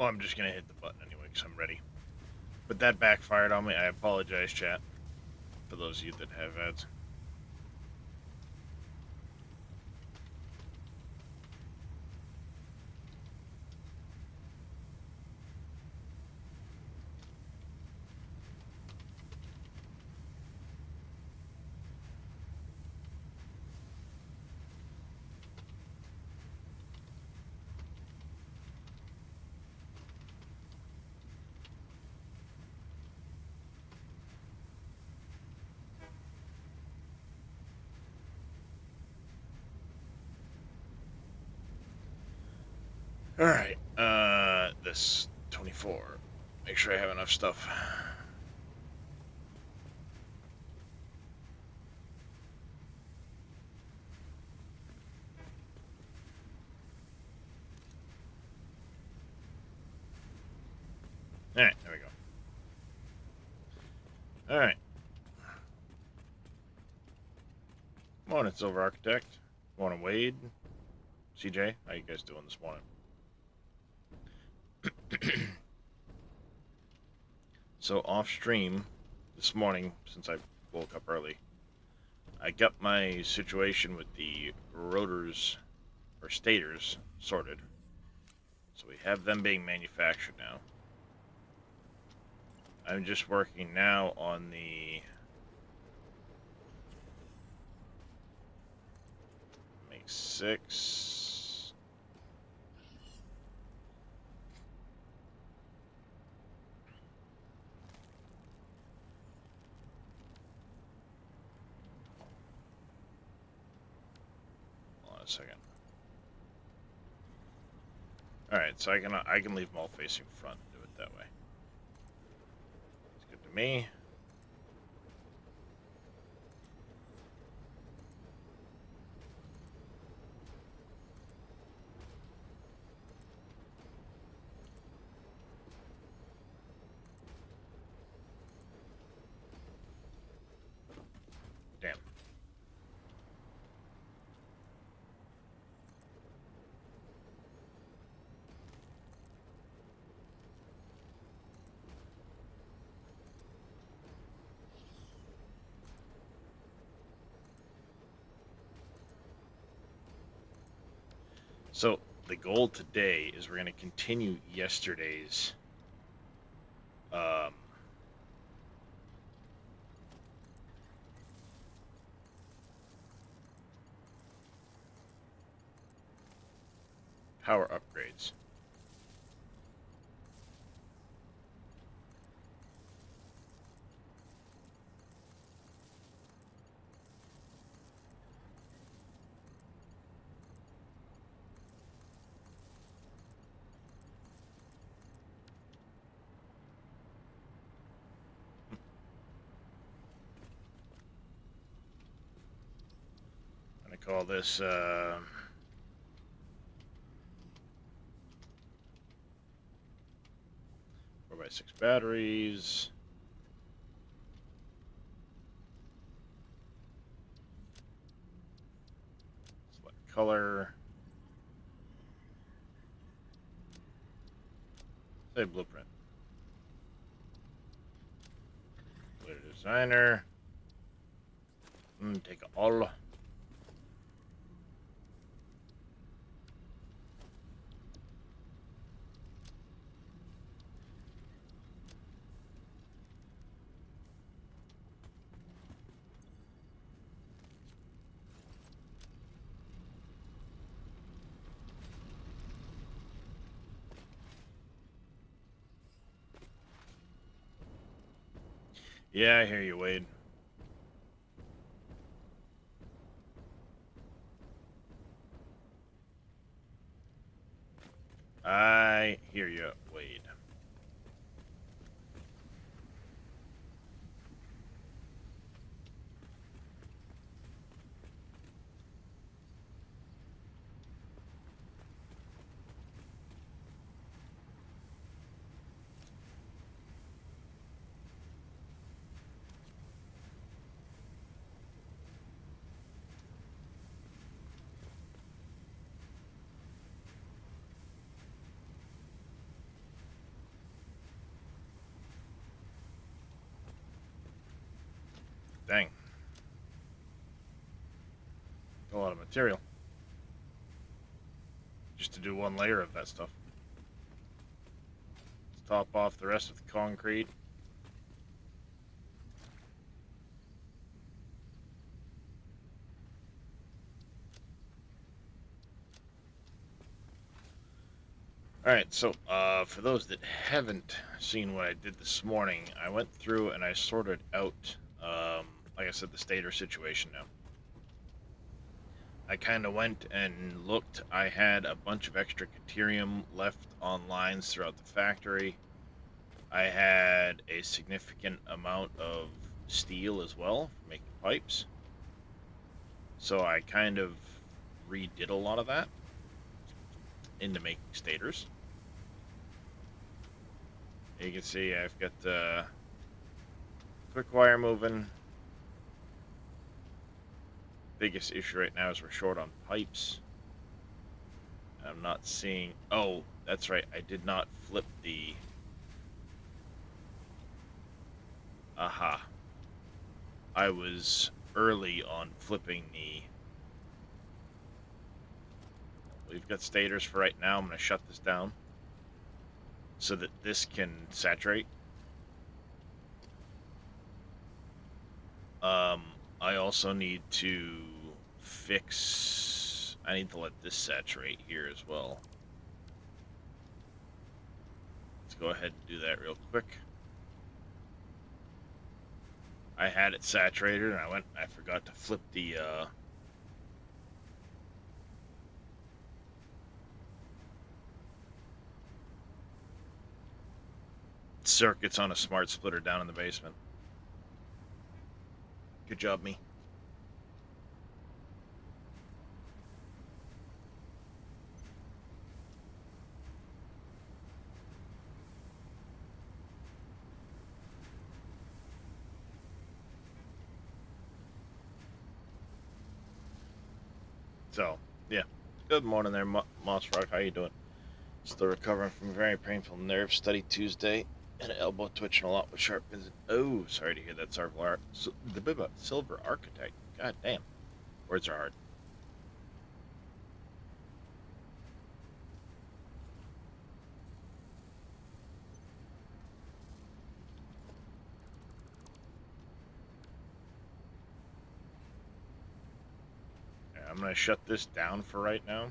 Well, I'm just gonna hit the button anyway because I'm ready. But that backfired on me. I apologize, chat, for those of you that have ads. All right. This 24. Make sure I have enough stuff. All right, there we go. All right. Morning, Silver Architect. Morning, Wade. CJ, how you guys doing this morning? So off stream this morning, since I woke up early, I got my situation with the rotors or stators sorted. So we have them being manufactured now. I'm just working now on the make 6. Hold on a second. All right, so I can leave them all facing front and do it that way. It's good to me. Damn. So the goal today is we're going to continue yesterday's um, power upgrades. I'm going to call this 4x6 batteries. Select color. Say blueprint. Later designer. Take all. Yeah, I hear you, Wade. I hear you, Wade. Dang. A lot of material. Just to do one layer of that stuff. Let's top off the rest of the concrete. Alright, so for those that haven't seen what I did this morning, I went through and I sorted out, like I said, the stator situation now. I kind of went and looked. I had a bunch of extra deuterium left on lines throughout the factory. I had a significant amount of steel as well for making pipes. So I kind of redid a lot of that into making stators. You can see I've got the quick wire moving. Biggest issue right now is we're short on pipes. I'm not seeing... Oh, that's right. I did not flip the... Aha. I was early on flipping the... We've got stators for right now. I'm going to shut this down so that this can saturate. I also need to fix... I need to let this saturate here as well. Let's go ahead and do that real quick. I had it saturated and I forgot to flip the circuits on a smart splitter down in the basement. Good job, me. So, yeah. Good morning there, Moss Rock. How you doing? Still recovering from a very painful nerve study Tuesday and elbow twitching a lot with sharp pins. Oh, sorry to hear that, Silver Architect. God damn. Words are hard. Yeah, I'm going to shut this down for right now.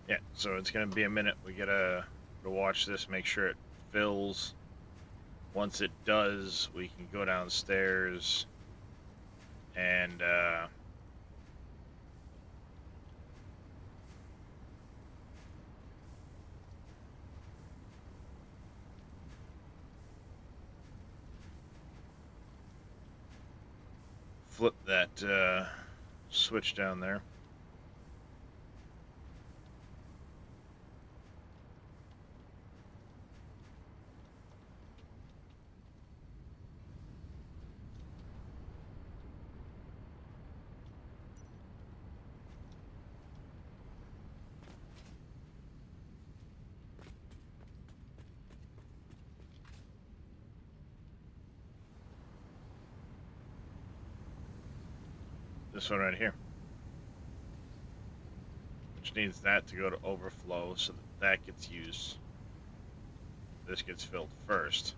Yeah, so it's going to be a minute. We got to watch this, make sure it fills. Once it does, we can go downstairs and flip that switch down there. This one right here, which needs that to go to overflow so that gets used. This gets filled first.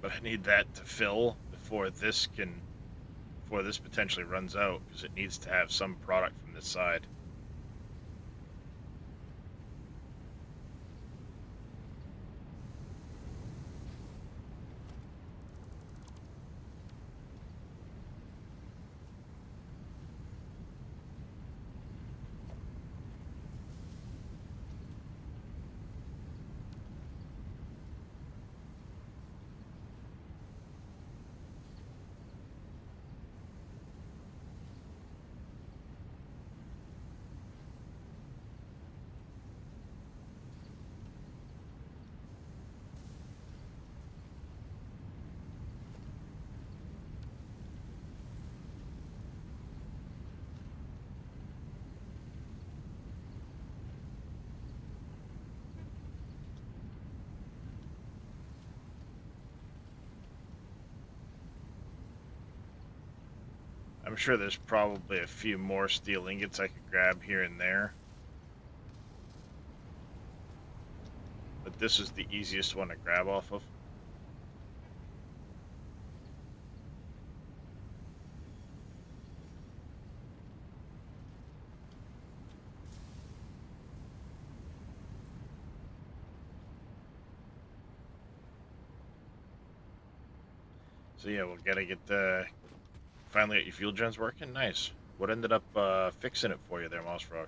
But I need that to fill before this potentially runs out, because it needs to have some product from this side. I'm sure there's probably a few more steel ingots I could grab here and there. But this is the easiest one to grab off of. So yeah, we'll gotta get finally get your fuel gens working. Nice. What ended up fixing it for you there, Moss Frog?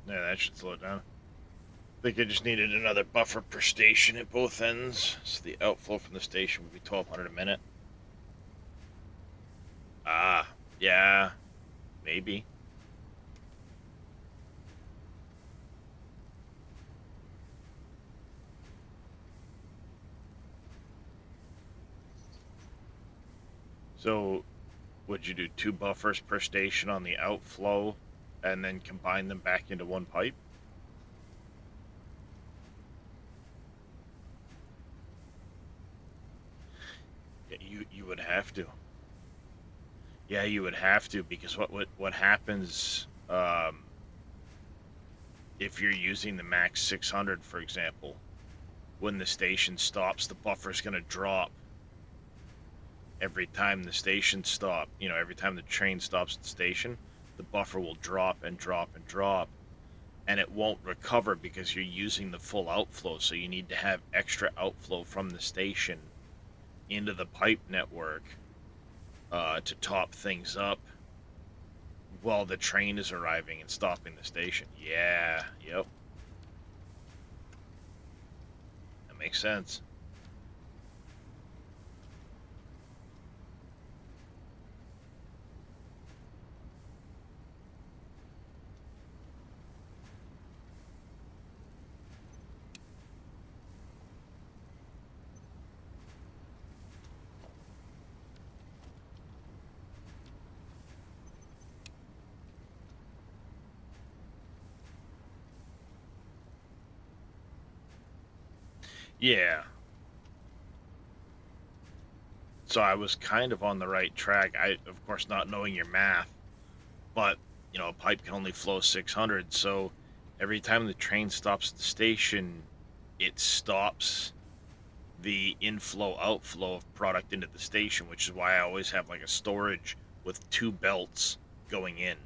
Yeah, that should slow it down. I think I just needed another buffer per station at both ends, so the outflow from the station would be 1,200 a minute. Ah, yeah, maybe. So, would you do 2 buffers per station on the outflow, and then combine them back into one pipe? Yeah, you would have to. Yeah, you would have to, because what happens if you're using the max 600, for example, when the station stops, the buffer's going to drop every time the station stop. Every time the train stops at the station, the buffer will drop and drop and drop, and it won't recover because you're using the full outflow. So you need to have extra outflow from the station into the pipe network to top things up while the train is arriving and stopping the station. Yeah, yep, that makes sense. Yeah, so I was kind of on the right track. Of course, not knowing your math, but a pipe can only flow 600. So every time the train stops at the station, it stops the inflow outflow of product into the station, which is why I always have like a storage with 2 belts going in.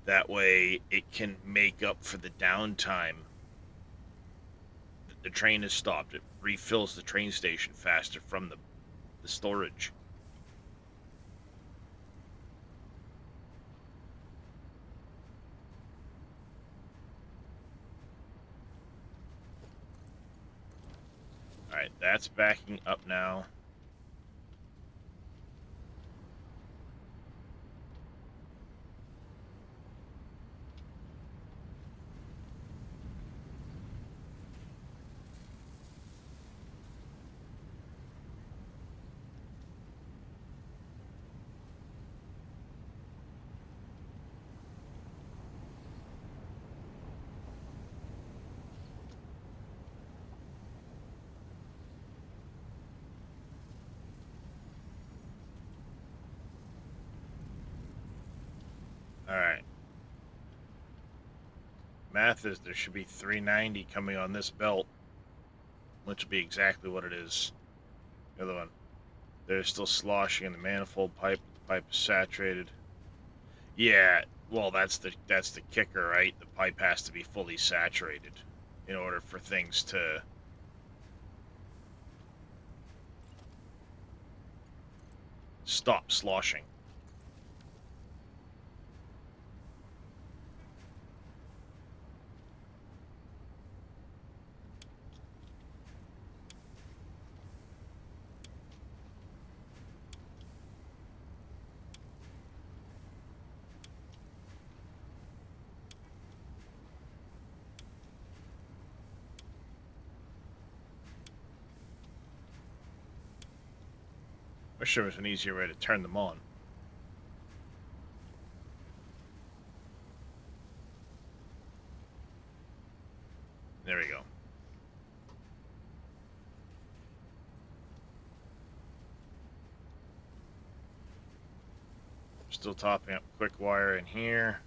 That way, it can make up for the downtime that the train is stopped. It refills the train station faster from the storage. All right, that's backing up now. All right. Math is there should be 390 coming on this belt, which will be exactly what it is. The other one. They're still sloshing in the manifold pipe. The pipe is saturated. Yeah, well, that's the kicker, right? The pipe has to be fully saturated in order for things to stop sloshing. Wish there was an easier way to turn them on. There we go. Still topping up quick wire in here.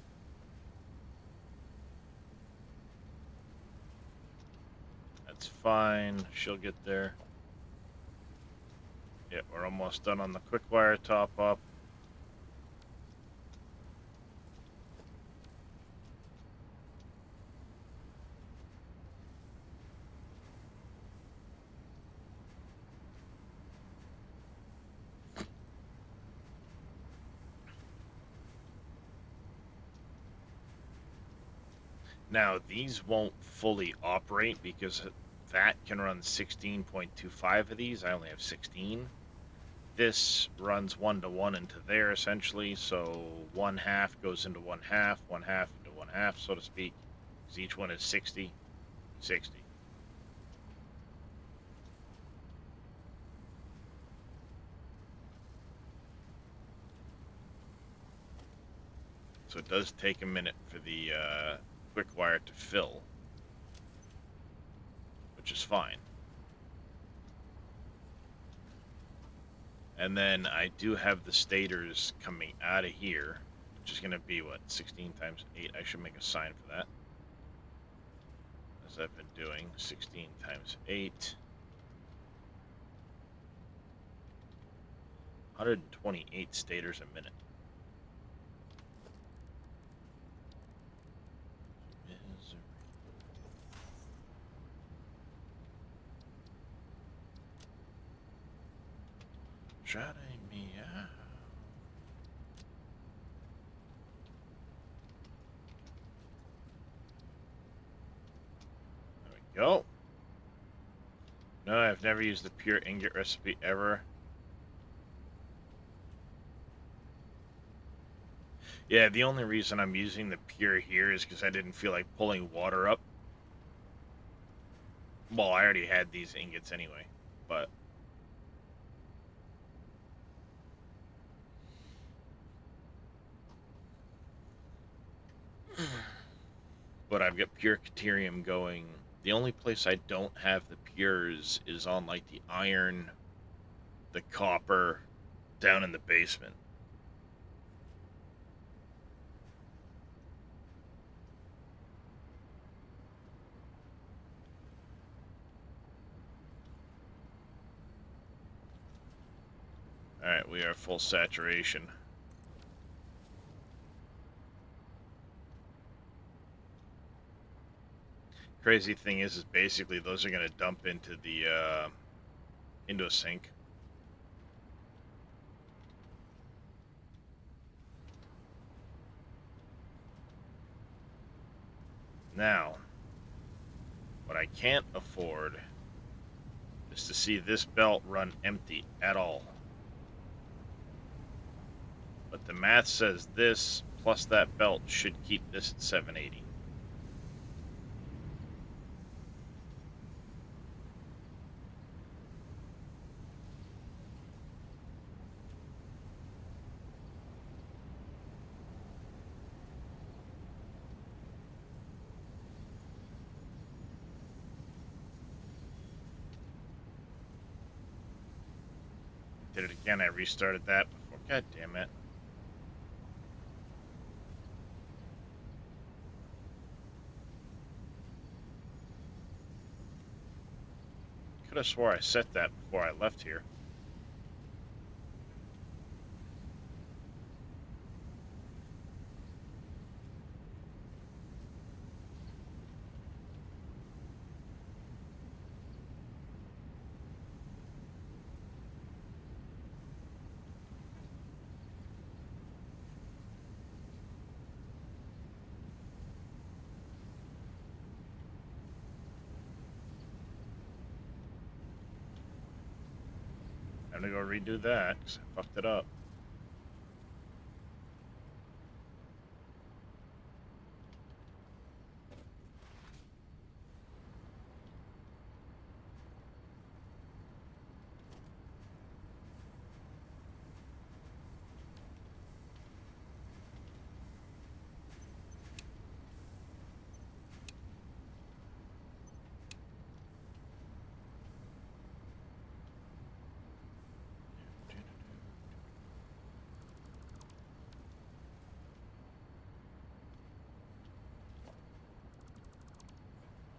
That's fine. She'll get there. Yeah, we're almost done on the quick wire top up. Now, these won't fully operate because that can run 16.25 of these. I only have 16. This runs 1-to-1 into there, essentially, so 1/2 goes into 1/2, 1/2 into 1/2, so to speak, because each one is 60, 60. So it does take a minute for the quick wire to fill, which is fine. And then I do have the stators coming out of here, which is going to be, what, 16 times 8? I should make a sign for that, as I've been doing. 16 times 8. 128 stators a minute. Shutting me out. There we go. No, I've never used the pure ingot recipe ever. Yeah, the only reason I'm using the pure here is because I didn't feel like pulling water up. Well, I already had these ingots anyway, but... But I've got pure Caterium going. The only place I don't have the pures is on, like, the iron, the copper, down in the basement. Alright, we are full saturation. Crazy thing is basically those are going to dump into the, into a sink. Now, what I can't afford is to see this belt run empty at all. But the math says this plus that belt should keep this at 780. Did it again, I restarted that before. God damn it. Could have swore I set that before I left here. Time to go redo that, because I fucked it up.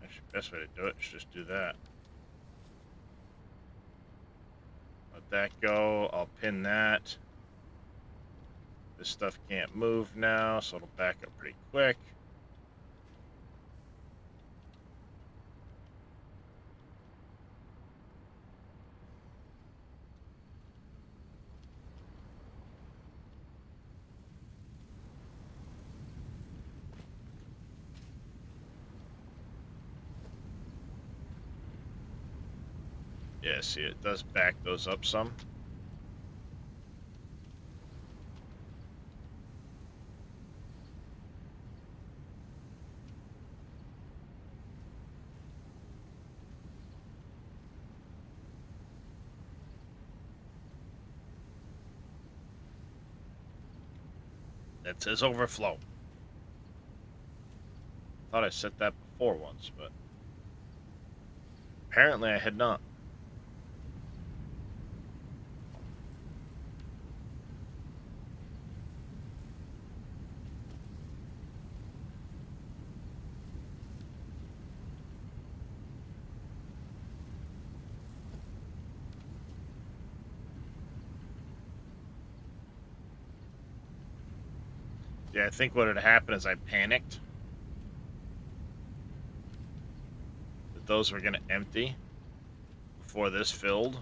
Actually, best way to do it is just do that. Let that go. I'll pin that. This stuff can't move now, so it'll back up pretty quick. Yeah, see, it does back those up some. That says overflow. Thought I set that before once, but apparently I had not. Yeah, I think what had happened is I panicked that those were going to empty before this filled.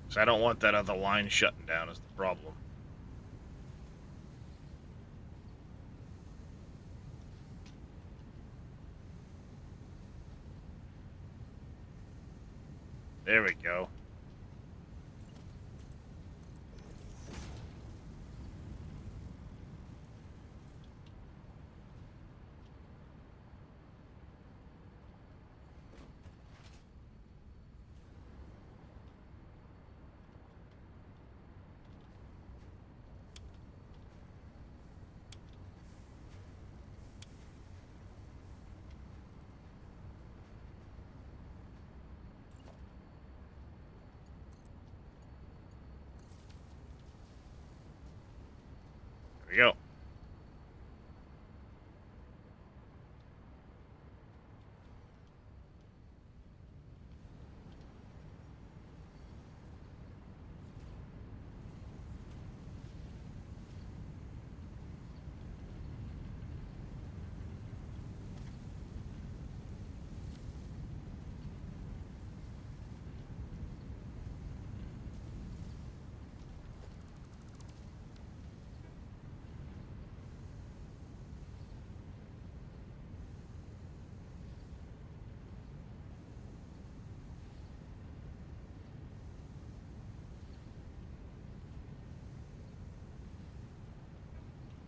So I don't want that other line shutting down is the problem. There we go. There we go.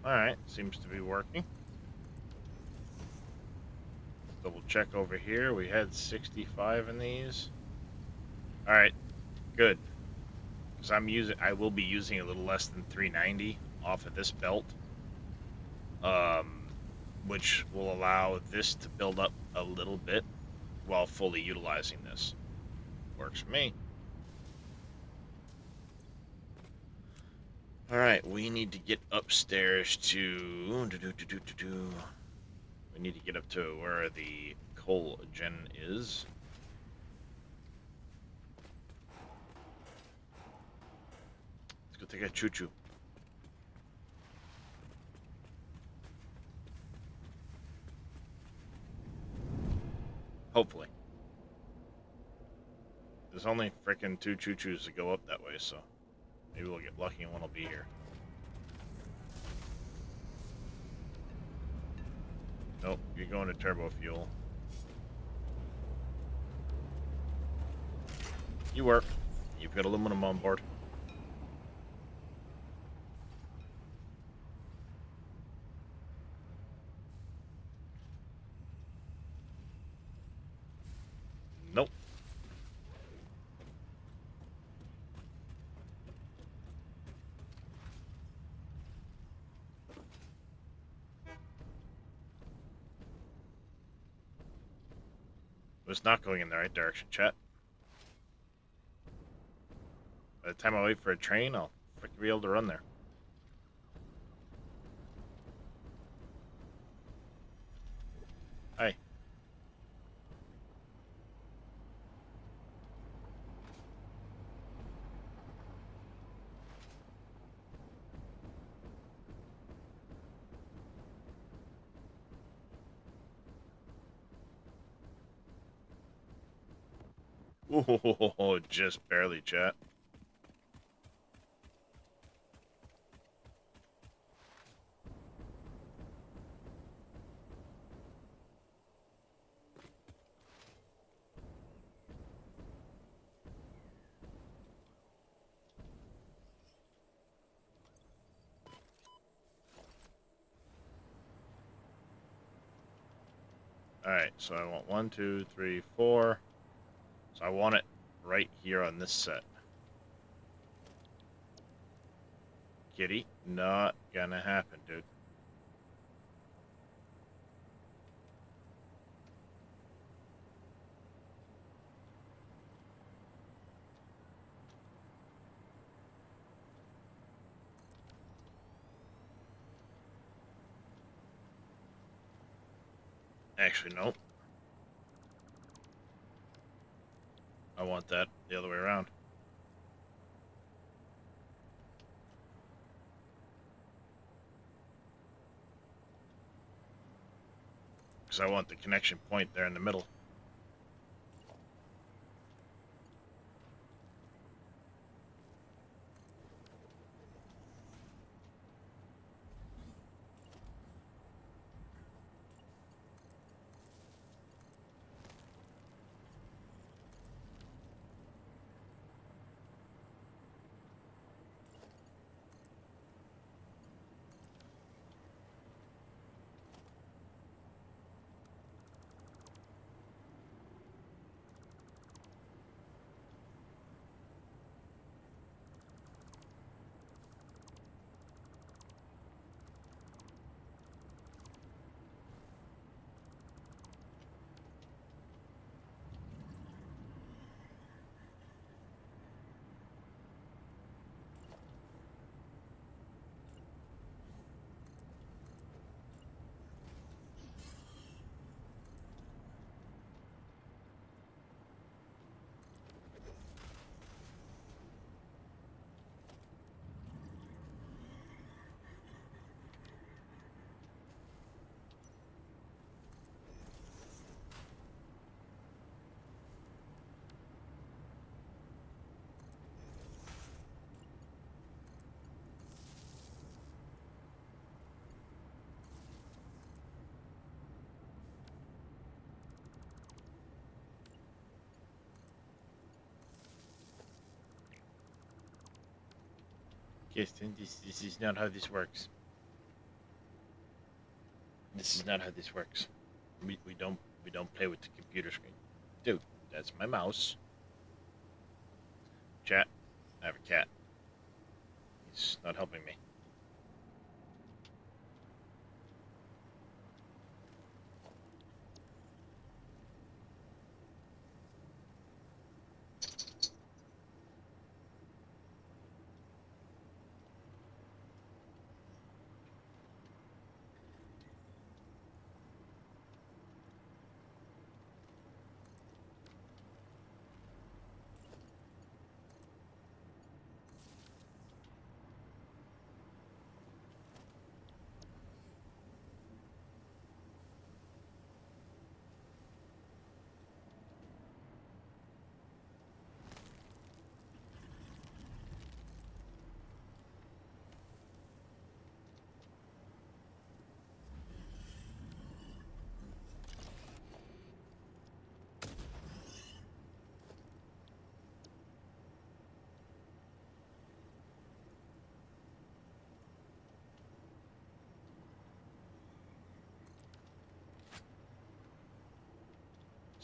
Alright, seems to be working. Double check over here. We had 65 in these. Alright, good. Because I will be using a little less than 390 off of this belt. Which will allow this to build up a little bit while fully utilizing this. Works for me. Alright, we need to get upstairs to... We need to get up to where the coal gen is. Let's go take a choo-choo. Hopefully. There's only frickin' 2 choo-choos to go up that way, so maybe we'll get lucky and one will be here. Nope, you're going to turbo fuel. You were. You've got aluminum on board. Nope. It's not going in the right direction, chat. By the time I wait for a train, I'll frickin' be able to run there. Hi. Ooh, just barely, chat. Alright, so I want 1, 2, 3, 4. So I want it right here on this set. Kitty, not gonna happen, dude. Actually, nope. I want that the other way around. Because I want the connection point there in the middle. Yes, and this is not how this works. This is not how this works. We don't play with the computer screen. Dude, that's my mouse. Chat, I have a cat. He's not helping me.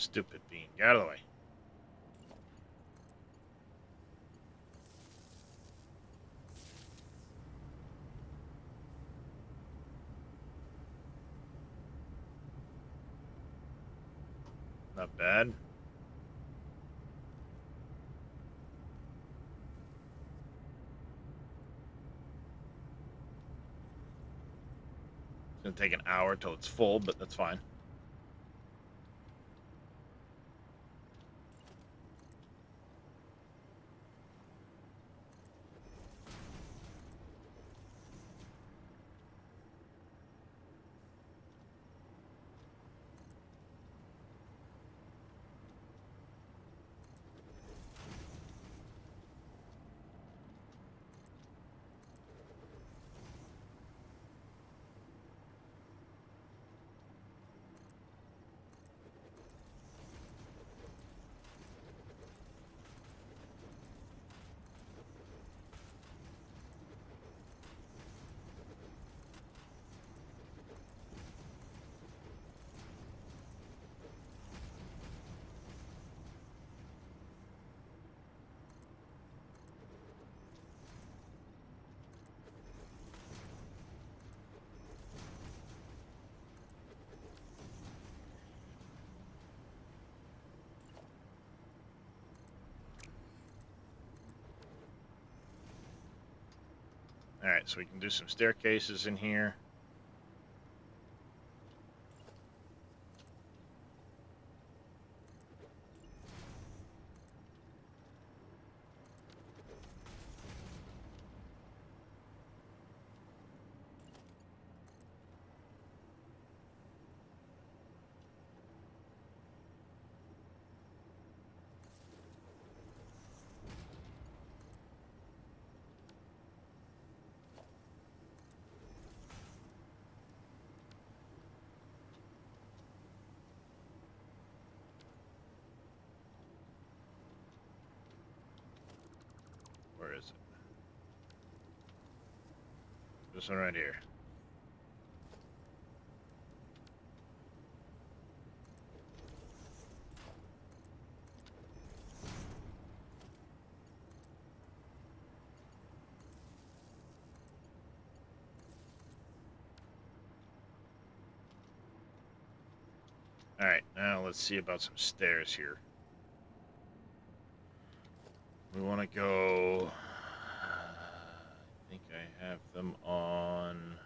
Stupid bean. Get out of the way. Not bad. It's going to take an hour till it's full, but that's fine. Alright, so we can do some staircases in here. Where is it? This one right here. Alright, now let's see about some stairs here. We want to go... I think I have them on...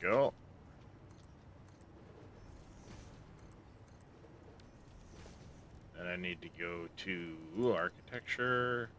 Go. Then I need to go to architecture.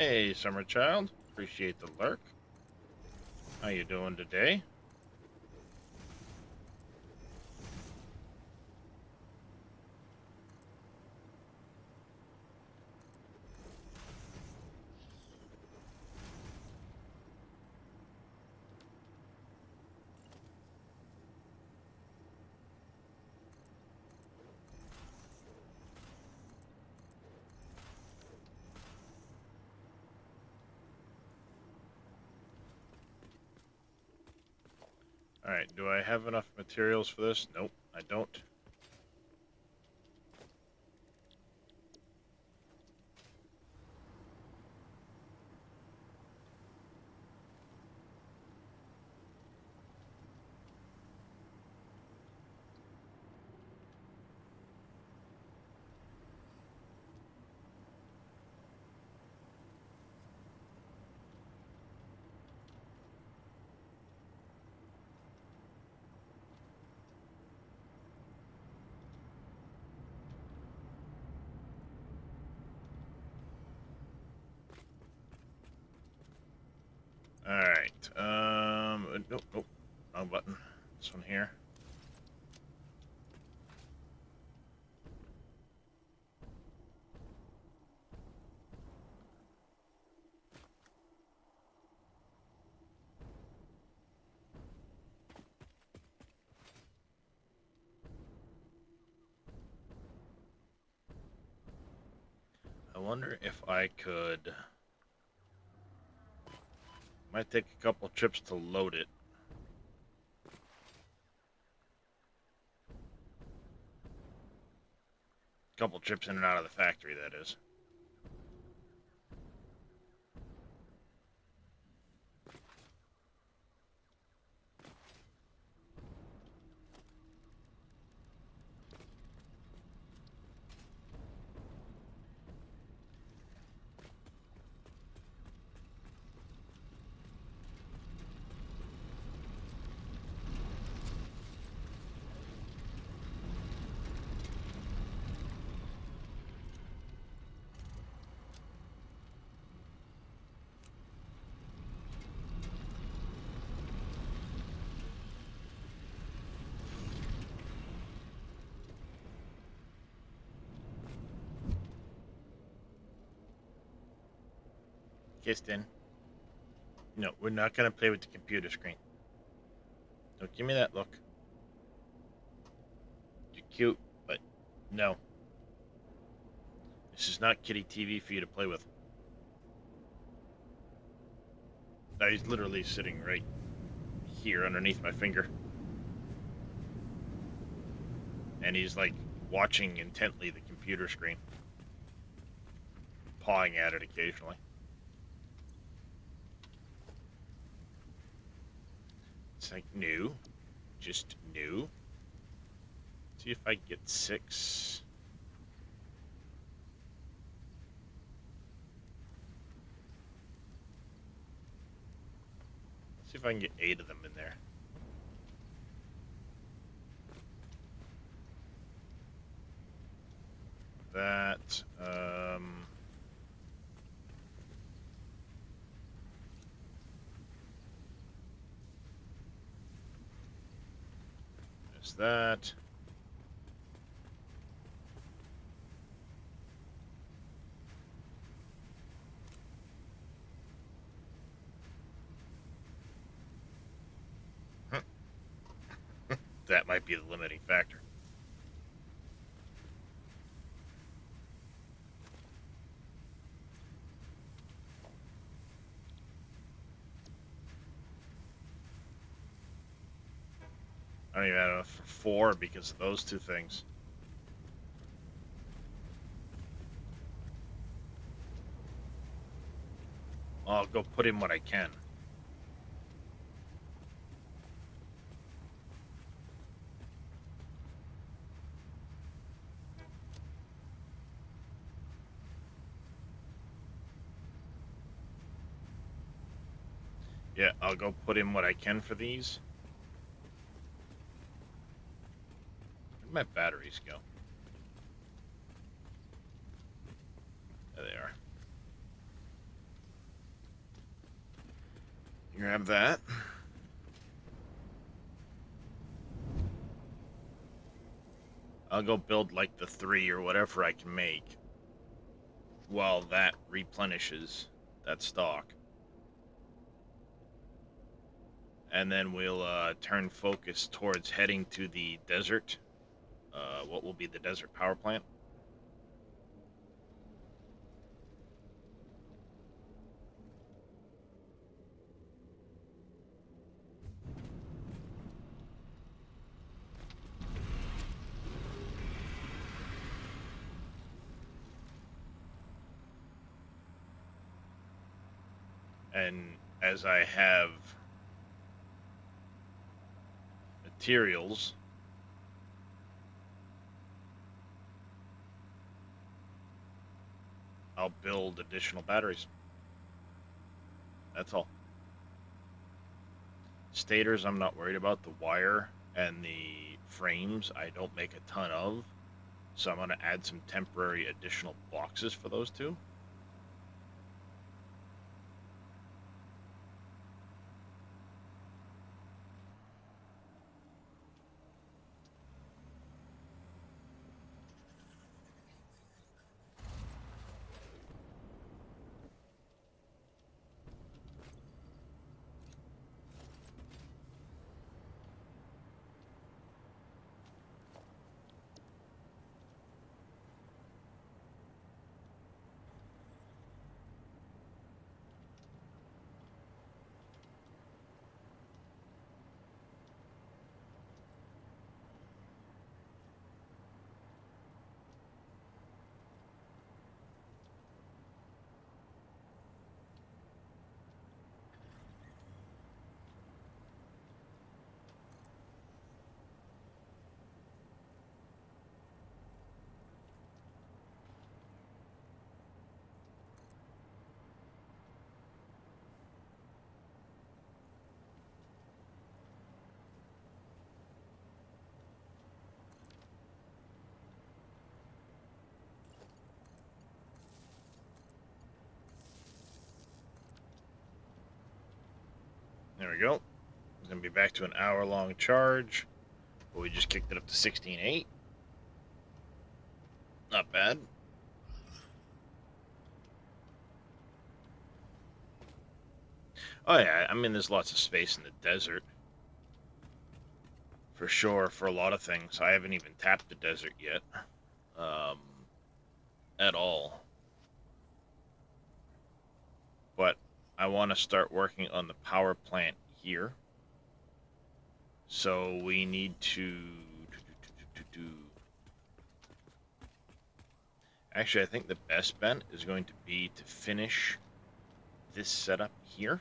Hey, summer child. Appreciate the lurk. How you doing today? Alright, do I have enough materials for this? Nope, I don't. Alright, nope, nope, wrong button. This one here. I wonder if I could... Might take a couple trips to load it. Couple trips in and out of the factory, that is. Kissed in. No, we're not gonna play with the computer screen. Don't give me that look. You're cute, but no. This is not kitty TV for you to play with. Now he's literally sitting right here underneath my finger. And he's like watching intently the computer screen. Pawing at it occasionally. It's like new. Just new. See if I can get 6. See if I can get 8 of them in there. That, there's that. That might be the limiting factor. I don't even have enough for 4 because of those 2 things. I'll go put in what I can. Yeah, I'll go put in what I can for these. Where'd my batteries go? There they are. Grab that. I'll go build like the 3 or whatever I can make while that replenishes that stock. And then we'll turn focus towards heading to the desert. What will be the desert power plant. And as I have materials, I'll build additional batteries. That's all. Stators, I'm not worried about. The wire and the frames, I don't make a ton of. So I'm going to add some temporary additional boxes for those two. There we go. It's going to be back to an hour-long charge. But we just kicked it up to 16.8. Not bad. Oh yeah, I mean there's lots of space in the desert. For sure, for a lot of things. I haven't even tapped the desert yet. Um, at all. But I want to start working on the power plant here. So we need to Actually, I think the best bet is going to be to finish this setup here.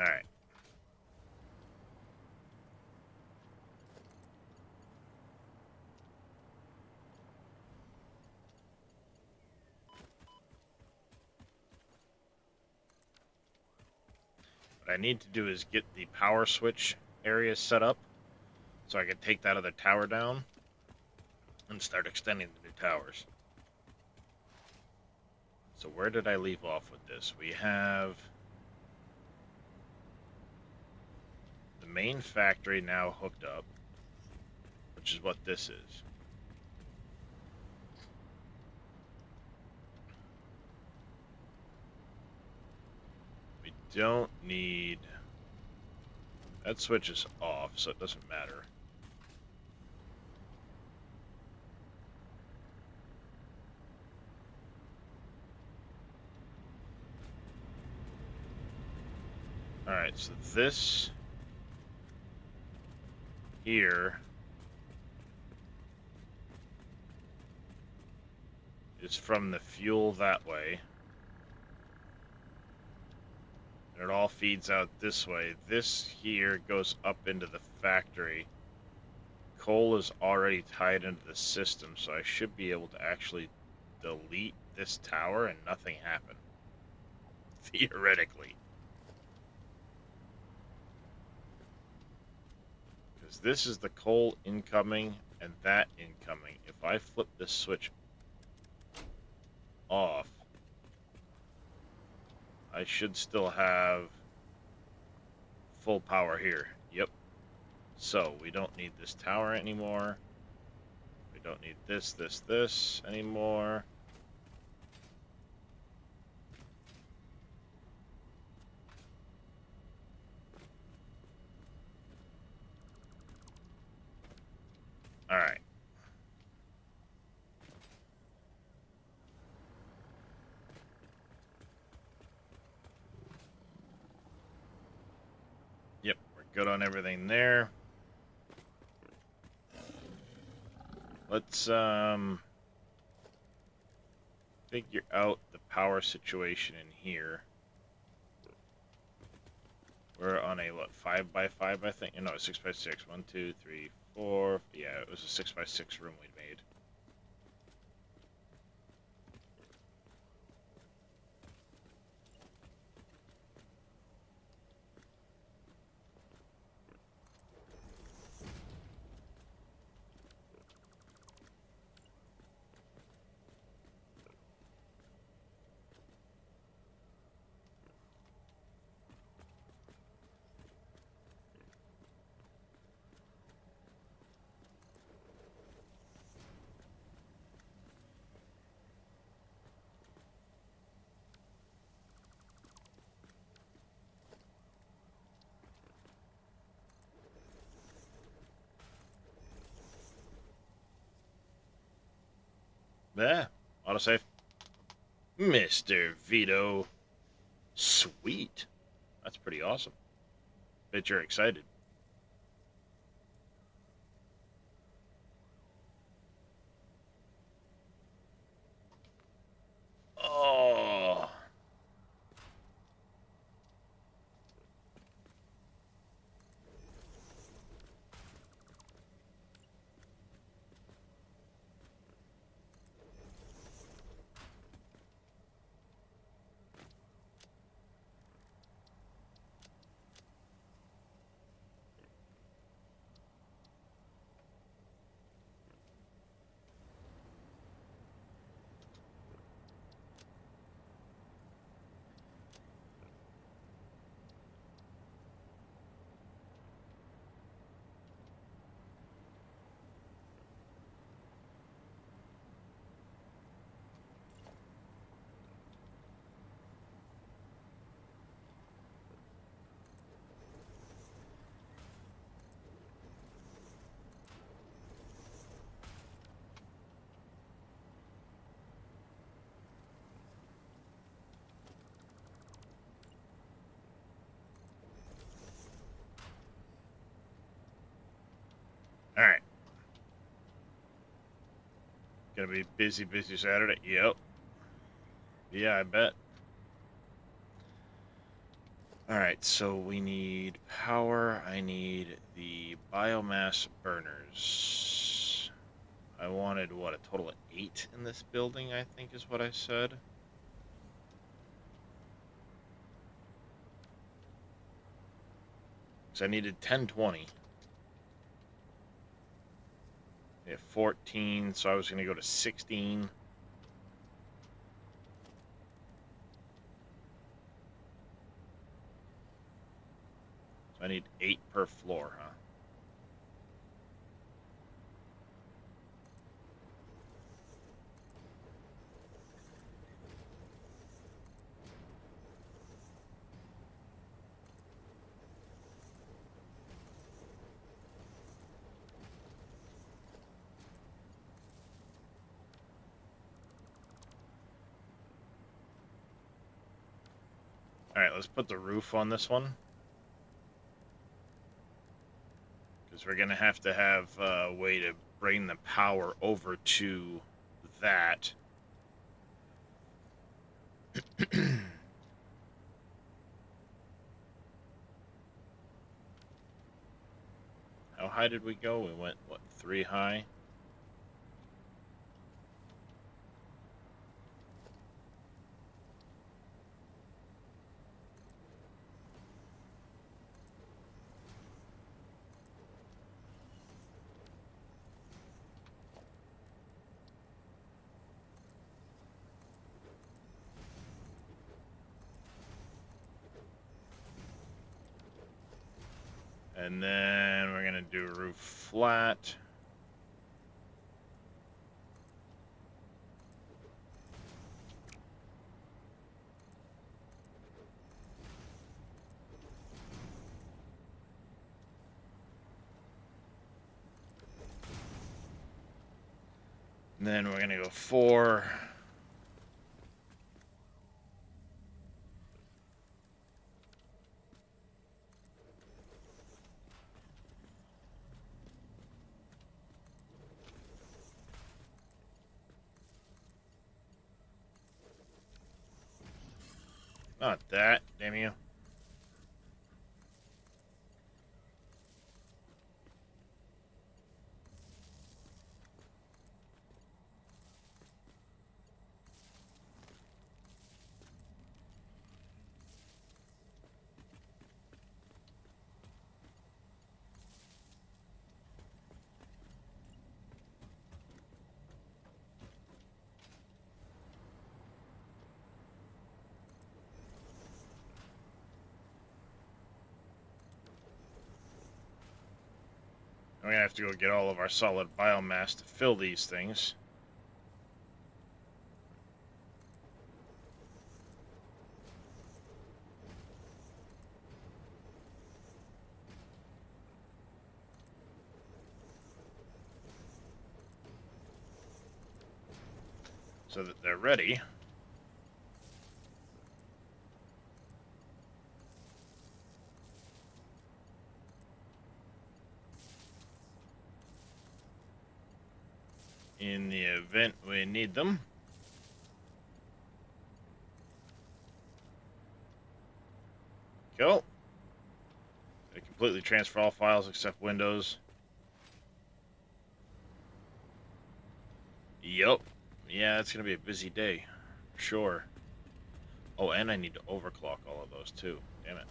All right. What I need to do is get the power switch area set up so I can take that other tower down and start extending the new towers. So where did I leave off with this? We have the main factory now hooked up, which is what this is. We don't need That switch is off, so it doesn't matter. Alright, so this here is from the fuel that way. And it all feeds out this way. This here goes up into the factory. Coal is already tied into the system, so I should be able to actually delete this tower and nothing happen. Theoretically. Because this is the coal incoming and that incoming. If I flip this switch off, I should still have full power here. Yep. So we don't need this tower anymore. We don't need this anymore. Alright. Yep, we're good on everything there. Let's figure out the power situation in here. We're on a what, 5x5 I think? No, 6x6. 1, 2, 3, 4. Yeah, it was a 6x6 room we'd made. Yeah, autosave. Mr. Vito. Sweet. That's pretty awesome. Bet you're excited. Oh. Alright. Gonna be busy Saturday. Yep. Yeah, I bet. Alright, so we need power. I need the biomass burners. I wanted, what, a total of 8 in this building, I think is what I said. So I needed 1020. Yeah, 14, so I was going to go to 16. So I need 8 per floor, huh? Alright, let's put the roof on this one. Because we're going to have a way to bring the power over to that. How high did we go? We went, what, 3 high? And then we're going to do roof flat. And then we're going to go 4. Not that, damn you. We're going to have to go get all of our solid biomass to fill these things. So that they're ready. In the event we need them. Go. They completely transfer all files except Windows. Yup. Yeah, it's going to be a busy day. Sure. Oh, and I need to overclock all of those too. Damn it.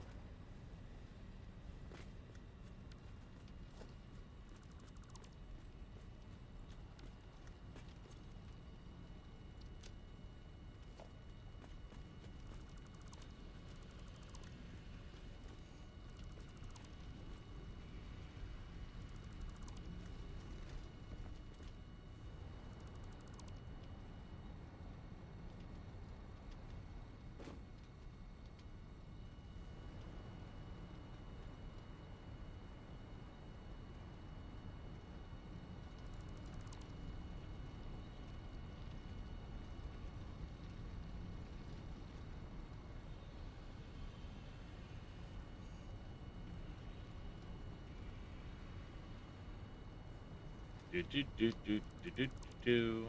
Do do do do do do do.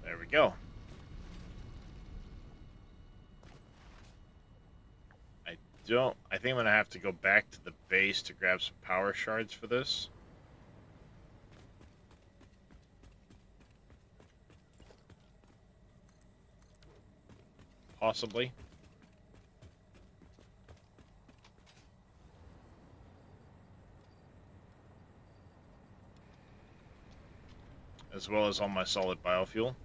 There we go. I think I'm gonna have to go back to the base to grab some power shards for this. Possibly. As well as all my solid biofuel.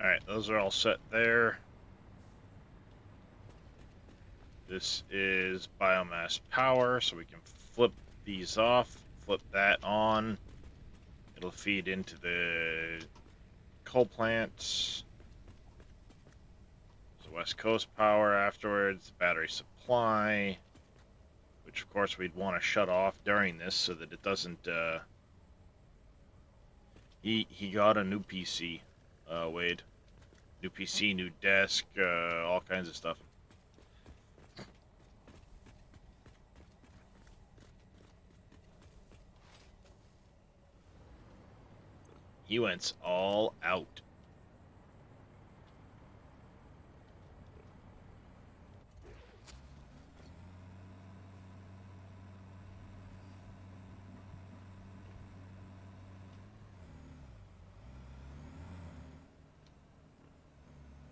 Alright, those are all set there. This is biomass power, so we can flip these off, flip that on. It'll feed into the coal plants. So West Coast power afterwards, battery supply, which of course we'd want to shut off during this so that it doesn't, he got a new PC, Wade. New PC, new desk, all kinds of stuff. He went all out.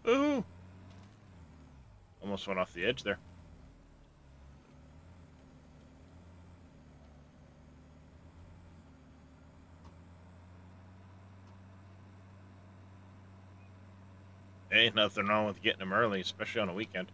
Ooh! Almost went off the edge there. Ain't nothing wrong with getting them early, especially on a weekend.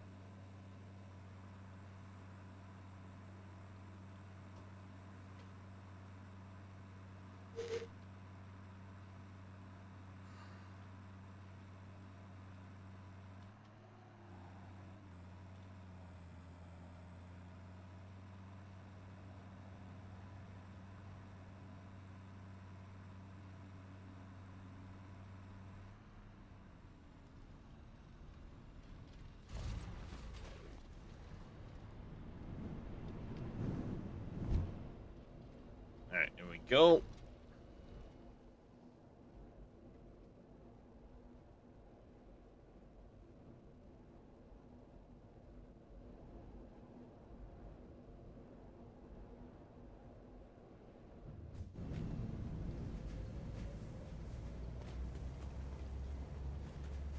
Alright, here we go.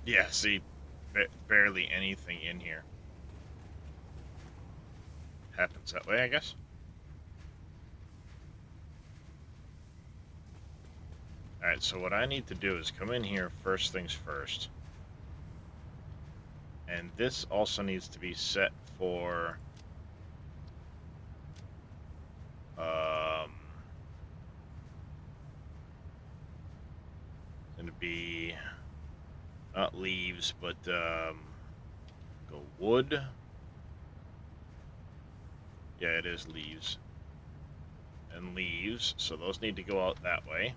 Yeah, see, barely anything in here. Happens that way, I guess. Alright, so what I need to do is come in here first things first. And this also needs to be set for... Gonna be... Not leaves, but, go wood. Yeah, it is leaves. And leaves, so those need to go out that way.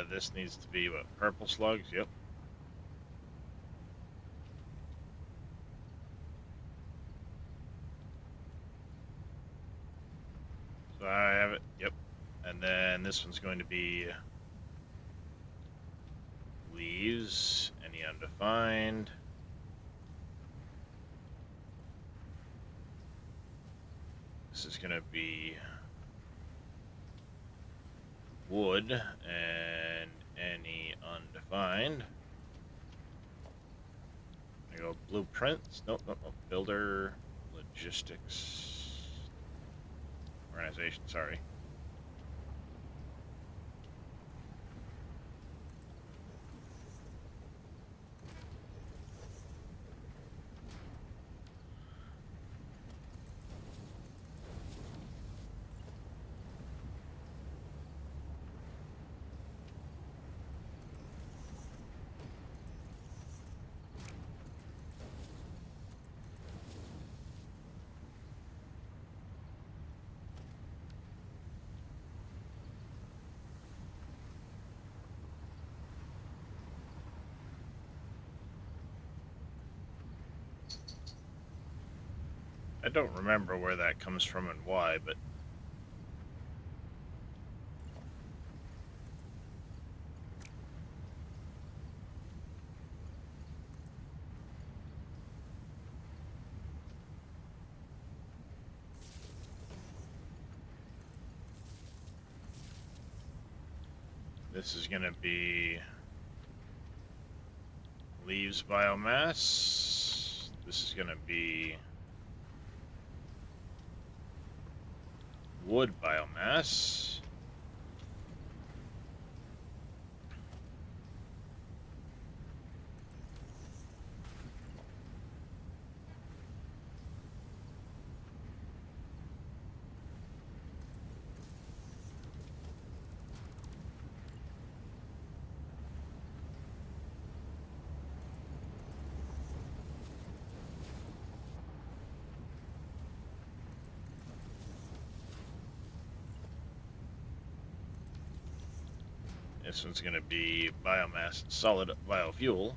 This needs to be, what, purple slugs? Yep. So I have it, yep. And then this one's going to be leaves, any undefined. This is going to be wood and any undefined. I go blueprints. Nope. Builder, logistics, organization. Sorry. I don't remember where that comes from and why, but this is going to be leaves biomass. This is going to be wood biomass. This one's going to be biomass solid biofuel.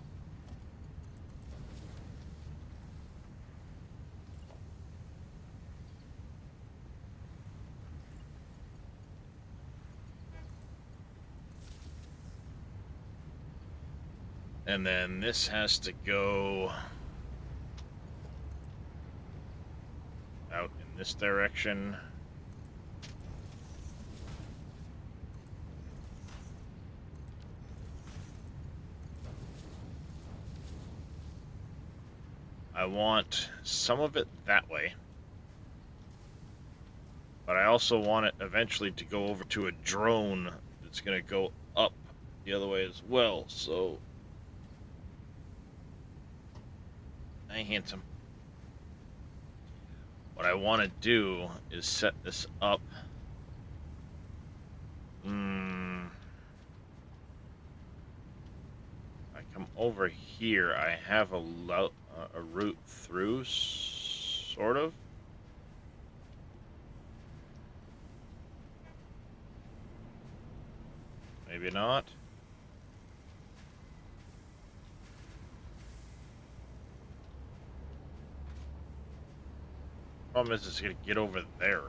And then this has to go out in this direction. I want some of it that way, but I also want it eventually to go over to a drone that's going to go up the other way as well. So, hi, handsome. What I want to do is set this up. I come over here. I have a route through, sort of. Maybe not. Problem is, it's gonna get over there.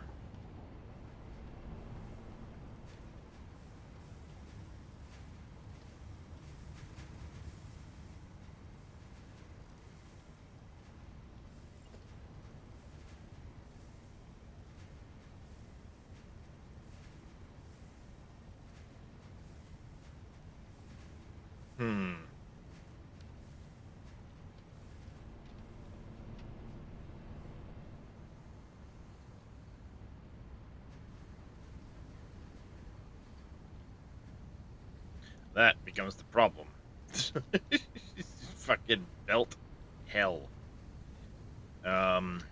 Hmm. That becomes the problem. Fucking belt hell. Um.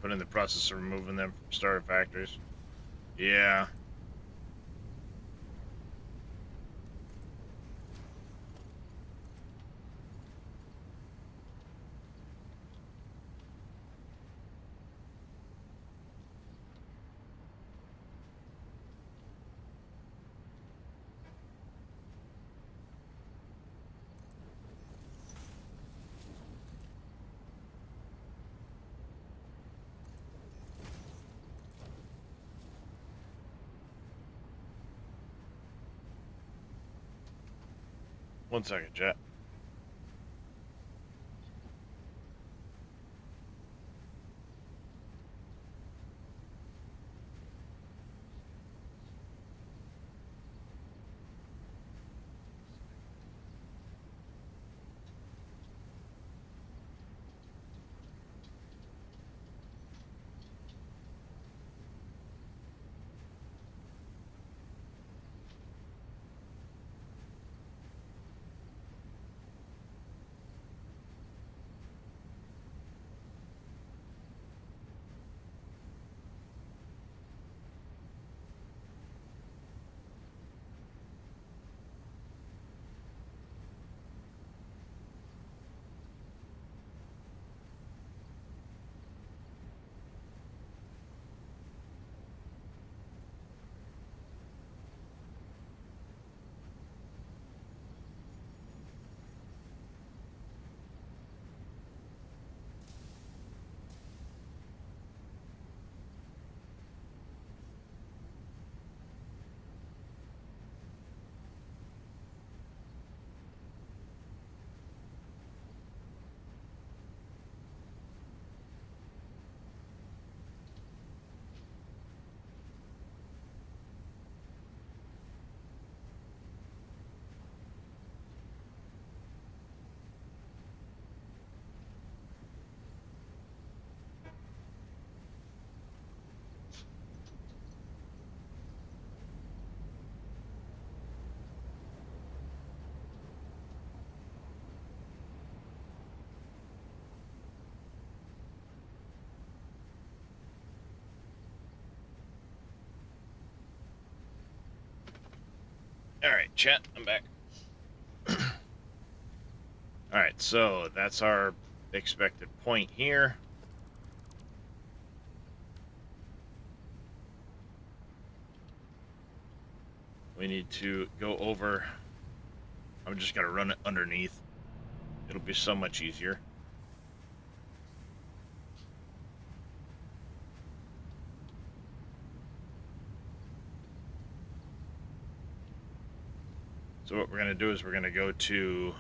But in the process of removing them from starter factories. Yeah. One second, chat. Alright, chat, I'm back. Alright, so that's our expected point here. We need to go over. I'm just gonna run it underneath. It'll be so much easier. So what we're gonna do is we're gonna go to,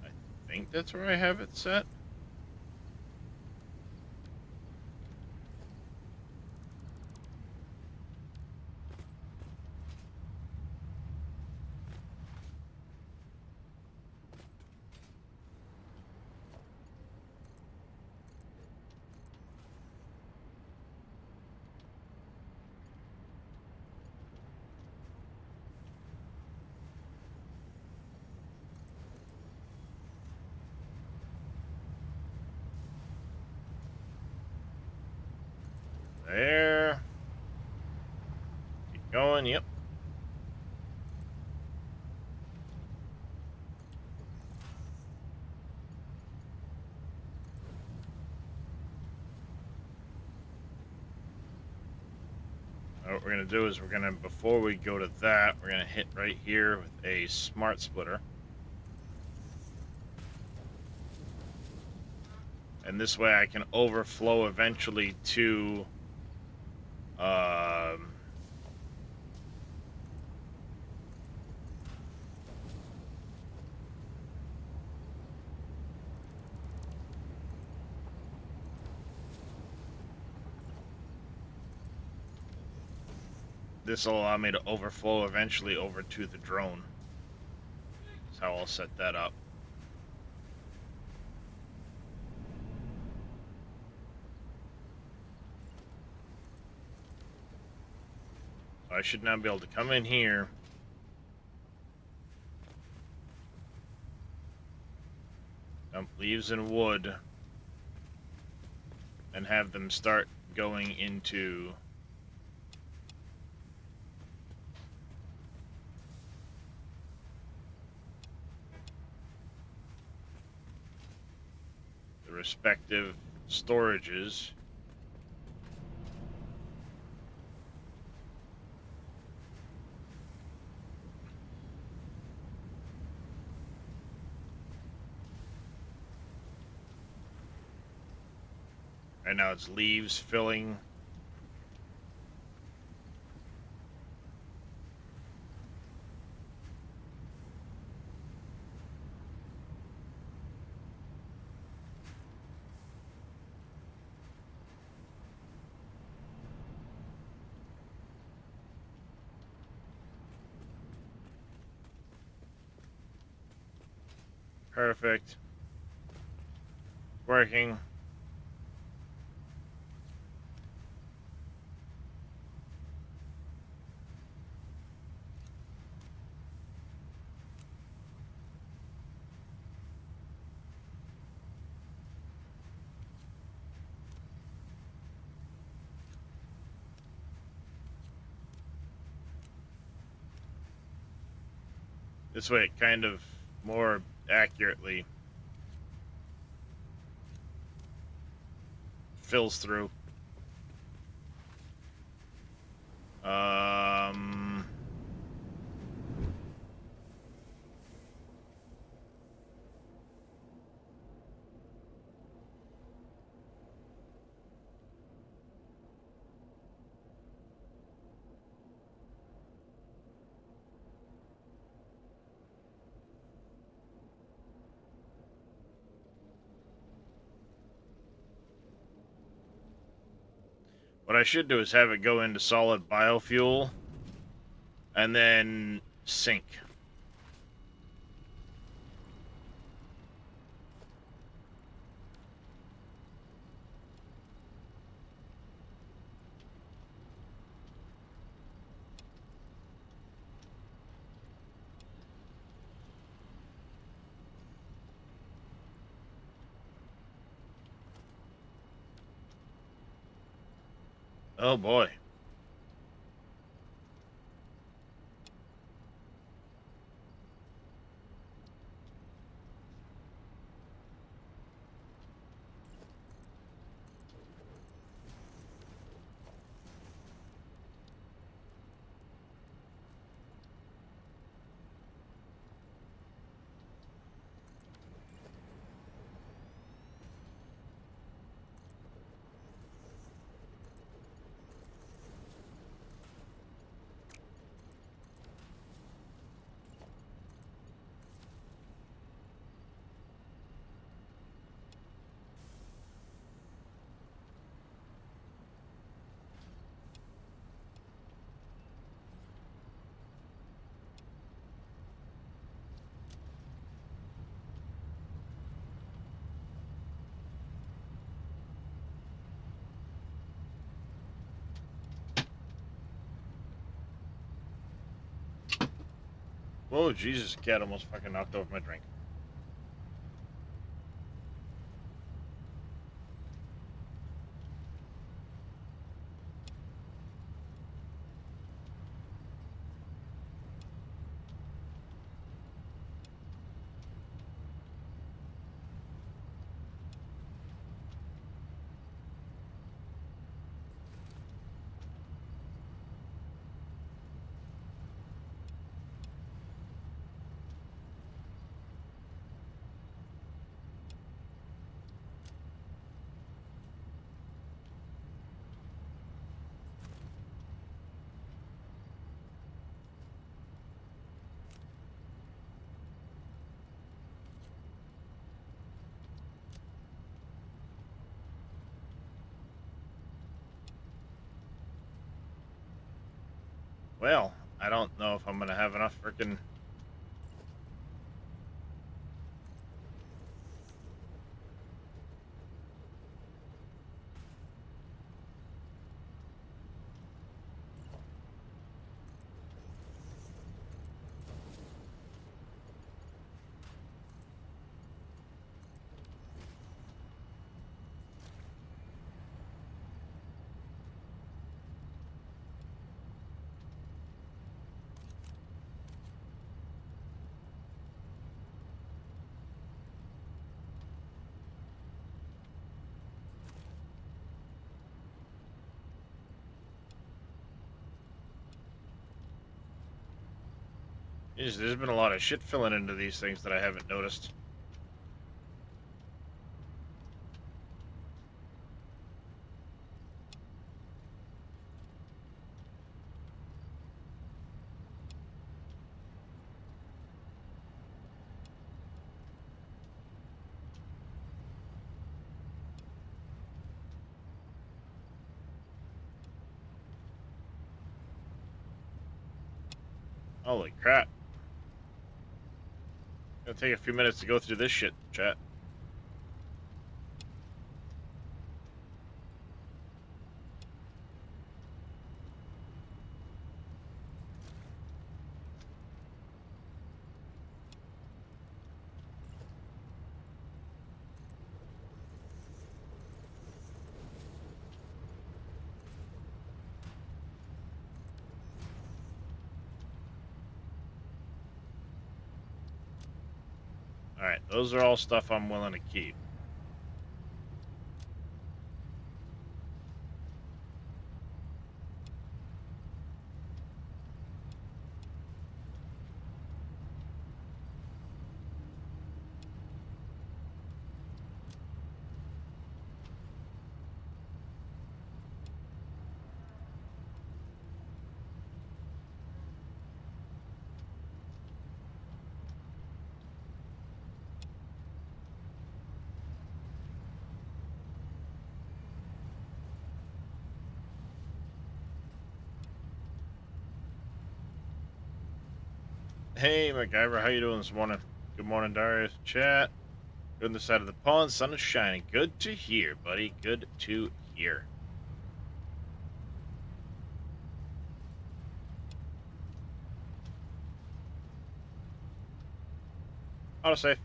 I think that's where I have it set. There. Keep going, yep. What we're gonna do is we're gonna, before we go to that, we're gonna hit right here with a smart splitter. And this way I can overflow eventually to this will allow me to overflow eventually over to the drone. That's how I'll set that up. So I should now be able to come in here, dump leaves and wood, and have them start going into the respective storages. Right now it's leaves filling. Perfect. Working. This way it kind of more accurately fills through. Um, what I should do is have it go into solid biofuel and then sink. Oh boy. Whoa, Jesus, cat almost fucking knocked over my drink. Well, I don't know if I'm gonna have enough freaking. Jeez, there's been a lot of shit filling into these things that I haven't noticed. Holy crap. It'll take a few minutes to go through this shit, chat. Alright, those are all stuff I'm willing to keep. Hey, MacGyver, how you doing this morning? Good morning, Darius. Chat. Good on the side of the pond. Sun is shining. Good to hear, buddy. Good to hear. Autosave.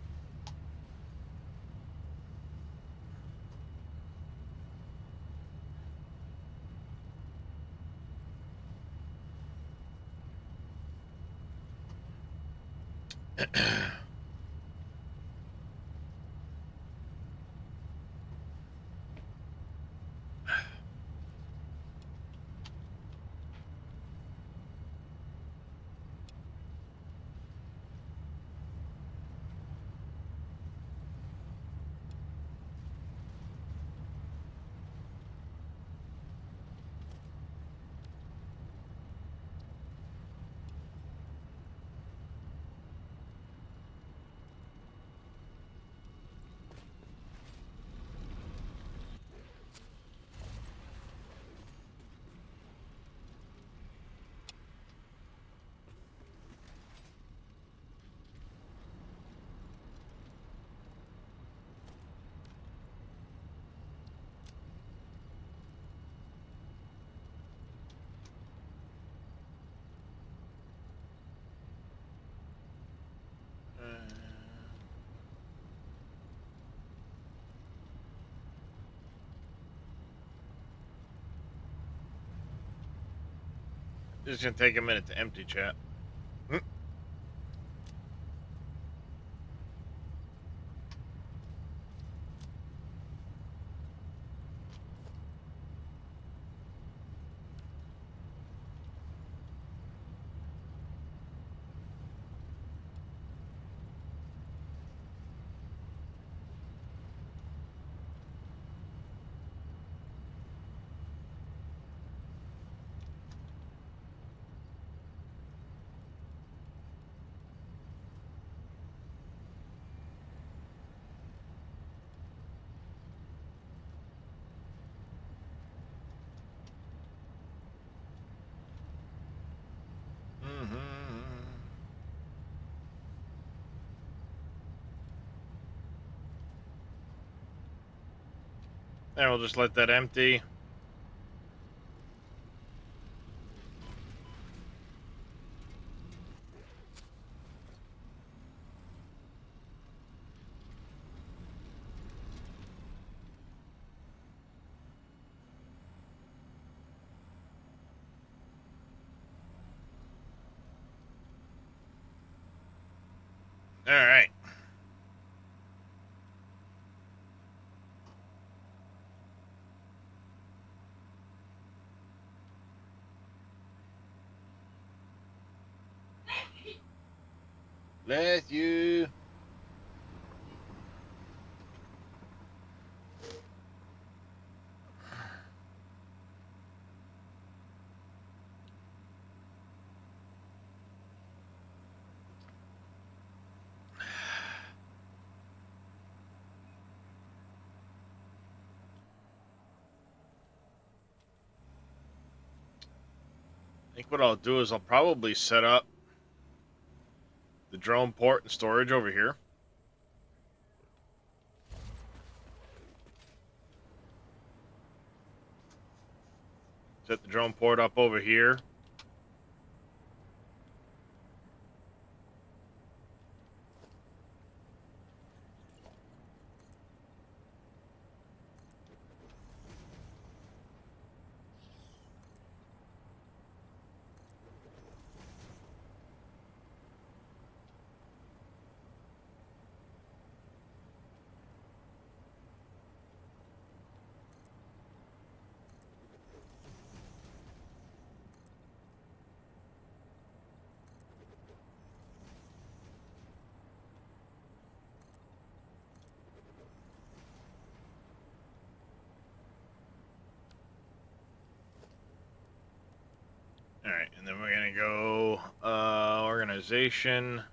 It's gonna take a minute to empty, chat. And we'll just let that empty. All right. Bless you. I think what I'll do is I'll probably set up the drone port and storage over here. Set the drone port up over here. Alright, and then we're gonna go organization.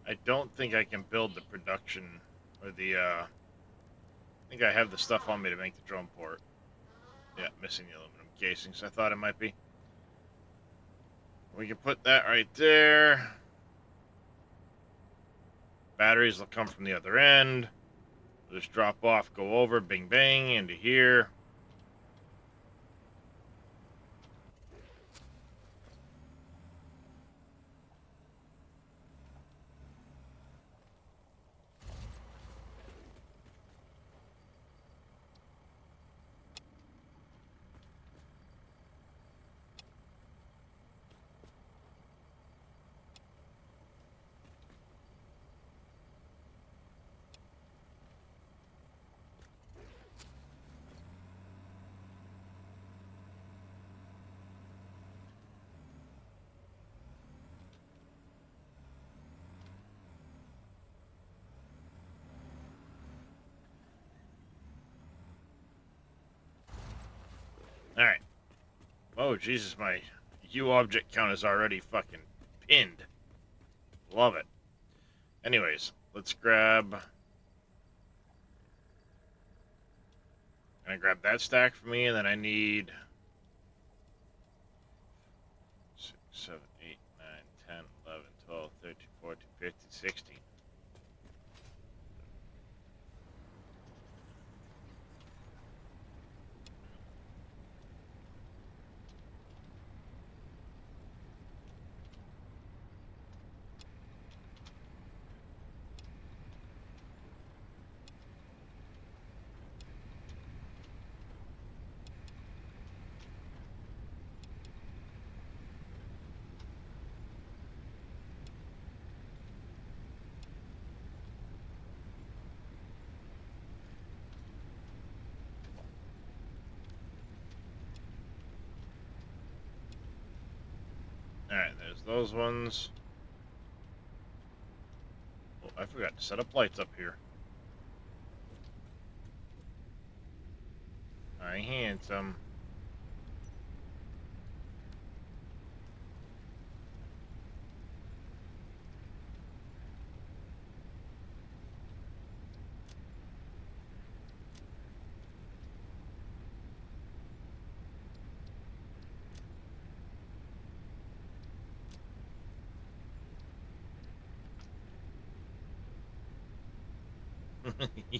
I don't think I can build the production or the I think I have the stuff on me to make the drone port. Yeah, missing the aluminum casings. I thought it might be. We can put that right there. Batteries will come from the other end. We'll just drop off, go over, bing bang, into here. Alright. Oh, Jesus, my U object count is already fucking pinned. Love it. Anyways, let's grab... I'm gonna grab that stack for me, and then I need... 6, 7, 8, 9, 10, 11, 12, 13, 14, 15, 16. Alright, there's those ones. Oh, I forgot to set up lights up here. I handsome.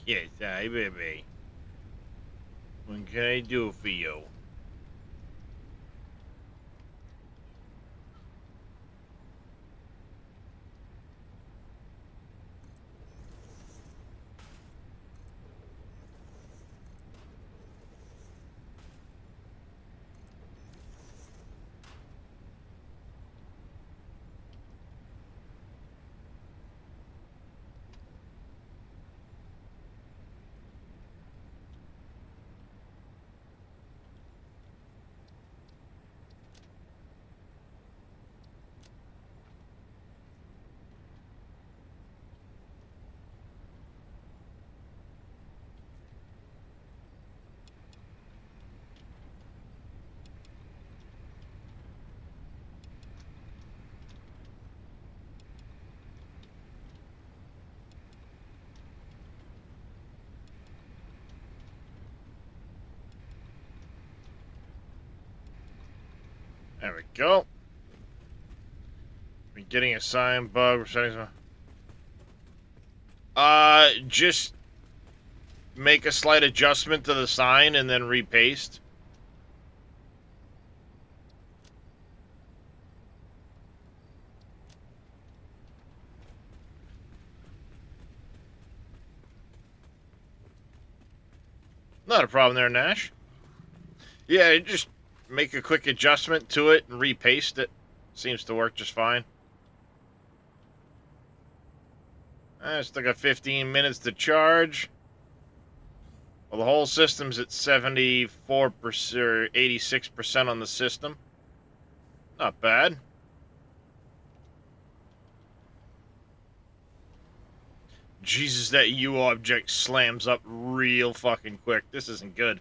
Yes, hi, baby. What can I do for you? There we go. We're getting a sign bug. Just make a slight adjustment to the sign and then repaste. Not a problem there, Nash. Yeah, just make a quick adjustment to it and repaste it. Seems to work just fine. Still got 15 minutes to charge. Well, the whole system's at 74% or 86% on the system. Not bad. Jesus, that U object slams up real fucking quick. This isn't good.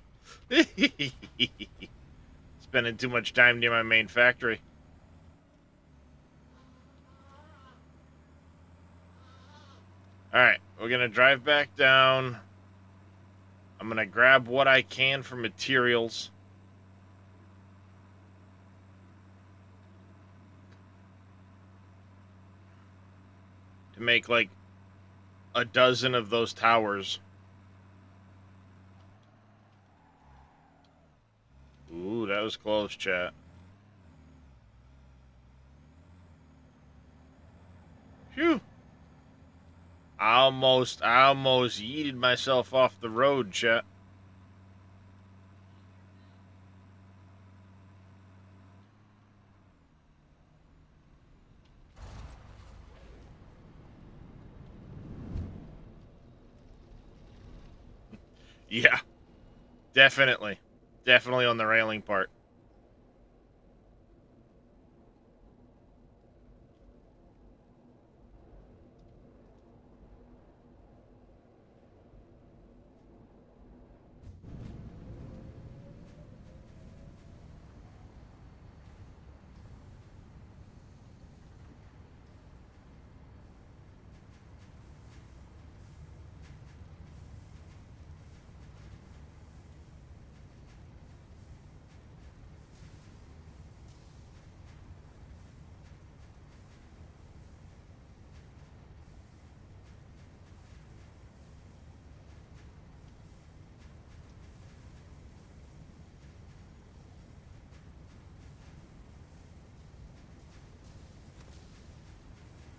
Spending too much time near my main factory. Alright, we're gonna drive back down. I'm gonna grab what I can for materials. To make like a dozen of those towers. Ooh, that was close, chat. Phew. I almost yeeted myself off the road, chat. Yeah, definitely. Definitely on the railing part.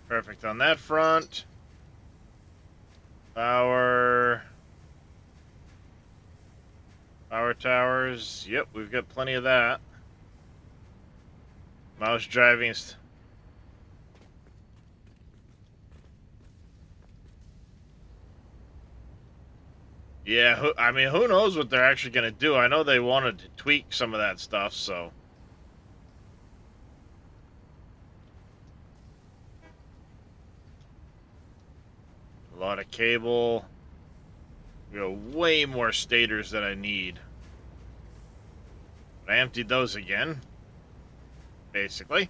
Perfect on that front. Power towers. Yep, we've got plenty of that. Mouse driving. Yeah, I mean, who knows what they're actually going to do? I know they wanted to tweak some of that stuff, so. A lot of cable. We got way more stators than I need. But I emptied those again. Basically.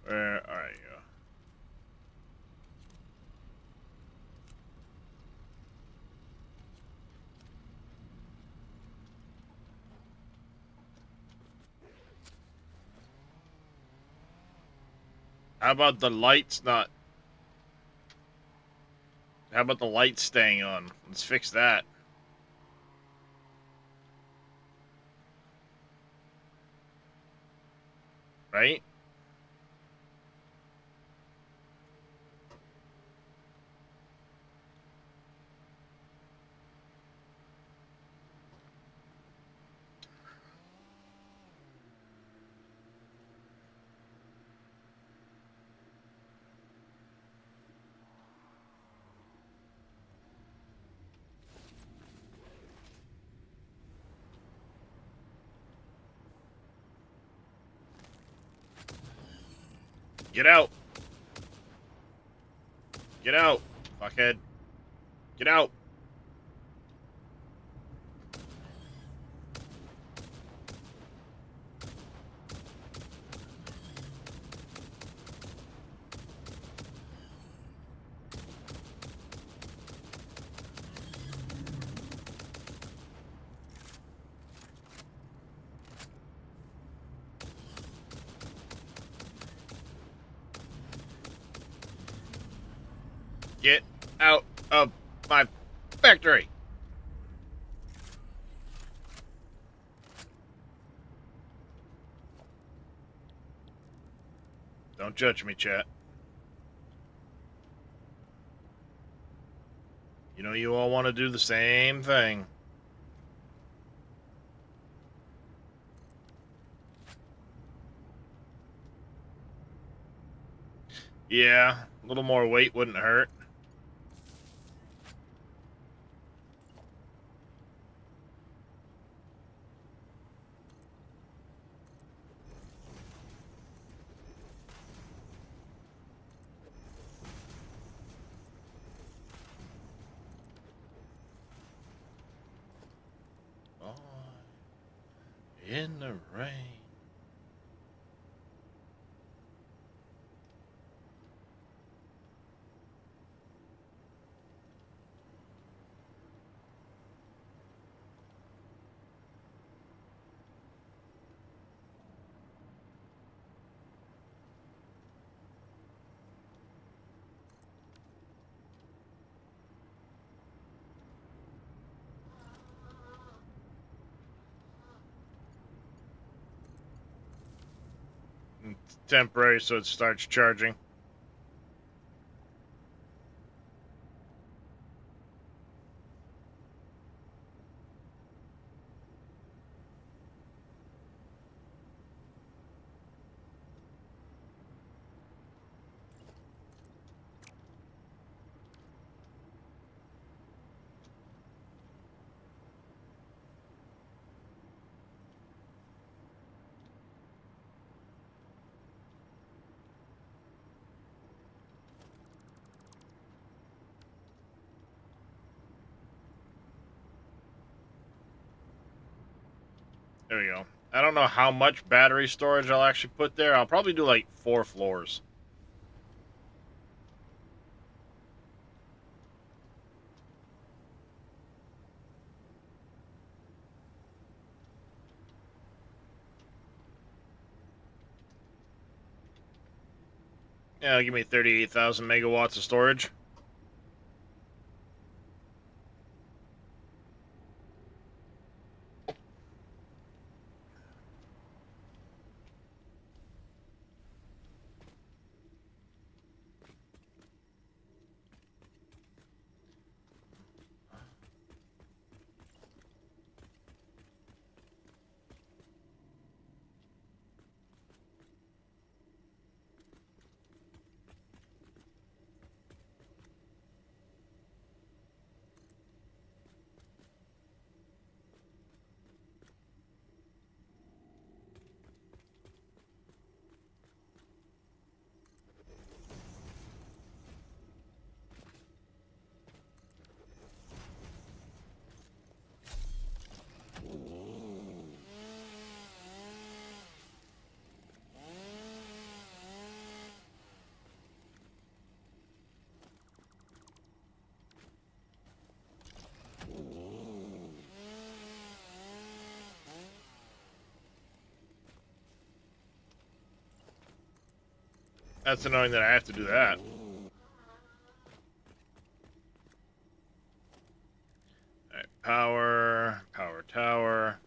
Where are you? How about the lights not... How about the lights staying on? Let's fix that. Right? Get out! Get out, fuckhead! Get out! Get out of my factory! Don't judge me, chat. You know you all want to do the same thing. Yeah, a little more weight wouldn't hurt. Oh, in the rain. It's temporary, so it starts charging. There we go. I don't know how much battery storage I'll actually put there. I'll probably do like 4 floors. Yeah, give me 38,000 megawatts of storage. That's annoying that I have to do that. Alright, power tower.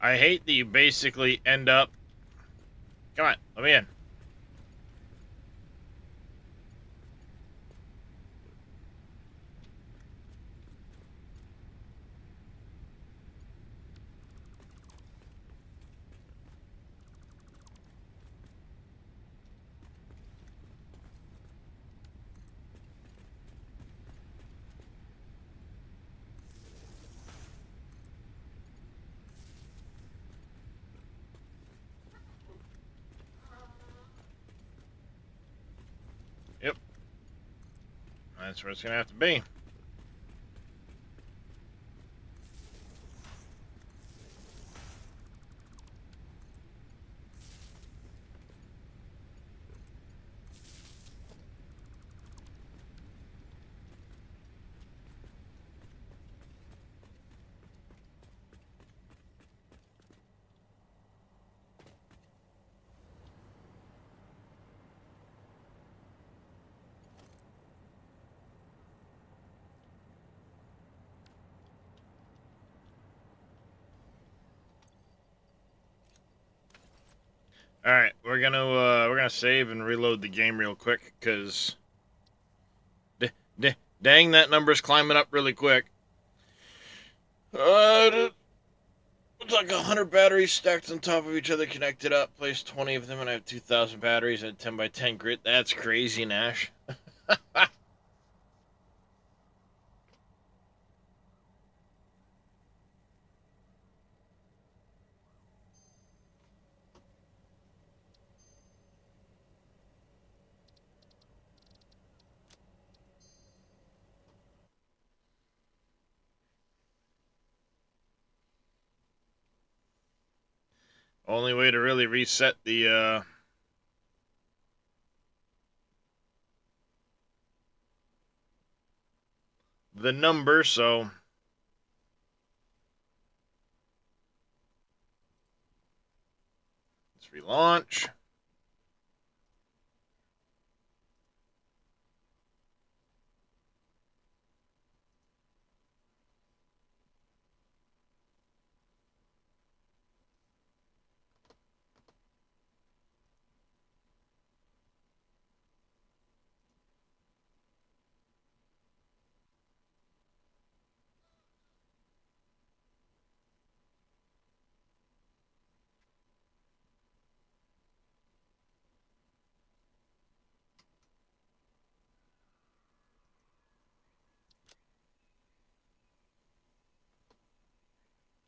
I hate that you basically end up. Come on, let me in. Yep, that's where it's gonna have to be. All right, we're gonna save and reload the game real quick because dang, that number's climbing up really quick. It's like 100 batteries stacked on top of each other, connected up. Placed 20 of them, and I have 2,000 batteries at 10x10 grid. That's crazy, Nash. Only way to really reset the number. So let's relaunch.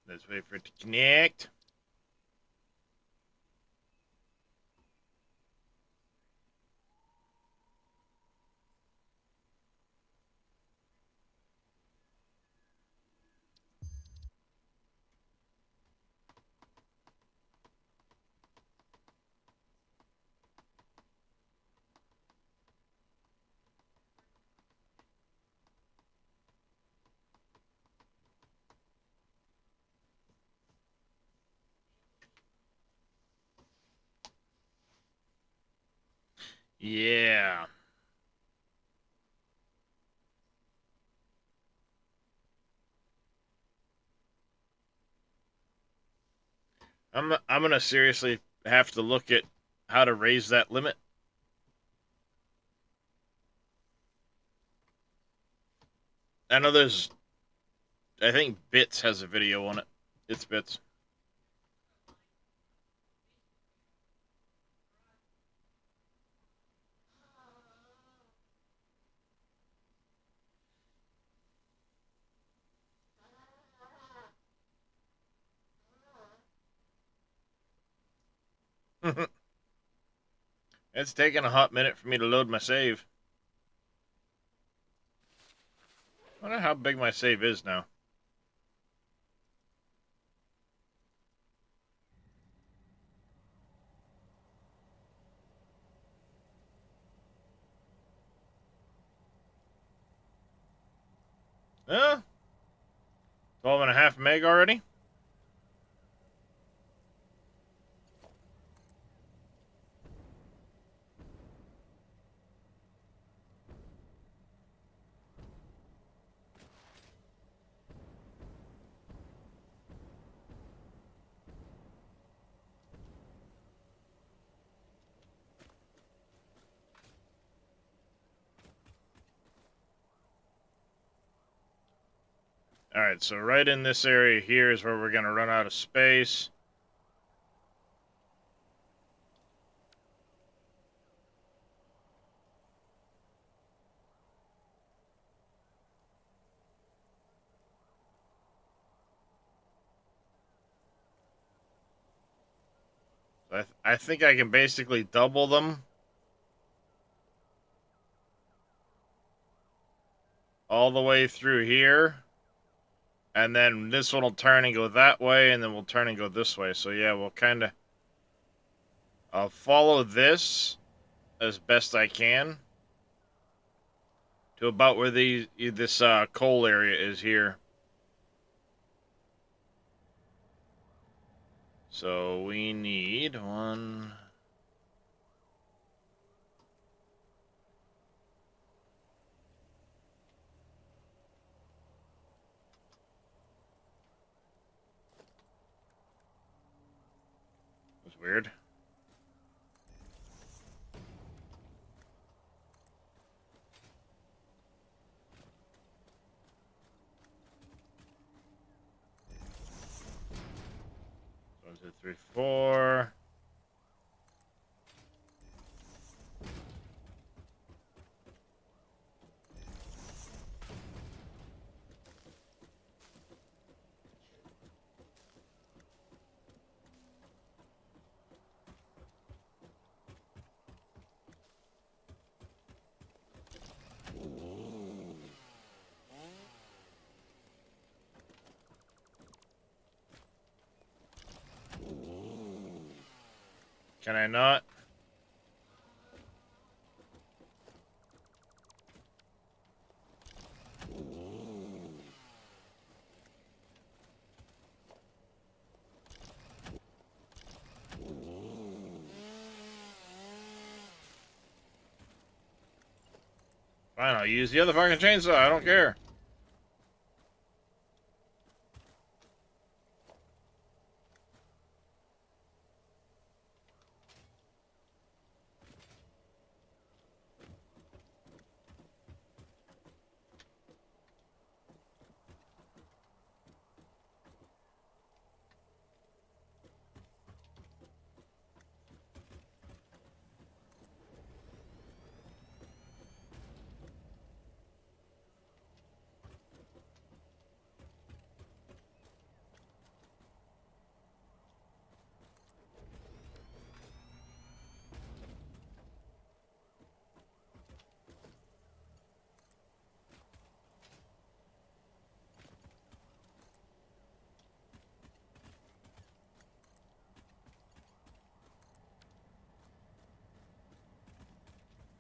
Let's wait for it to connect. Yeah. I'm gonna seriously have to look at how to raise that limit. I know there's. I think Bits has a video on it. It's Bits. It's taking a hot minute for me to load my save. I wonder how big my save is now. Uh, 12.5 meg already? Alright, so right in this area here is where we're going to run out of space. I think I can basically double them all the way through here. And then this one will turn and go that way, and then we'll turn and go this way. So yeah, we'll kind of follow this as best I can to about where this coal area is here. So we need one. That's weird. One, two, three, four. Can I not? Fine, I'll use the other fucking chainsaw. I don't care.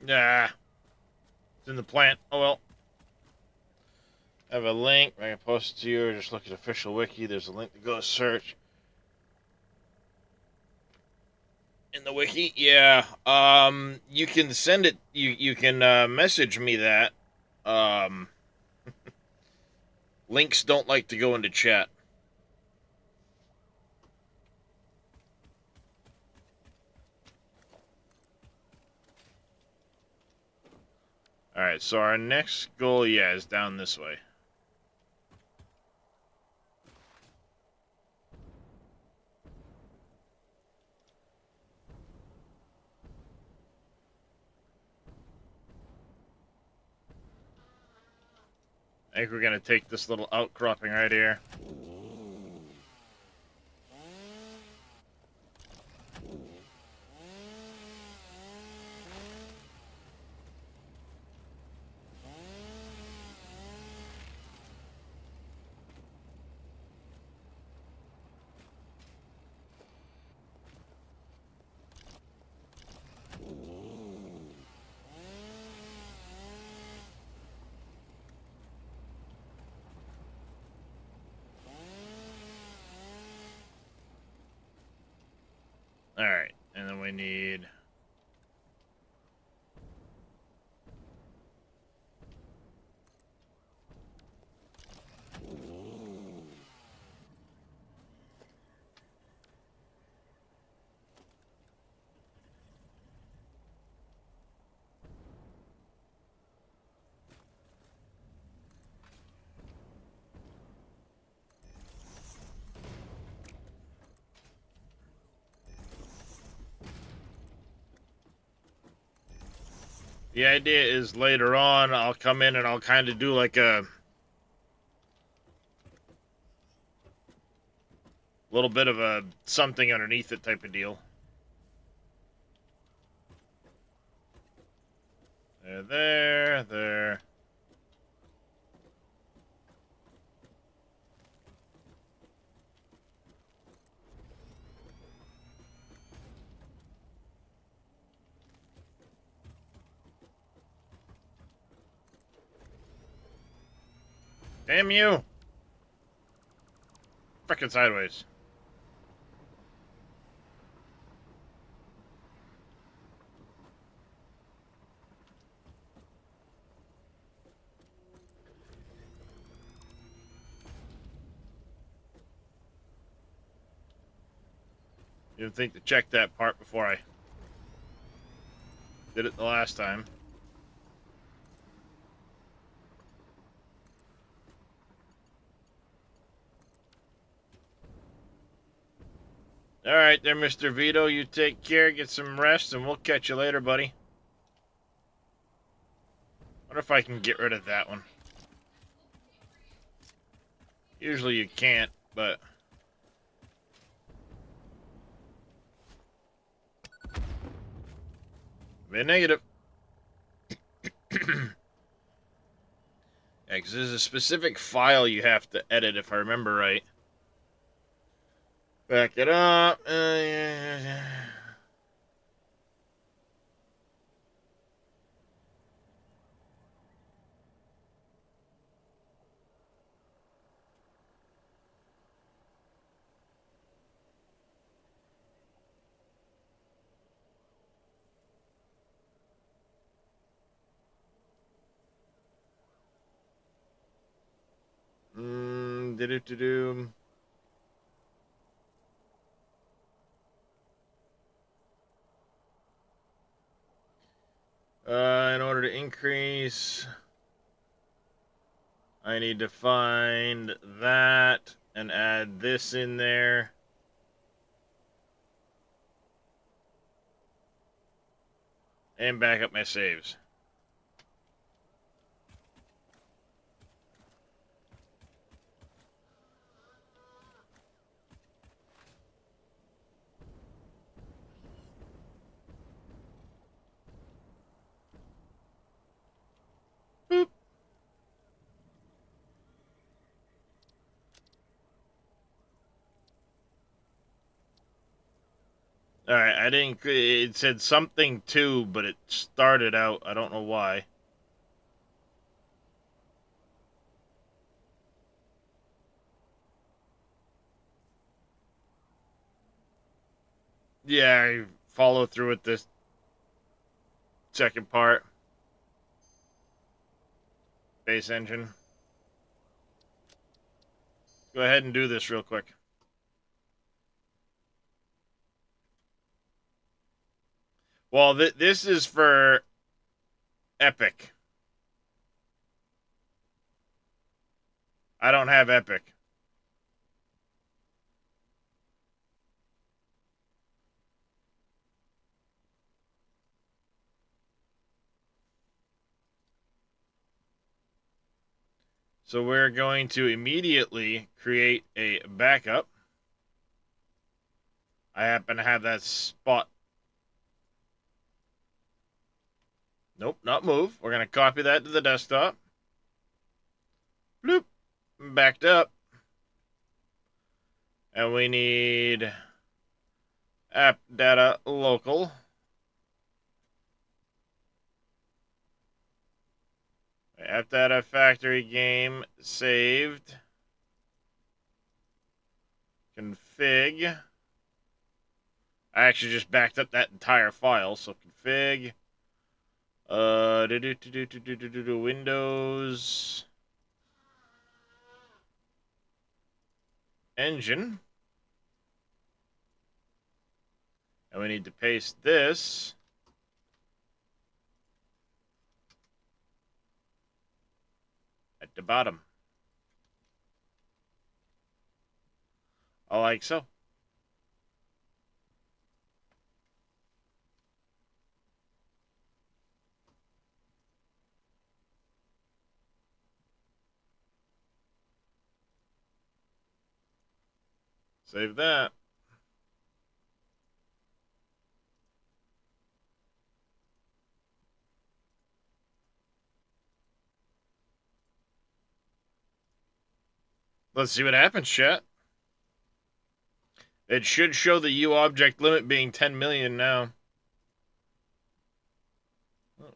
Yeah. It's in the plant. Oh well. I have a link. I can post it to you or just look at official wiki. There's a link to go search. In the wiki? Yeah. You can send it. You can message me that. Um, links don't like to go into chat. Alright, so our next goal, yeah, is down this way. I think we're gonna take this little outcropping right here. Alright, and then we need... The idea is later on I'll come in and I'll kind of do like a little bit of a something underneath it type of deal. There. Damn you! Frickin' sideways. Didn't think to check that part before I did it the last time. Alright there, Mr. Vito. You take care, get some rest, and we'll catch you later, buddy. Wonder if I can get rid of that one. Usually you can't, but... Be negative. Yeah, because there's a specific file you have to edit, if I remember right. Back it up. Do-do-do-do. In order to increase, I need to find that and add this in there. And back up my saves. Boop. Alright, I didn't... It said something too, but it started out. I don't know why. Yeah, I follow through with this second part. Base engine. Go ahead and do this real quick. Well, this is for Epic. I don't have Epic. So we're going to immediately create a backup. I happen to have that spot. Nope, not move. We're going to copy that to the desktop. Bloop. Backed up. And we need app data local. App data factory game saved. Config. I actually just backed up that entire file, so config. Windows engine. And we need to paste this at the bottom. Like so. Save that. Let's see what happens, chat. It should show the U object limit being 10 million now.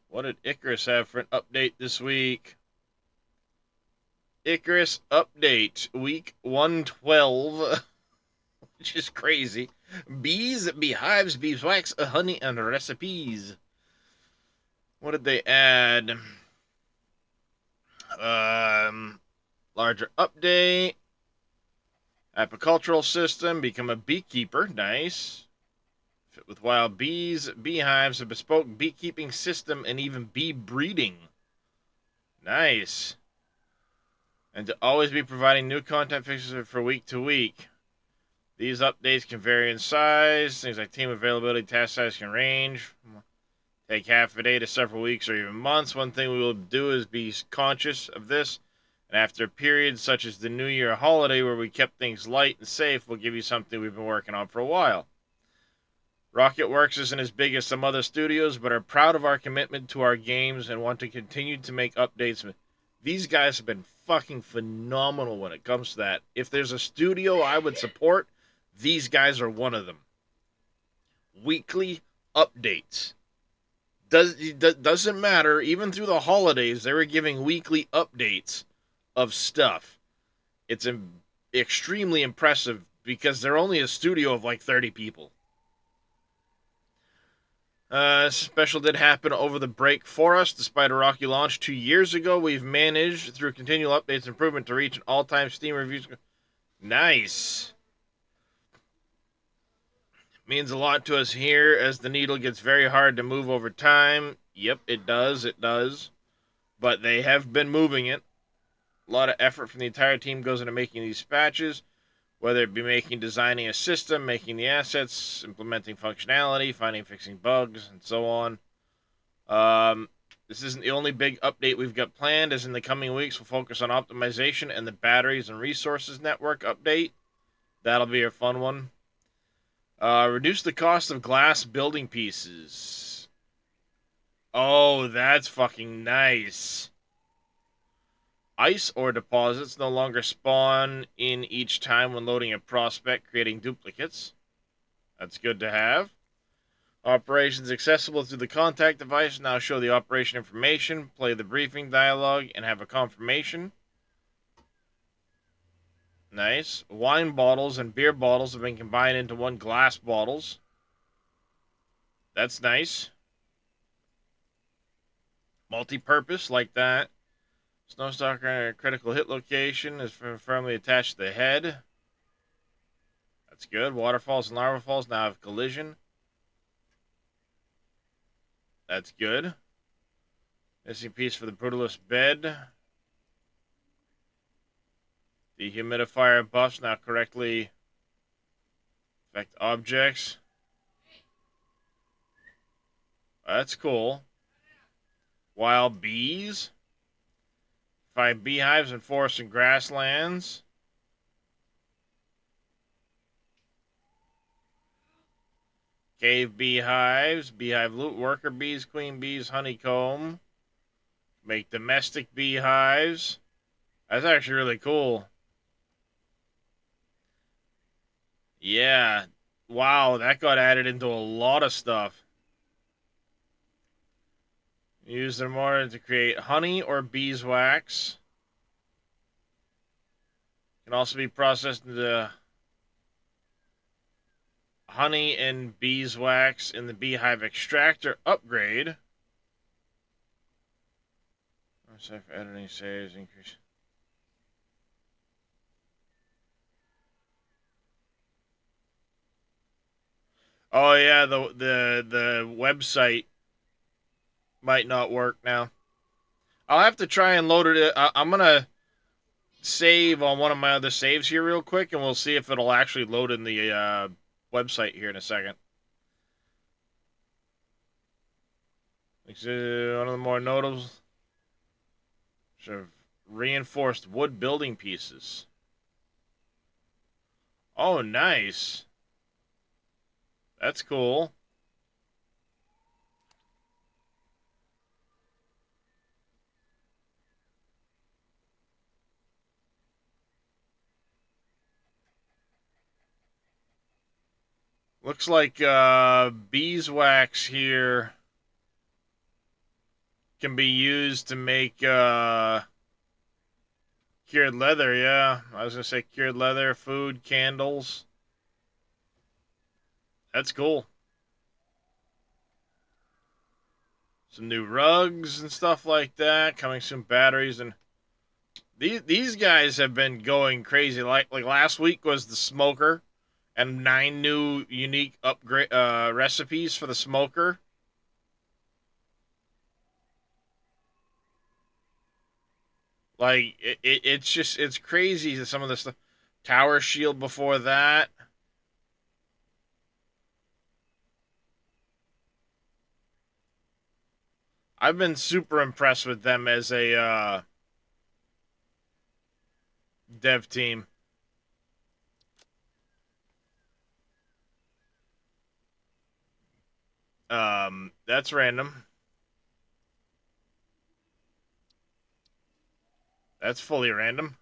What did Icarus have for an update this week? Icarus update, week 112, which is crazy. Bees, beehives, beeswax, honey, and recipes. What did they add? Larger update. Apicultural system, become a beekeeper. Nice. Fit with wild bees, beehives, a bespoke beekeeping system, and even bee breeding. Nice. And to always be providing new content fixes for week to week. These updates can vary in size. Things like team availability, task size can range. Take half a day to several weeks or even months. One thing we will do is be conscious of this. And after a period such as the New Year holiday where we kept things light and safe, we'll give you something we've been working on for a while. Rocketworks isn't as big as some other studios, but are proud of our commitment to our games and want to continue to make updates. These guys have been fucking phenomenal when it comes to that. If there's a studio I would support, these guys are one of them. Weekly updates. Doesn't matter. Even through the holidays, they were giving weekly updates of stuff. It's extremely impressive because they're only a studio of like 30 people. Special did happen over the break for us. Despite a rocky launch 2 years ago, we've managed, through continual updates and improvement, to reach an all-time Steam reviews. Nice. Means a lot to us here as the needle gets very hard to move over time. Yep, it does. It does. But they have been moving it. A lot of effort from the entire team goes into making these patches, whether it be designing a system, making the assets, implementing functionality, fixing bugs, and so on. This isn't the only big update we've got planned, as in the coming weeks we'll focus on optimization and the batteries and resources network update. That'll be a fun one. Reduce the cost of glass building pieces. Oh, that's fucking nice. Ice ore deposits no longer spawn in each time when loading a prospect, creating duplicates. That's good to have. Operations accessible through the contact device now show the operation information, play the briefing dialogue, and have a confirmation. Nice. Wine bottles and beer bottles have been combined into one glass bottles. That's nice. Multi-purpose, like that. Snowstalker critical hit location is firmly attached to the head. That's good. Waterfalls and lava falls now have collision. That's good. Missing piece for the brutalist bed. The humidifier buffs now correctly affect objects. That's cool. Wild bees. 5 beehives in forests and grasslands. Cave beehives. Beehive loot. Worker bees. Queen bees. Honeycomb. Make domestic beehives. That's actually really cool. Yeah. Wow, that got added into a lot of stuff. Use them more to create honey or beeswax. Can also be processed into honey and beeswax in the beehive extractor upgrade. Sorry for editing saves increase. Oh yeah, the website might not work now. I'll have to try and load it. I'm gonna save on one of my other saves here real quick, and we'll see if it'll actually load in the website here in a second. One of the more notable sort of reinforced wood building pieces. Oh, nice. That's cool. Looks like beeswax here can be used to make cured leather. Yeah, I was gonna say cured leather, food, candles. That's cool. Some new rugs and stuff like that. Coming soon, batteries and these guys have been going crazy. Like last week was the smoker and 9 new unique upgrade recipes for the smoker. Like it's just it's crazy. Some of the stuff. Tower shield before that. I've been super impressed with them as a dev team. That's random. That's fully random.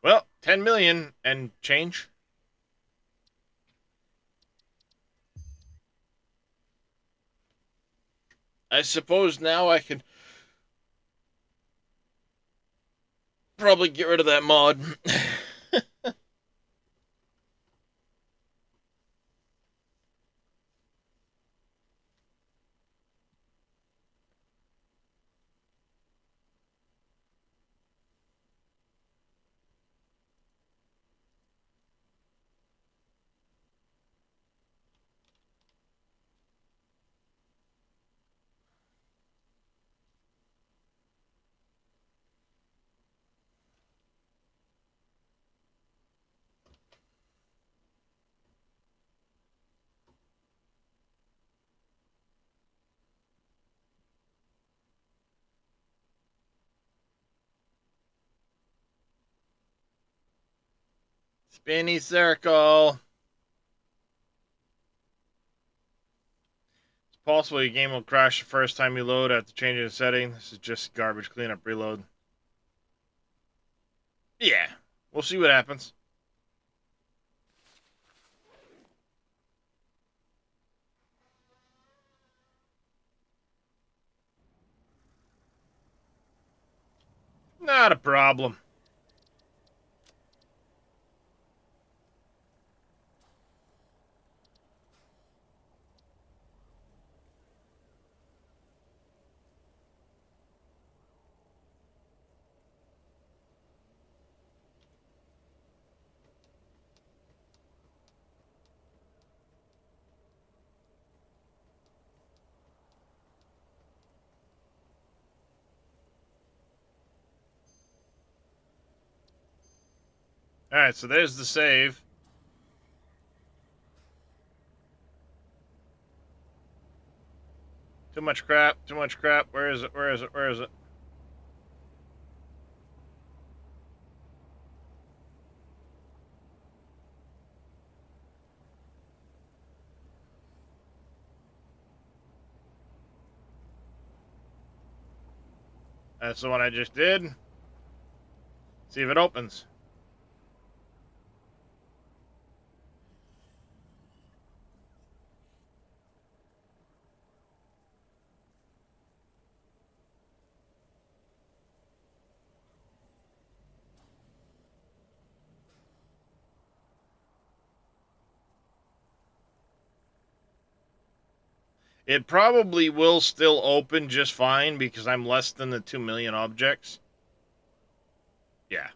Well, 10 million and change. I suppose now I can probably get rid of that mod. Spinny circle. It's possible your game will crash the first time you load after changing the setting. This is just garbage cleanup reload. Yeah, we'll see what happens. Not a problem. All right, so there's the save. Too much crap. Too much crap. Where is it? Where is it? Where is it? That's the one I just did. See if it opens. It probably will still open just fine because I'm less than the 2 million objects. Yeah.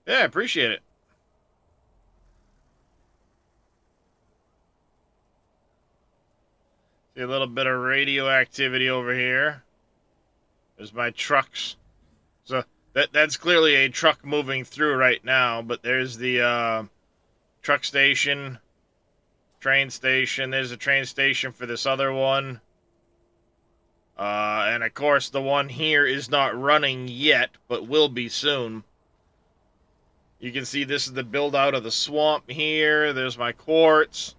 Yeah, I appreciate it. See a little bit of radioactivity over here. There's my trucks. So that's clearly a truck moving through right now, but there's the truck station. Train station. There's a train station for this other one. And of course, the one here is not running yet, but will be soon. You can see this is the build out of the swamp here. There's my quartz.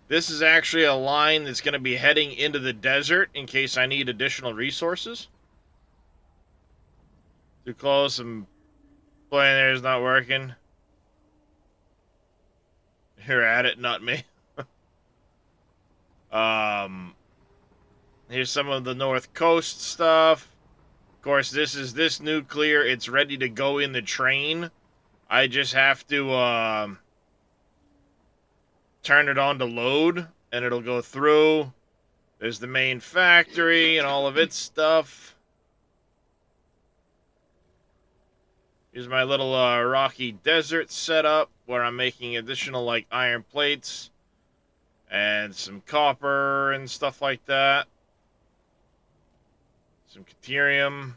This is actually a line that's going to be heading into the desert in case I need additional resources. Too close and playing there is not working. You're at it, not me. Here's some of the North Coast stuff. Of course, this nuclear. It's ready to go in the train. I just have to turn it on to load, and it'll go through. There's the main factory and all of its stuff. Here's my little rocky desert setup where I'm making additional like iron plates and some copper and stuff like that. Some deuterium.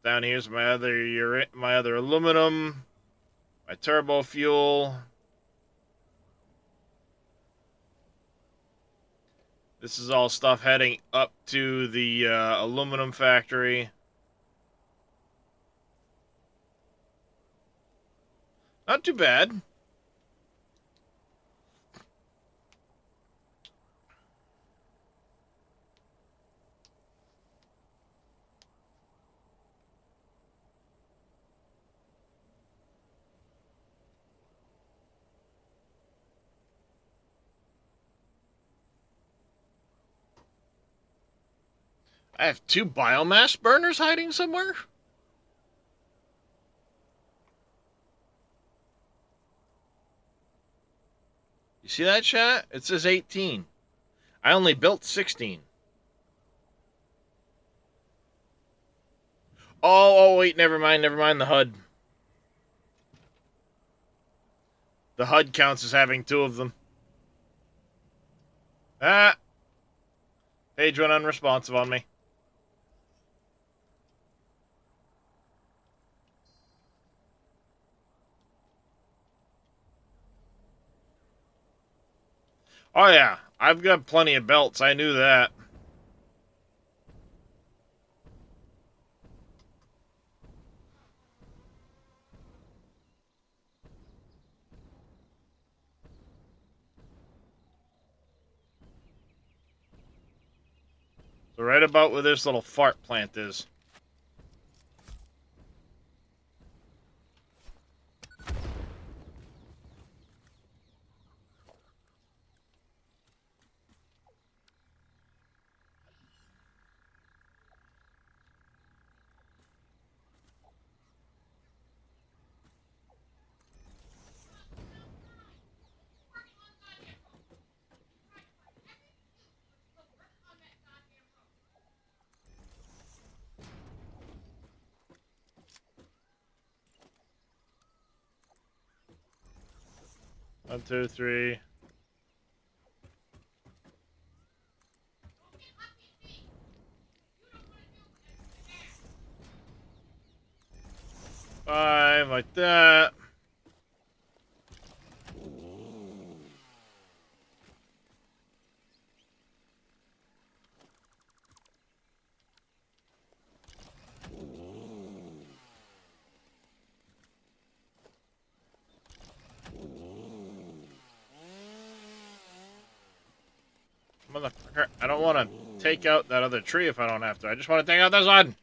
Down here's my other aluminum, my turbo fuel. This is all stuff heading up to the aluminum factory. Not too bad. I have 2 biomass burners hiding somewhere? You see that, chat? It says 18. I only built 16. Oh, wait, never mind the HUD. The HUD counts as having 2 of them. Ah! Page went unresponsive on me. Oh yeah, I've got plenty of belts, I knew that. So right about where this little fart plant is. One, two, three. Five, like that. Motherfucker, I don't want to take out that other tree if I don't have to. I just want to take out this one.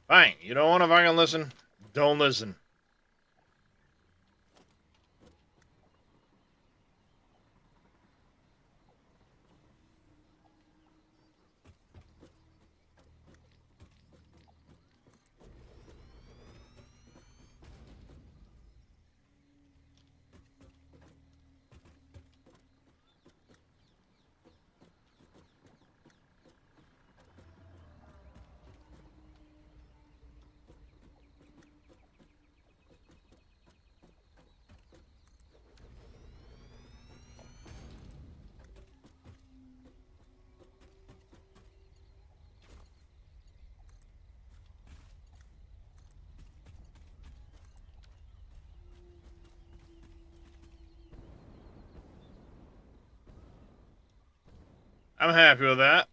Fine, you don't want to fucking listen? Don't listen. I'm happy with that.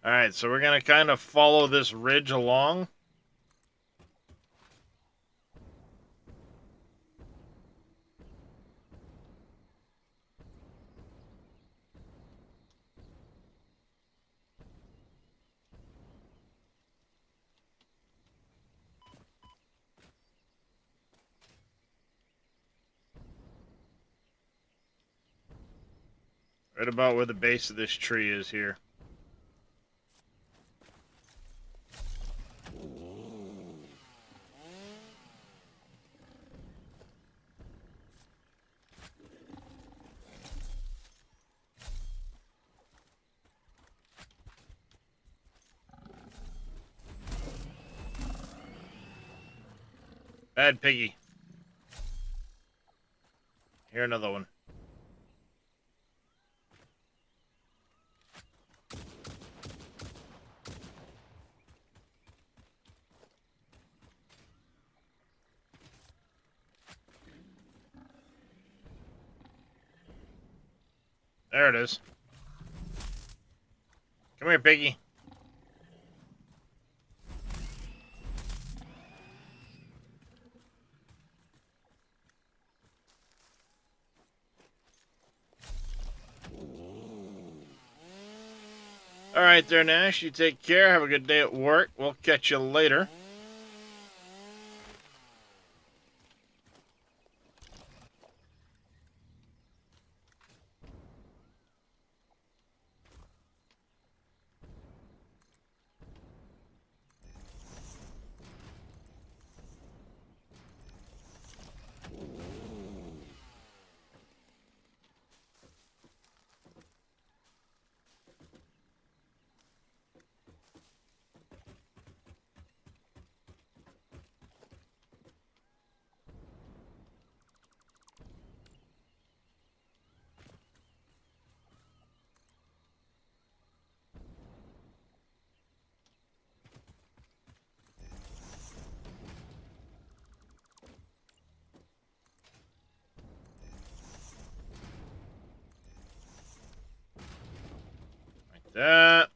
Alright, so we're going to kind of follow this ridge along. Right about where the base of this tree is here. Bad piggy. Here, another one. There it is. Come here, piggy. Alright there, Nash. You take care. Have a good day at work. We'll catch you later. Like that.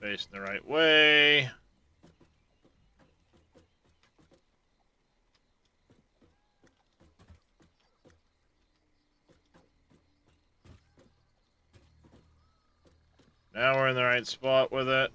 Facing the right way. Now we're in the right spot with it.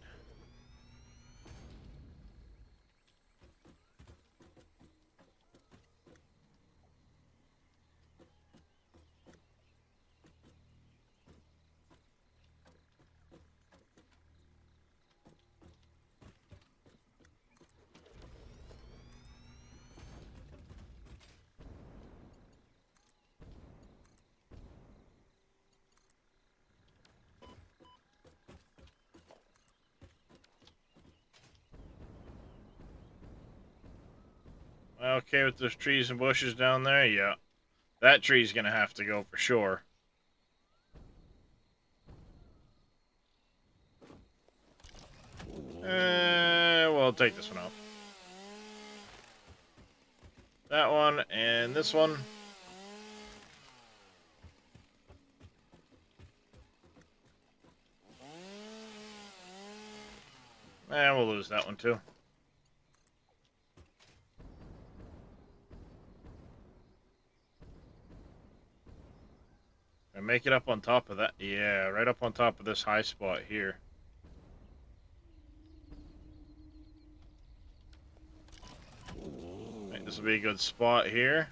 Okay with those trees and bushes down there? Yeah. That tree's gonna have to go for sure. We'll take this one out. That one and this one. And we'll lose that one too. And make it up on top of that. Yeah, right up on top of this high spot here. Right, this will be a good spot here.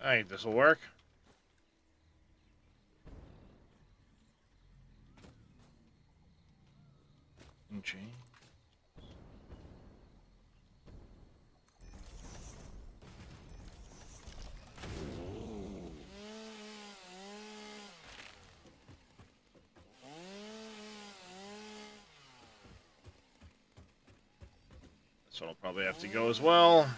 Alright, this will work. And chain. This one will probably have to go as well.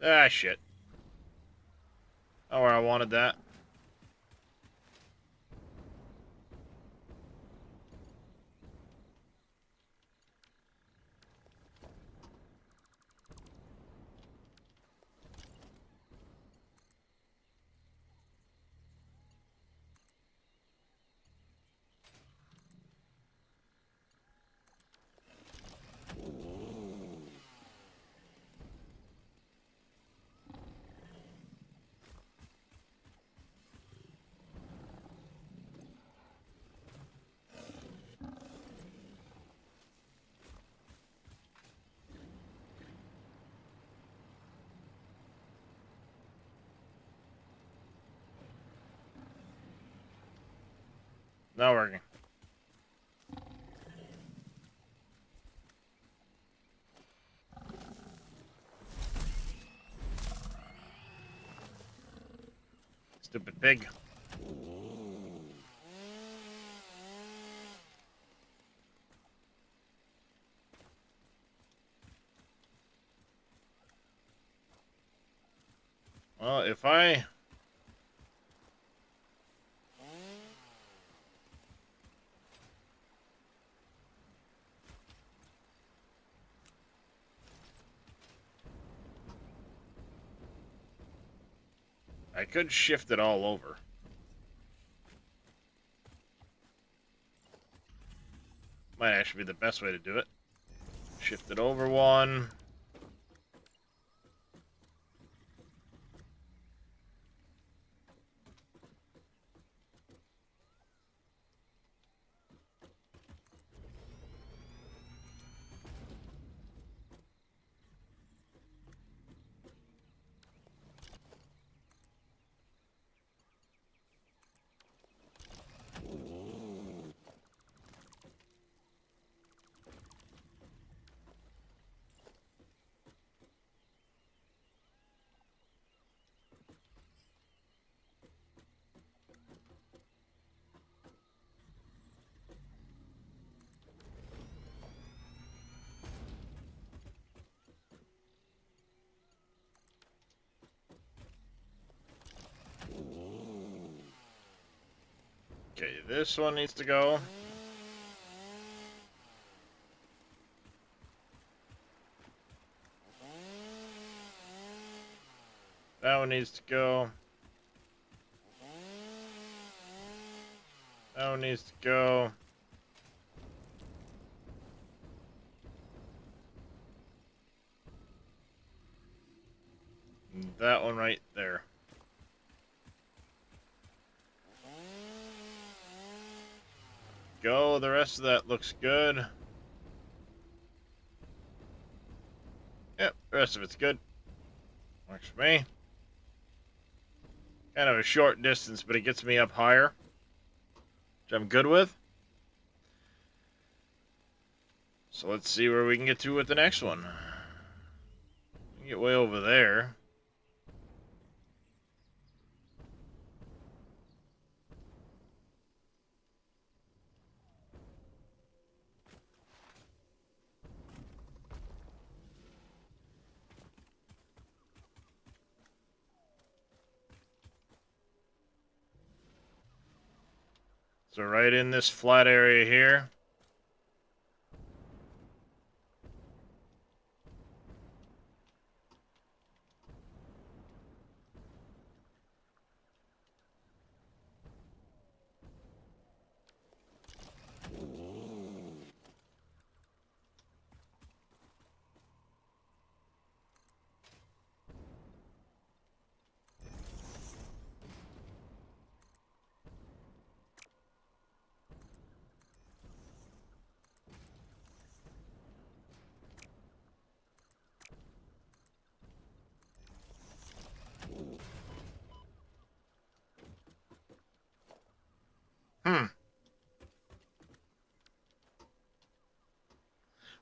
Ah, shit. Oh, where I wanted that. Not working. Stupid pig. Well, if I could shift it all over. Might actually be the best way to do it. Shift it over one. Okay, this one needs to go. That one needs to go. That one needs to go. And that one right there. Go. The rest of that looks good. Yep, the rest of it's good. Works for me. Kind of a short distance, but it gets me up higher, which I'm good with. So let's see where we can get to with the next one. We can get way over there. So right in this flat area here.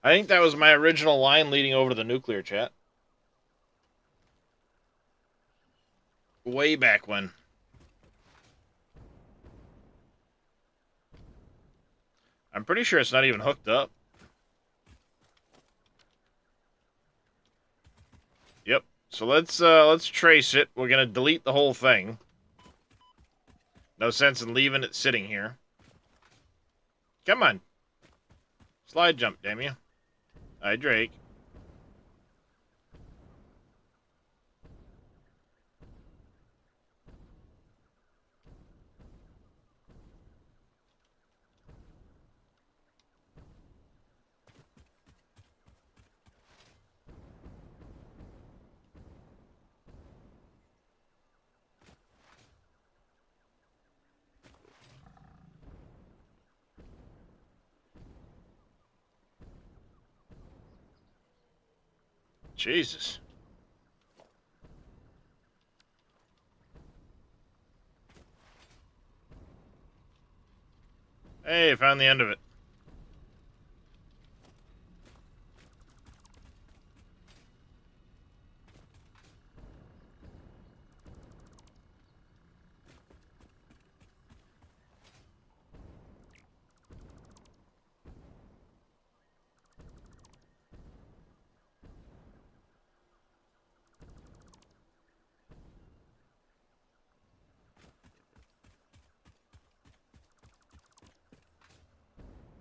I think that was my original line leading over to the nuclear chat. Way back when. I'm pretty sure it's not even hooked up. Yep. So let's trace it. We're gonna delete the whole thing. No sense in leaving it sitting here. Come on. Slide jump, damn you. Hi, Drake. Jesus. Hey, found the end of it.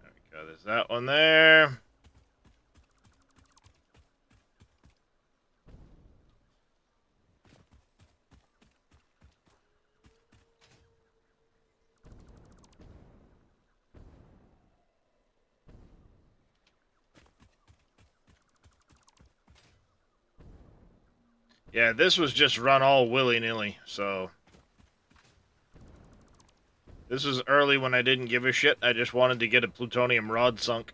There we go. There's that one there. Yeah, this was just run all willy-nilly, so... This was early when I didn't give a shit. I just wanted to get a plutonium rod sunk.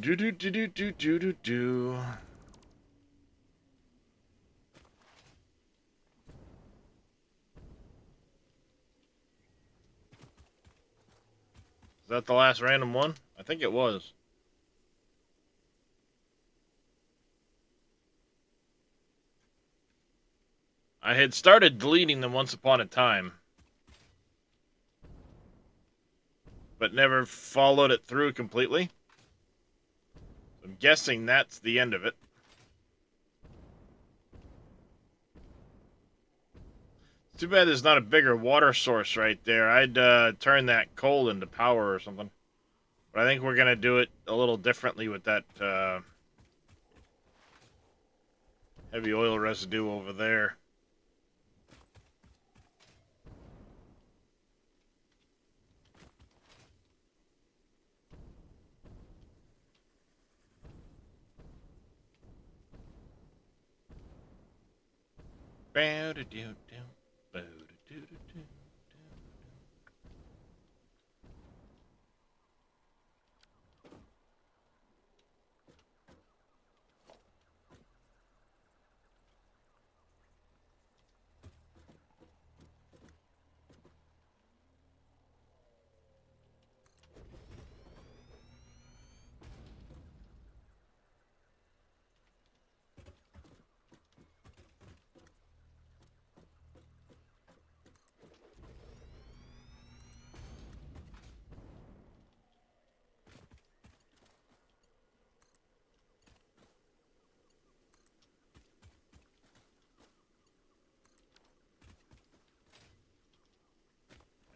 Do. Is that the last random one? I think it was. I had started deleting them once upon a time, but never followed it through completely. I'm guessing that's the end of it. Too bad there's not a bigger water source right there. I'd turn that coal into power or something. But I think we're going to do it a little differently with that heavy oil residue over there.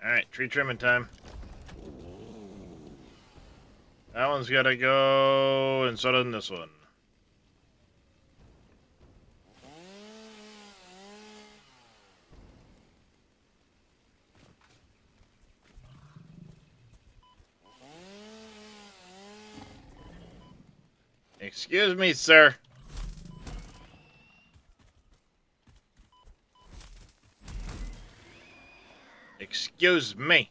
Alright, tree trimming time. That one's gotta go, and so does this one. Excuse me, sir. Excuse me.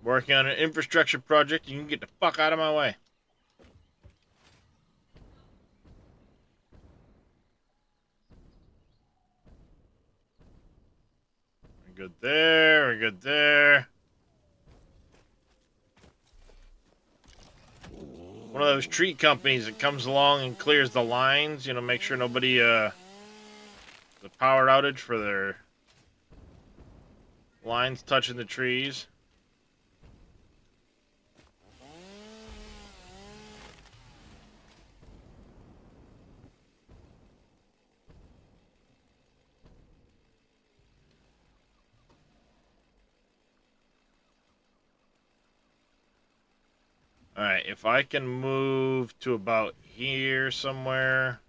Working on an infrastructure project, you can get the fuck out of my way. We're good there, we're good there. One of those tree companies that comes along and clears the lines, you know, make sure nobody, the power outage for their lines touching the trees. Alright, if I can move to about here somewhere.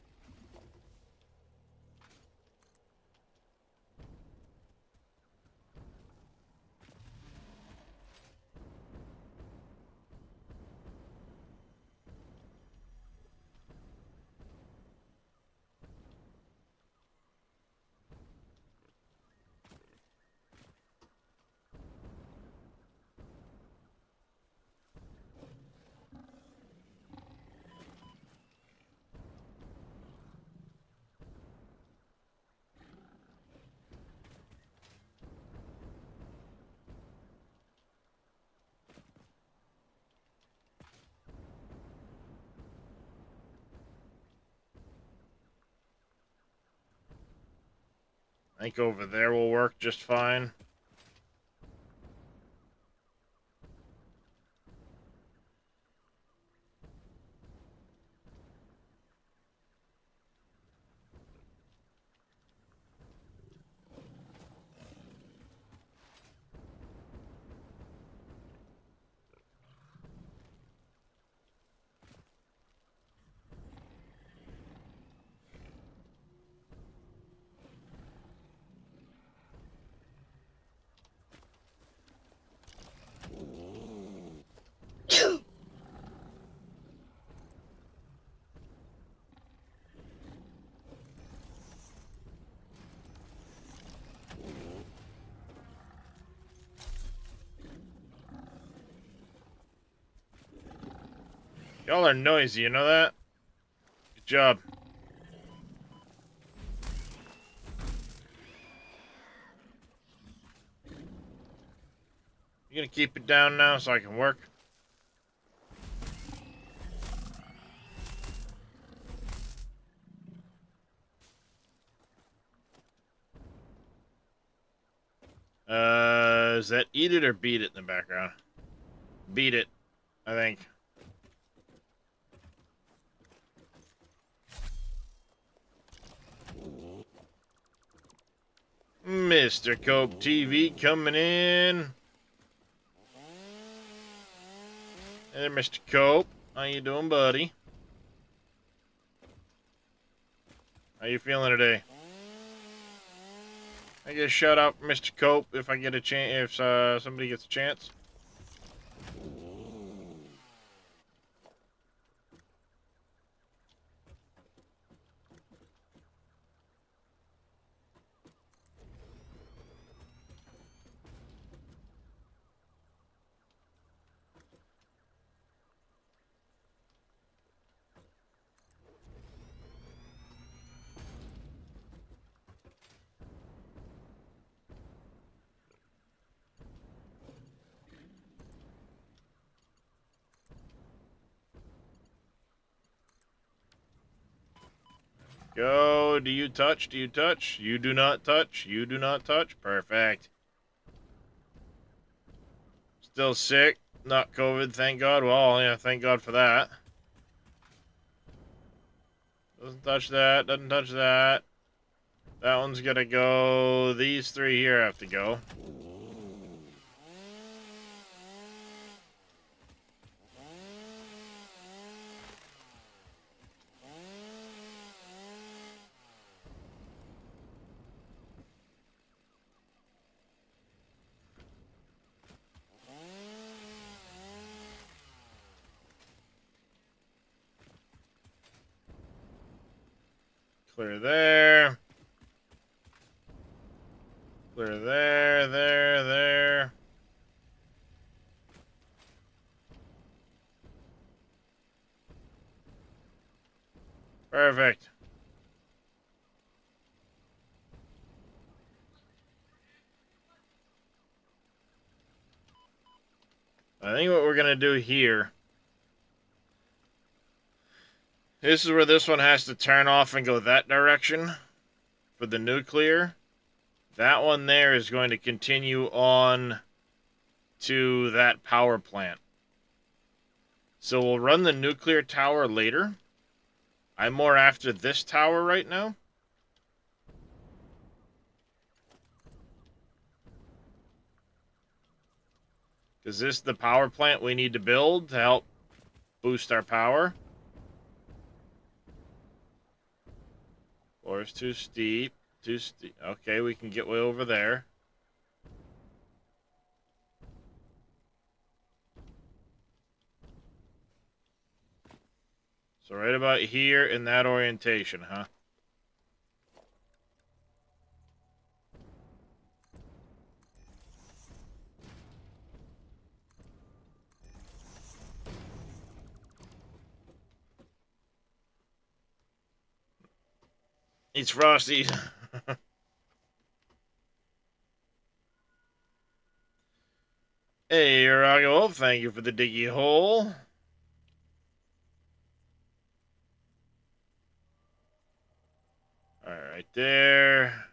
I think over there will work just fine. Y'all are noisy, you know that? Good job. You gonna keep it down now so I can work? Is that eat it or beat it in the background? Beat it, I think. Mr. Cope TV coming in. Hey there, Mr. Cope. How you doing, buddy? How you feeling today? I get a shout out for Mr. Cope if I get a chance, if somebody gets a chance. Go. Do you touch? Do you touch? You do not touch. You do not touch. Perfect. Still sick. Not COVID, thank God. Well, yeah, thank God for that. Doesn't touch that. Doesn't touch that. That one's gonna go. These three here have to go. Clear there. Clear there, there. Perfect. I think what we're going to do here, this is where this one has to turn off and go that direction for the nuclear. That one there is going to continue on to that power plant. So we'll run the nuclear tower later. I'm more after this tower right now. Because this is the power plant we need to build to help boost our power. Floor is too steep. Too steep. Okay, we can get way over there. So right about here in that orientation, huh? It's Frosty. Hey, Rocky Wolf, thank you for the diggy hole. Alright, right there.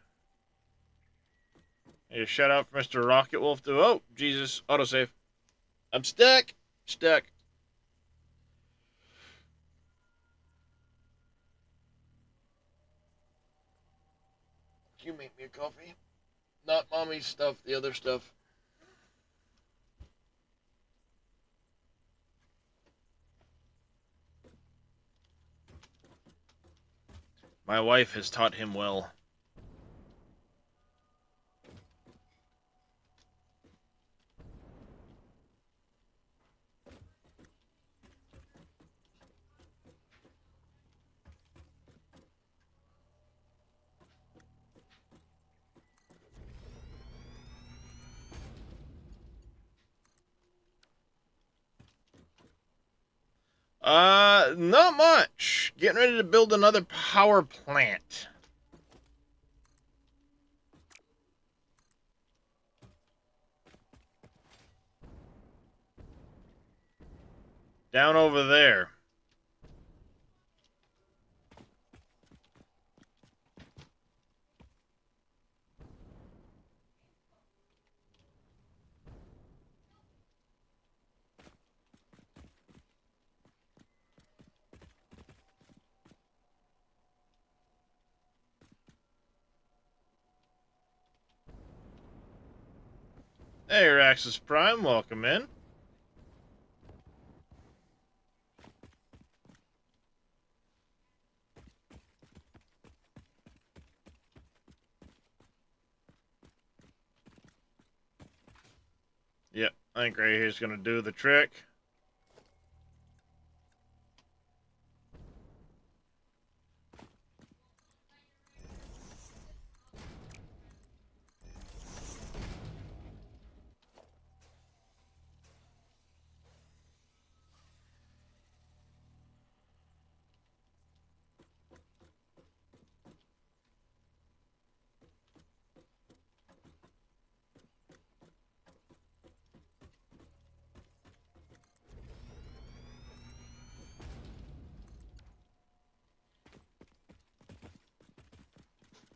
Hey, shout out for Mr. Rocket Wolf too. Oh, Jesus, autosave. I'm stuck. Stuck. Can you make me a coffee? Not mommy's stuff, the other stuff. My wife has taught him well. Not much. Getting ready to build another power plant. Down over there. Hey, Raxus Prime, welcome in. Yep, I think right here's gonna do the trick.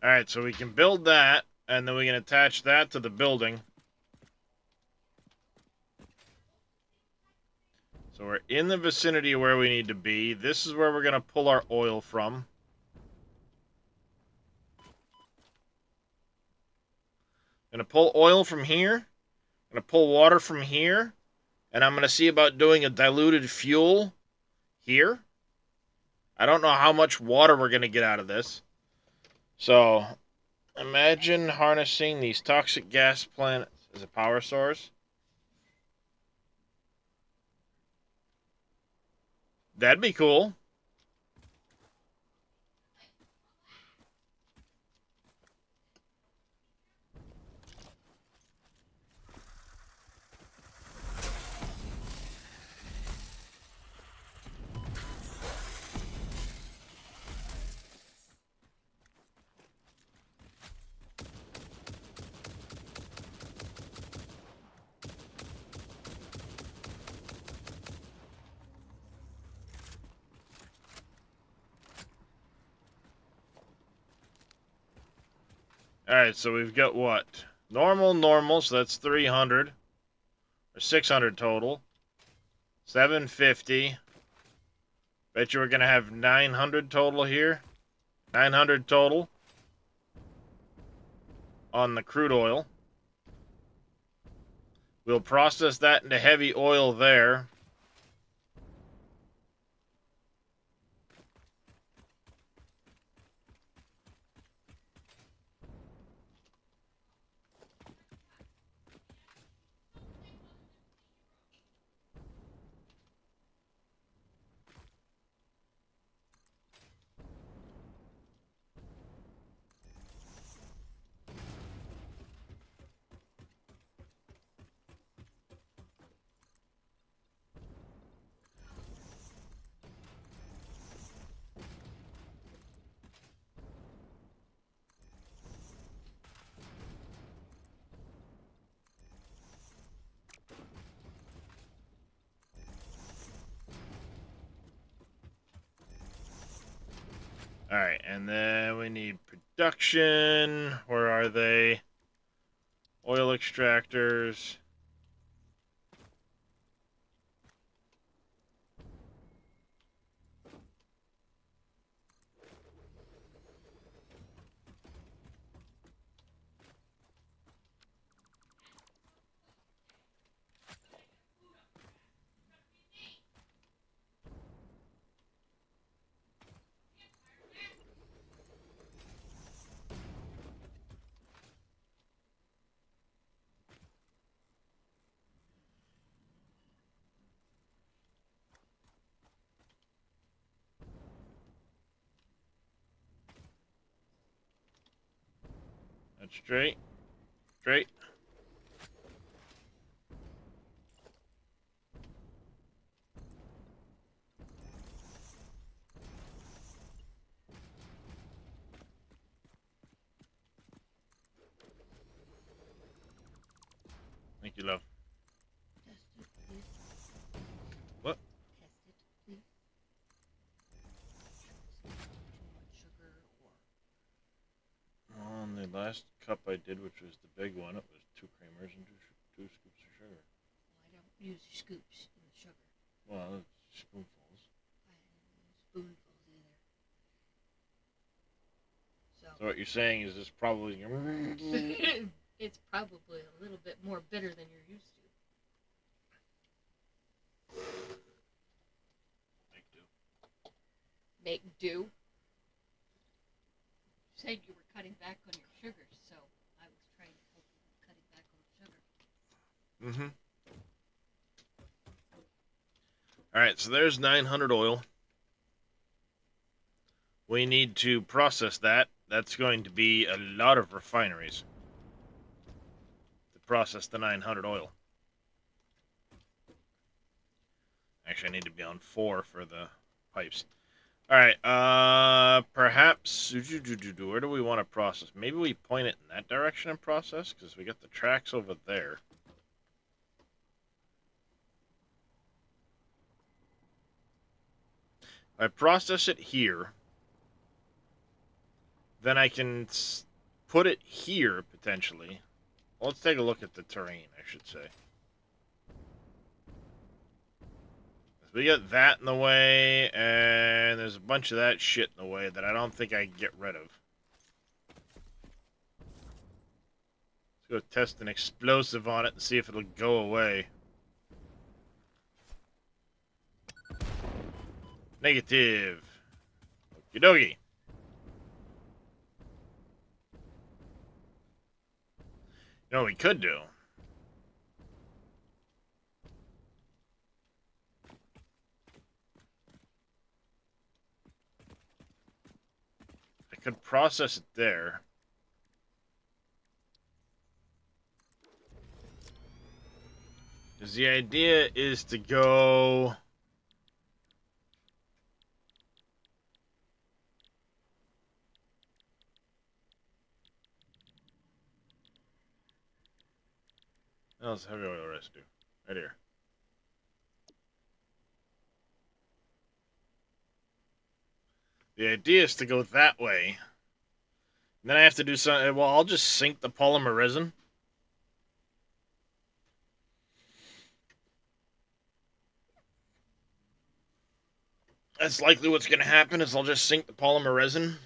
Alright, so we can build that, and then we can attach that to the building. So we're in the vicinity of where we need to be. This is where we're going to pull our oil from. I'm going to pull oil from here. I'm going to pull water from here. And I'm going to see about doing a diluted fuel here. I don't know how much water we're going to get out of this. So, imagine harnessing these toxic gas plants as a power source. That'd be cool. Alright, so we've got what? Normal, so that's 300. Or 600 total. 750. Bet you we're going to have 900 total here. 900 total on the crude oil. We'll process that into heavy oil there. Alright, and then we need production. Where are they? Oil extractors. That's straight. Straight. Thank you, love. Test it, please. What? Test it, please. Too much sugar or... On the last cup I did, which was the big one, it was 2 creamers and 2 scoops of sugar. Well, I don't use scoops in the sugar. Well, spoonfuls. I don't use spoonfuls either. So what you're saying is this probably... It's probably a little bit more bitter than you're used to. Make do. Make do? You said you were cutting back on your sugar, so I was trying to help you with cutting back on sugar. Mm-hmm. Alright, so there's 900 oil. We need to process that. That's going to be a lot of refineries to process the 900 oil. Actually, I need to be on 4 for the pipes. Alright, perhaps... Where do we want to process? Maybe we point it in that direction and process, because we got the tracks over there. If I process it here, then I can put it here, potentially. Well, let's take a look at the terrain, I should say. We got that in the way, and there's a bunch of that shit in the way that I don't think I can get rid of. Let's go test an explosive on it and see if it'll go away. Negative. Okie dokie. You know what we could do? I could process it there. Because the idea is to go... Oh, it's heavy oil residue. Right here. The idea is to go that way. Then I have to do something. Well, I'll just sink the polymer resin. That's likely what's going to happen. Is I'll just sink the polymer resin.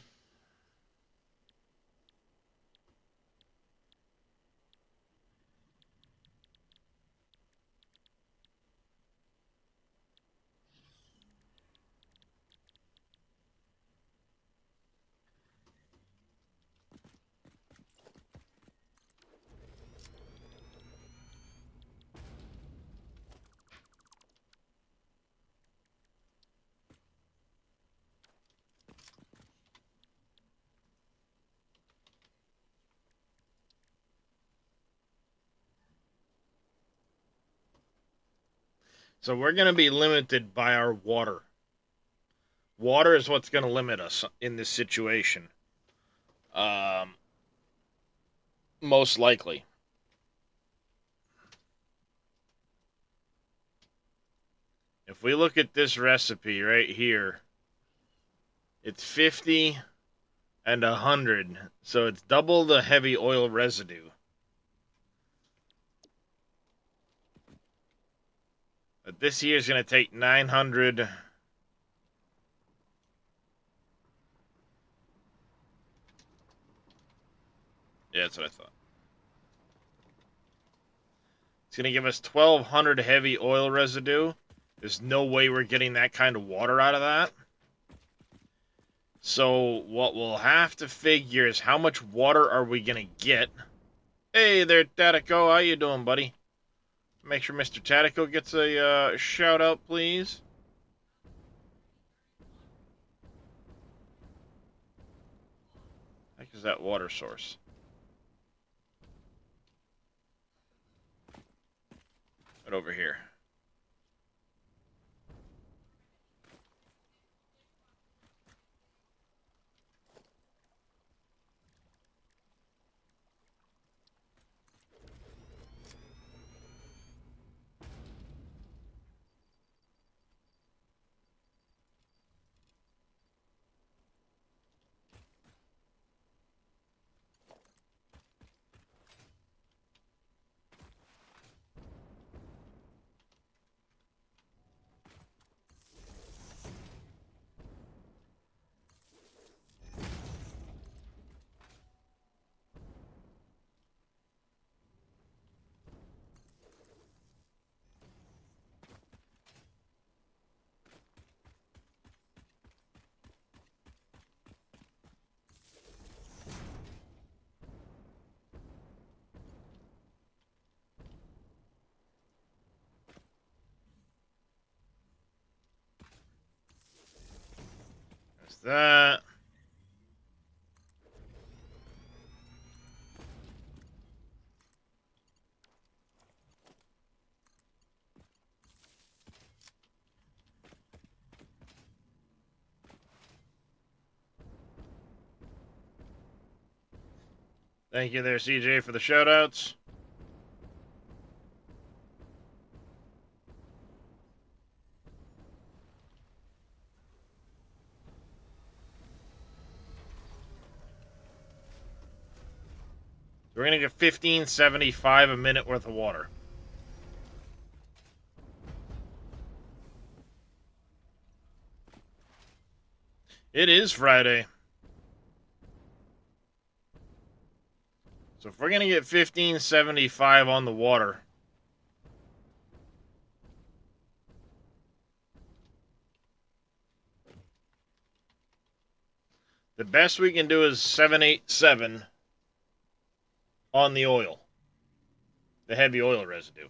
So we're going to be limited by our water. Water is what's going to limit us in this situation. Um, Most likely. If we look at this recipe right here, it's 50 and 100. So it's double the heavy oil residue. But this here is going to take 900. Yeah, that's what I thought. It's going to give us 1,200 heavy oil residue. There's no way we're getting that kind of water out of that. So what we'll have to figure is how much water are we going to get. Hey there, Tatico. How you doing, buddy? Make sure Mr. Tatico gets a shout out, please. Heck is that water source? Right over here. That's that. Thank you there, CJ, for the shoutouts. We're gonna get 1575 a minute worth of water. It is Friday. So if we're gonna get 1575 on the water, the best we can do is 787 on the oil, the heavy oil residue.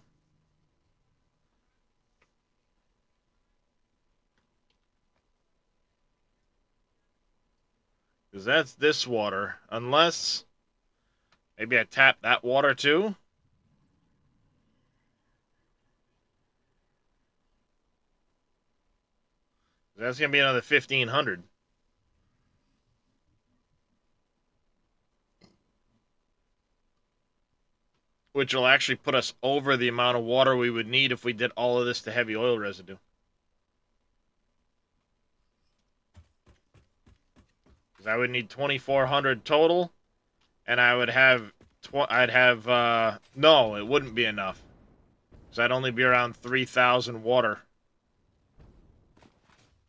Because that's this water. Unless maybe I tap that water too. That's going to be another 1,500. Which will actually put us over the amount of water we would need if we did all of this to heavy oil residue. Because I would need 2,400 total. and I would have, no, it wouldn't be enough. Because I'd only be around 3,000 water.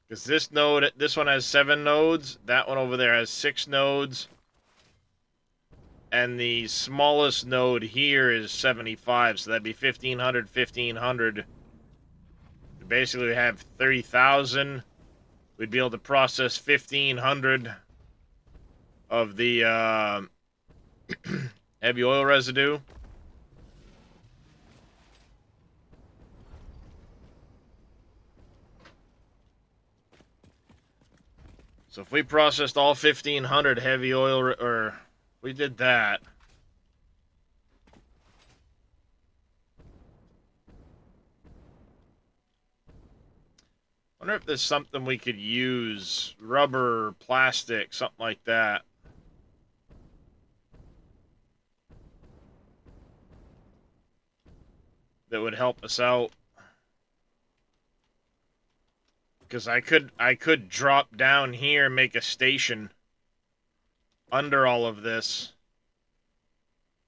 Because this one has 7 nodes, that one over there has 6 nodes, and the smallest node here is 75, so that'd be 1,500, 1,500. Basically, we have 30,000. We'd be able to process 1,500 of the heavy oil residue. So if we processed all 1,500 heavy oil, or we did that, I wonder if there's something we could use, rubber, plastic, something like that. That would help us out. Because I could drop down here and make a station under all of this.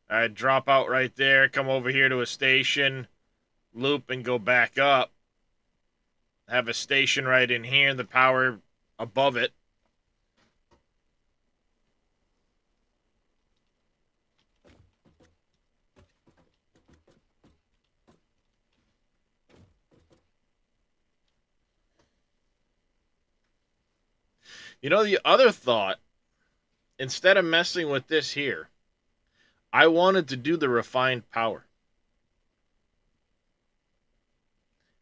I'd drop out right there, come over here to a station, loop and go back up. Have a station right in here, the power above it. You know, the other thought, instead of messing with this here, I wanted to do the refined power.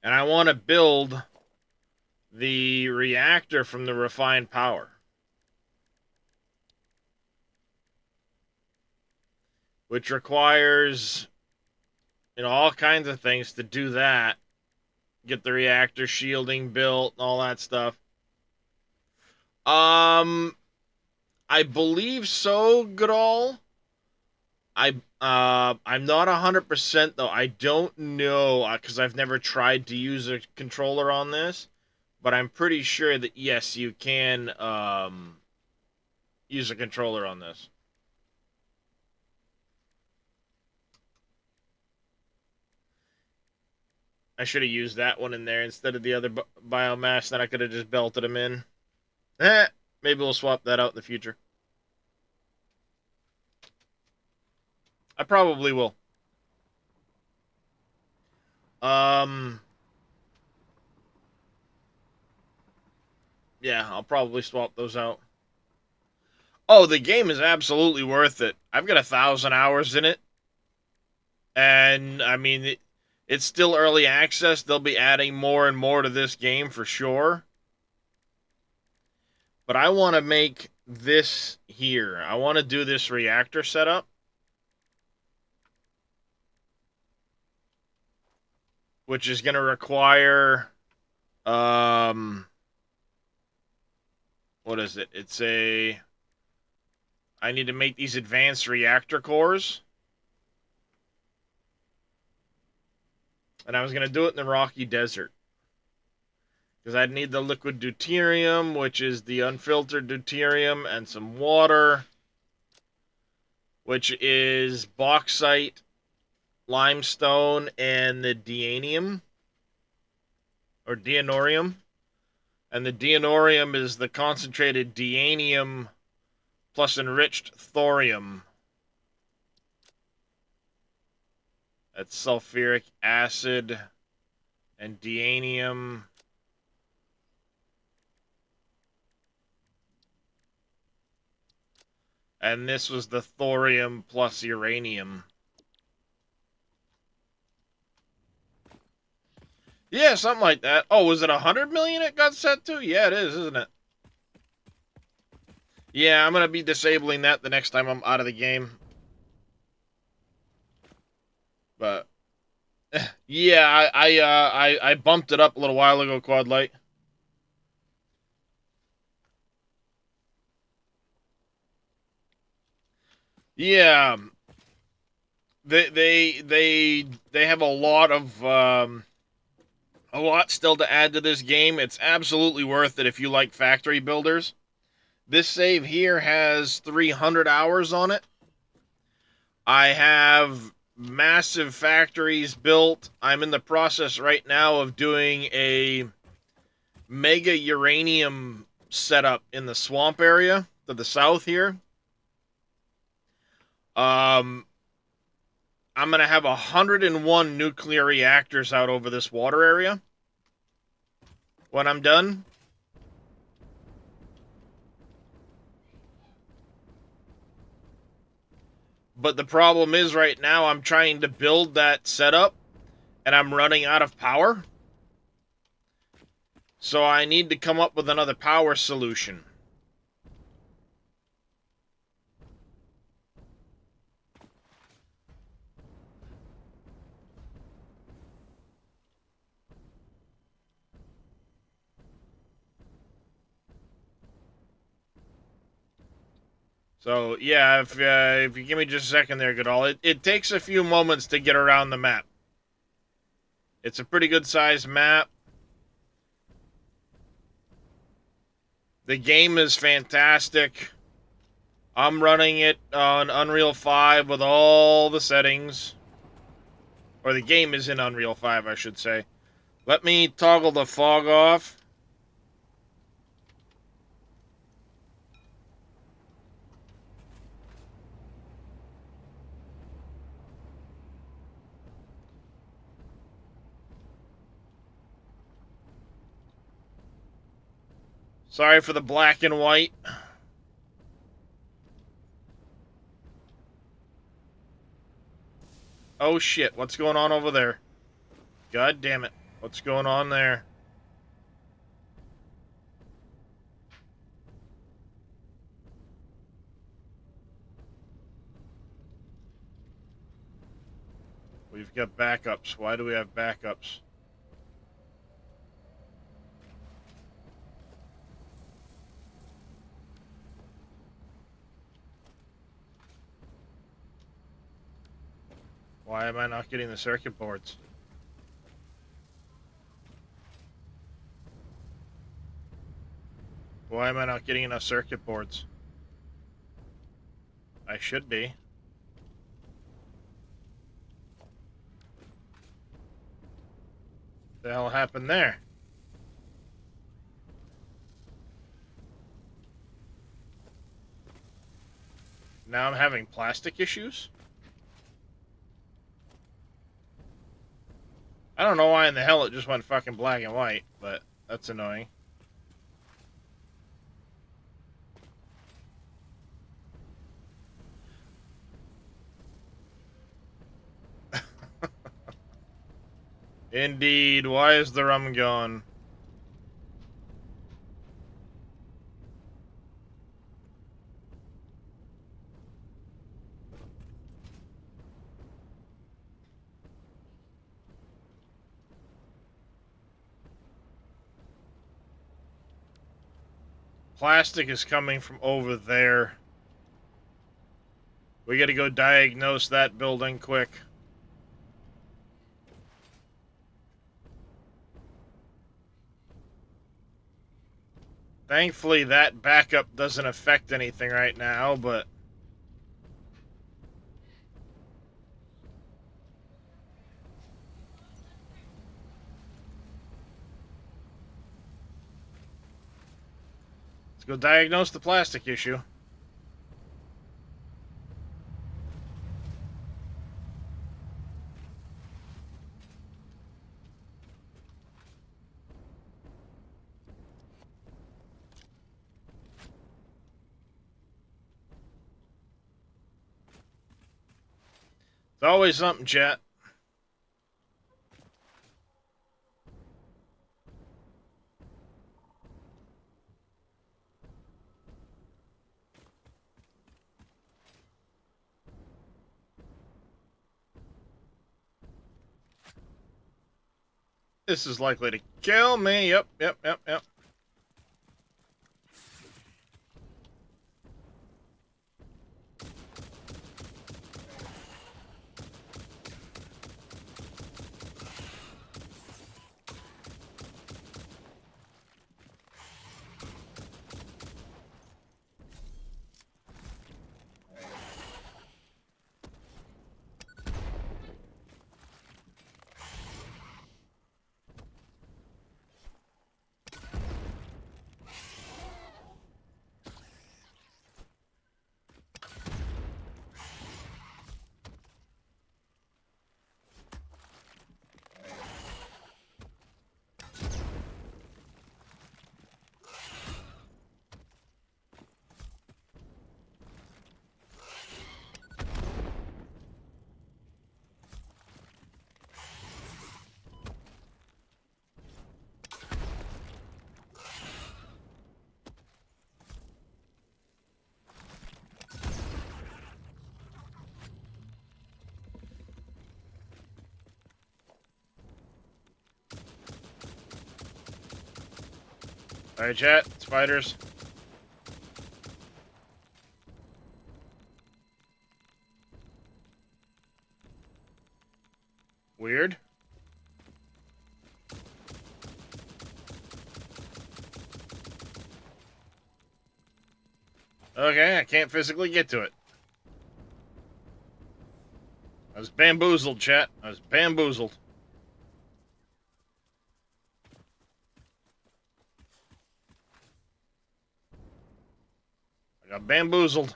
And I want to build the reactor from the refined power. Which requires, all kinds of things to do that. Get the reactor shielding built and all that stuff. I believe so, Goodall. I'm not 100% though. I don't know because I've never tried to use a controller on this, but I'm pretty sure that yes, you can use a controller on this. I should have used that one in there instead of the other biomass. Then I could have just belted them in. Maybe we'll swap that out in the future. I probably will. Yeah, I'll probably swap those out. Oh, the game is absolutely worth it. I've got 1,000 hours in it. And, I mean, it's still early access. They'll be adding more and more to this game for sure. But I want to make this here. I want to do this reactor setup. Which is going to require, what is it? I need to make these advanced reactor cores. And I was going to do it in the Rocky Desert. Because I'd need the liquid deuterium, which is the unfiltered deuterium, and some water, which is bauxite, limestone, and the dianium, or dianorium. And the dianorium is the concentrated dianium plus enriched thorium. That's sulfuric acid and dianium. And this was the thorium plus uranium. Yeah, something like that. Oh, was it 100 million it got set to? Yeah, it is, isn't it? Yeah, I'm going to be disabling that the next time I'm out of the game. But, yeah, I bumped it up a little while ago, Quad Light. Yeah, they have a lot still to add to this game. It's absolutely worth it if you like factory builders. This save here has 300 hours on it. I have massive factories built. I'm in the process right now of doing a mega uranium setup in the swamp area to the south here. Um, I'm going to have 101 nuclear reactors out over this water area when I'm done. But the problem is right now I'm trying to build that setup and I'm running out of power. So I need to come up with another power solution. So yeah, if you give me just a second there, Goodall, it takes a few moments to get around the map. It's a pretty good sized map. The game is fantastic. I'm running it on Unreal 5 with all the settings. Or the game is in Unreal 5, I should say. Let me toggle the fog off. Sorry for the black and white. Oh shit, what's going on over there? God damn it. What's going on there? We've got backups. Why do we have backups? Why am I not getting the circuit boards? Why am I not getting enough circuit boards? I should be. What the hell happened there? Now I'm having plastic issues? I don't know why in the hell it just went fucking black and white, but that's annoying. Indeed, why is the rum gone? Plastic is coming from over there. We gotta go diagnose that building quick. Thankfully, that backup doesn't affect anything right now, but... Let's go diagnose the plastic issue. It's always something, chat. This is likely to kill me. Yep. Sorry, chat. Spiders. Weird. Okay, I can't physically get to it. I was bamboozled, chat. I was bamboozled. I got bamboozled.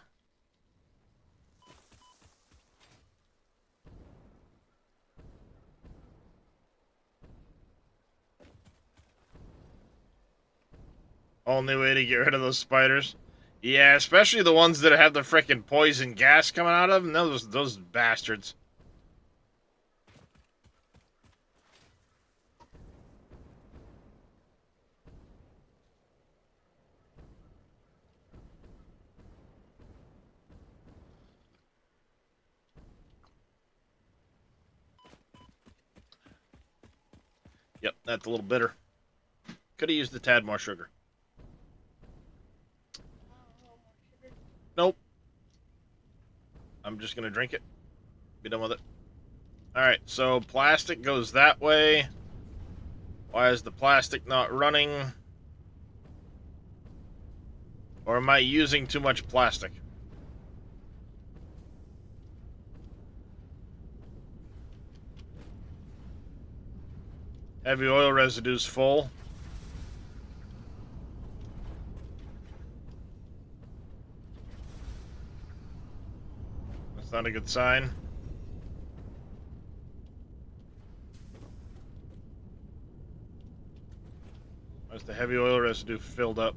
Only way to get rid of those spiders. Yeah, especially the ones that have the frickin' poison gas coming out of them. Those bastards. Yep, that's a little bitter. Could have used a tad more sugar. Nope. I'm just gonna drink it. Be done with it. Alright, so plastic goes that way. Why is the plastic not running? Or am I using too much plastic? Heavy oil residue's full. That's not a good sign. Why's the heavy oil residue filled up?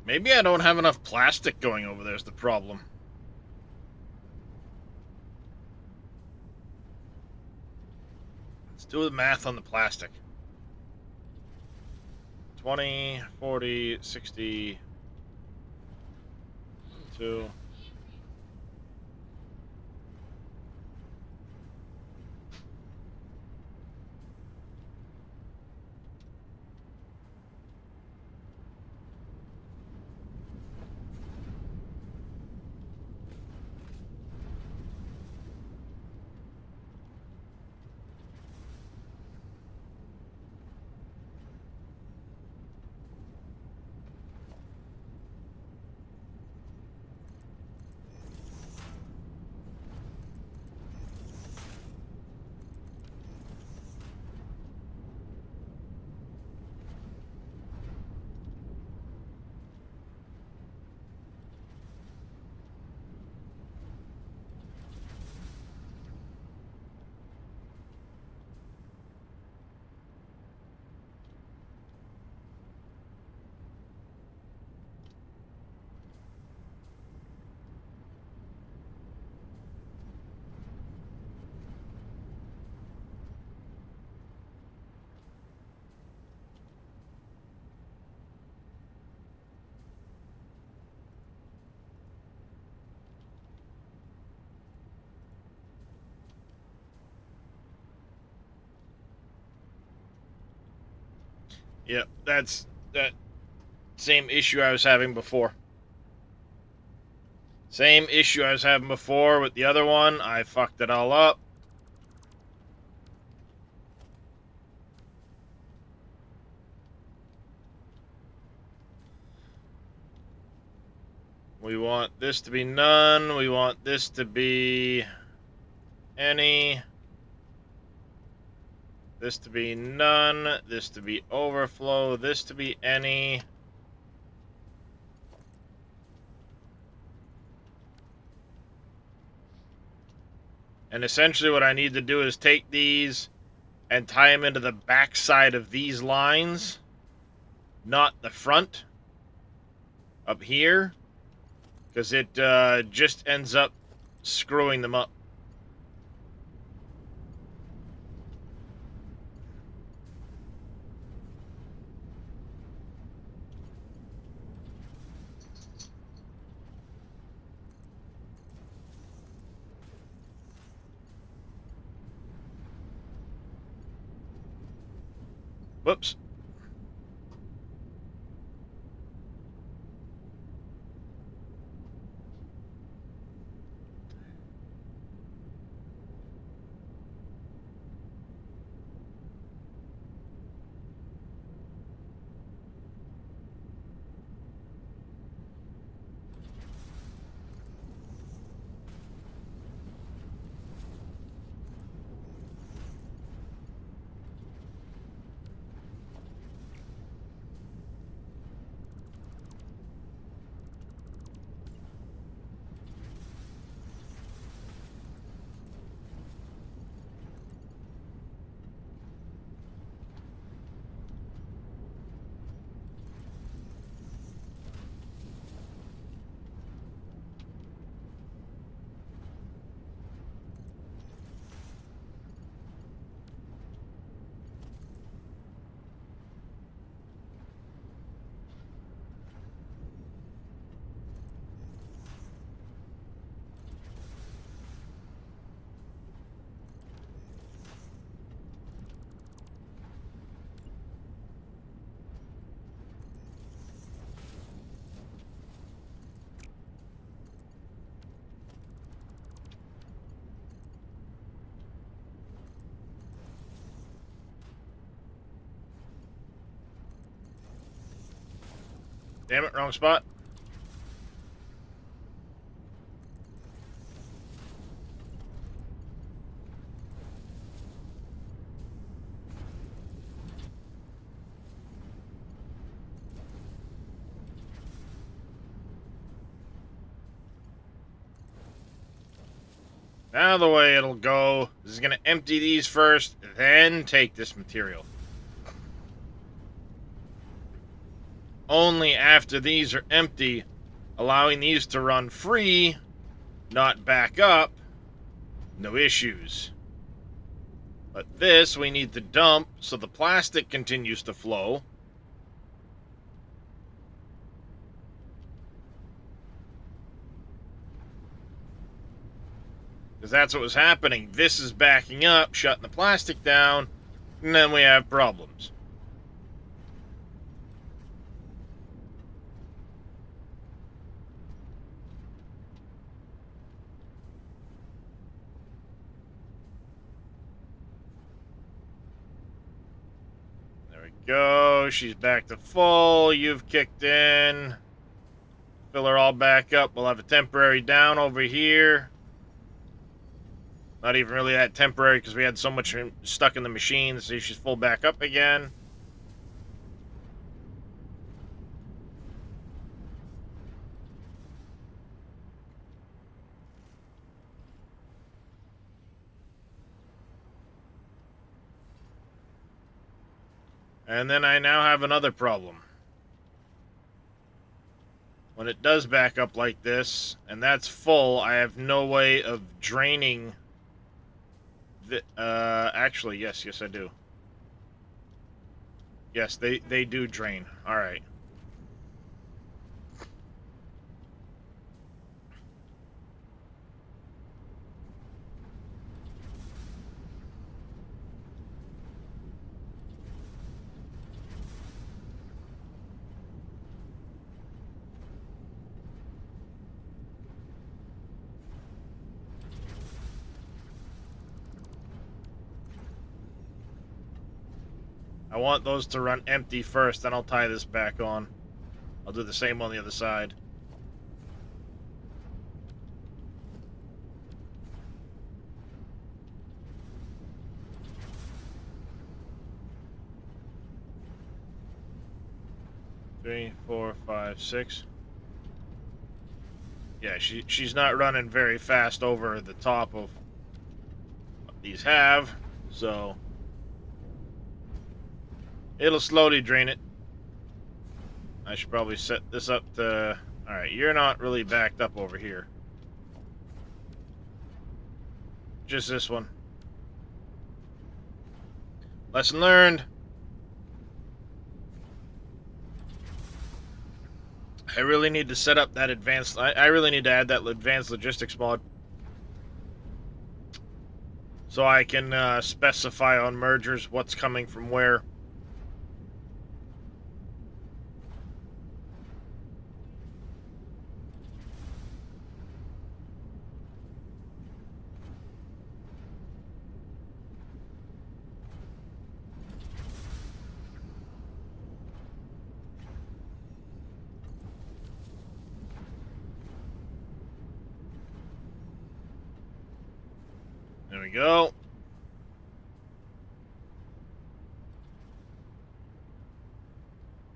Maybe I don't have enough plastic going over there's the problem. Let's do the math on the plastic. 20, 40, 60, 2. Yep, that's that same issue I was having before. Same issue I was having before with the other one. I fucked it all up. We want this to be none. We want this to be any. This to be none. This to be overflow. This to be any. And essentially what I need to do is take these and tie them into the back side of these lines, not the front up here, because it just ends up screwing them up. Whoops. Damn it, wrong spot. Now the way it'll go is going to empty these first, then take this material. Only after these are empty, allowing these to run free, not back up, no issues. But this we need to dump so the plastic continues to flow. Because that's what was happening. This is backing up, shutting the plastic down, and then we have problems. There we go. She's back to full. You've kicked in. Fill her all back up. We'll have a temporary down over here. Not even really that temporary because we had so much stuck in the machine. See, she's full back up again. And then I now have another problem. When it does back up like this, and that's full, I have no way of draining actually, yes, I do. Yes, they do drain. Alright. I want those to run empty first, then I'll tie this back on. I'll do the same on the other side. 3, 4, 5, 6. Yeah, she's not running very fast over the top of what these have, so it'll slowly drain it. I should probably set this up to... Alright, you're not really backed up over here. Just this one. Lesson learned. I really need to set up that advanced... I really need to add that advanced logistics mod. So I can specify on mergers what's coming from where. There we go.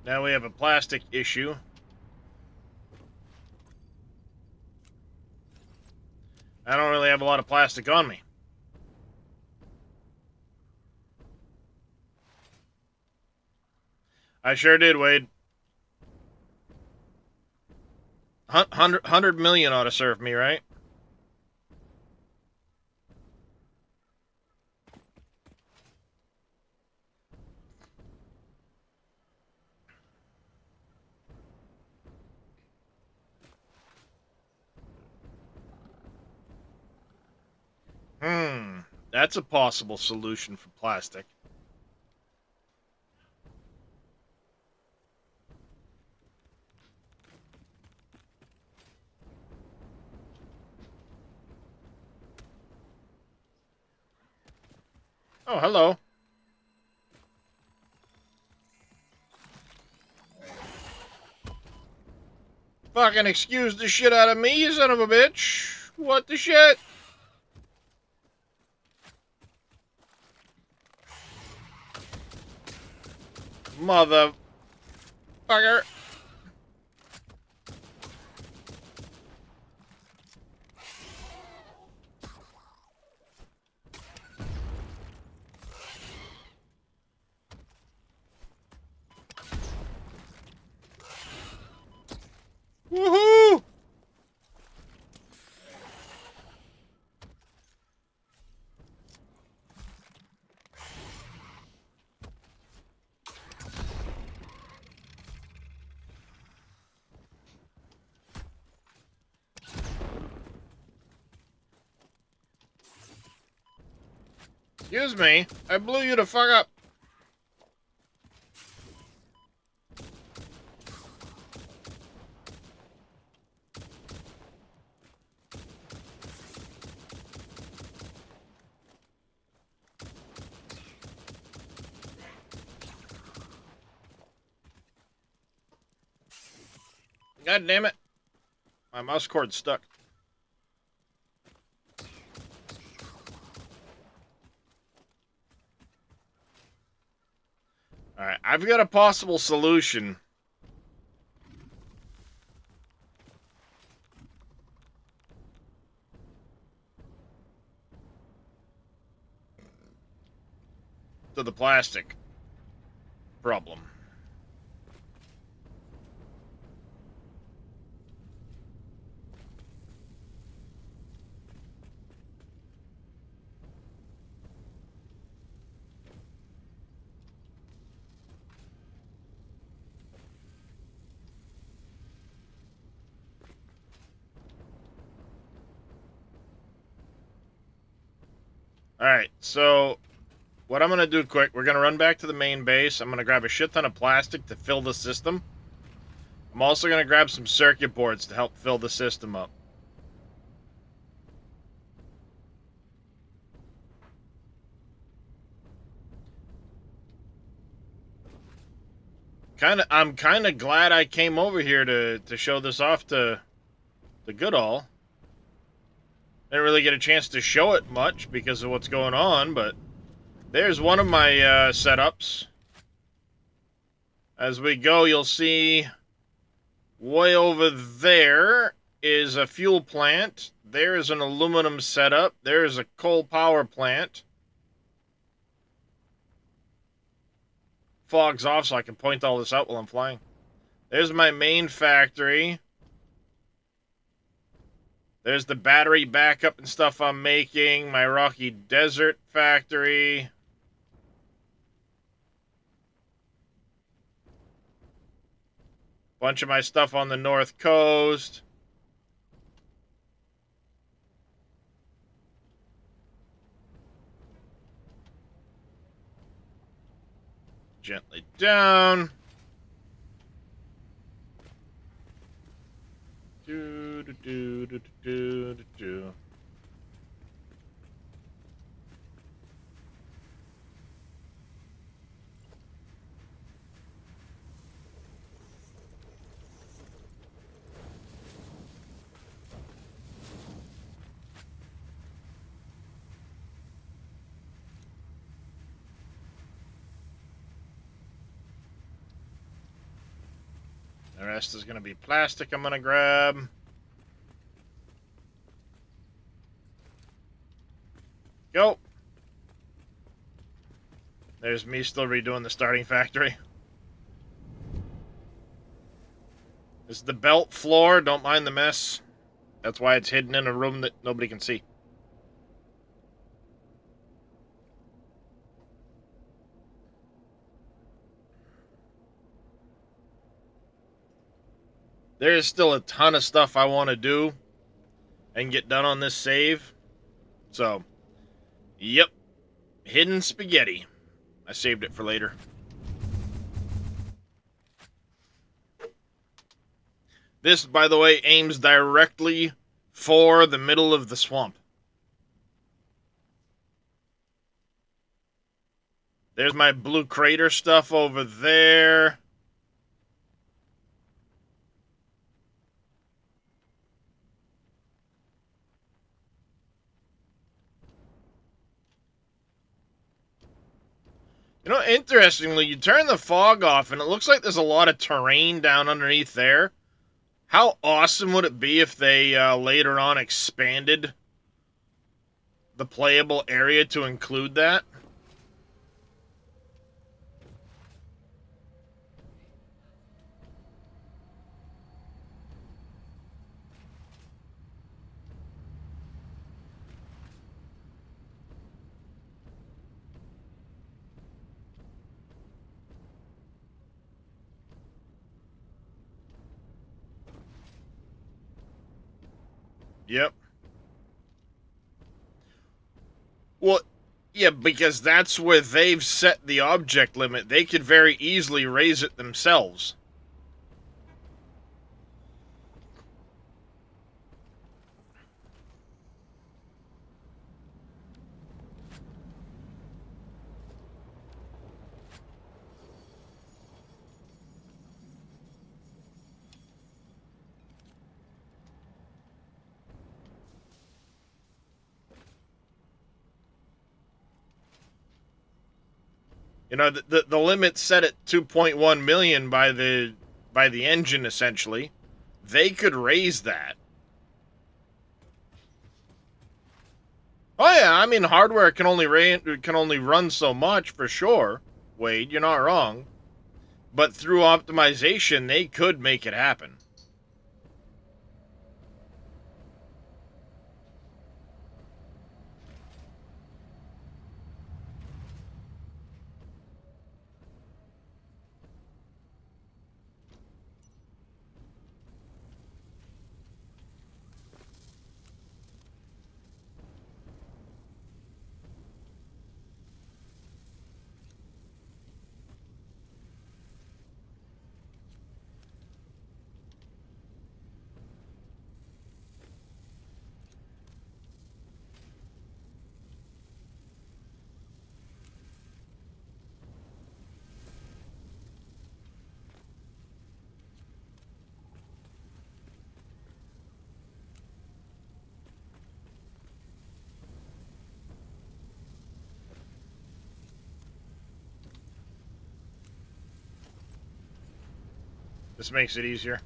Now we have a plastic issue. I don't really have a lot of plastic on me. I sure did, Wade. 100 million ought to serve me, right? That's a possible solution for plastic. Oh, hello. Fucking excuse the shit out of me, you son of a bitch. What the shit? Motherfucker. Woohoo! Excuse me, I blew you the fuck up. God damn it. My mouse cord's stuck. Alright, I've got a possible solution. To the plastic problem. Alright, so what I'm going to do quick, we're going to run back to the main base. I'm going to grab a shit ton of plastic to fill the system. I'm also going to grab some circuit boards to help fill the system up. I'm kind of glad I came over here to show this off to Goodall. Didn't really get a chance to show it much because of what's going on, but there's one of my setups. As we go, you'll see way over there is a fuel plant. There is an aluminum setup. There is a coal power plant. Fog's off so I can point all this out while I'm flying. There's my main factory. There's the battery backup and stuff I'm making. My Rocky Desert factory. Bunch of my stuff on the North Coast. Gently down. Do, do, do, do, do, do, do. The rest is going to be plastic I'm going to grab. Go. There's me still redoing the starting factory. This is the belt floor. Don't mind the mess. That's why it's hidden in a room that nobody can see. There's still a ton of stuff I want to do and get done on this save. So, yep. Hidden spaghetti. I saved it for later. This, by the way, aims directly for the middle of the swamp. There's my blue crater stuff over there. You know, interestingly, you turn the fog off and it looks like there's a lot of terrain down underneath there. How awesome would it be if they later on expanded the playable area to include that? Yep. Well, yeah, because that's where they've set the object limit. They could very easily raise it themselves. You know, the limit's set at 2.1 million by the engine essentially. They could raise that. Oh yeah, I mean hardware can only run so much for sure. Wade, you're not wrong. But through optimization, they could make it happen. This makes it easier.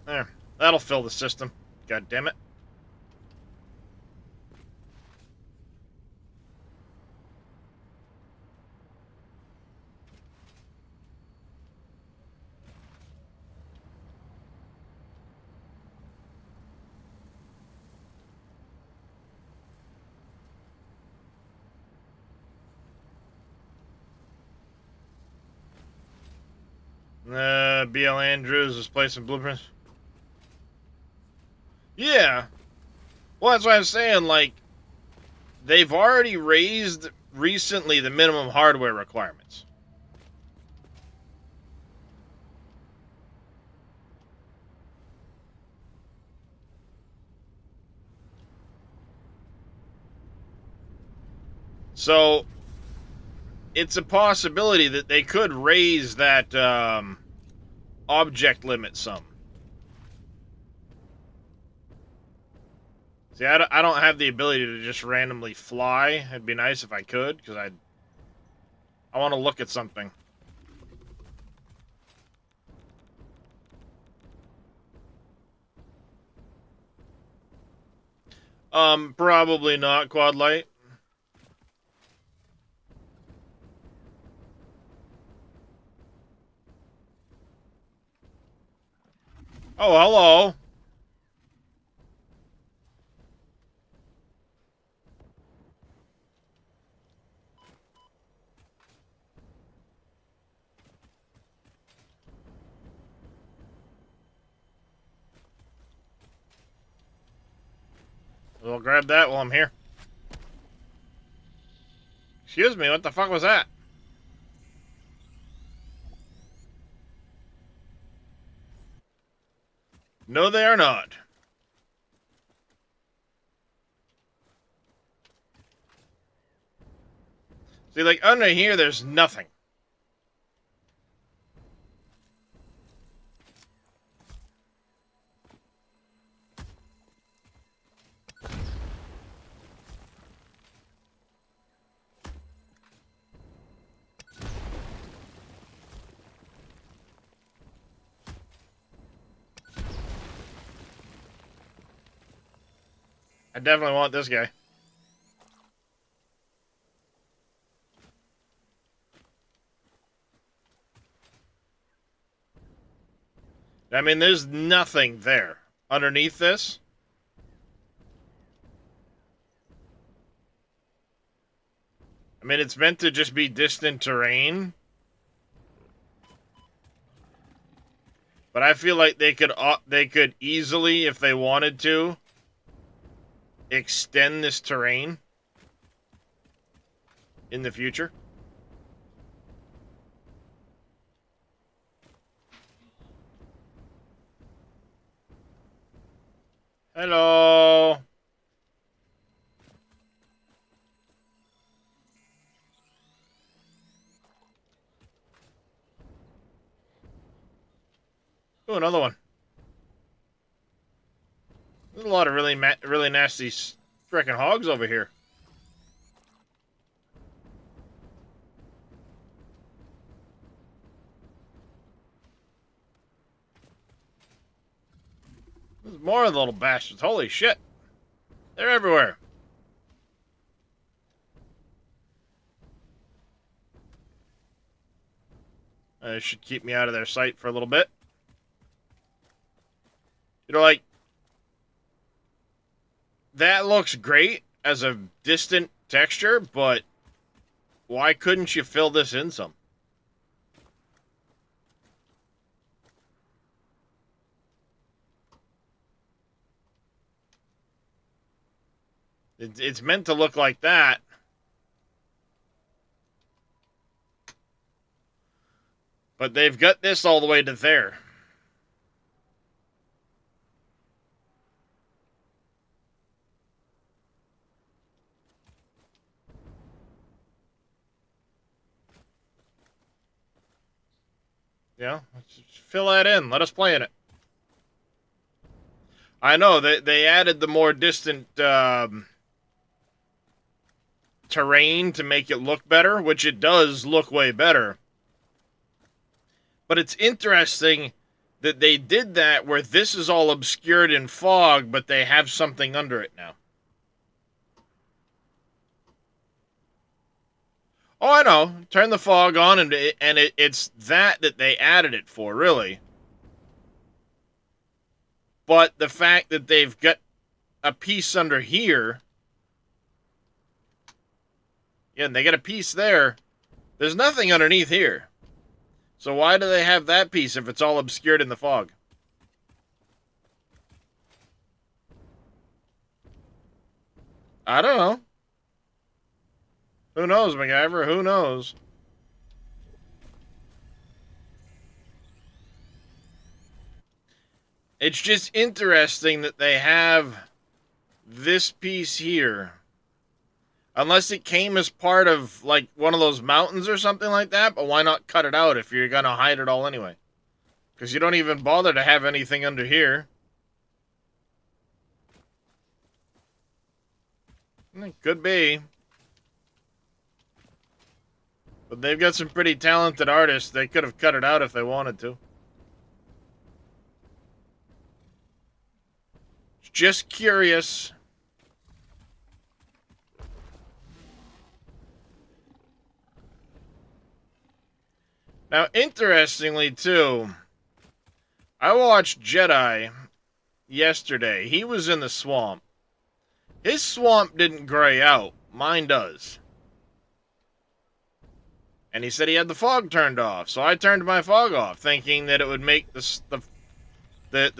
There. That'll fill the system. God damn it. BL Andrews is placing blueprints. Yeah. Well, that's what I'm saying. Like, they've already raised recently the minimum hardware requirements. So, it's a possibility that they could raise that object limit some. See, I don't have the ability to just randomly fly. It'd be nice if I could, because I want to look at something. Probably not, Quad Light. Oh, hello. We'll grab that while I'm here. Excuse me, what the fuck was that? No, they are not. See, like, under here, there's nothing. I definitely want this guy. I mean, there's nothing there. Underneath this? I mean, it's meant to just be distant terrain. But I feel like they could easily, if they wanted to, extend this terrain in the future. Hello. Ooh, another one. There's a lot of really nasty frickin' hogs over here. There's more of the little bastards. Holy shit. They're everywhere. It should keep me out of their sight for a little bit. You know, like, that looks great as a distant texture, but why couldn't you fill this in some? It's meant to look like that. But they've got this all the way to there. You know, just fill that in. Let us play in it. I know they added the more distant terrain to make it look better, which it does look way better. But it's interesting that they did that where this is all obscured in fog, but they have something under it now. Oh, I know. Turn the fog on, and it's that they added it for, really. But the fact that they've got a piece under here, yeah, and they got a piece there. There's nothing underneath here. So why do they have that piece if it's all obscured in the fog? I don't know. Who knows, MacGyver? Who knows? It's just interesting that they have this piece here. Unless it came as part of, like, one of those mountains or something like that, but why not cut it out if you're gonna hide it all anyway? Because you don't even bother to have anything under here. It could be. But they've got some pretty talented artists. They could have cut it out if they wanted to. Just curious. Now, interestingly, too, I watched Jedi yesterday. He was in the swamp. His swamp didn't gray out. Mine does. And he said he had the fog turned off. So I turned my fog off, thinking that it would make the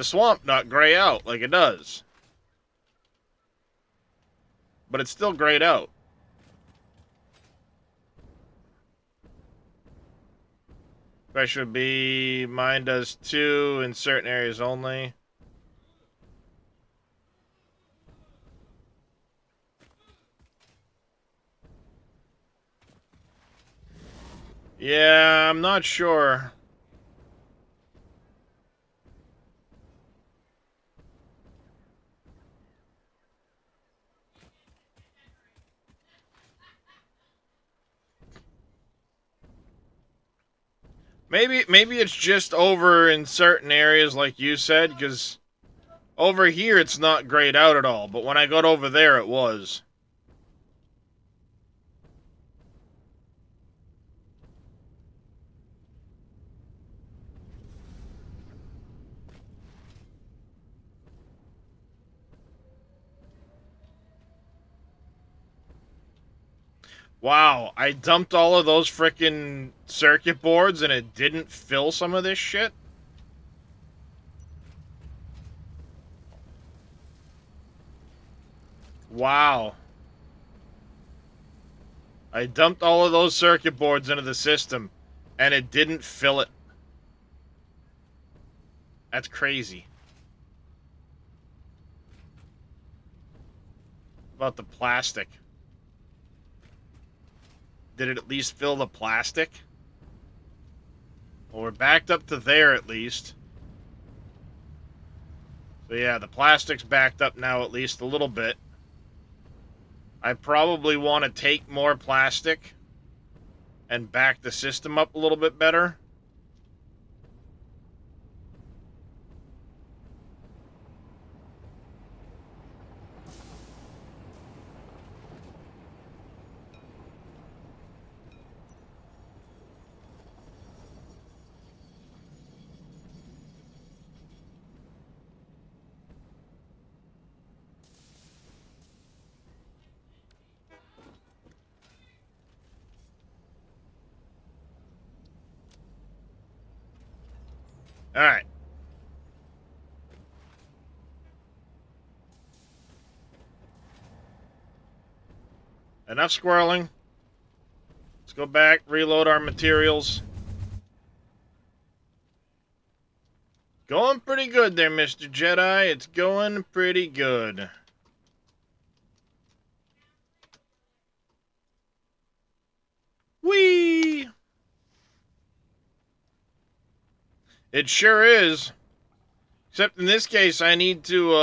swamp not gray out like it does. But it's still grayed out. Pressure would be, mine does too, in certain areas only. Yeah, I'm not sure. Maybe it's just over in certain areas like you said, because over here it's not grayed out at all, but when I got over there it was. Wow, I dumped all of those frickin' circuit boards and it didn't fill some of this shit? Wow. I dumped all of those circuit boards into the system and it didn't fill it. That's crazy. About the plastic. Did it at least fill the plastic? Well, we're backed up to there at least. So yeah, the plastic's backed up now at least a little bit. I probably want to take more plastic and back the system up a little bit better. Alright. Enough squirreling. Let's go back, reload our materials. Going pretty good there, Mr. Jedi. It's going pretty good. Whee! It sure is. Except in this case, I need to,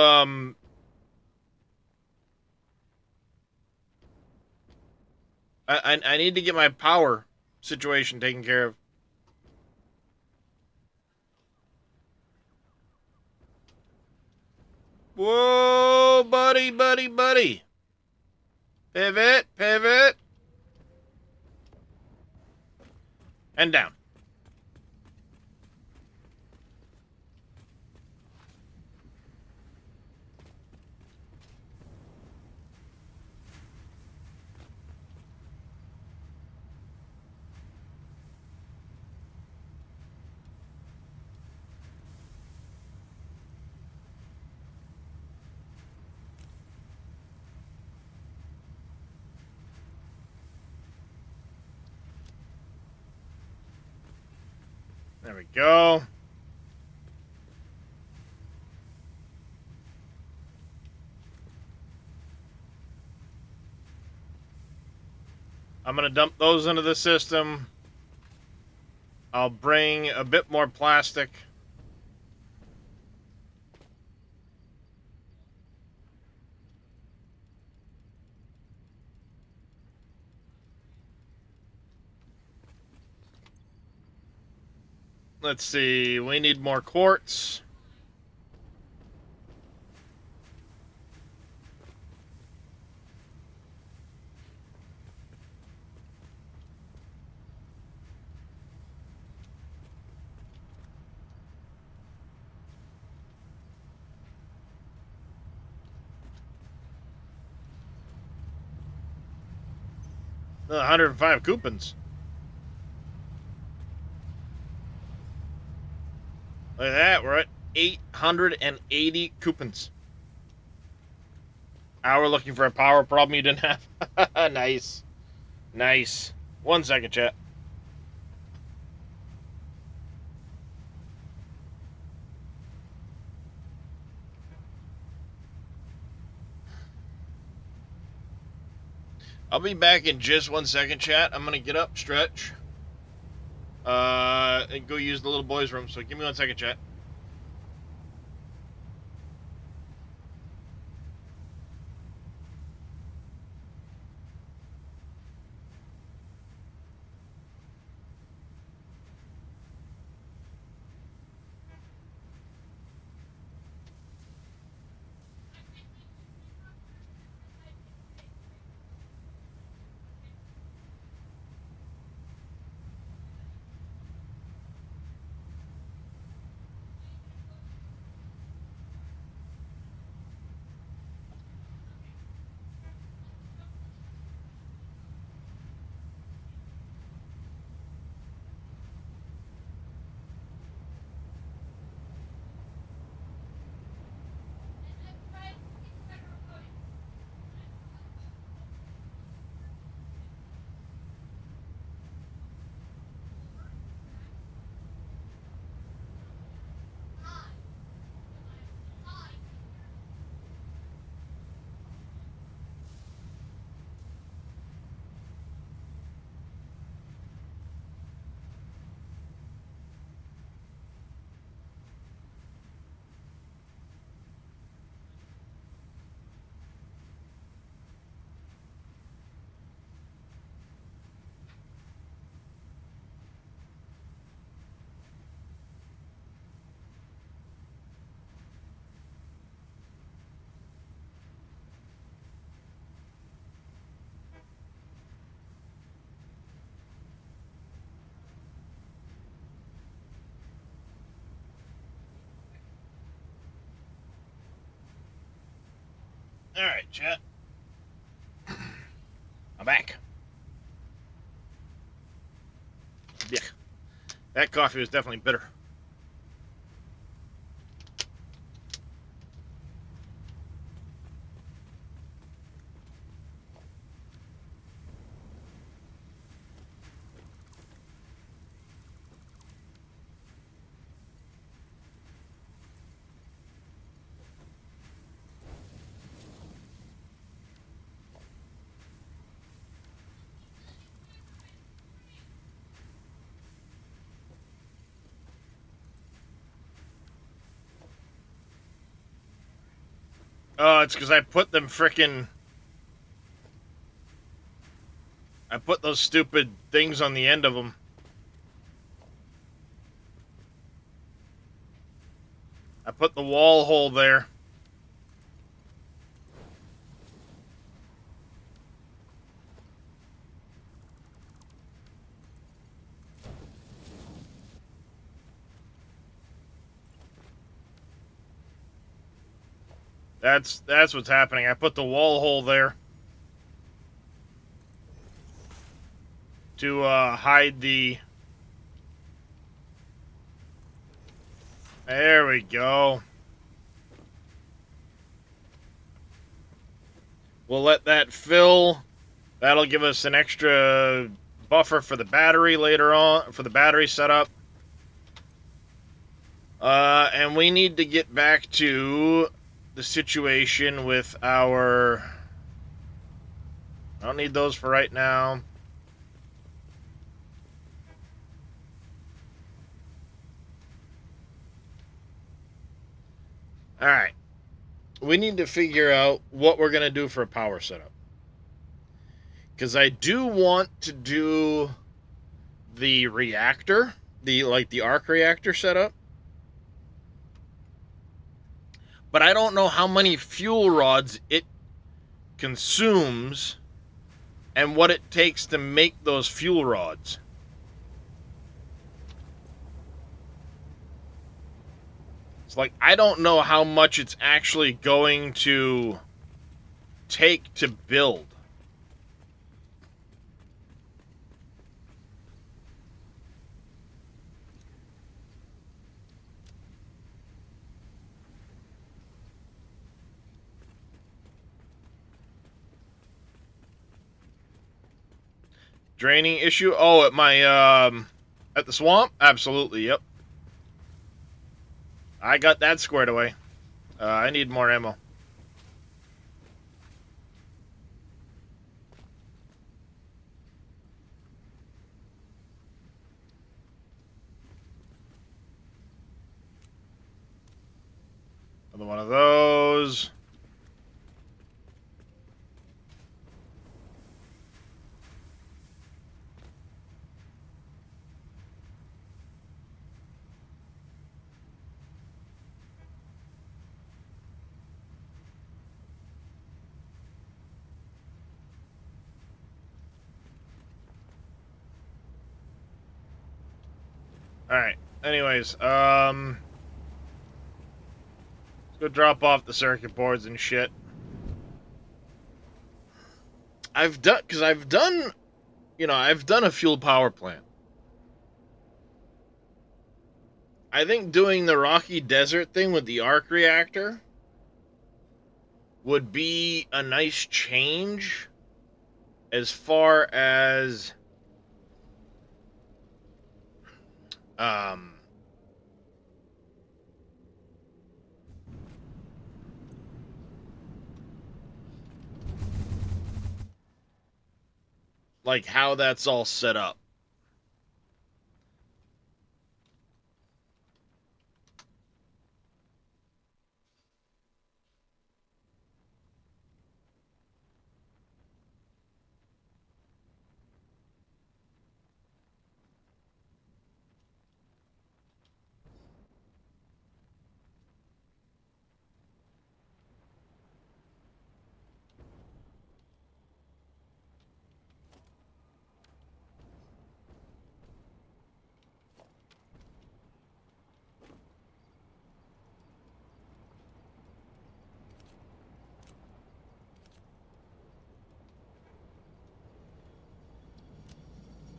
I need to get my power situation taken care of. Whoa, buddy, buddy, buddy. Pivot, pivot. And down. There we go. I'm going to dump those into the system. I'll bring a bit more plastic. Let's see. We need more quartz. Another 105 coupons. Look at that. We're at 880 coupons. We're looking for a power problem you didn't have. Nice. Nice. 1 second, chat. I'll be back in just 1 second, chat. I'm going to get up, stretch, and go use the little boys' room. So give me 1 second, chat. All right, chat. I'm back. Yeah, that coffee was definitely bitter. Oh, it's because I put them frickin'. I put those stupid things on the end of them. I put the wall hole there. That's what's happening. I put the wall hole there to hide the. There we go. We'll let that fill. That'll give us an extra buffer for the battery later on, for the battery setup. And we need to get back to the situation with our. I don't need those for right now. Alright. We need to figure out what we're going to do for a power setup. Because I do want to do the reactor, the arc reactor setup. But I don't know how many fuel rods it consumes and what it takes to make those fuel rods. It's like, I don't know how much it's actually going to take to build. Draining issue? Oh, at my, at the swamp? Absolutely, yep. I got that squared away. I need more ammo. Another one of those. Alright. Anyways, let's go drop off the circuit boards and shit. I've done a fuel power plant. I think doing the Rocky Desert thing with the arc reactor would be a nice change as far as like how that's all set up.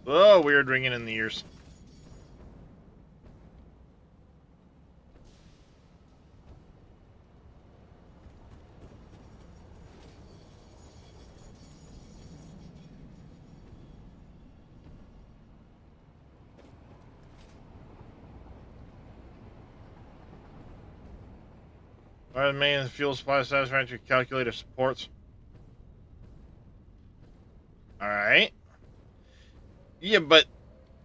Oh, weird ringing in the ears. Why the main fuel supply satisfactory calculator supports? Alright. Yeah, but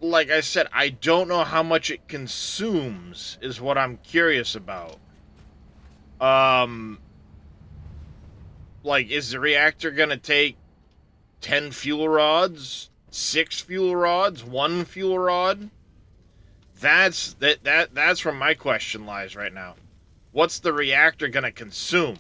like I said, I don't know how much it consumes is what I'm curious about. like, is the reactor gonna take 10 fuel rods, 6 fuel rods, 1 fuel rod? That's where my question lies right now. What's the reactor gonna consume?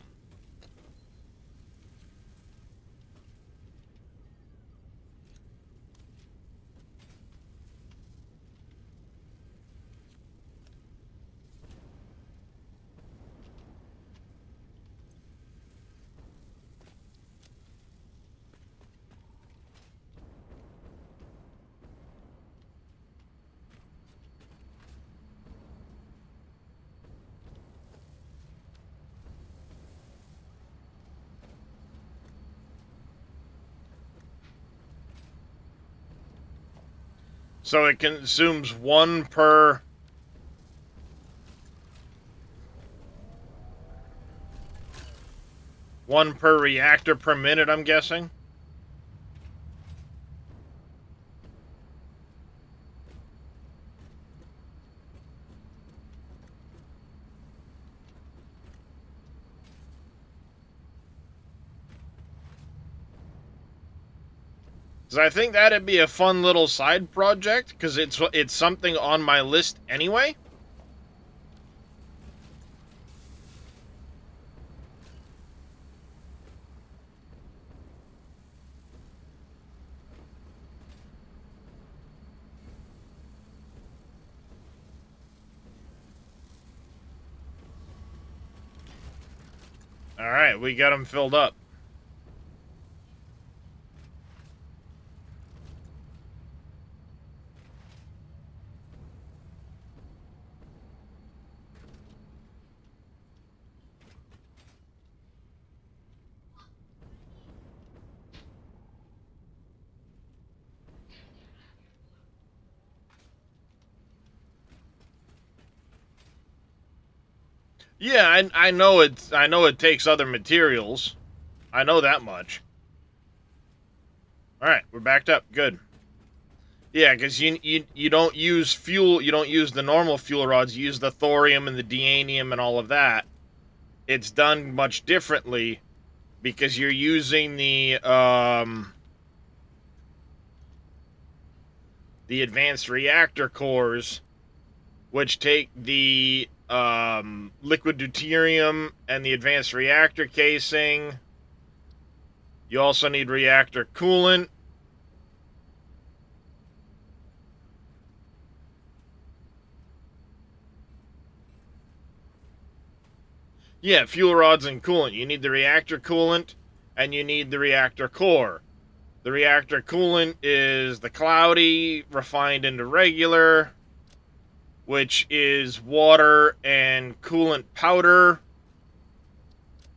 So it consumes one per reactor per minute, I'm guessing. Because I think that'd be a fun little side project, because it's something on my list anyway. All right, we got them filled up. Yeah, I know I know it takes other materials. I know that much. All right, we're backed up. Good. Yeah, because you don't use fuel. You don't use the normal fuel rods. You use the thorium and the dianium and all of that. It's done much differently because you're using the advanced reactor cores, which take the liquid deuterium and the advanced reactor casing. You also need reactor coolant. Yeah, fuel rods and coolant. You need the reactor coolant and you need the reactor core. The reactor coolant is the cloudy refined into regular, which is water and coolant powder.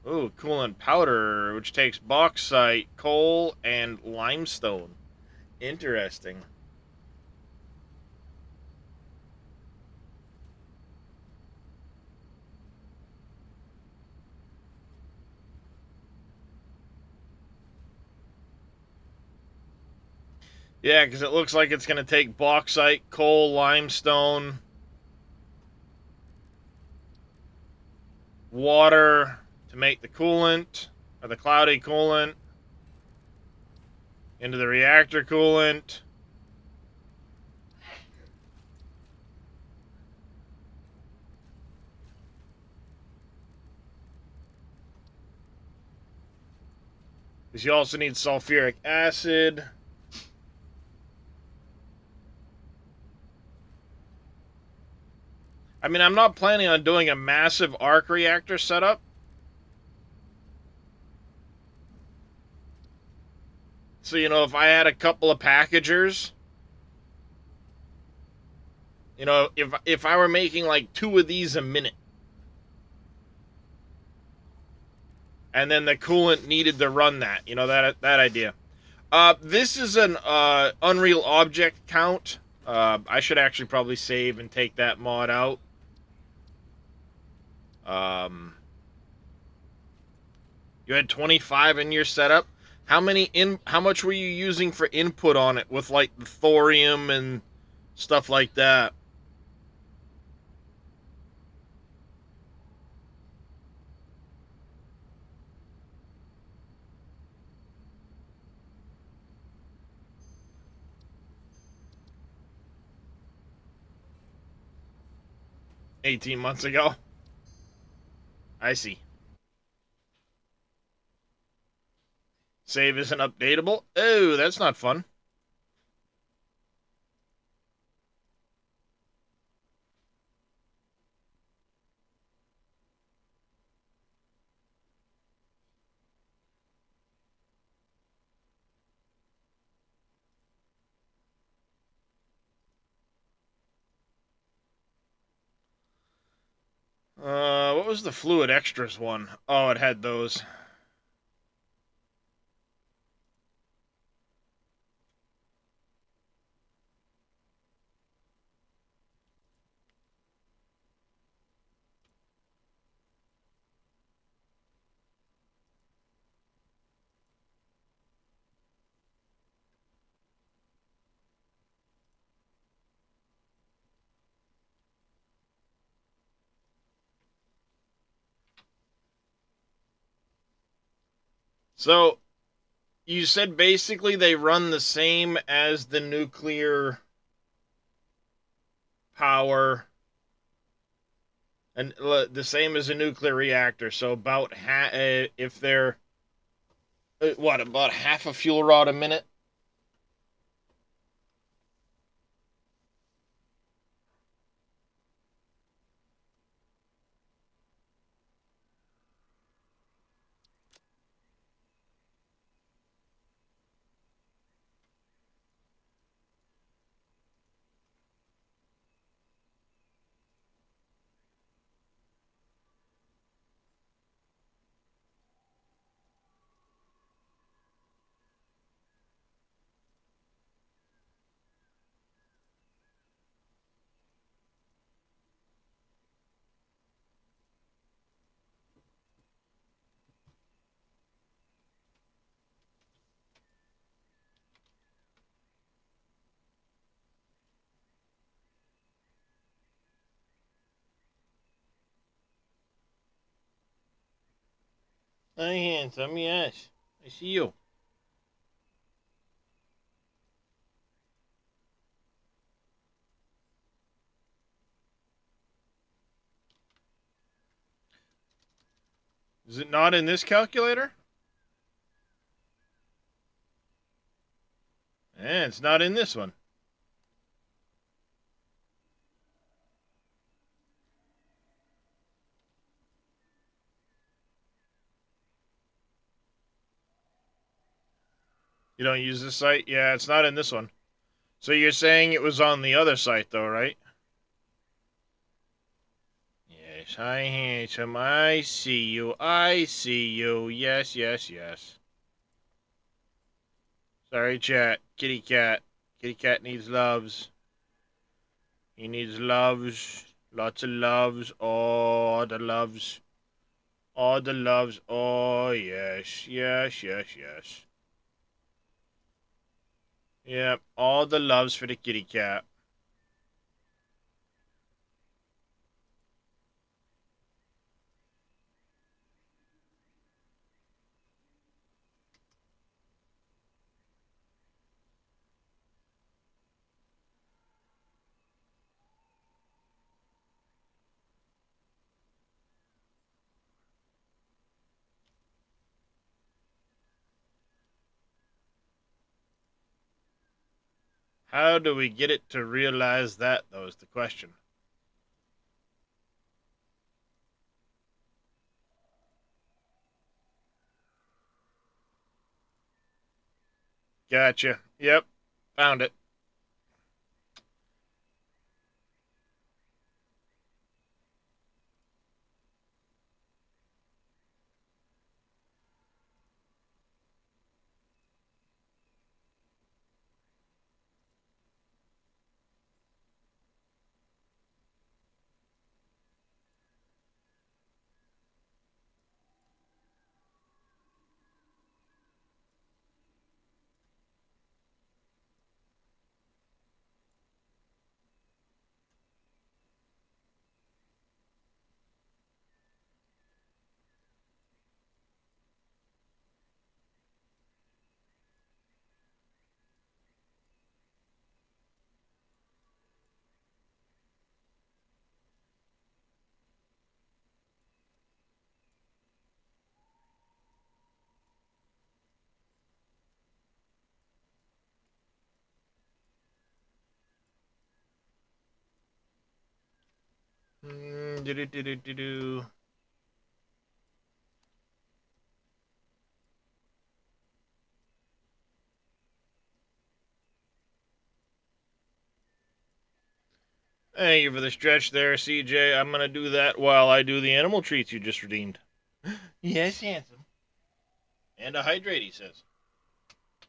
Ooh, coolant powder, which takes bauxite, coal, and limestone. Interesting. Yeah, because it looks like it's going to take bauxite, coal, limestone, water to make the coolant, or the cloudy coolant, into the reactor coolant. Because you also need sulfuric acid. I mean, I'm not planning on doing a massive arc reactor setup. So, if I had a couple of packagers, if I were making like 2 of these a minute, and then the coolant needed to run that, that idea. This is an Unreal Object count. I should actually probably save and take that mod out. You had 25 in your setup. How much were you using for input on it with like the thorium and stuff like that? 18 months ago. I see. Save isn't updatable. Oh, that's not fun. What was the fluid extras one? Oh, it had those. So, you said basically they run the same as the nuclear power and the same as a nuclear reactor. So about if they're what about half a fuel rod a minute? Hi, handsome. Yes, I see you. Is it not in this calculator? It's not in this one. You don't use this site? Yeah, it's not in this one. So you're saying it was on the other site, though, right? Yes, hi, handsome. I see you. I see you. Yes, yes, yes. Sorry, chat. Kitty cat. Kitty cat needs loves. He needs loves. Lots of loves. All the loves. All the loves. Oh, yes. Yes, yes, yes. Yep. All the loves for the kitty cat. How do we get it to realize that, though, is the question. Gotcha. Yep. Found it. Do-do-do-do-do-do. Thank you for the stretch there, CJ. I'm gonna do that while I do the animal treats you just redeemed. Yes, handsome. And a hydrate, he says.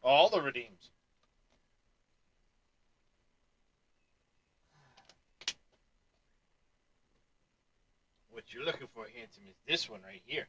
All the redeems. What you're looking for, handsome, is this one right here.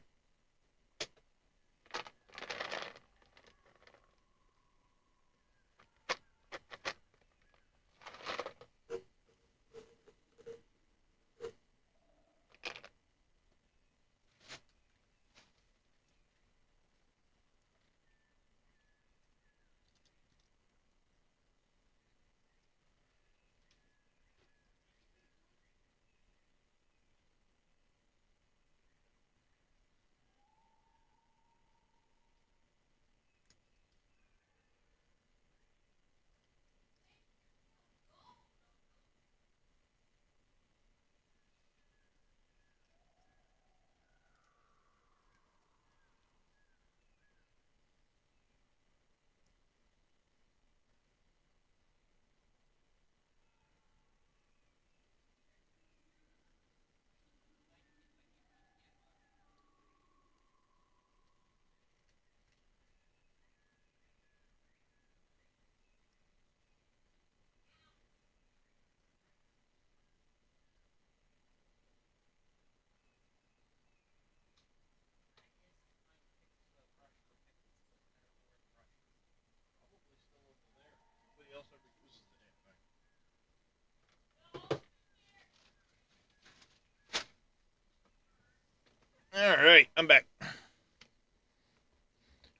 Alright, I'm back.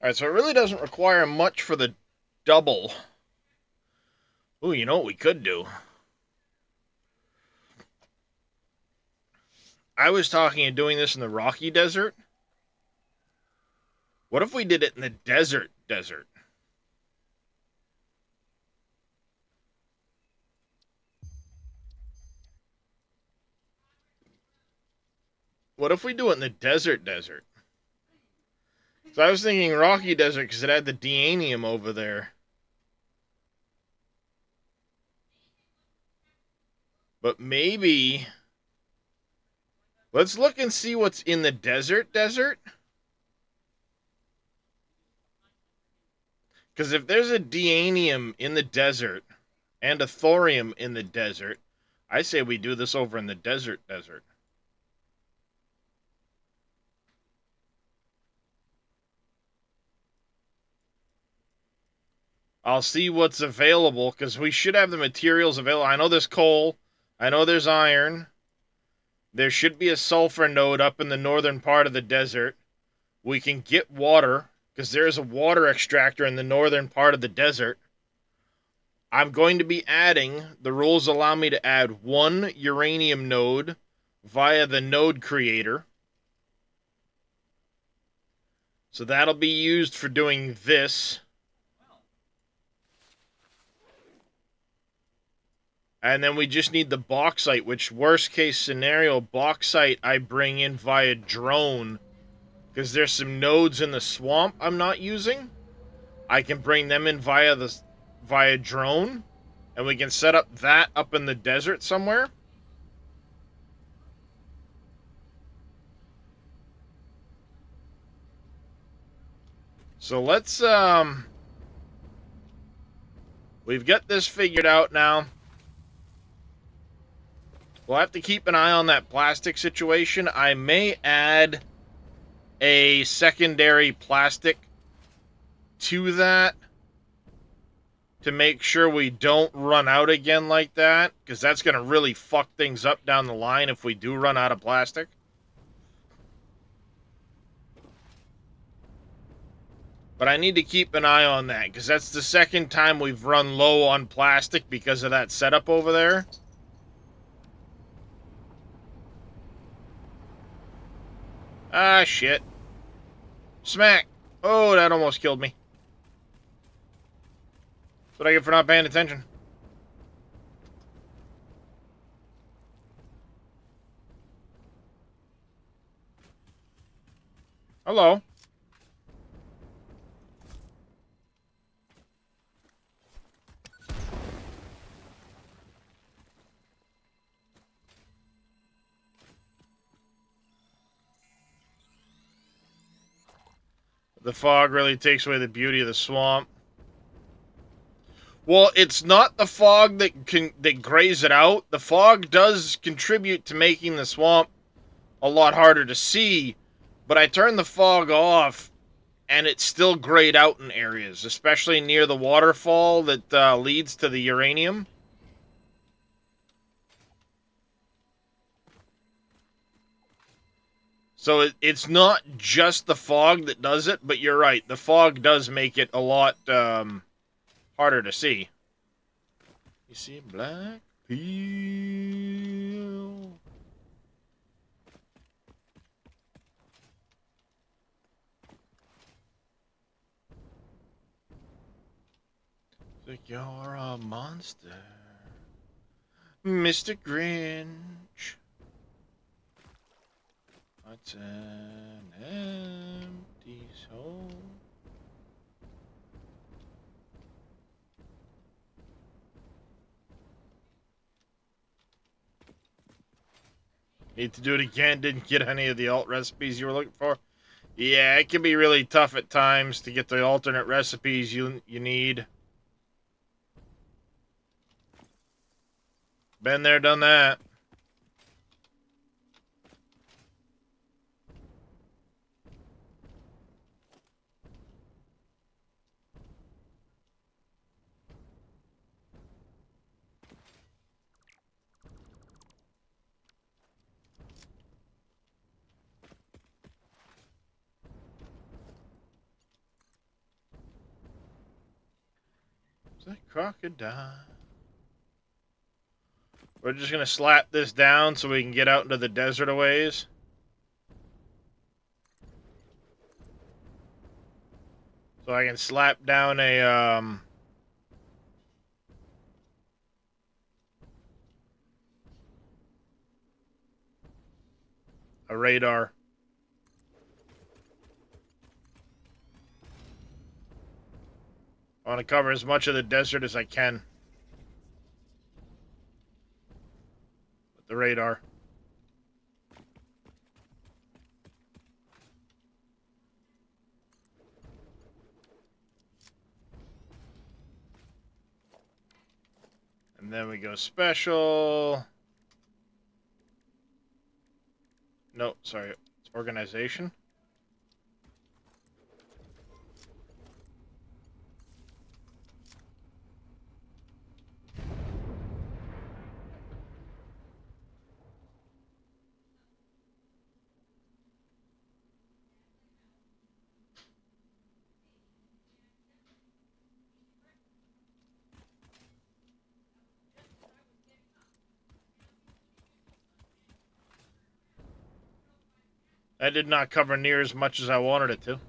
Alright, so it really doesn't require much for the double. Ooh, you know what we could do? I was talking of doing this in the Rocky Desert. What if we did it in the desert? What if we do it in the desert? So I was thinking Rocky Desert because it had the Deanium over there. But maybe... Let's look and see what's in the desert. Because if there's a Deanium in the desert and a Thorium in the desert, I say we do this over in the desert. I'll see what's available, because we should have the materials available. I know there's coal. I know there's iron. There should be a sulfur node up in the northern part of the desert. We can get water, because there's a water extractor in the northern part of the desert. I'm going to be adding, the rules allow me to add one uranium node via the node creator. So that'll be used for doing this. And then we just need the bauxite, which worst case scenario, bauxite I bring in via drone. Because there's some nodes in the swamp I'm not using. I can bring them in via drone. And we can set up that up in the desert somewhere. So let's, we've got this figured out now. We'll have to keep an eye on that plastic situation. I may add a secondary plastic to that to make sure we don't run out again like that, because that's going to really fuck things up down the line if we do run out of plastic. But I need to keep an eye on that, because that's the second time we've run low on plastic because of that setup over there. Ah, shit. Smack. Oh, that almost killed me. That's what I get for not paying attention. Hello. The fog really takes away the beauty of the swamp. Well, it's not the fog that grays it out. The fog does contribute to making the swamp a lot harder to see, but I turned the fog off and it's still grayed out in areas, especially near the waterfall that leads to the uranium. So it's not just the fog that does it, but you're right. The fog does make it a lot harder to see. You see black peel. Like you're a monster, Mr. Grinch. What's an empty soul? Need to do it again. Didn't get any of the alt recipes you were looking for. Yeah, it can be really tough at times to get the alternate recipes you need. Been there, done that. It's a crocodile. We're just gonna slap this down so we can get out into the desert a ways. So I can slap down a radar. I want to cover as much of the desert as I can with the radar. And then we go special. No, sorry. It's organization. That did not cover near as much as I wanted it to.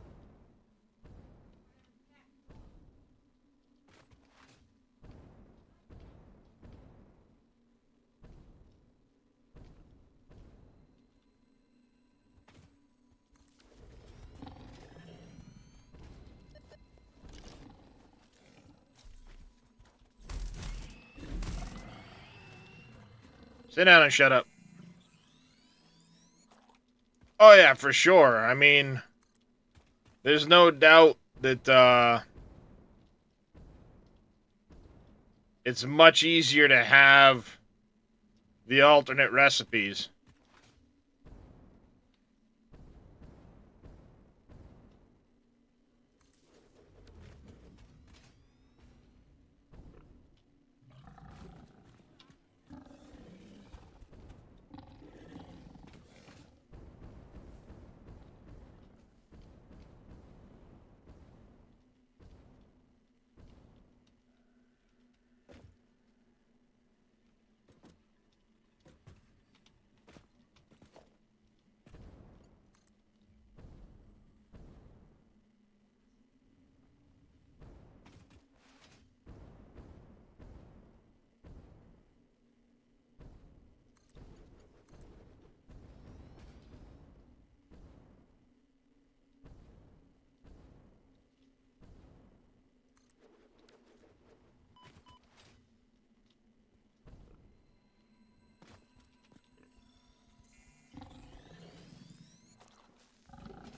Sit down and shut up. Oh yeah, for sure. I mean, there's no doubt that it's much easier to have the alternate recipes.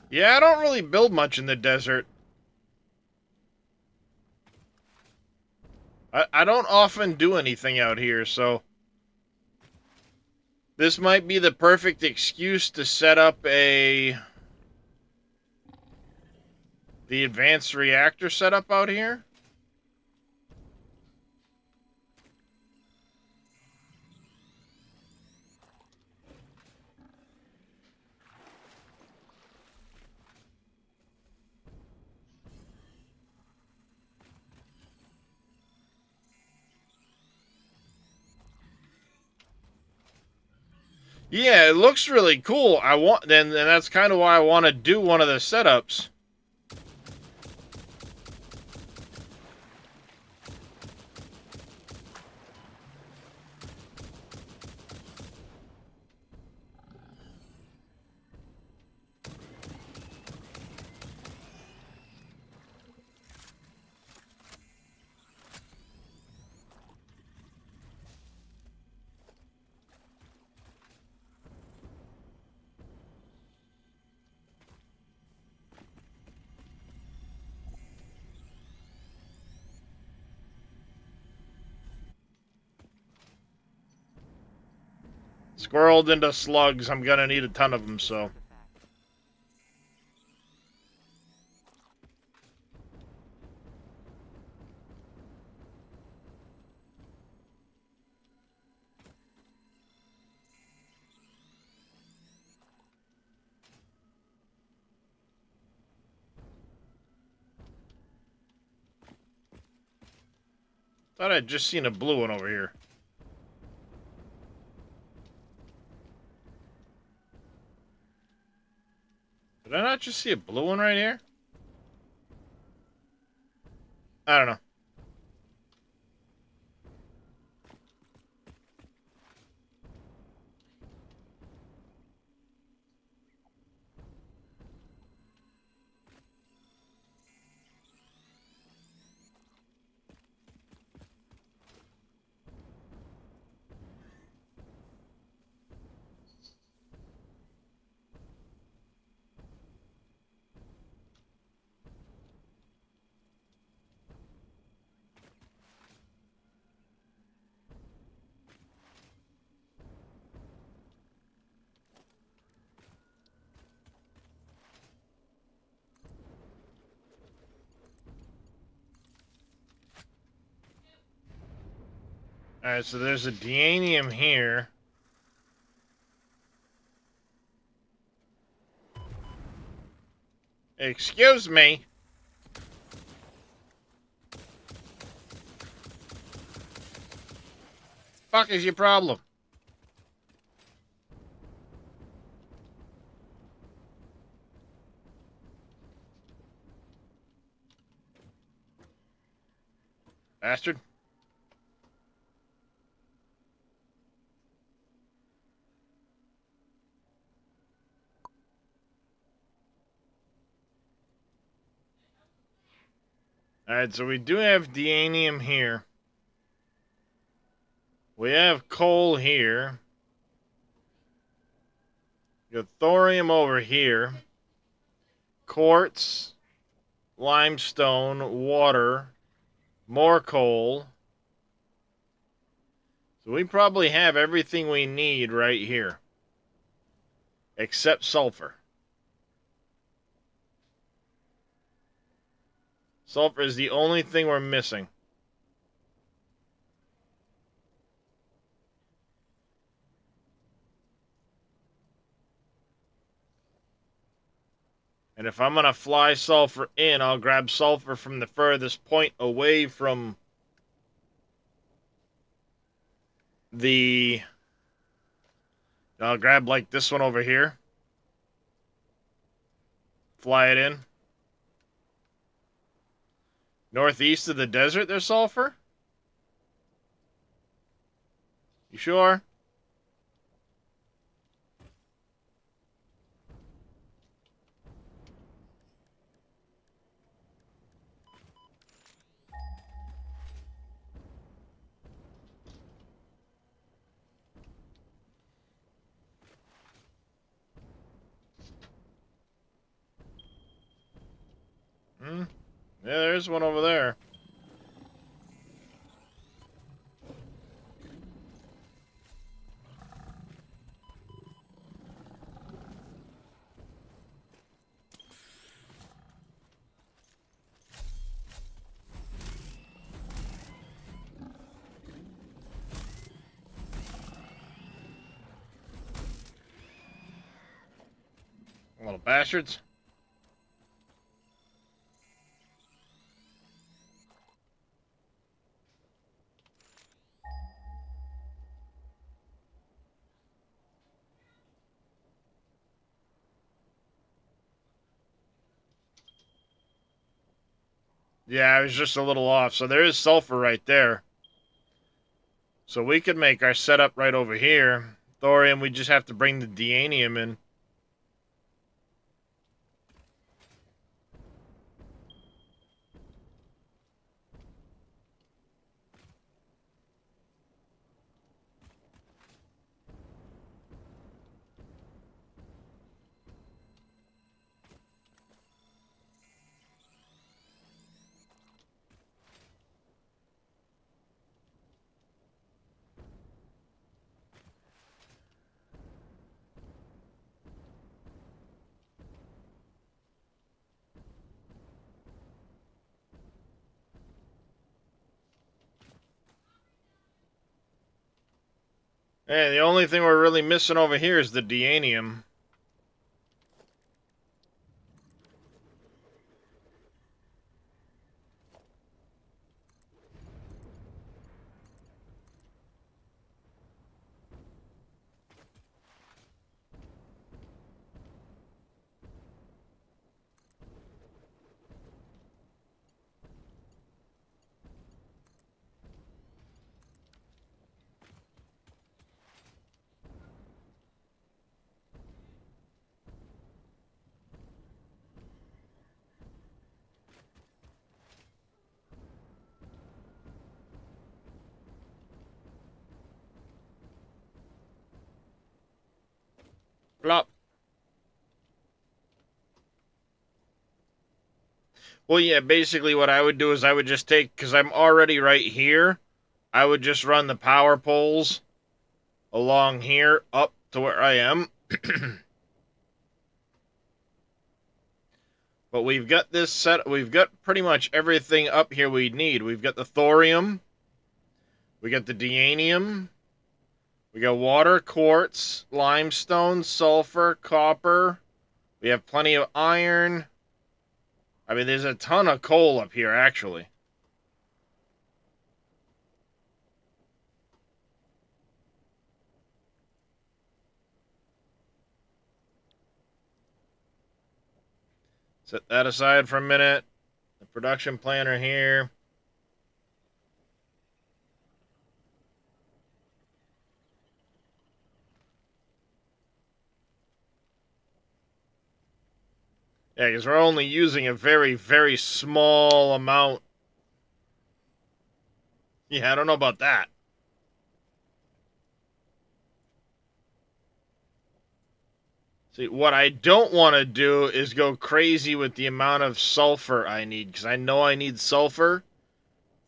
Yeah, I don't really build much in the desert. I don't often do anything out here, so this might be the perfect excuse to set up the advanced reactor setup out here. Yeah, it looks really cool. I want then, and that's kind of why I want to do one of the setups. Squirreled into slugs. I'm gonna need a ton of them, so. Thought I'd just seen a blue one over here. Did I not just see a blue one right here? I don't know. Alright, so there's a deanium here. Excuse me. Fuck is your problem? Bastard. Alright, so we do have deanium here. We have coal here. We got thorium over here. Quartz, limestone, water, more coal. So we probably have everything we need right here. Except sulfur. Sulfur is the only thing we're missing. And if I'm going to fly sulfur in, I'll grab sulfur from the furthest point away from the... I'll grab like this one over here. Fly it in. Northeast of the desert, there's sulfur? You sure? Yeah, there's one over there. Little bastards. Yeah, I was just a little off. So there is sulfur right there. So we could make our setup right over here. Thorium, we just have to bring the deanium in. Hey, the only thing we're really missing over here is the deanium. Flop. Well, yeah, basically what I would do is I would just take, because I'm already right here, I would just run the power poles along here up to where I am. But we've got this set, we've got pretty much everything up here we need. We've got the thorium, we got the deanium, we got water, quartz, limestone, sulfur, copper. We have plenty of iron. I mean, there's a ton of coal up here, actually. Set that aside for a minute. The production planner here. Yeah, because we're only using a very, very small amount. Yeah, I don't know about that. See, what I don't want to do is go crazy with the amount of sulfur I need, because I know I need sulfur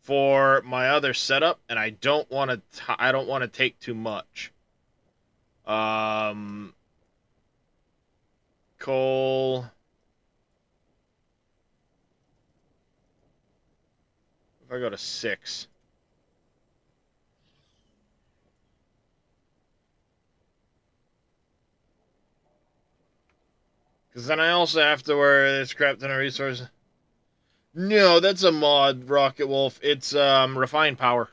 for my other setup, and I don't want to. I don't want to take too much. Um, coal. If I go to 6, because then I also have to wear this crap ton of resources. No, that's a mod, Rocket Wolf. It's refined power.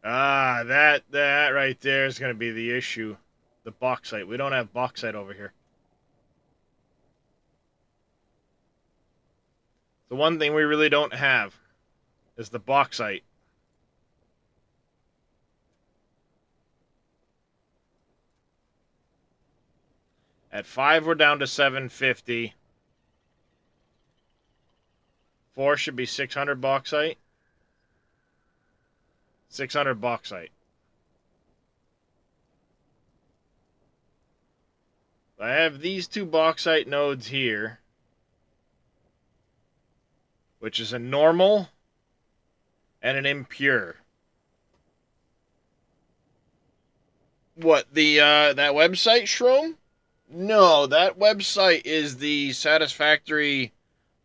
Ah, that right there is going to be the issue. The bauxite. We don't have bauxite over here. The one thing we really don't have is the bauxite. At 5, we're down to 750. 4 should be 600 bauxite. 600 bauxite. I have these 2 bauxite nodes here, which is a normal and an impure. What, the that website, Shroom? No, that website is the satisfactory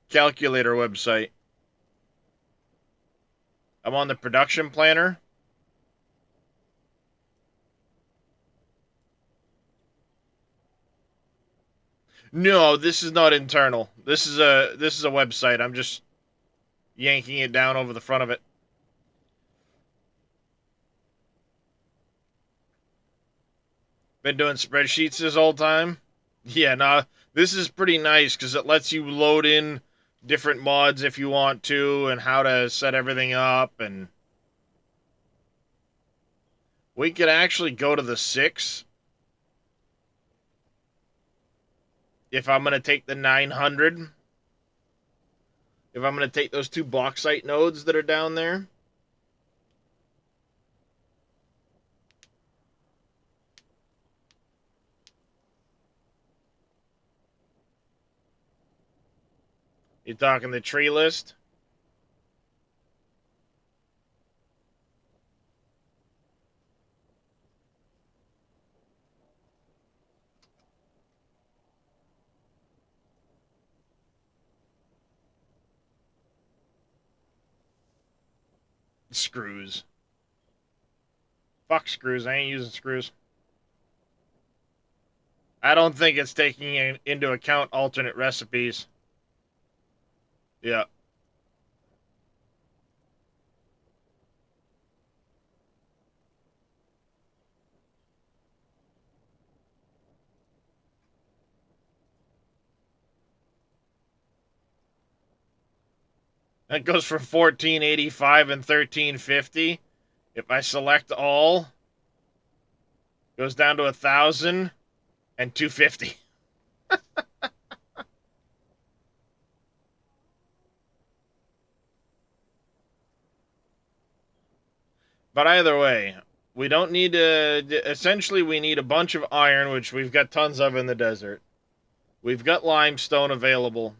calculator website. I'm on the production planner. No, this is not internal. This is a website. I'm just yanking it down over the front of it. Been doing spreadsheets this whole time. Yeah, no, this is pretty nice because it lets you load in different mods if you want to and how to set everything up. And we could actually go to the 6 if I'm going to take the 900. If I'm going to take those 2 bauxite nodes that are down there. You talking the tree list? Screws. Fuck screws. I ain't using screws. I don't think it's taking into account alternate recipes. Yeah. That goes from 1485 and 1350. If I select all, goes down to 1,000 and 250. But either way, we don't need to. Essentially, we need a bunch of iron, which we've got tons of in the desert. We've got limestone available.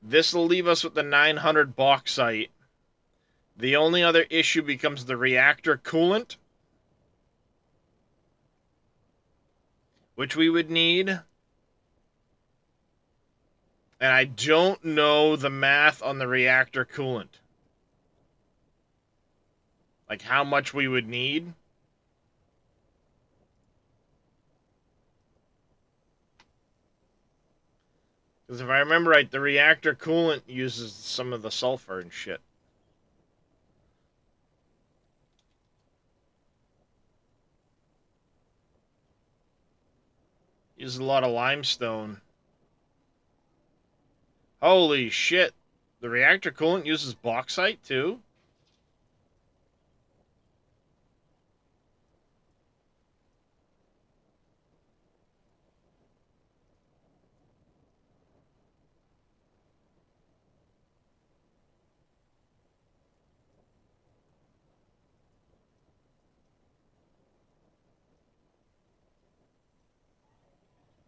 This will leave us with the 900 bauxite. The only other issue becomes the reactor coolant, which we would need. And I don't know the math on the reactor coolant. Like how much we would need. Because if I remember right, the reactor coolant uses some of the sulfur and shit. Uses a lot of limestone. Holy shit. The reactor coolant uses bauxite too?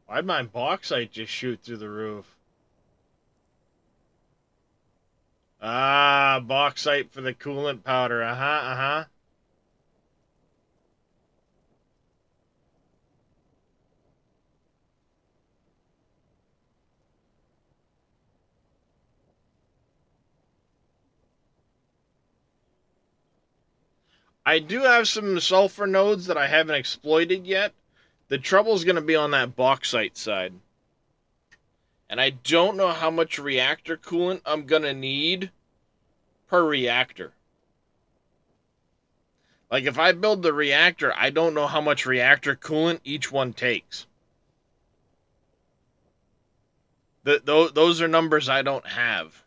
Why'd my bauxite just shoot through the roof? Ah, bauxite for the coolant powder. Uh-huh. I do have some sulfur nodes that I haven't exploited yet. The trouble's going to be on that bauxite side. And I don't know how much reactor coolant I'm going to need per reactor. Like, if I build the reactor, I don't know how much reactor coolant each one takes. Those are numbers I don't have.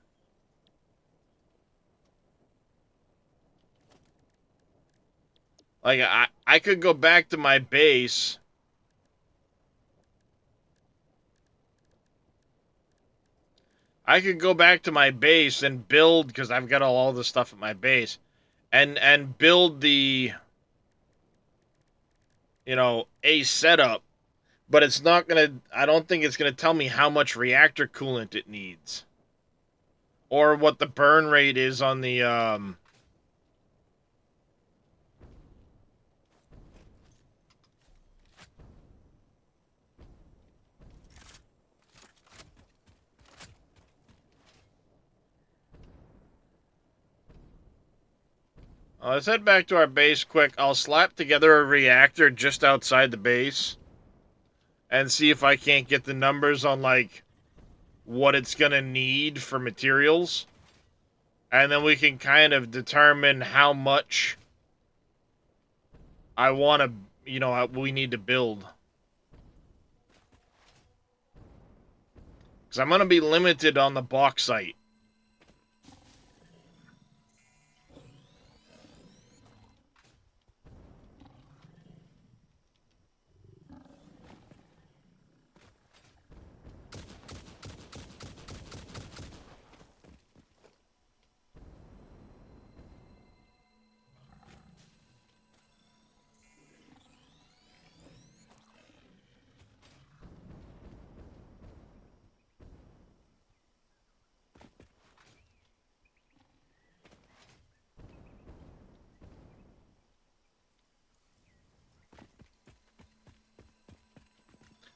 Like, I could go back to my base I could go back to my base and build, because I've got all the stuff at my base, and build the, a setup, but it's not gonna. I don't think it's gonna tell me how much reactor coolant it needs, or what the burn rate is on the. Let's head back to our base quick. I'll slap together a reactor just outside the base and see if I can't get the numbers on, like, what it's gonna need for materials. And then we can kind of determine how much I want to, we need to build. Because I'm going to be limited on the bauxite.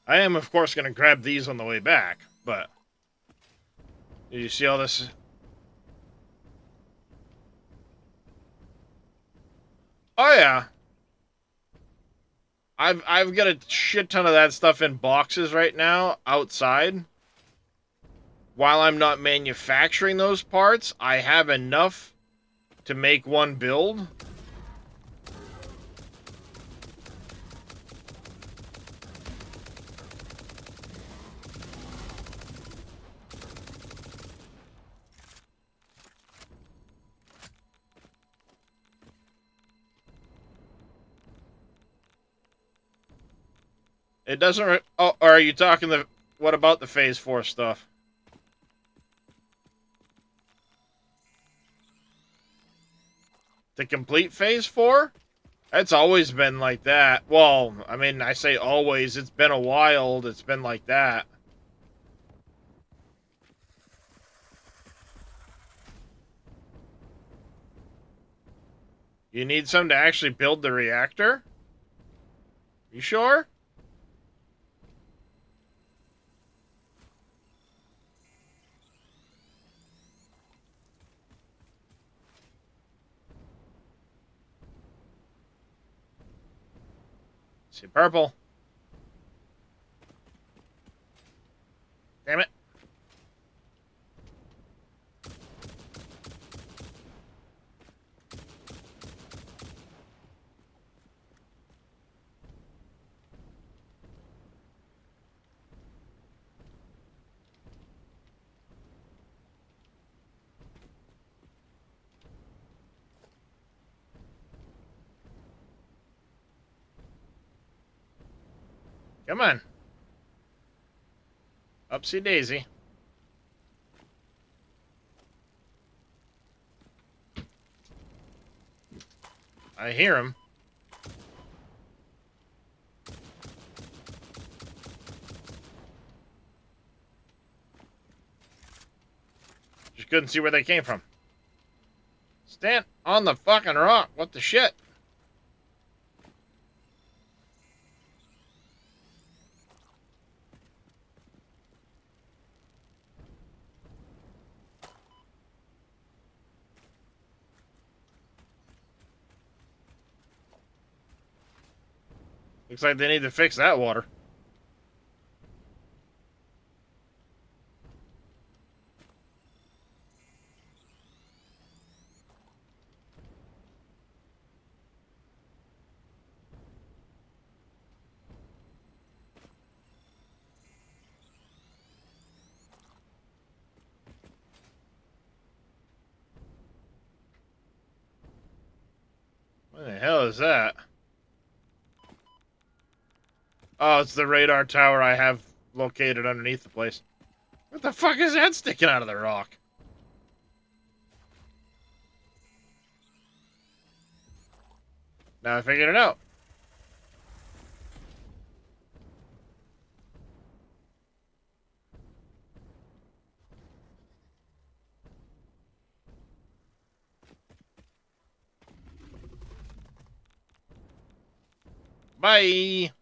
I am, of course, going to grab these on the way back, but... Did you see all this? Oh, yeah. I've got a shit ton of that stuff in boxes right now, outside. While I'm not manufacturing those parts, I have enough to make one build. It doesn't... Oh, or are you talking the... What about the Phase 4 stuff? To complete Phase 4? It's always been like that. Well, I mean, I say always. It's been a while. It's been like that. You need some to actually build the reactor? You sure? See, purple. Damn it. Come on. Upsy daisy. I hear him. Just couldn't see where they came from. Stand on the fucking rock. What the shit? Looks like they need to fix that water. What the hell is that? Oh, it's the radar tower I have located underneath the place. What the fuck is that sticking out of the rock? Now I figured it out. Bye.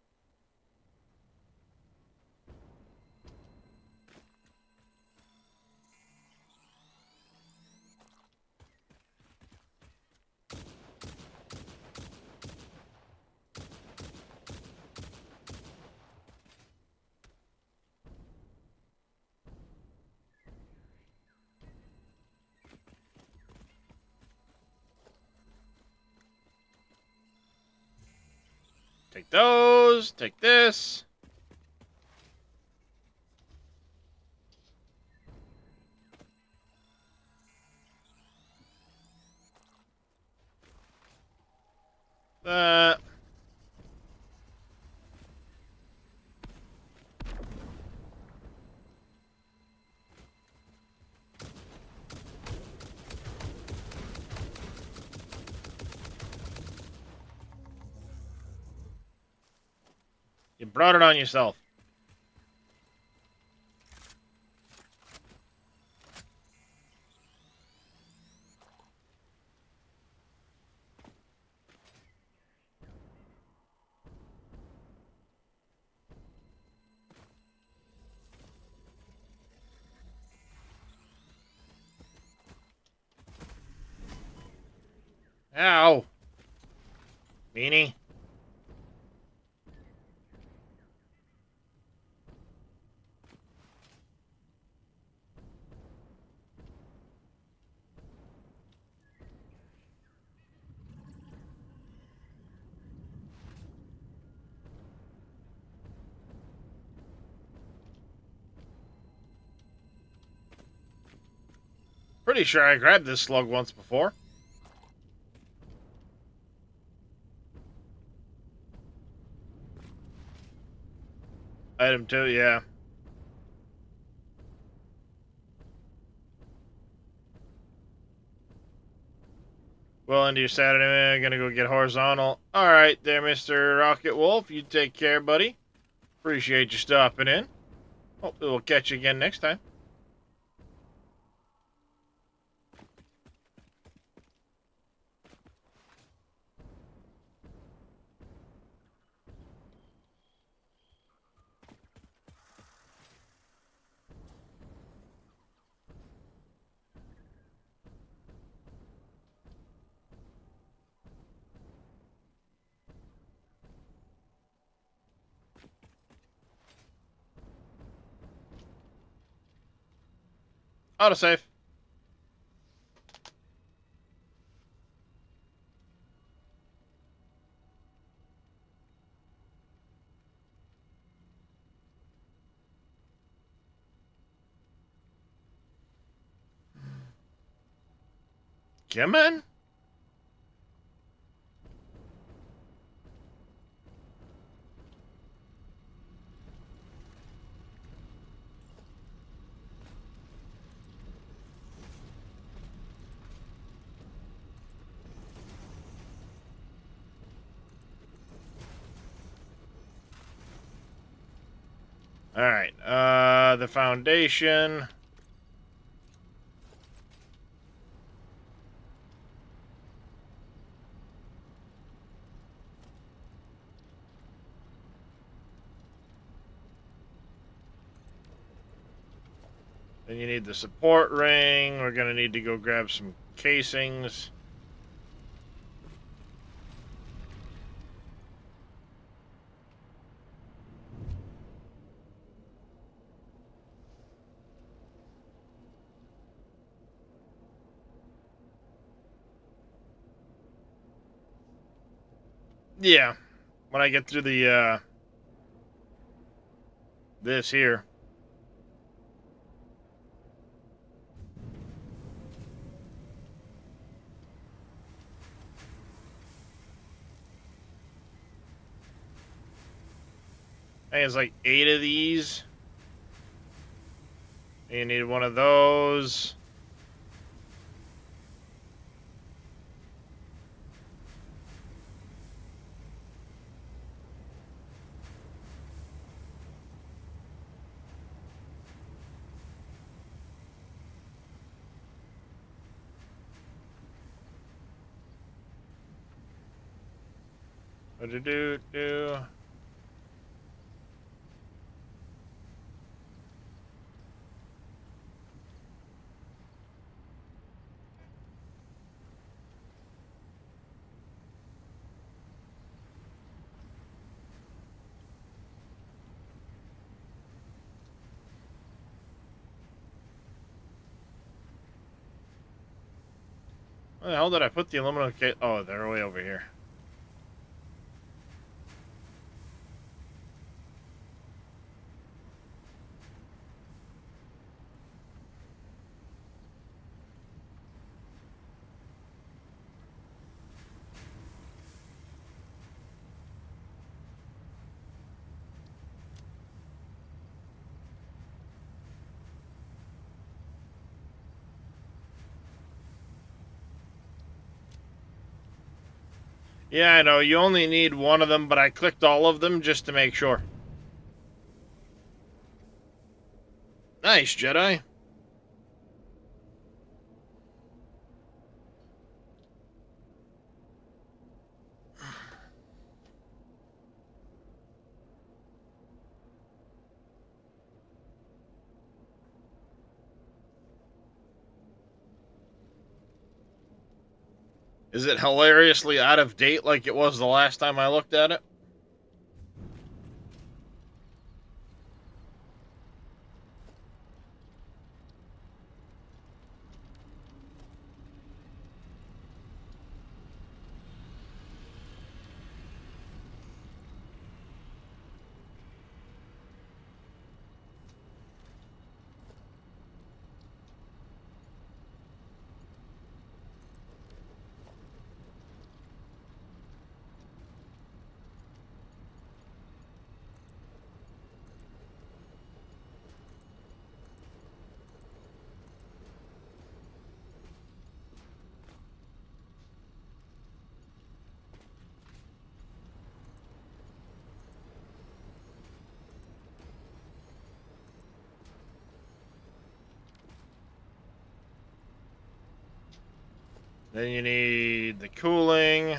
Take those. Take this. That. You brought it on yourself. Ow. Meanie. Pretty sure I grabbed this slug once before. Item 2, yeah. Well, into your Saturday, gonna go get horizontal. Alright there, Mr. Rocket Wolf. You take care, buddy. Appreciate you stopping in. Hopefully we'll catch you again next time. Autosave. Come on. Alright, the foundation. Then you need the support ring. We're gonna need to go grab some casings. Yeah, when I get through the, this here. I think it's like 8 of these. You need one of those. What to do? Where the hell did I put the aluminum case? Oh, they're way over here. Yeah, I know, you only need one of them, but I clicked all of them just to make sure. Nice, Jedi. Is it hilariously out of date like it was the last time I looked at it? Then you need the cooling.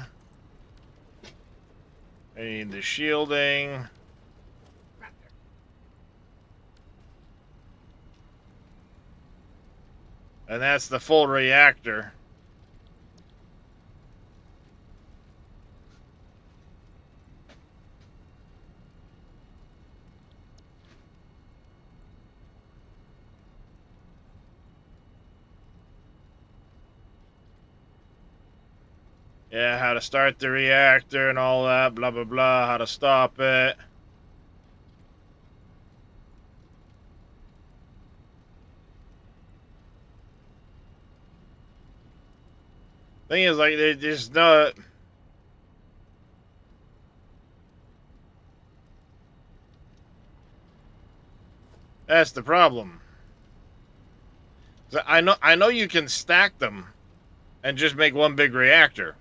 I need the shielding. And that's the full reactor. Yeah, how to start the reactor and all that, blah, blah, blah, how to stop it. Thing is, like, they just not. That's the problem. I know you can stack them and just make one big reactor.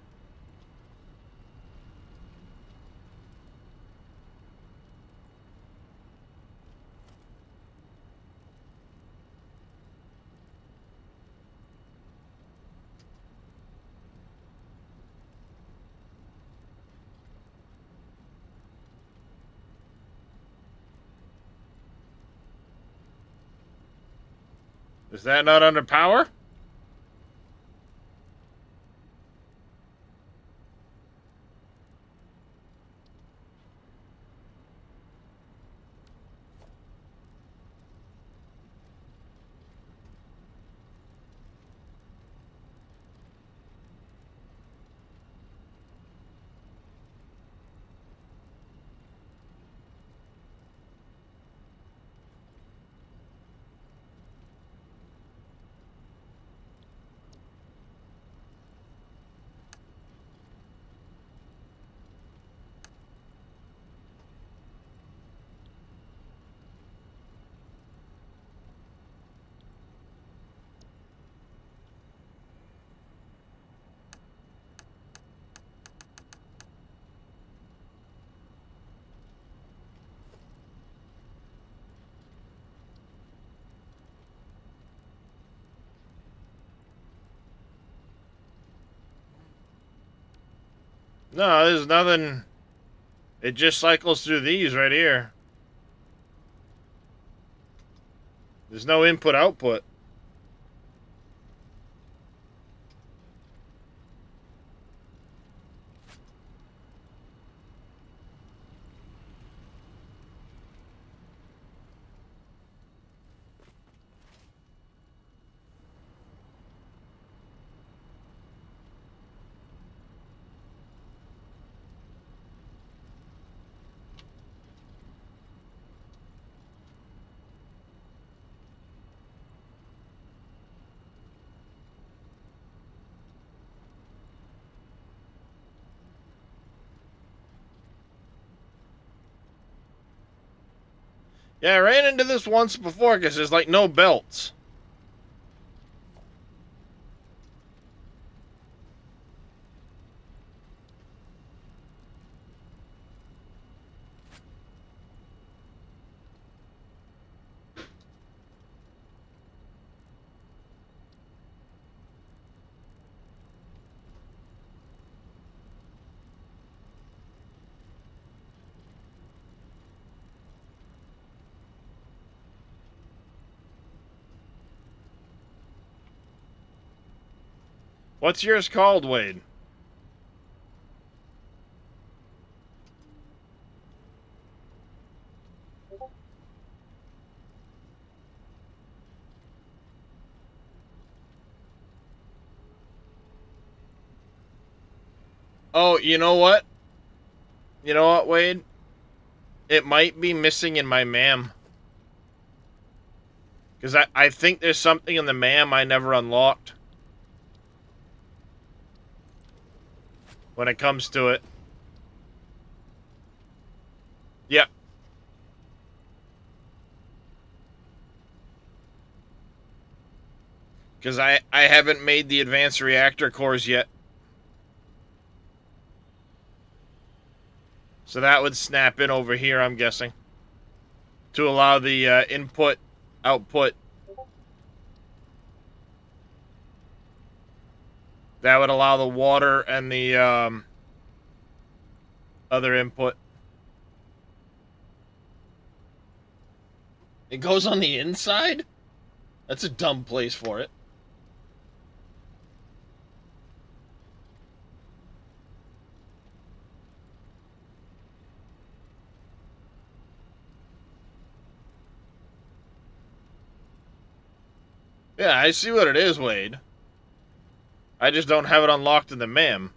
Is that not under power? No, there's nothing. It just cycles through these right here. There's no input output. Yeah, I ran into this once before because there's like no belts. What's yours called, Wade? Oh, you know what? You know what, Wade? It might be missing in my MAM. Because I think there's something in the MAM I never unlocked. When it comes to it. Yep. Because I haven't made the advanced reactor cores yet. So that would snap in over here, I'm guessing. To allow the input, output. That would allow the water and the other input. It goes on the inside? That's a dumb place for it. Yeah, I see what it is, Wade. I just don't have it unlocked in the MAM.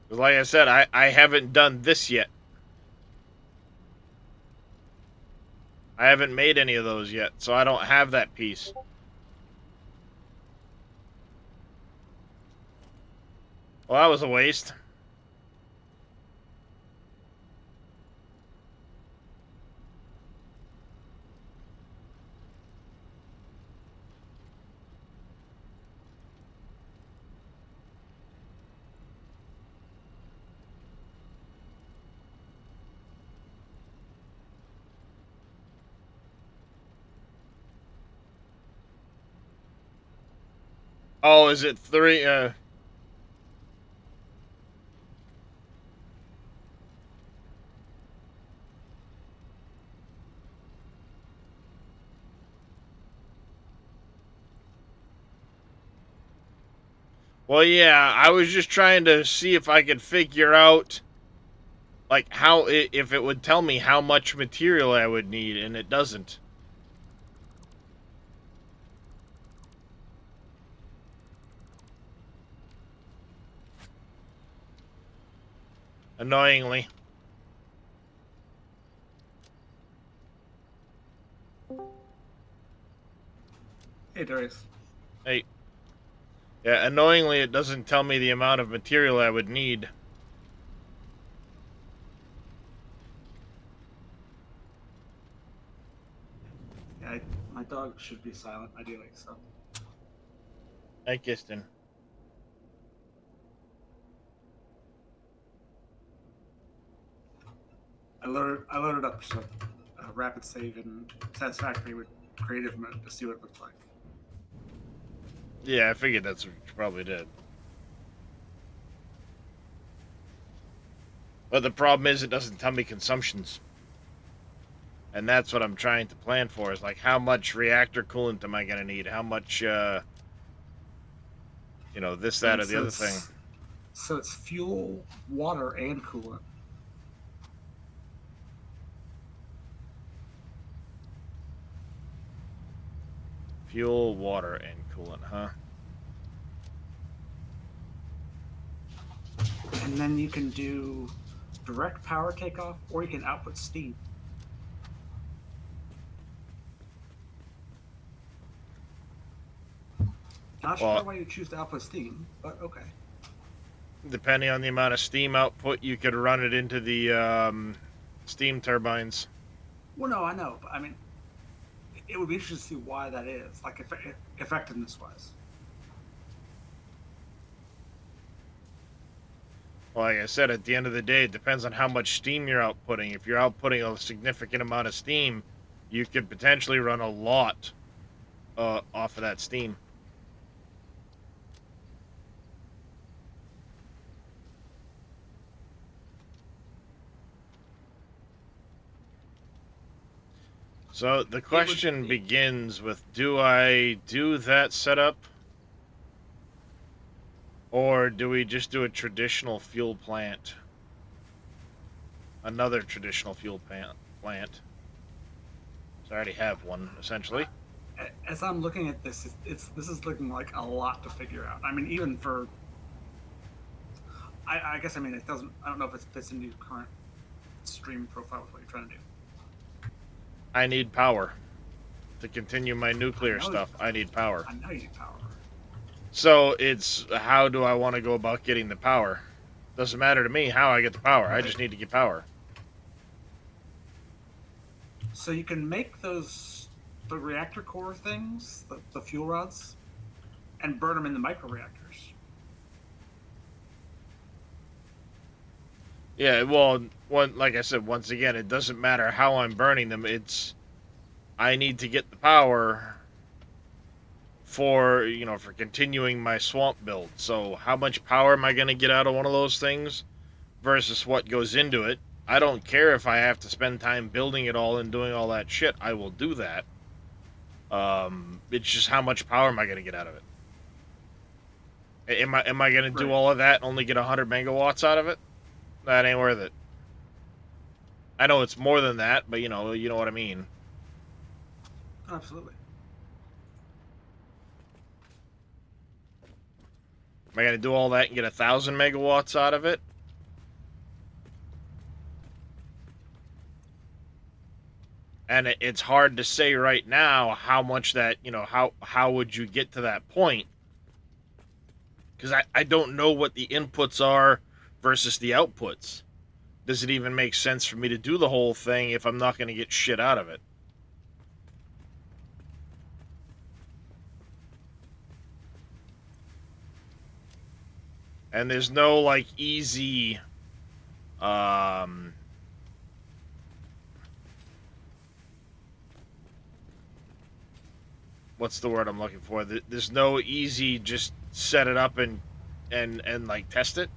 Because like I said, I haven't done this yet. I haven't made any of those yet, so I don't have that piece. Well, that was a waste. Oh, is it 3? Well, yeah, I was just trying to see if I could figure out, like, how, if it would tell me how much material I would need, and it doesn't. Annoyingly. Hey, Darius. Hey, yeah, annoyingly, it doesn't tell me the amount of material I would need. Yeah, my dog should be silent ideally, so. I kissed him. I loaded up some rapid save in satisfactory with creative mode to see what it looked like. Yeah, I figured that's what you probably did. But the problem is it doesn't tell me consumptions. And that's what I'm trying to plan for, is like how much reactor coolant am I going to need? How much, this, that, And or the other thing. so it's fuel, water, and coolant. Fuel, water, and coolant, huh? And then you can do direct power takeoff, or you can output steam. Not sure Well, why you choose to output steam, but okay. depending on the amount of steam output, you could run it into the steam turbines. Well, no, I know, but I mean, it would be interesting to see why that is, like effectiveness wise. Well, like I said, at the end of the day, it depends on how much steam you're outputting. If you're outputting a significant amount of steam, you could potentially run a lot off of that steam. So the It would. question begins with, do I do that setup, or do we just do a traditional fuel plant? Another traditional fuel plant. So I already have one, essentially. As I'm looking at this, this is looking like a lot to figure out. I mean, even for, I guess I mean it doesn't. I don't know if it fits into your current stream profile with what you're trying to do. I need power to continue my I nuclear know you. stuff. I need power. I know you need power. So it's, how do I want to go about getting the power? Doesn't matter to me how I get the power. I Right. just need to get power. So you can make the reactor core things, the fuel rods, and burn them in the microreactors. Yeah, well, like I said, once again, it doesn't matter how I'm burning them. It's, I need to get the power for continuing my swamp build. So how much power am I going to get out of one of those things versus what goes into it? I don't care if I have to spend time building it all and doing all that shit. I will do that. It's just how much power am I going to get out of it? Am I going to do Right. all of that and only get 100 megawatts out of it? That ain't worth it. I know it's more than that, but you know what I mean. Absolutely. Am I going to do all that and get 1,000 megawatts out of it? And it's hard to say right now how much that, how would you get to that point, because I don't know what the inputs are versus the outputs. Does it even make sense for me to do the whole thing if I'm not going to get shit out of it? And there's no like easy um what's the word I'm looking for? There's no easy just set it up and like test it.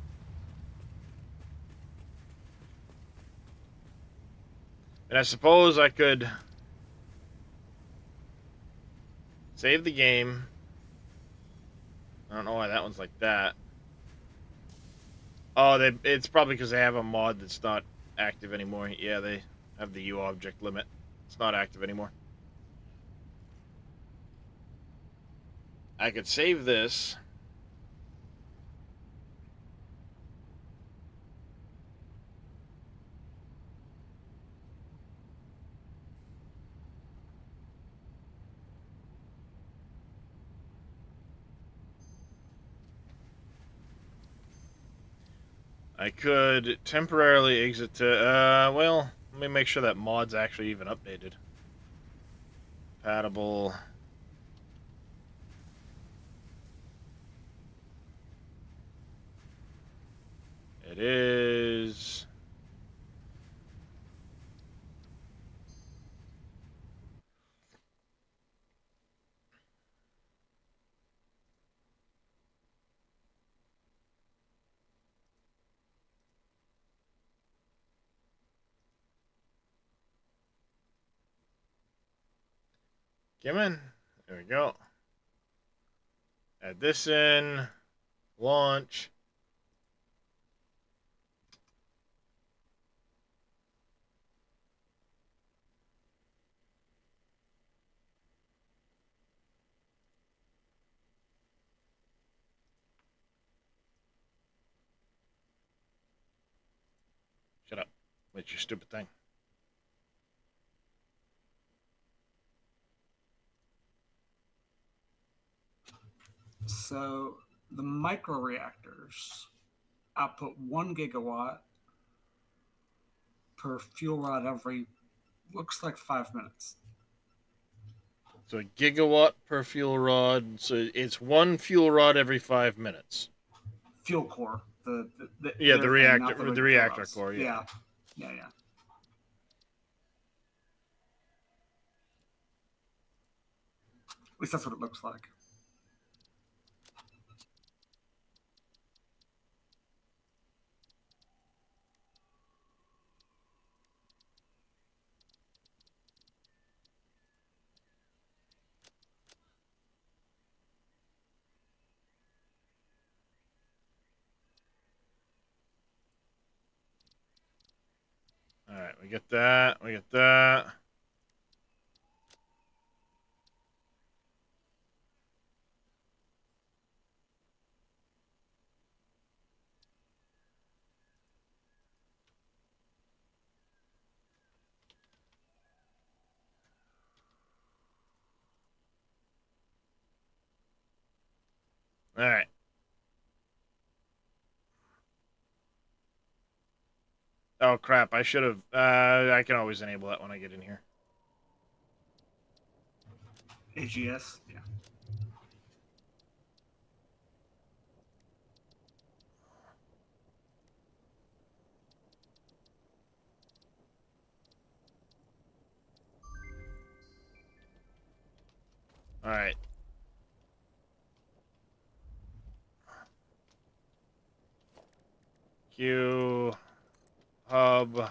And I suppose I could save the game. I don't know why that one's like that. Oh, it's probably because they have a mod that's not active anymore. Yeah, they have the U object limit. It's not active anymore. I could save this. I could temporarily exit to, well, let me make sure that mod's actually even updated. Compatible. It is. Come in. There we go. Add this in. Launch. Shut up. What's your stupid thing? So the microreactors output 1 gigawatt per fuel rod every, looks like 5 minutes. So a gigawatt per fuel rod. So it's one fuel rod every 5 minutes. Fuel core, Yeah, their the thing, reactor, not the the regular fuel reactor rods. core. Yeah. Yeah. At least that's what it looks like. All right, we get that. We get that. All right. Oh crap! I should have. I can always enable that when I get in here. AGS, yeah. All right. Q hub.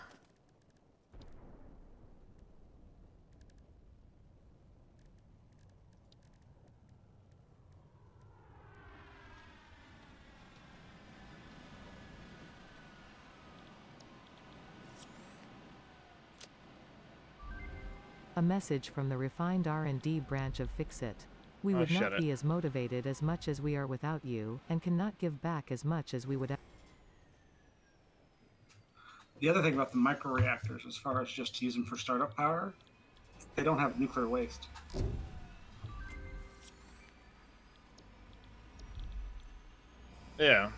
A message from the refined R&D branch of Fixit. We Oh, would shut not it. be as motivated as much as we are without you, and cannot give back as much as we would. The other thing about the microreactors, as far as just to use them for startup power, they don't have nuclear waste. Yeah.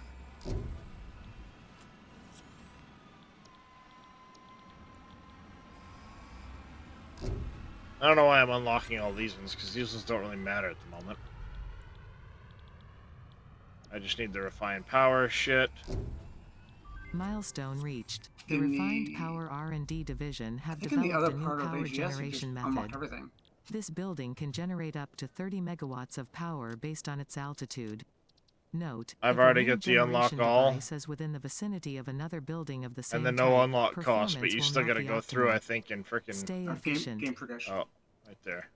I don't know why I'm unlocking all these ones, because these ones don't really matter at the moment. I just need the refined power shit. Milestone reached. The In refined the, power R&D division I have think in the developed other a new part of power AGS, you just generation unlock method. everything. This building can generate up to 30 megawatts of power based on its altitude. Note, I've if a already wind got the unlock generation all, device is within the vicinity of another building of the and same then no type, unlock cost, but performance you will still not gotta be go through, optimal. I think, in frickin'... Stay Game efficient. progression. Oh, right there.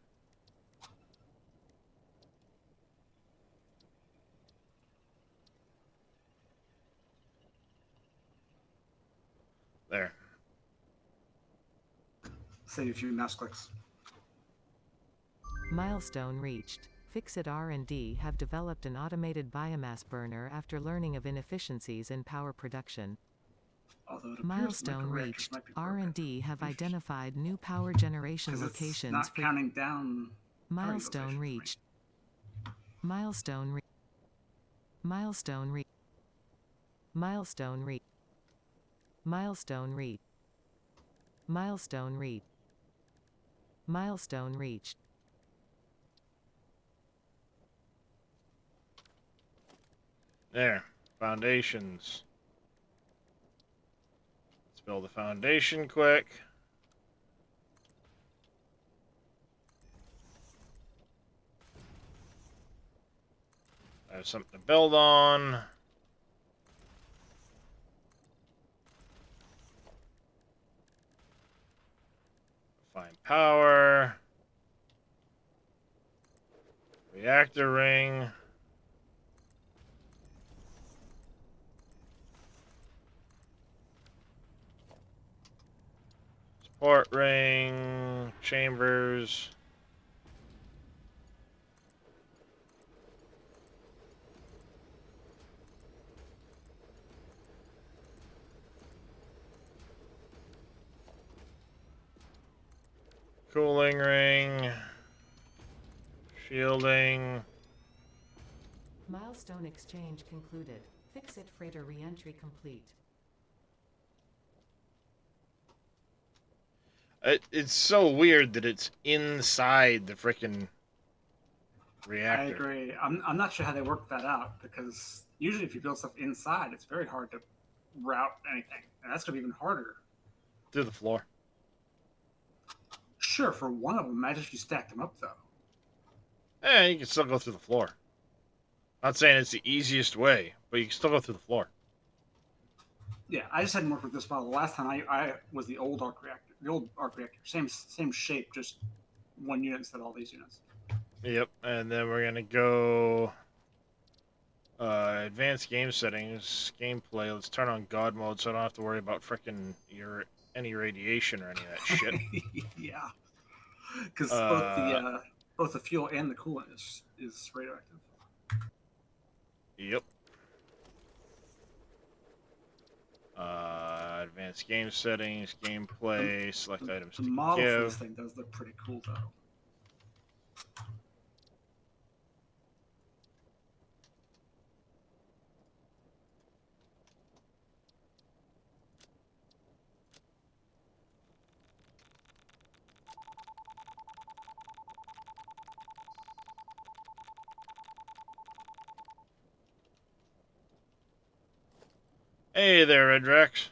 There. Save a few mouse clicks. Milestone reached. Fixit R&D have developed an automated biomass burner after learning of inefficiencies in power production. Although it appears Milestone microreactors reached. might be broken. R&D have identified new power generation Because it's locations not for counting down power Milestone utilization for me. reached. Milestone reached. Milestone reached. Milestone reached. Milestone reached. Milestone reached. Milestone reached. There. Foundations. Let's build a foundation quick. I have something to build on. Find power. Reactor ring. Support ring. Chambers. Cooling ring. Shielding. Milestone exchange concluded. Fix-it freighter re-entry complete. It's so weird that it's inside the frickin' I reactor. agree. I'm not sure how they work that out because usually if you build stuff inside, it's very hard to route anything, and that's gonna be even harder. Through the floor. Sure, for one of them, imagine if you stacked them up though. You can still go through the floor. Not saying it's the easiest way, but you can still go through the floor. Yeah, I just hadn't worked with this model. The last time I was the old arc reactor. The old arc reactor, same shape, just one unit instead of all these units. Yep, and then we're gonna go advanced game settings, gameplay. Let's turn on God mode so I don't have to worry about frickin' any radiation or any of that shit. Yeah, because Uh, both the fuel and the coolant is radioactive. Yep. Advanced game settings, gameplay, select items The to model for this give. thing does look pretty cool though. Hey there, Red Rex.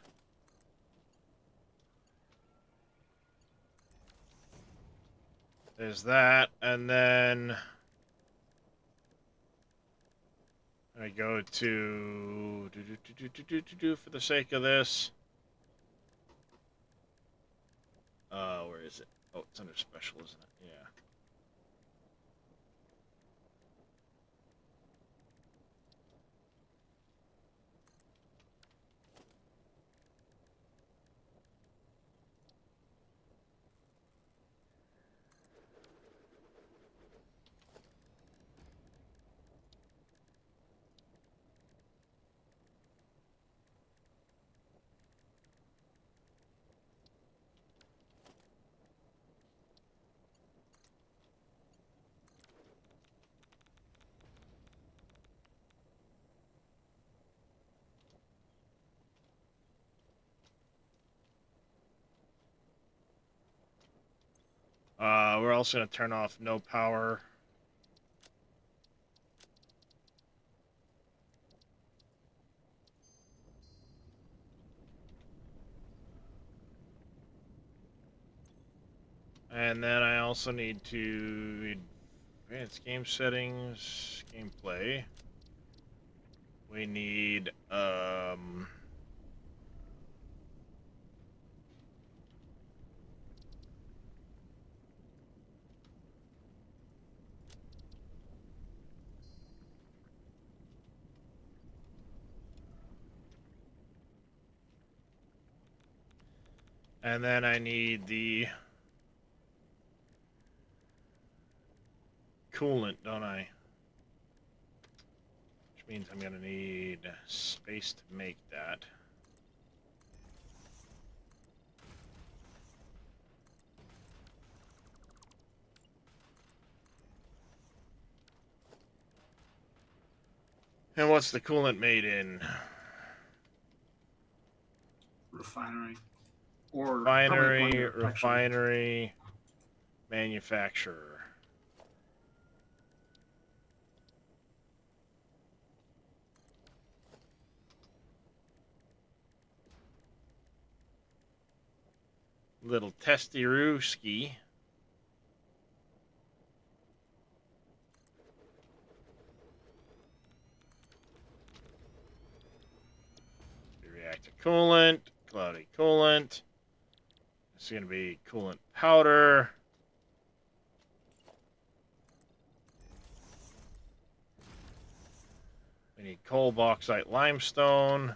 There's that, and then I go to for the sake of this. Where is it? Oh, it's under special, isn't it? Yeah. We're also gonna turn off no power. And then I also need to advance game settings, gameplay. We need and then I need the coolant, don't I? Which means I'm gonna need space to make that. And what's the coolant made in? Refinery, or probably a Refinery, blender actually. refinery, manufacturer. Little testy-rooski. Reactor coolant, cloudy coolant. It's going to be coolant powder. We need coal, bauxite, limestone.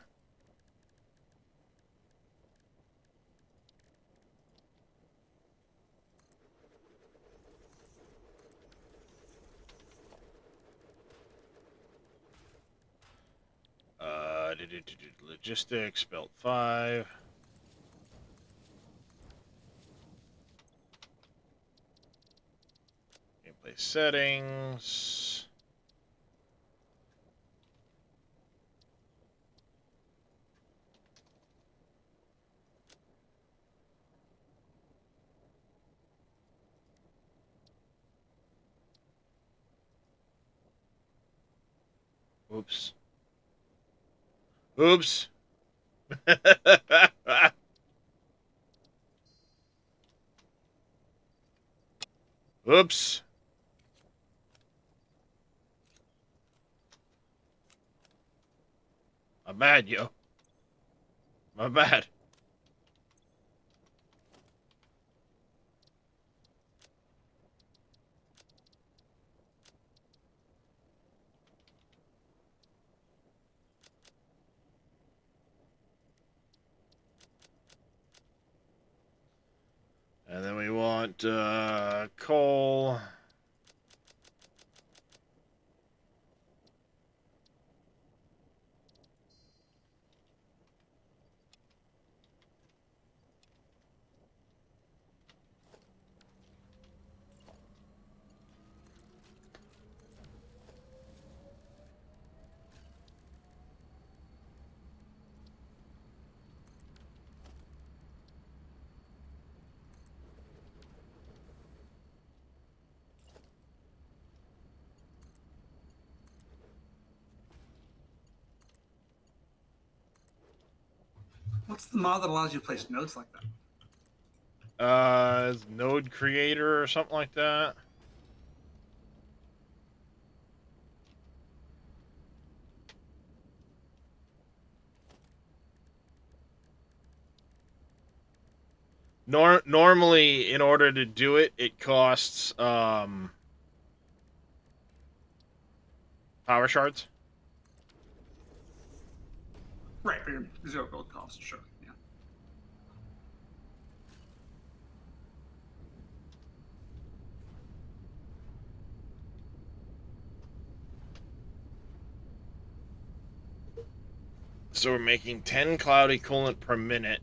Logistics, belt 5. Gameplay settings. Oops. Oops. Oops. My bad, yo. My bad. And then we want coal. What's the mod that allows you to place notes like that? Node creator or something like that. Normally, in order to do it, it costs power shards. Right, but zero gold cost, sure. Yeah. So we're making 10 cloudy coolant per minute.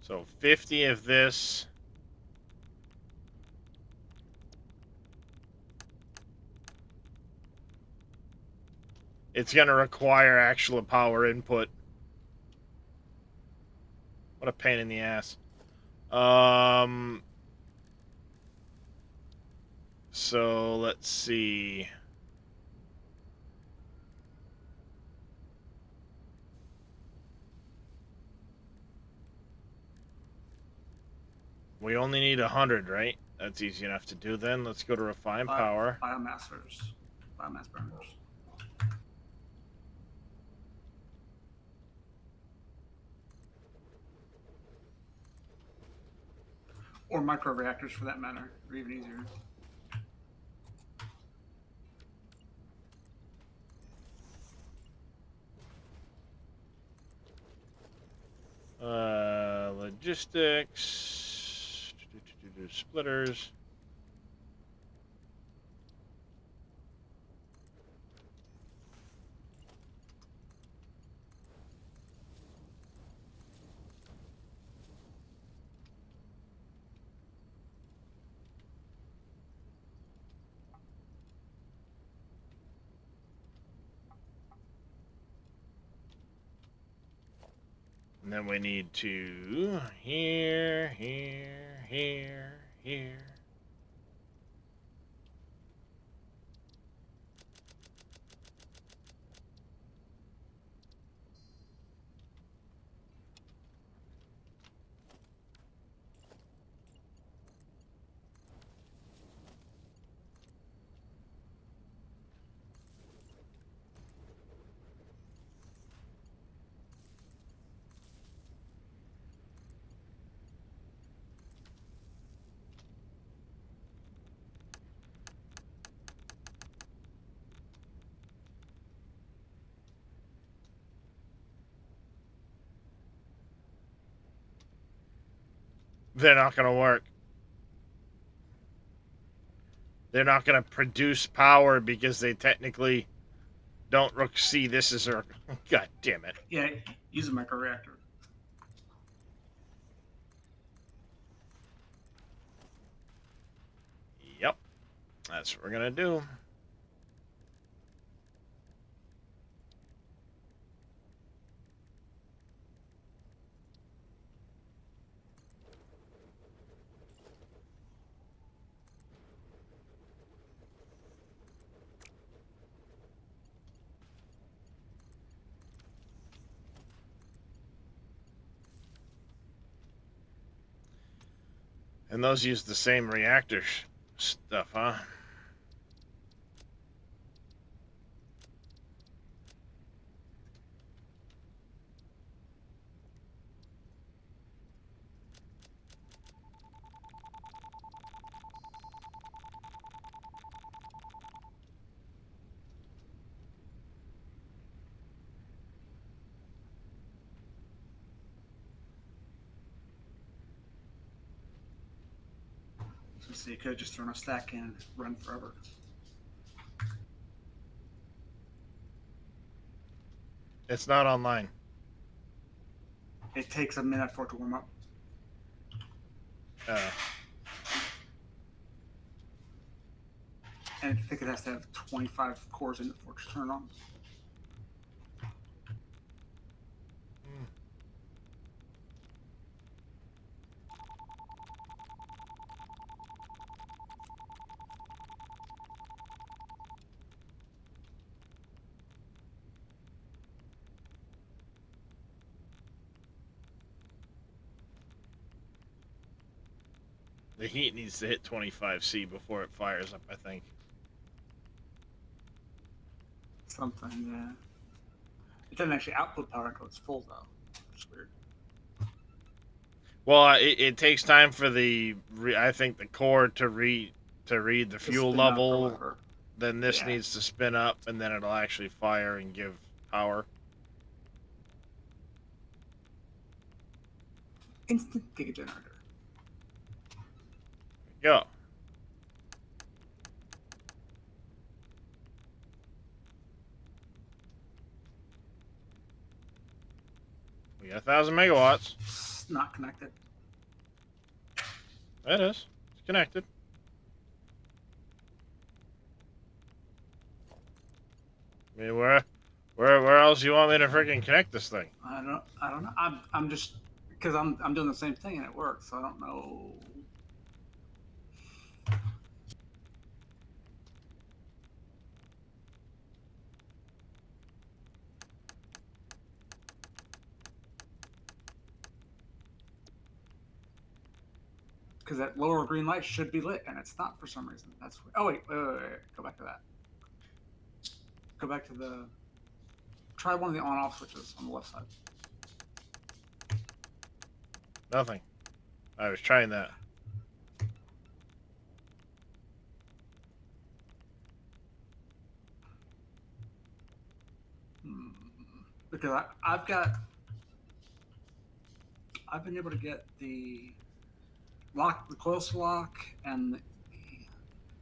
So 50 of this. It's going to require actual power input. What a pain in the ass. So let's see. We only need 100, right? That's easy enough to do then. Let's go to refine power. Biomass burners. Or micro reactors for that matter, or even easier. Logistics. Splitters. And then we need to here, here, here, here. they're not going to work. They're not going to produce power because they technically don't see this as a... God damn it. Yeah, use a microreactor. Yep. That's what we're going to do. And those use the same reactor stuff, huh? So you could have just thrown a stack in and run forever. It's not online. It takes a minute for it to warm up. And I think it has to have 25 cores in it for it to turn on. The heat needs to hit 25C before it fires up, I think. Something, yeah. It doesn't actually output power until it's full, though. Which is weird. Well, it takes time for I think the core to read the fuel Spin up or level. whatever. Then this Yeah. needs to spin up, and then it'll actually fire and give power. Instant giga generator. Go. We got 1,000 megawatts. It's not connected. It is. It's connected. I mean, where else do you want me to freaking connect this thing? I don't know. I'm just because I'm doing the same thing and it works, so I don't know. Because that lower green light should be lit, and it's not for some reason. That's oh wait. Go back to that. Go back to the. Try one of the on-off switches on the left side. Nothing. I was trying that. Because I've been able to get the coil lock, and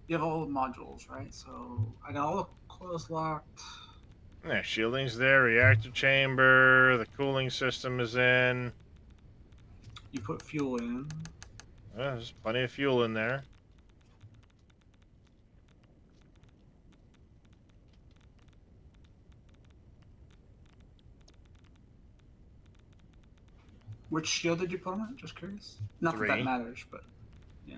you have all the modules, right? So I got all the coils locked. Yeah, shielding's there, reactor chamber, the cooling system is in. You put fuel in. There's plenty of fuel in there. Which shield did you put on it? Just curious. Not that 3. that matters, but yeah.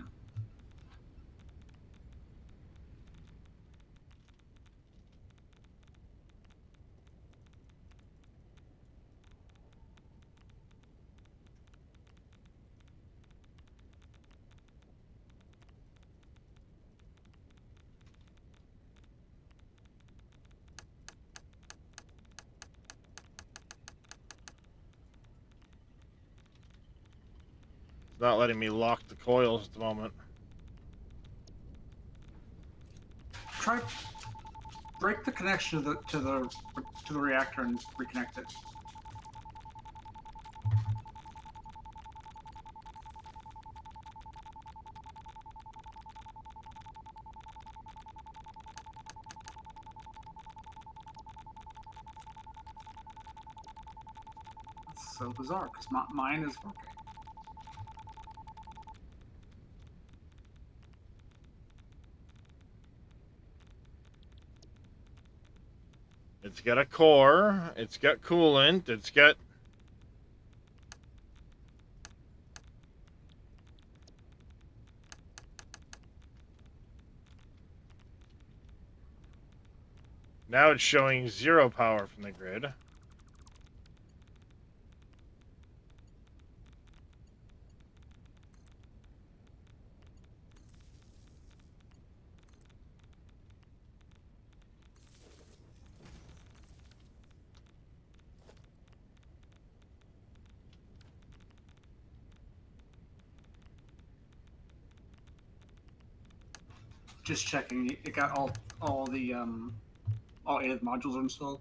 It's not letting me lock the coils at the moment. Try break the connection to the reactor and reconnect it. so bizarre because mine is working. It's got a core. It's got coolant. It's got... Now it's showing 0 power from the grid. Just checking. It got all the all 8 of the modules are installed,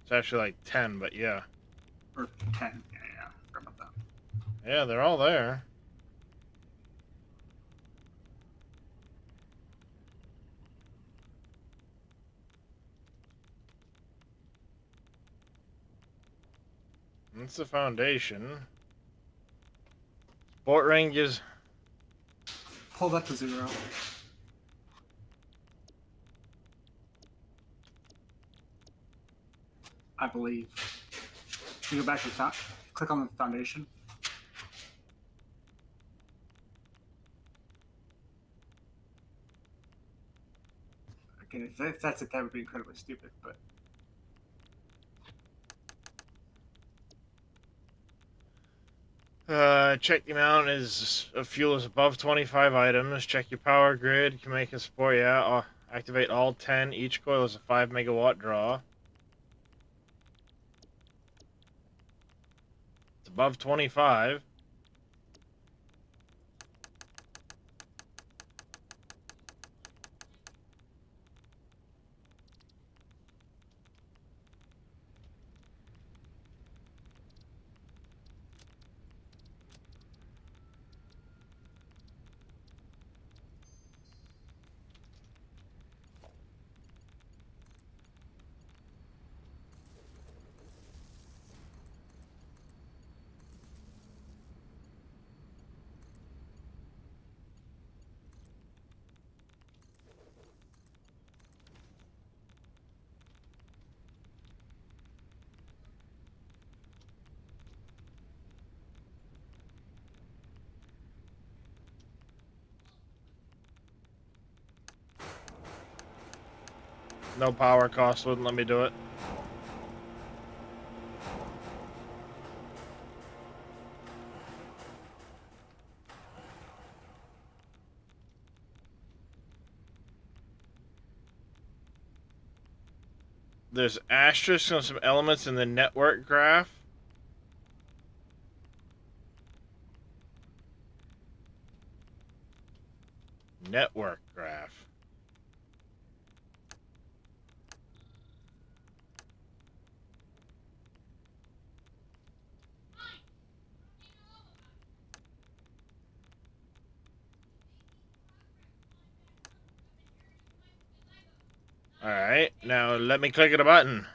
It's actually like 10, but yeah. or 10. Yeah, forgot about that. Yeah, they're all there. That's the foundation. Sport ring is... Pull that to 0. I believe. You go back to the click on the foundation. Again, if that's it, that would be incredibly stupid. But check the amount of fuel is above 25 items. Check your power grid. Can make a support, yeah. Activate all 10. Each coil is a 5 megawatt draw. It's above 25. No power cost wouldn't let me do it. There's asterisks on some elements in the network graph. Network graph. Alright, now let me click a button.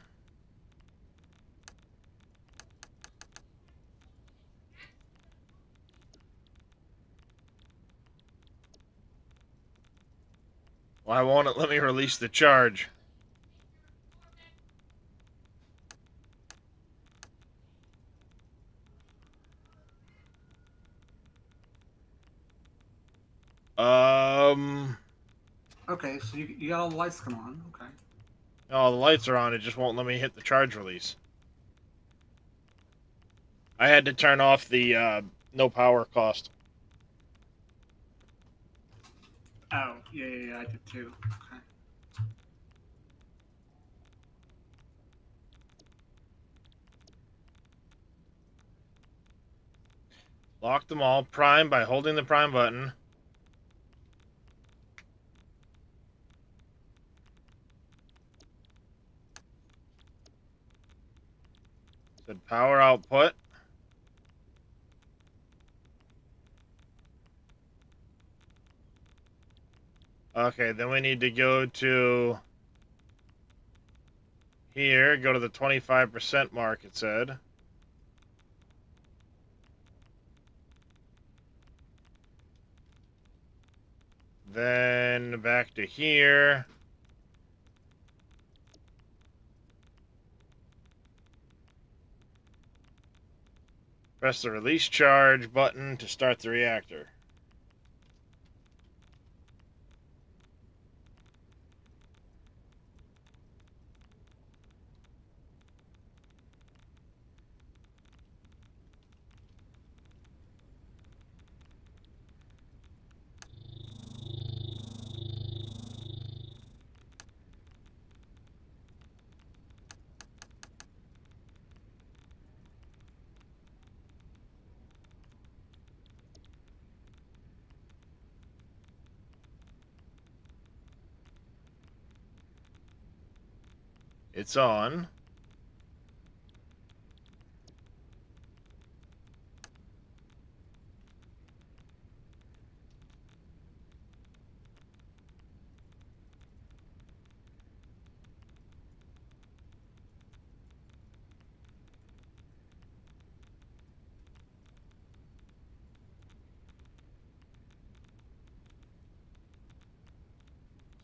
Why won't it let me release the charge? okay, so you got all the lights come on. Okay. Oh, the lights are on. It just won't let me hit the charge release. I had to turn off the no power cost. Oh, yeah, I did too. Okay. Lock them all. Prime by holding the prime button. Said power output. Okay, then we need to go to here, go to the 25% mark, it said. Then back to here. Press the release charge button to start the reactor. It's on.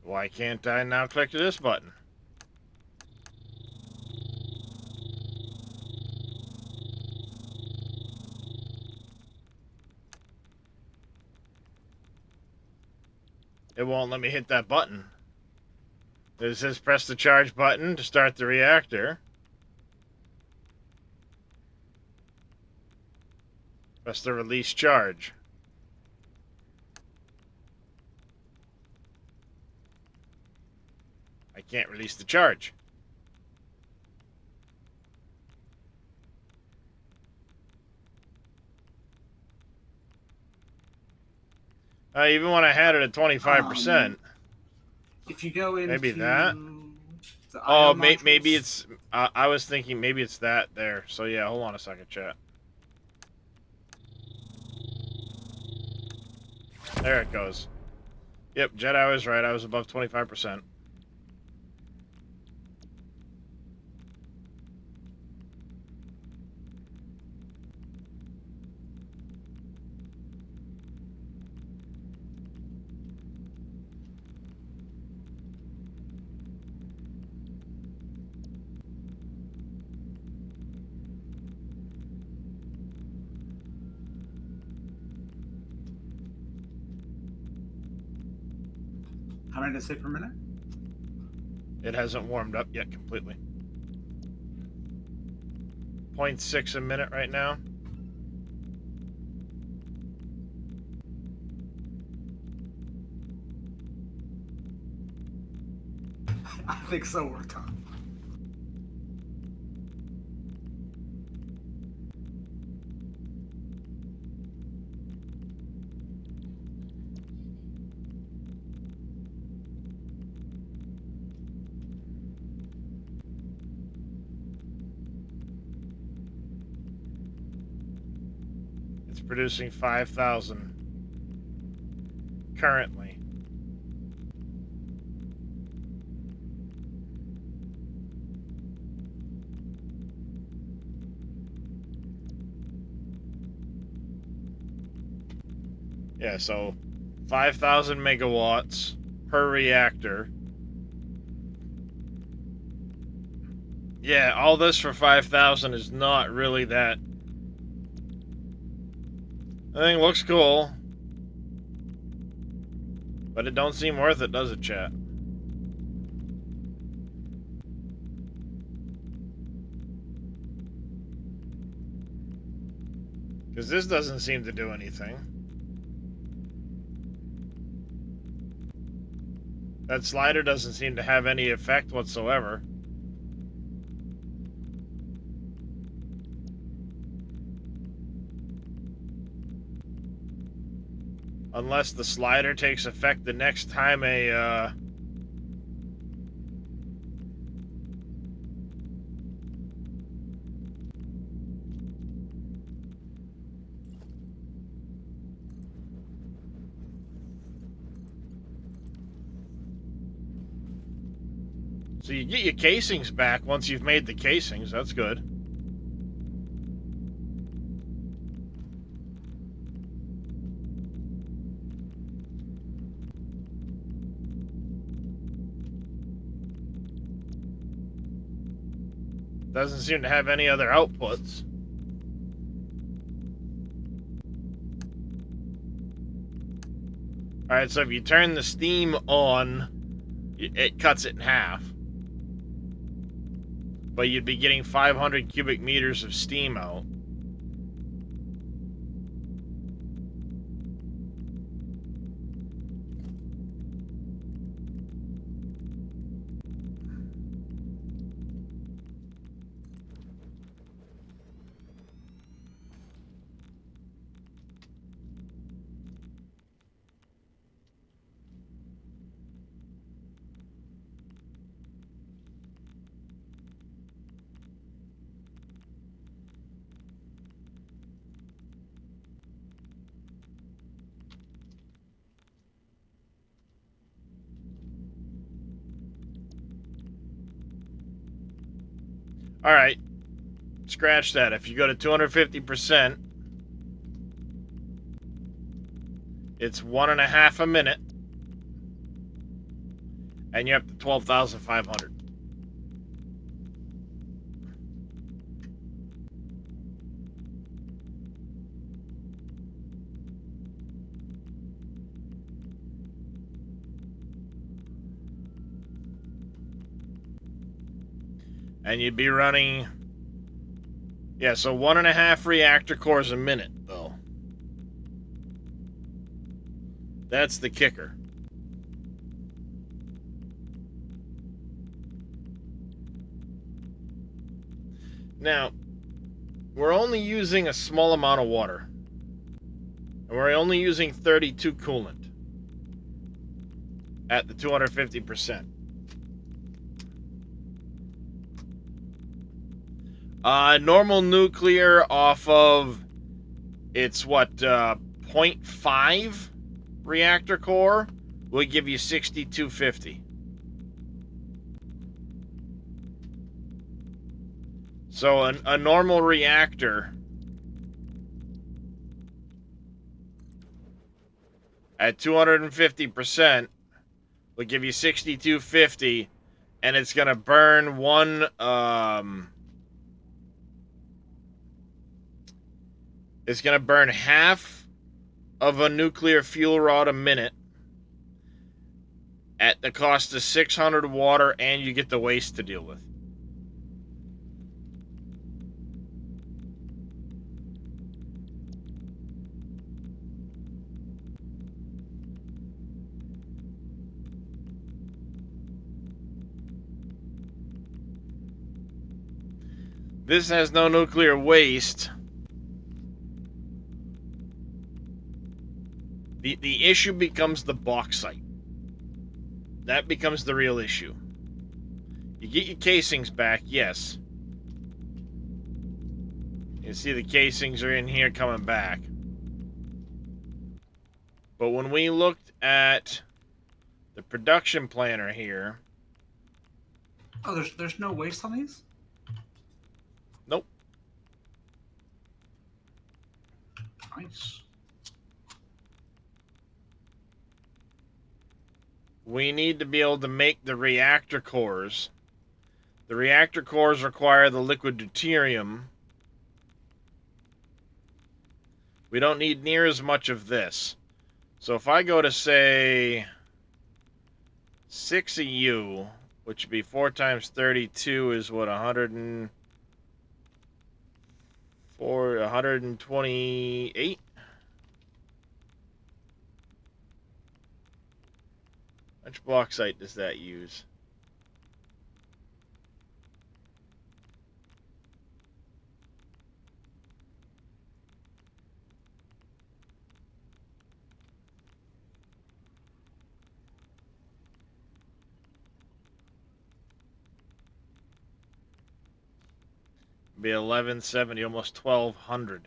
Why can't I now click this button? It won't let me hit that button. It says press the charge button to start the reactor. Press the release charge. I can't release the charge. Even when I had it at 25%. If you go into Maybe that? the Oh, IO maybe modules- it's... I was thinking maybe it's that there. So yeah, hold on a second, chat. There it goes. Yep, Jedi was right. I was above 25%. How many does it say per minute? It hasn't warmed up yet completely. 0.6 a minute right now. I think so. We're done. It's producing 5,000 currently. Yeah, so 5,000 megawatts per reactor. Yeah, all this for 5,000 is not really that. The thing looks cool, but it don't seem worth it, does it, chat? Because this doesn't seem to do anything. That slider doesn't seem to have any effect whatsoever. Unless the slider takes effect the next time a, So you get your casings back once you've made the casings. That's good. Doesn't seem to have any other outputs. Alright, so if you turn the steam on, it cuts it in half. But you'd be getting 500 cubic meters of steam out. Alright, scratch that. If you go to 250%, it's 1.5 a minute, and you're up to 12,500. And you'd be running, yeah, so 1.5 reactor cores a minute, though. That's the kicker. Now, we're only using a small amount of water. And we're only using 32 coolant at the 250%. Normal nuclear off of, it's what, 0.5 reactor core will give you 6250. So a normal reactor at 250% will give you 6250, and it's gonna burn one it's gonna burn half of a nuclear fuel rod a minute at the cost of 600 water, and you get the waste to deal with. This has no nuclear waste. The issue becomes the bauxite. That becomes the real issue. You get your casings back, yes. You see the casings are in here coming back. But when we looked at the production planner here... Oh, there's no waste on these? Nope. Nice. We need to be able to make the reactor cores. The reactor cores require the liquid deuterium. We don't need near as much of this. So if I go to, say, 6 of U, which would be 4 times 32 is what, 128? How much bauxite does that use? Be 1170, almost 1200.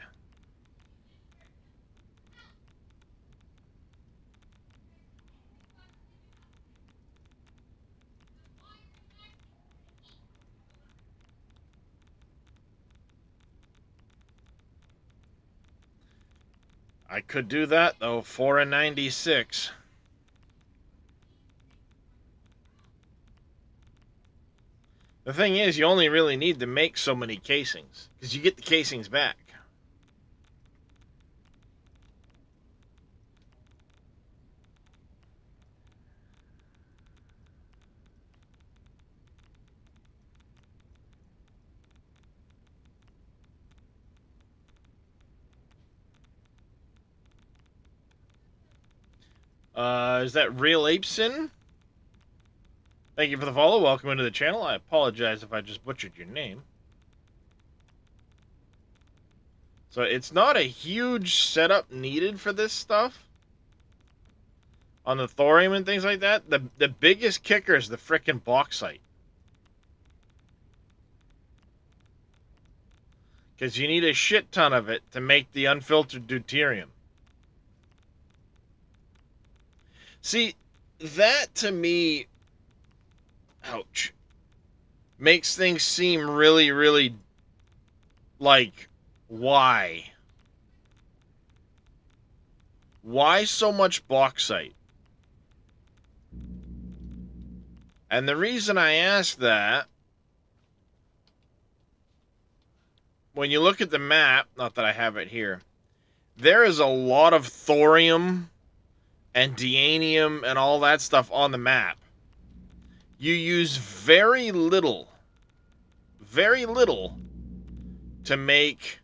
I could do that, though. 4 and 96. The thing is, you only really need to make so many casings, because you get the casings back. Is that Real Apeson? Thank you for the follow. Welcome into the channel. I apologize if I just butchered your name. So it's not a huge setup needed for this stuff. On the thorium and things like that. The biggest kicker is the frickin' bauxite. Because you need a shit ton of it to make the unfiltered deuterium. See, that to me, ouch, makes things seem really, really, like, why? Why so much bauxite? And the reason I ask that, when you look at the map, not that I have it here, there is a lot of thorium and dianium and all that stuff on the map. You use very little to make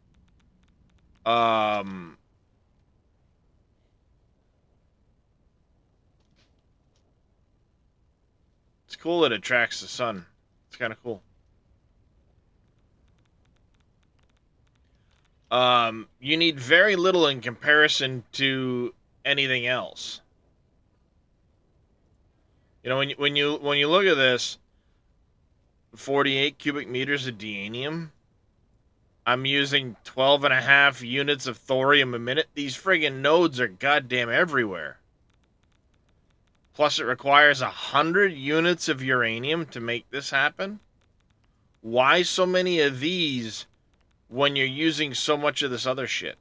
it's cool that it tracks the sun. It's kind of cool. You need very little in comparison to anything else. You know, when you look at this, 48 cubic meters of dianium. I'm using 12.5 units of thorium a minute. These friggin' nodes are goddamn everywhere. Plus, it requires 100 units of uranium to make this happen. Why so many of these when you're using so much of this other shit?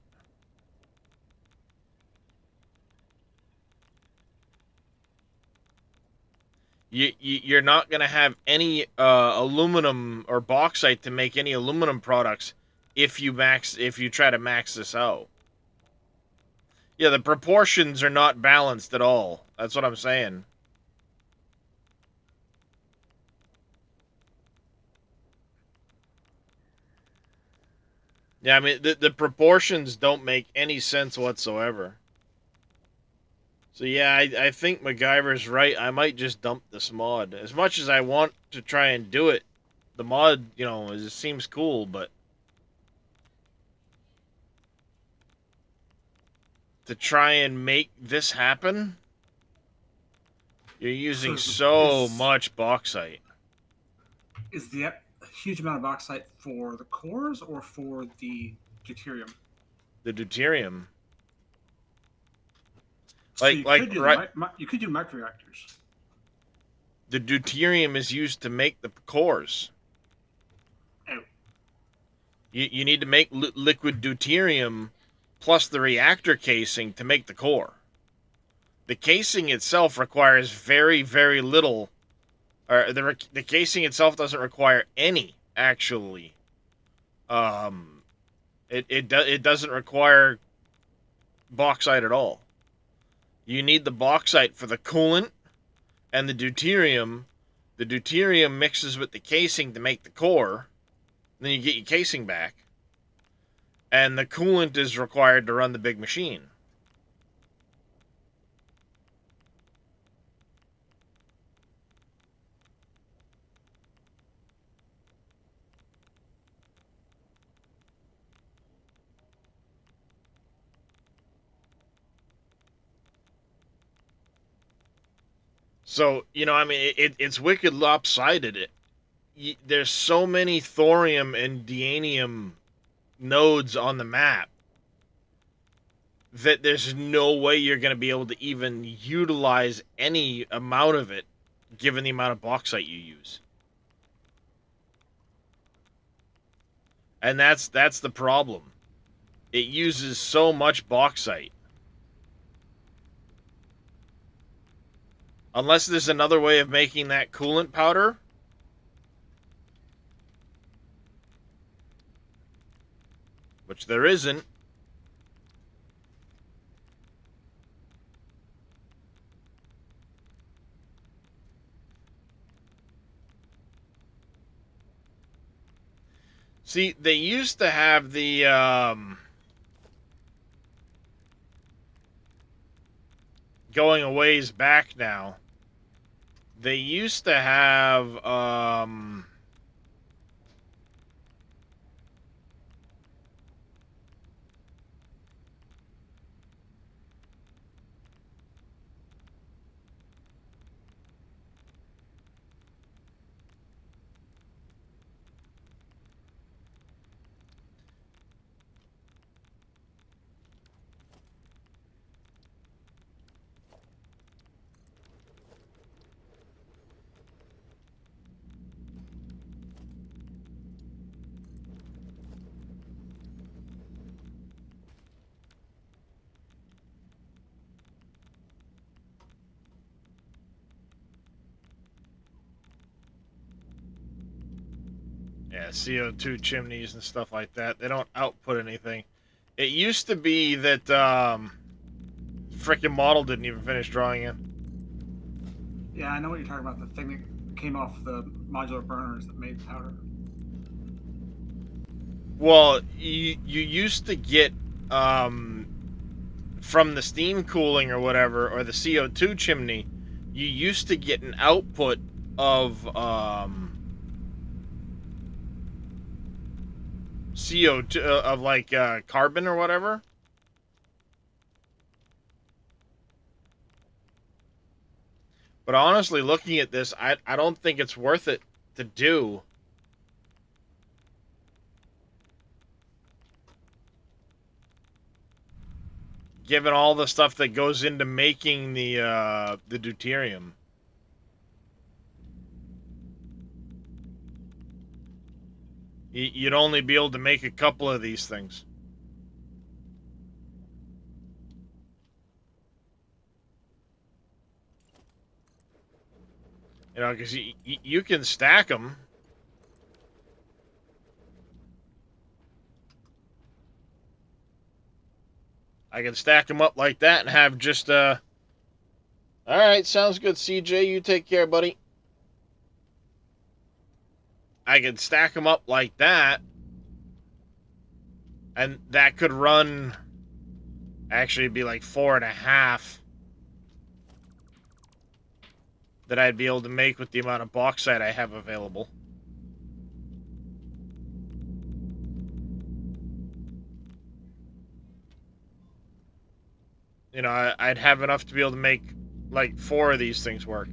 You're not going to have any aluminum or bauxite to make any aluminum products if you try to max this out. Yeah, the proportions are not balanced at all. That's what I'm saying. Yeah, I mean, the proportions don't make any sense whatsoever. So yeah, I think MacGyver's right. I might just dump this mod. As much as I want to try and do it, the mod, you know, it seems cool, but to try and make this happen, you're using so much bauxite. Is the huge amount of bauxite for the cores or for the deuterium? The deuterium. So you could do microreactors. The deuterium is used to make the cores. Oh. You need to make liquid deuterium plus the reactor casing to make the core. The casing itself requires very, very little. Or the casing itself doesn't require any, actually. It doesn't require bauxite at all. You need the bauxite for the coolant and the deuterium. The deuterium mixes with the casing to make the core. Then you get your casing back. And the coolant is required to run the big machine. So, you know, I mean, it's wicked lopsided. There's so many thorium and dianium nodes on the map that there's no way you're going to be able to even utilize any amount of it given the amount of bauxite you use. And that's the problem. It uses so much bauxite. Unless there's another way of making that coolant powder. Which there isn't. See, they used to have the, going a ways back now, they used to have, yeah, CO2 chimneys and stuff like that. They don't output anything. It used to be that, frickin' model didn't even finish drawing it. Yeah, I know what you're talking about. The thing that came off the modular burners that made powder. Well, you used to get, from the steam cooling or whatever, or the CO2 chimney, you used to get an output of, CO2, of like, carbon or whatever. But honestly, looking at this, I don't think it's worth it to do. Given all the stuff that goes into making the deuterium. You'd only be able to make a couple of these things. You know, because you can stack them. I can stack them up like that and have just, all right, sounds good, CJ. You take care, buddy. I can stack them up like that. And that could run, actually, it'd be like 4.5 that I'd be able to make with the amount of bauxite I have available. You know, I'd have enough to be able to make like 4 of these things work.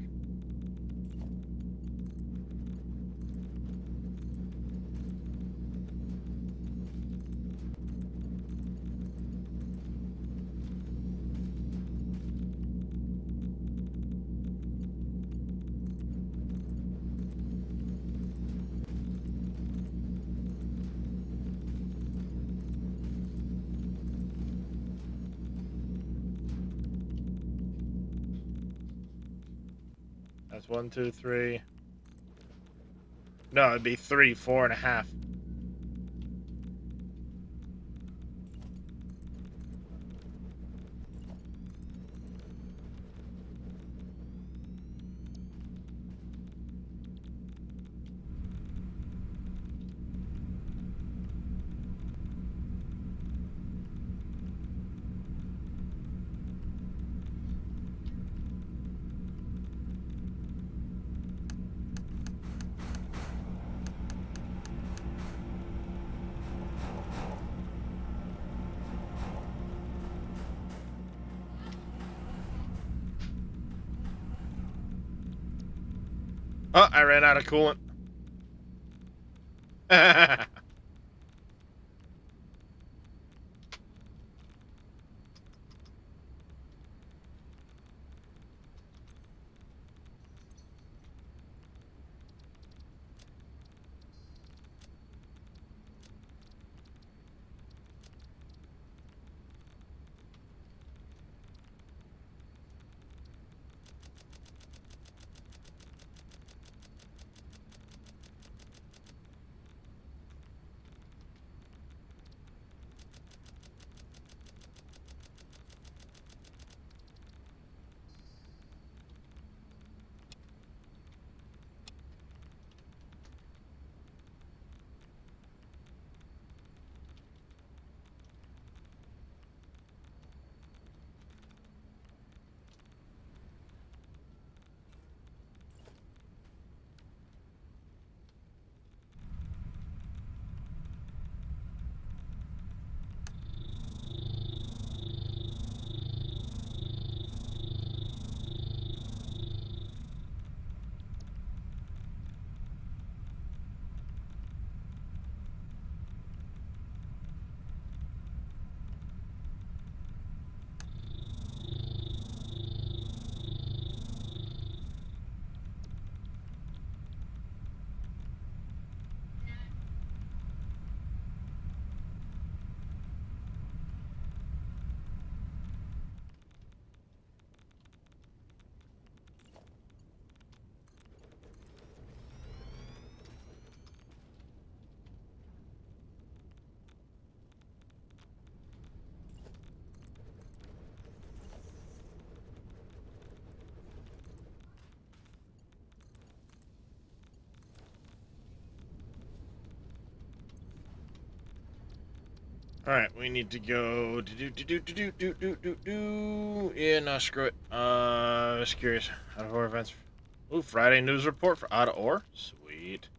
That's 1, 2, 3. No, it'd be 3, 4.5. Oh, I ran out of coolant. Alright, we need to go. Yeah, no, screw it. Just curious. Out of ore events. Ooh, Friday news report for out of ore? Sweet.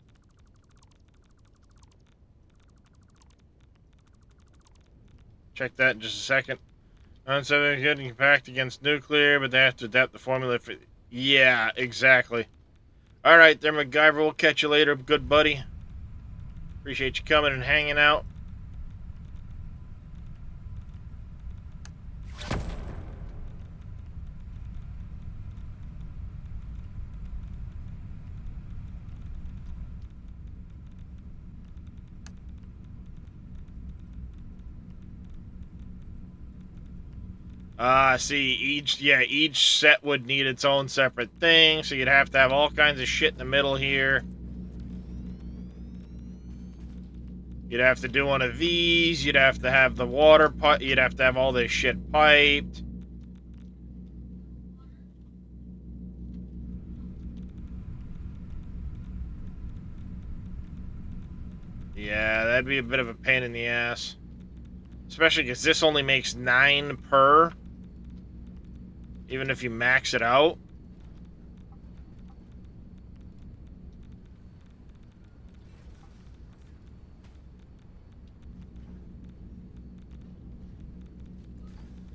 Check that in just a second. Non-7 getting packed against nuclear, but they have to adapt the formula for. Yeah, exactly. Alright, there, MacGyver. We'll catch you later, good buddy. Appreciate you coming and hanging out. See, each set would need its own separate thing, so you'd have to have all kinds of shit in the middle here. You'd have to do one of these, you'd have to have the water pipe, you'd have to have all this shit piped. Yeah, that'd be a bit of a pain in the ass. Especially because this only makes 9 per. Even if you max it out.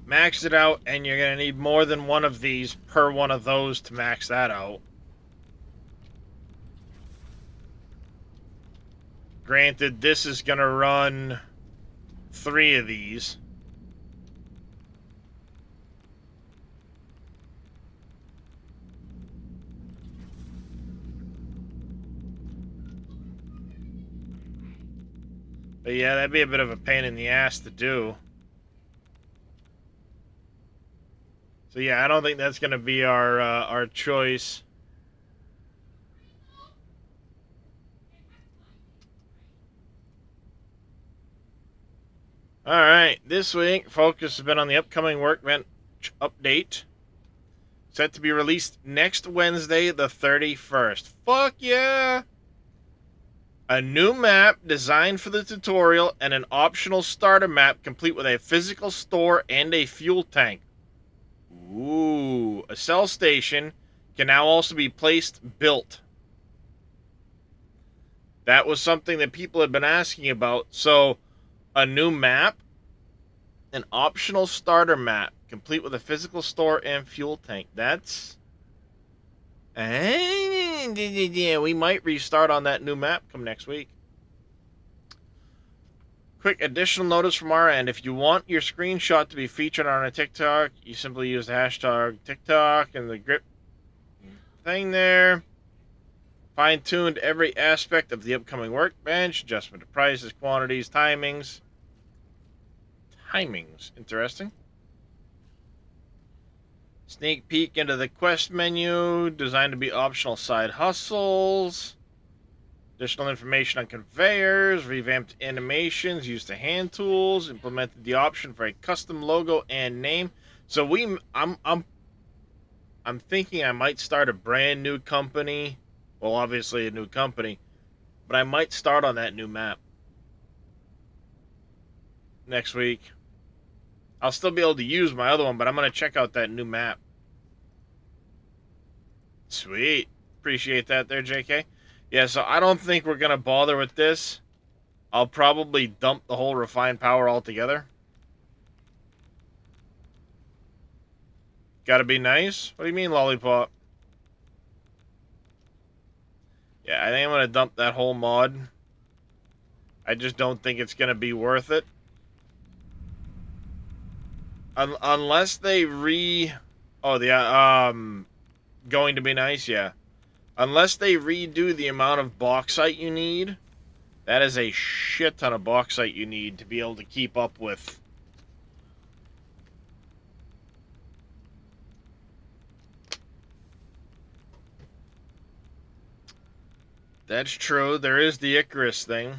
Max it out, and you're going to need more than one of these per one of those to max that out. Granted, this is going to run 3 of these. But yeah, that'd be a bit of a pain in the ass to do. So yeah, I don't think that's going to be our choice. Alright, this week, focus has been on the upcoming workbench update. Set to be released next Wednesday, the 31st. Fuck yeah! A new map designed for the tutorial and an optional starter map complete with a physical store and a fuel tank. Ooh, a cell station can now also be built. That was something that people had been asking about. So, a new map, an optional starter map, complete with a physical store and fuel tank. That's... yeah, we might restart on that new map come next week. Quick additional notice from our end. If you want your screenshot to be featured on a TikTok, you simply use the hashtag TikTok and the grip thing there. Fine-tuned every aspect of the upcoming workbench. Adjustment to prices, quantities, timings. Interesting. Sneak peek into the quest menu. Designed to be optional side hustles. Additional information on conveyors. Revamped animations. Used the hand tools. Implemented the option for a custom logo and name. So I'm thinking I might start a brand new company. Well, obviously a new company. But I might start on that new map next week. I'll still be able to use my other one, but I'm going to check out that new map. Sweet. Appreciate that there, JK. Yeah, so I don't think we're going to bother with this. I'll probably dump the whole refined power altogether. Gotta be nice? What do you mean, lollipop? Yeah, I think I'm going to dump that whole mod. I just don't think it's going to be worth it. Unless they Oh, going to be nice, yeah. Unless they redo the amount of bauxite you need, that is a shit ton of bauxite you need to be able to keep up with. That's true. There is the Icarus thing.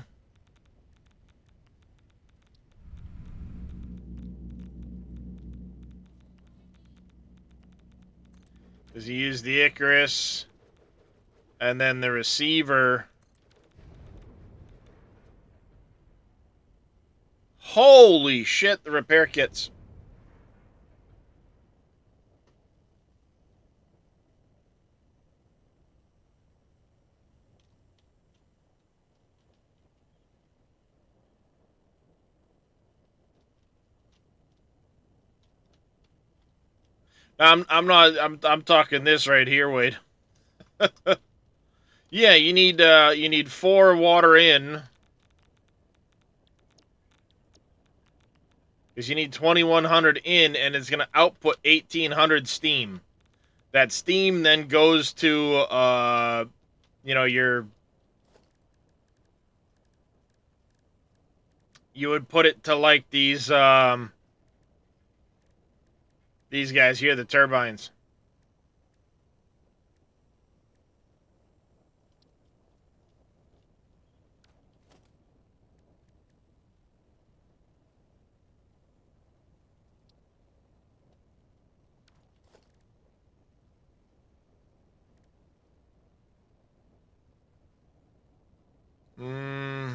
Because you use the Icarus, and then the receiver. Holy shit, the repair kits. I'm talking this right here, Wade. Yeah, you need 4 water in. Because you need 2100 in, and it's gonna output 1800 steam. That steam then goes to your, you would put it to like these guys here, the turbines. Mm.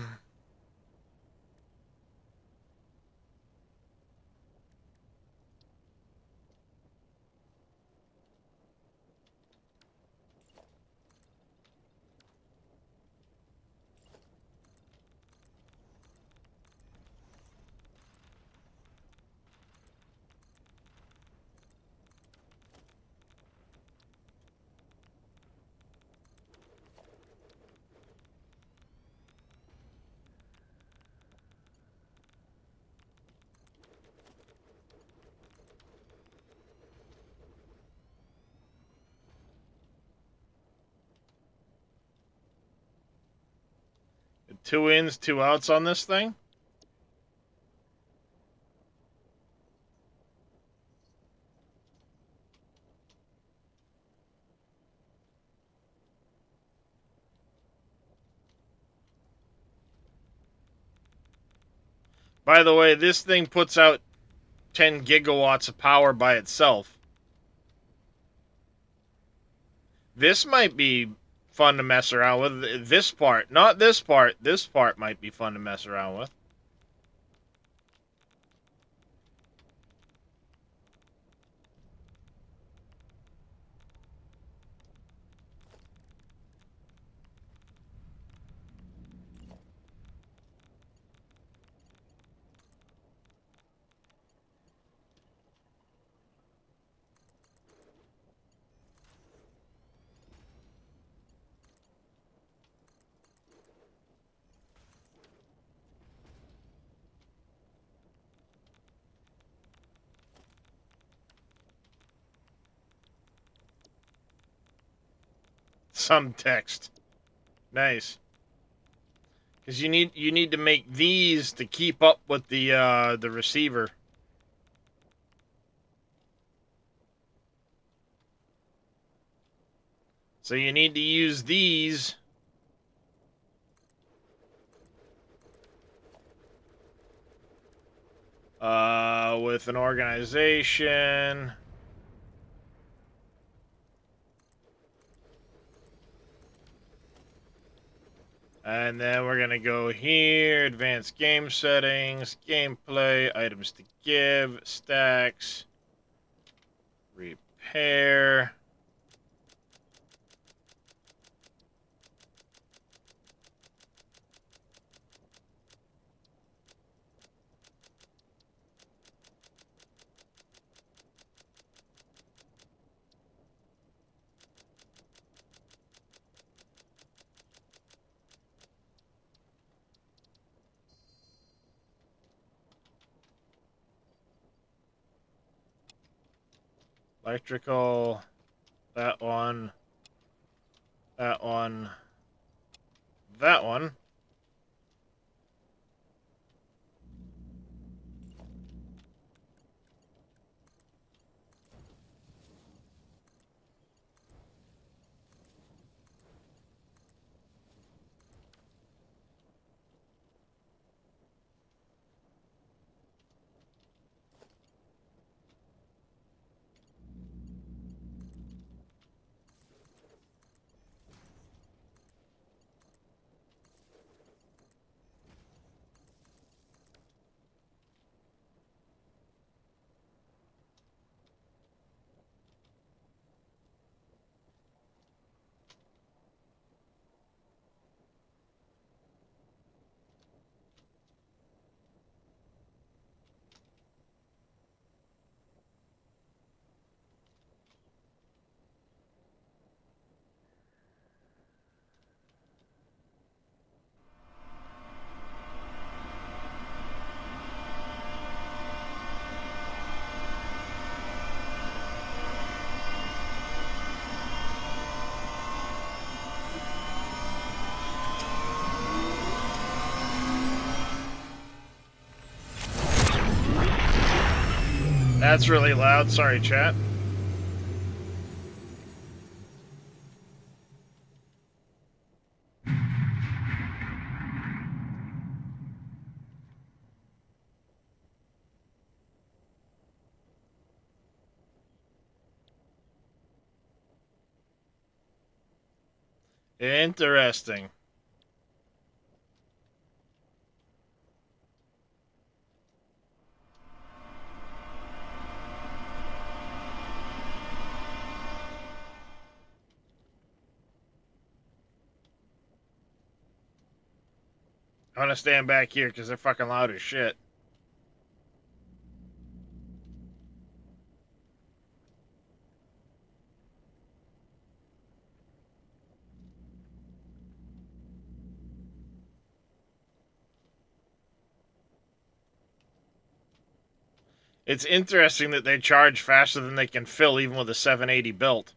Two ins, two outs on this thing. By the way, this thing puts out 10 gigawatts of power by itself. This might be fun to mess around with. This part, not this part. This part might be fun to mess around with. Some text. Nice. Because you need to make these to keep up with the receiver. So you need to use these with an organization. And then we're going to go here, advanced game settings, gameplay, items to give, stacks, repair. Electrical, that one, that one, that one. That's really loud. Sorry, chat. Interesting. I'm gonna stand back here because they're fucking loud as shit. It's interesting that they charge faster than they can fill, even with a 780 built.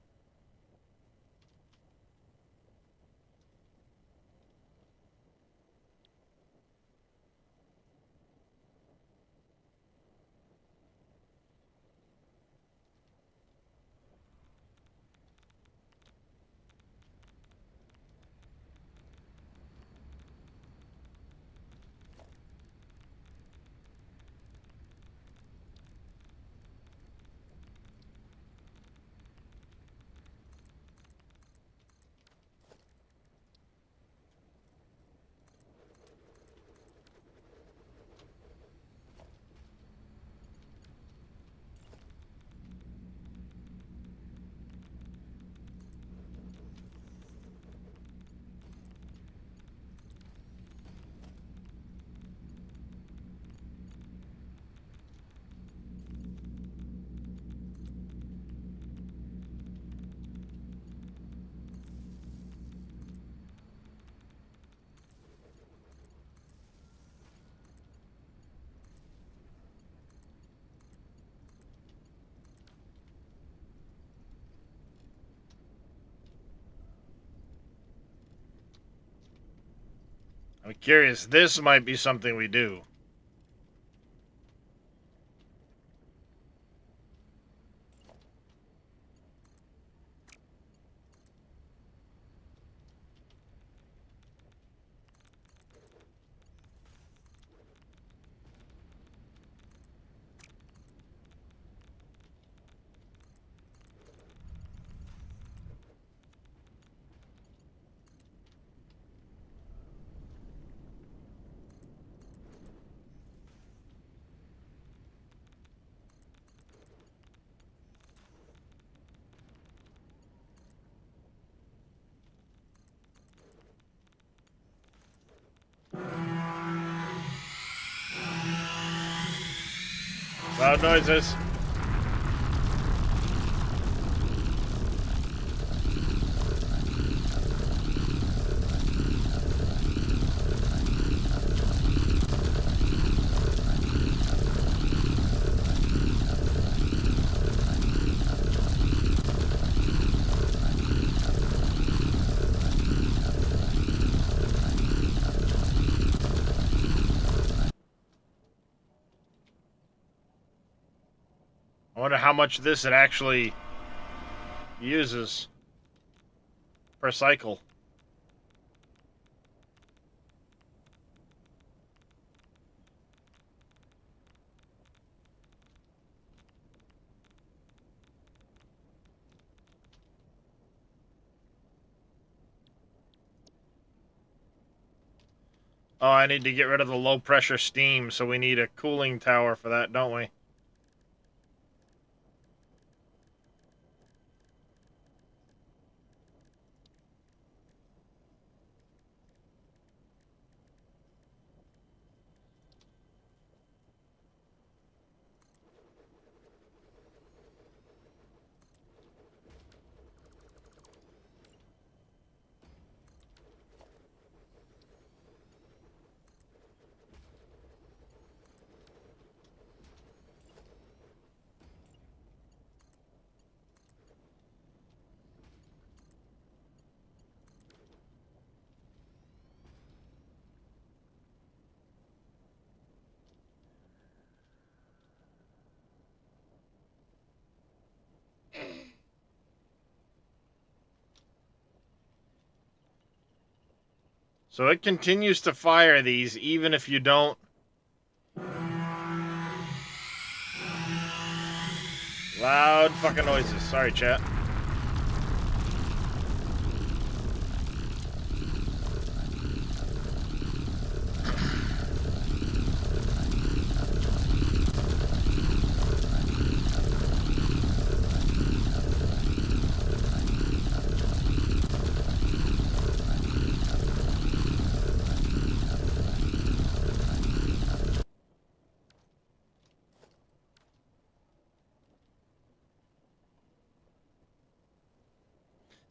I'm curious. This might be something we do. Loud noises. I wonder how much this it actually uses per cycle. Oh, I need to get rid of the low pressure steam, so we need a cooling tower for that, don't we? So it continues to fire these even if you don't. Loud fucking noises. Sorry, chat.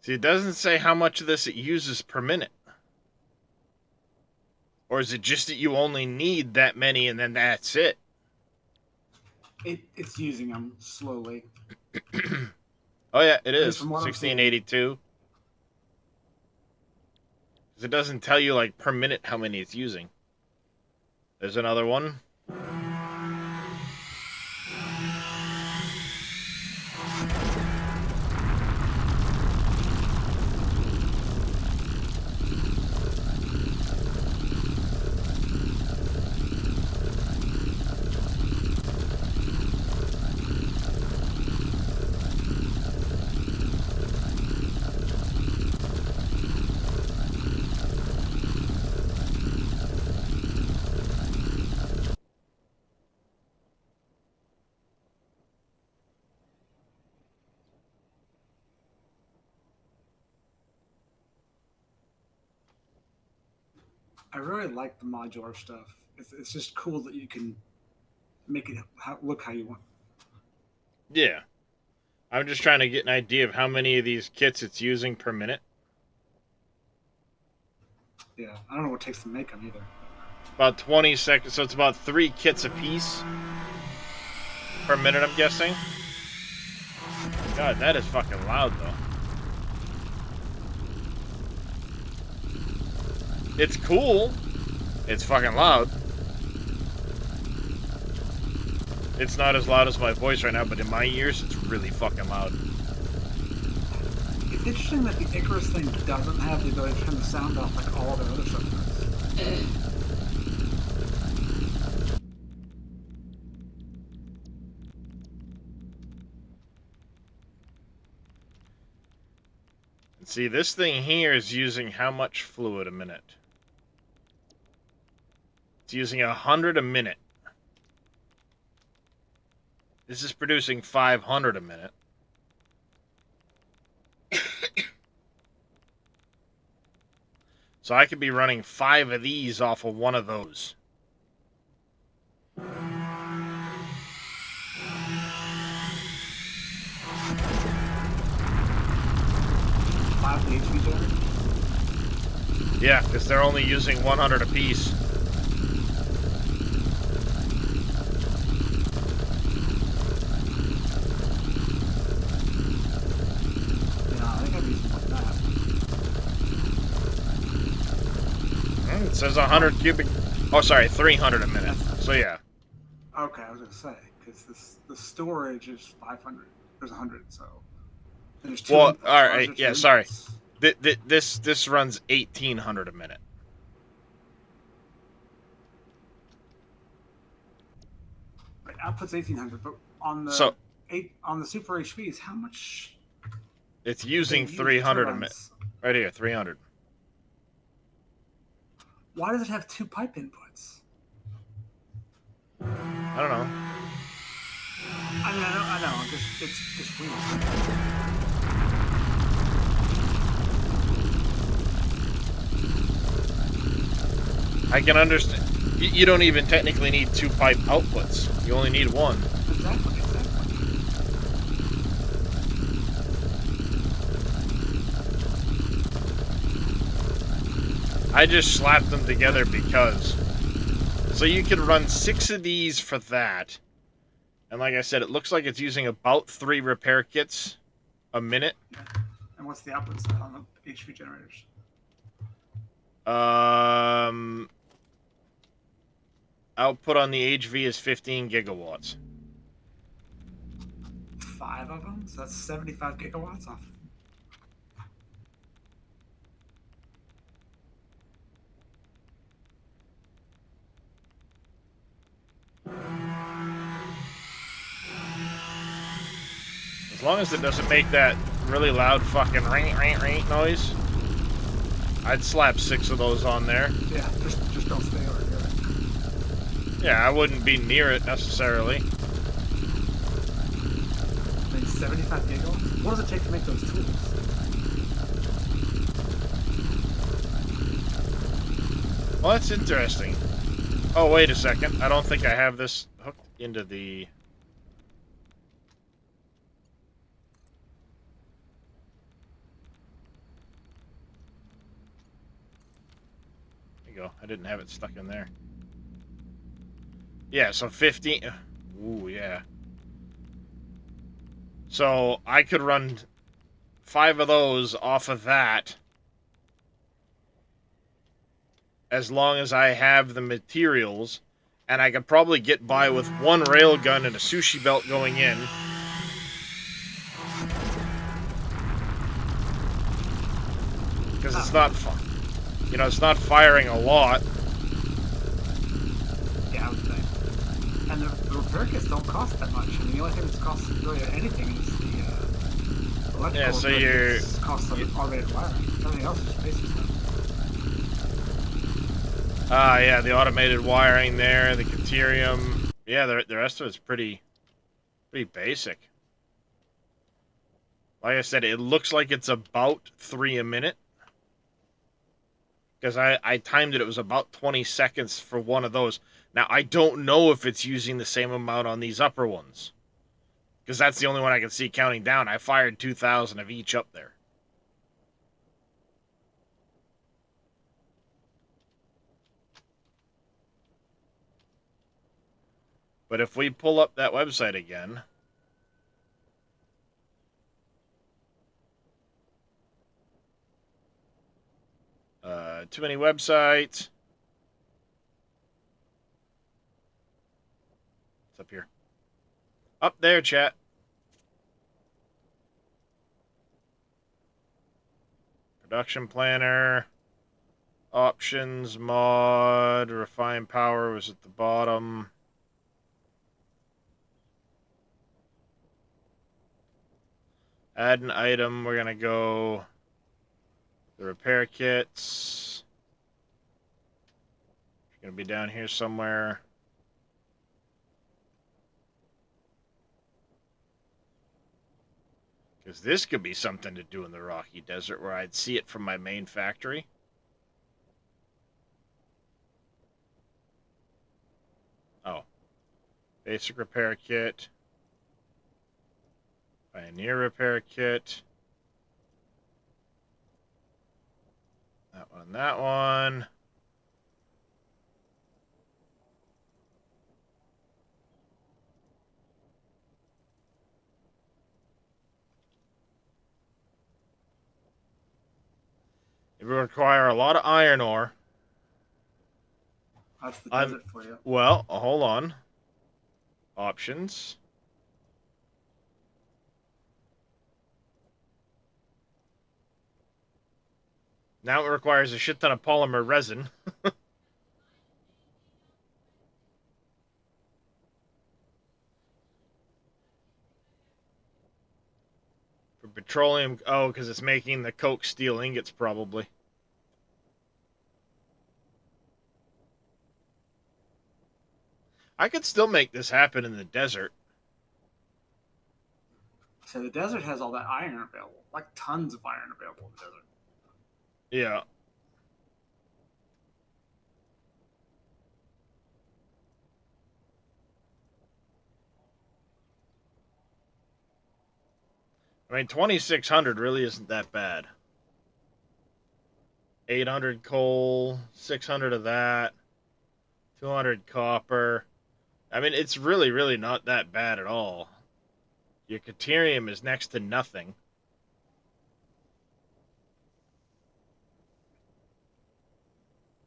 See, it doesn't say how much of this it uses per minute. Or is it just that you only need that many and then that's it? It's using them slowly. Oh yeah, it At least is. from what I'm seeing. 1682. Because it doesn't tell you, like, per minute how many it's using. There's another one. I really like the modular stuff. It's just cool that you can make it look how you want. Yeah. I'm just trying to get an idea of how many of these kits it's using per minute. Yeah, I don't know what it takes to make them either. About 20 seconds, so it's about 3 kits a piece per minute, I'm guessing. God, that is fucking loud, though. It's cool. It's fucking loud. It's not as loud as my voice right now, but in my ears, it's really fucking loud. It's interesting that the Icarus thing doesn't have the ability to turn the sound off like all their other stuff does. And see, this thing here is using how much fluid a minute? It's using 100 a minute. This is producing 500 a minute. So I could be running 5 of these off of one of those. Five the HP generators. Yeah, because they're only using 100 apiece. Yeah, I think I'd use more than that. It says 100 cubic... Oh, sorry, 300 a minute. So yeah. Okay, I was gonna say because the storage is 500. There's 100, so and there's two Well, inputs. all Why is right, there two yeah, sorry. inputs? This runs 1,800 a minute. Right, output's 1800, but on the So on the Super HVs, how much? it's they using use 300 a minute. turbines? Right here, 300. Why does it have two pipe inputs? I don't know. I mean, I know. It's just weird. I can understand. You don't even technically need 2 pipe outputs. You only need 1. Exactly. I just slapped them together because. So you could run 6 of these for that. And like I said, it looks like it's using about 3 repair kits a minute. Yeah. And what's the output side on the HV generators? Output on the HV is 15 gigawatts. 5 of them, so that's 75 gigawatts off. As long as it doesn't make that really loud fucking ring ring ring noise, I'd slap 6 of those on there. Yeah, just don't stay over here. Yeah, I wouldn't be near it necessarily. I mean, 75 gigawatts? What does it take to make those tools? Well, that's interesting. Oh, wait a second. I don't think I have this hooked into the... There you go. I didn't have it stuck in there. Yeah, so 15... Ooh, yeah. So I could run 5 of those off of that as long as I have the materials, and I could probably get by with 1 railgun and a sushi belt going in. Because it's not, you know, it's not firing a lot. Yeah, I would say. And the repair kits don't cost that much. I mean, the only thing that's cost really anything is the electrical Yeah, so repair kits cost the automated wiring. Everything else is just basic stuff. Ah, yeah, the automated wiring there, the Caterium. Yeah, the rest of it's pretty basic. Like I said, it looks like it's about 3 a minute. Because I timed it, it was about 20 seconds for one of those. Now, I don't know if it's using the same amount on these upper ones. Because that's the only one I can see counting down. I fired 2,000 of each up there. But if we pull up that website again... too many websites. It's up here. Up there, chat. Production planner. Options, mod, refine power was at the bottom. Add an item. We're going to go the repair kits. It's going to be down here somewhere. Because this could be something to do in the Rocky Desert where I'd see it from my main factory. Oh. Basic repair kit. Pioneer repair kit. That one, that one. It would require a lot of iron ore. That's the desert for you. Well, hold on. Options. Now it requires a shit ton of polymer resin. For petroleum... Oh, because it's making the coke steel ingots, probably. I could still make this happen in the desert. So the desert has all that iron available. Like tons of iron available in the desert. Yeah. I mean, 2,600 really isn't that bad. 800 coal, 600 of that, 200 copper. I mean, it's really, really not that bad at all. Your Caterium is next to nothing.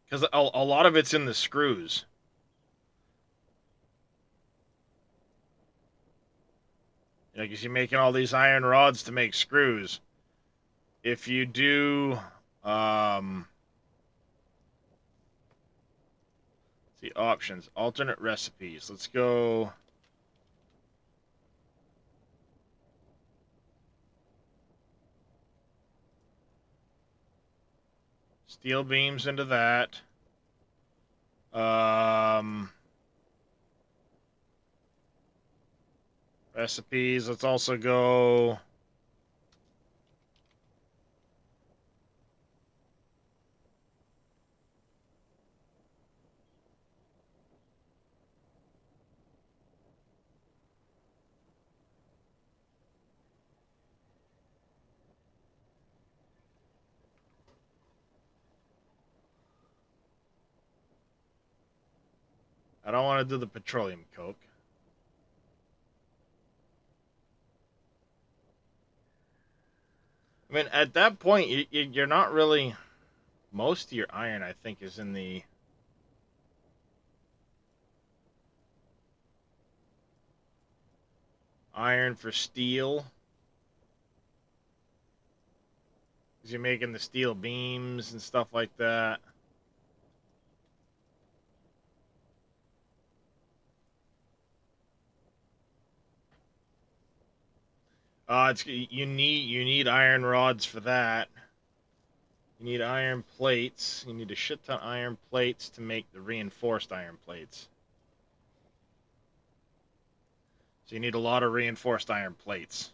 Because a lot of it's in the screws. You know, because you're making all these iron rods to make screws. If you do... see, options. Alternate recipes. Let's go... Steel beams into that. Recipes. Let's also go. I don't want to do the petroleum coke. I mean, at that point, you're not really. Most of your iron, I think, is in the. Iron for steel. Because you're making the steel beams and stuff like that. You need iron rods for that. You need iron plates. You need a shit ton of iron plates to make the reinforced iron plates. So you need a lot of reinforced iron plates.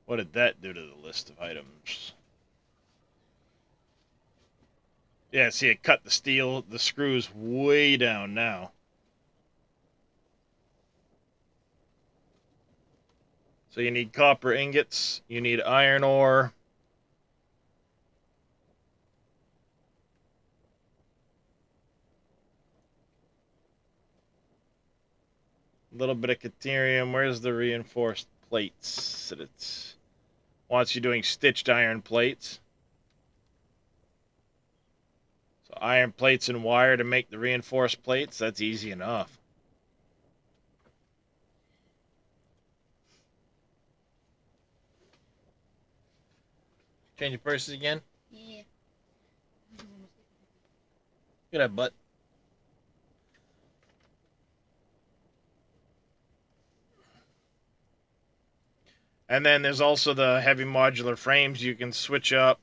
What did that do to the list of items? Yeah, see, it cut the screws way down now. So you need copper ingots, you need iron ore. A little bit of caterium. Where's the reinforced plates? It wants you doing stitched iron plates. So iron plates and wire to make the reinforced plates. That's easy enough. Change your purses again? Yeah. Look at that butt. And then there's also the heavy modular frames you can switch up.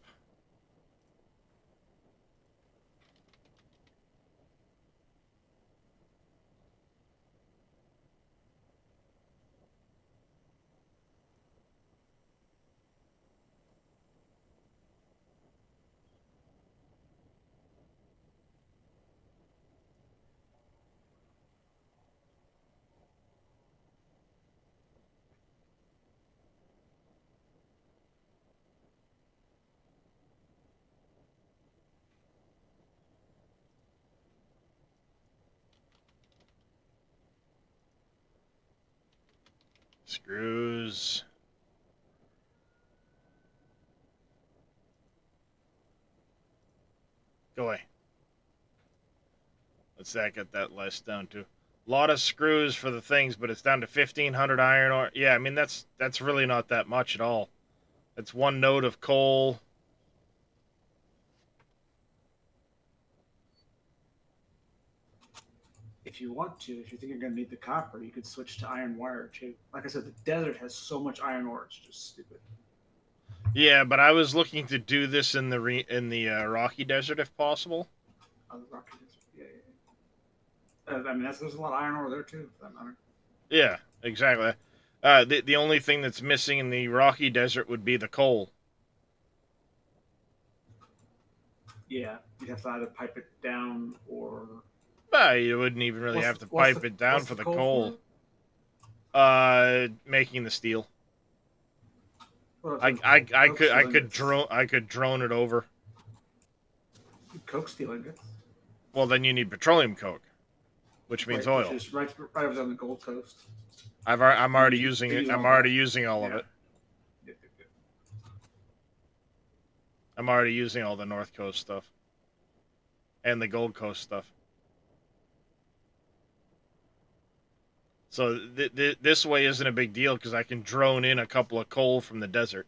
Screws. Go away. Let's get that list down to. A lot of screws for the things, but it's down to 1,500 iron ore. Yeah, I mean, that's really not that much at all. It's one node of coal. If you want to, if you think you're going to need the copper, you could switch to iron wire too. Like I said, the desert has so much iron ore; it's just stupid. Yeah, but I was looking to do this in the Rocky Desert if possible. The Rocky Desert, yeah. I mean, there's a lot of iron ore there too, for that matter. Yeah, exactly. The only thing that's missing in the Rocky Desert would be the coal. Yeah, you'd have to either pipe it down or. You wouldn't even really have to what's pipe it down for the coal. For? Making the steel. What I could drone it over. Coke steel ingots. Well, then you need petroleum coke, which means oil. Which is right over on the Gold Coast. I'm already using it. I'm already using all of it. Yeah. I'm already using all the North Coast stuff. and the Gold Coast stuff. So this way isn't a big deal because I can drone in a couple of coal from the desert.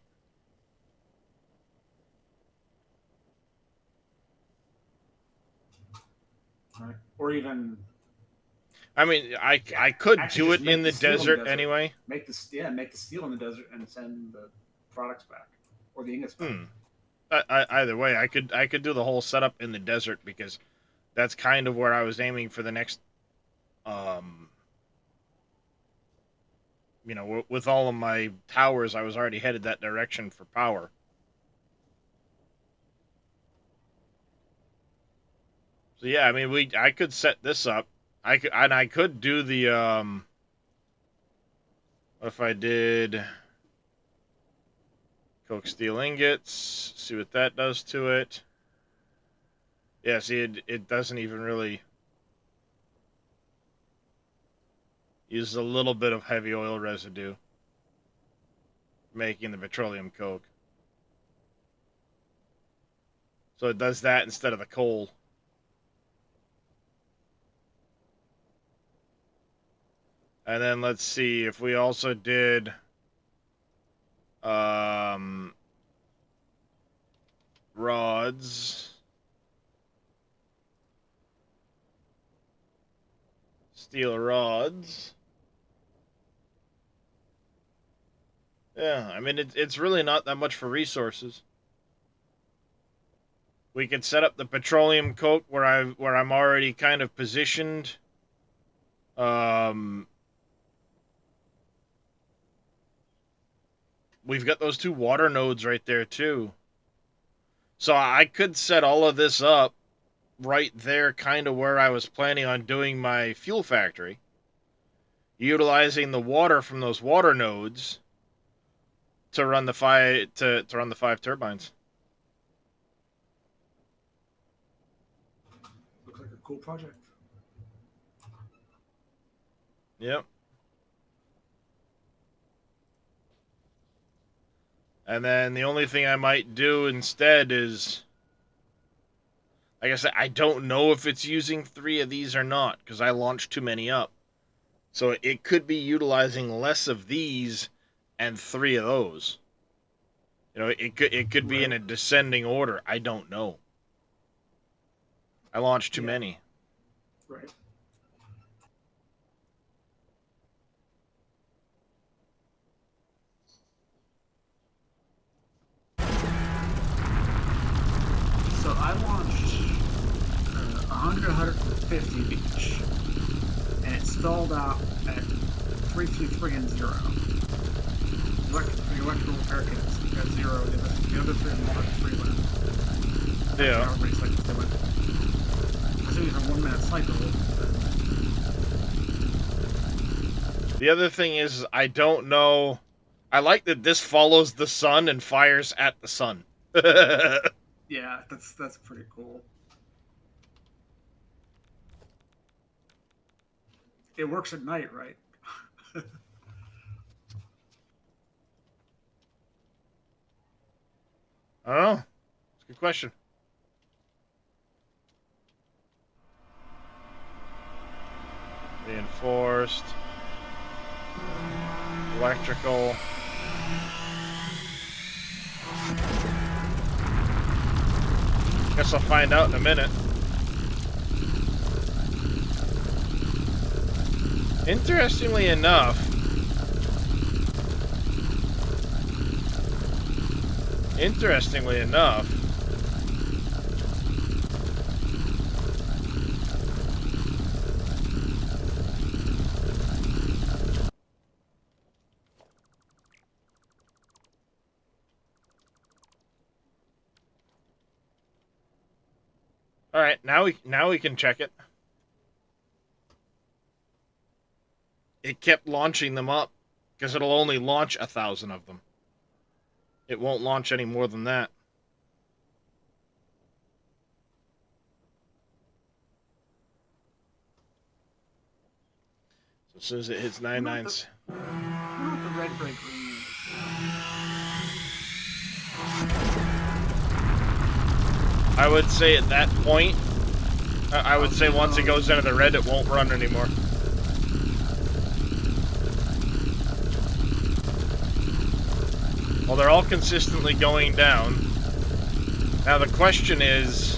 Right. Or even I mean, I could actually do just it in make the the steel in the desert desert. anyway. Make the steel in the desert and send the products back or the ingots back. Either way, I could do the whole setup in the desert because that's kind of where I was aiming for the next. You know, with all of my towers, I was already headed that direction for power. So yeah, I mean, I could set this up. I could do the what if I did coke steel ingots? See what that does to it. Yeah, see, it doesn't even really use a little bit of heavy oil residue, making the petroleum coke. So it does that instead of the coal. And then let's see if we also did rods, steel rods. Yeah, I mean it's really not that much for resources. We could set up the petroleum coke where I'm already kind of positioned. Um, we've got those two water nodes right there too. So I could set all of this up right there, kind of where I was planning on doing my fuel factory, utilizing the water from those water nodes to run the five turbines. Looks like a cool project. Yep. And then the only thing I might do instead is, like I said, I don't know if it's using 3 of these or not because I launched too many up. So it could be utilizing less of these and 3 of those. You know, it could be in a descending order. I don't know. I launched too many. Right. So I launched 100, 150 of each, and it stalled out at 333 and 0. The electrical repair kits got 0. The other 3 more 3 left. Yeah. Everybody's like, they went. I think it's a 1 minute cycle. The other thing is, I don't know. I like that this follows the sun and fires at the sun. Yeah, that's pretty cool. It works at night, right? I don't know. It's a good question. Reinforced. Electrical. Guess I'll find out in a minute. Interestingly enough, all right, now we can check it. It kept launching them up because it'll only launch 1,000 of them. It won't launch any more than that. So as soon as it hits 99, I wonder what the red break green is. I would say at that point, I would say once it goes into the red, it won't run anymore. Well, they're all consistently going down. Now the question is,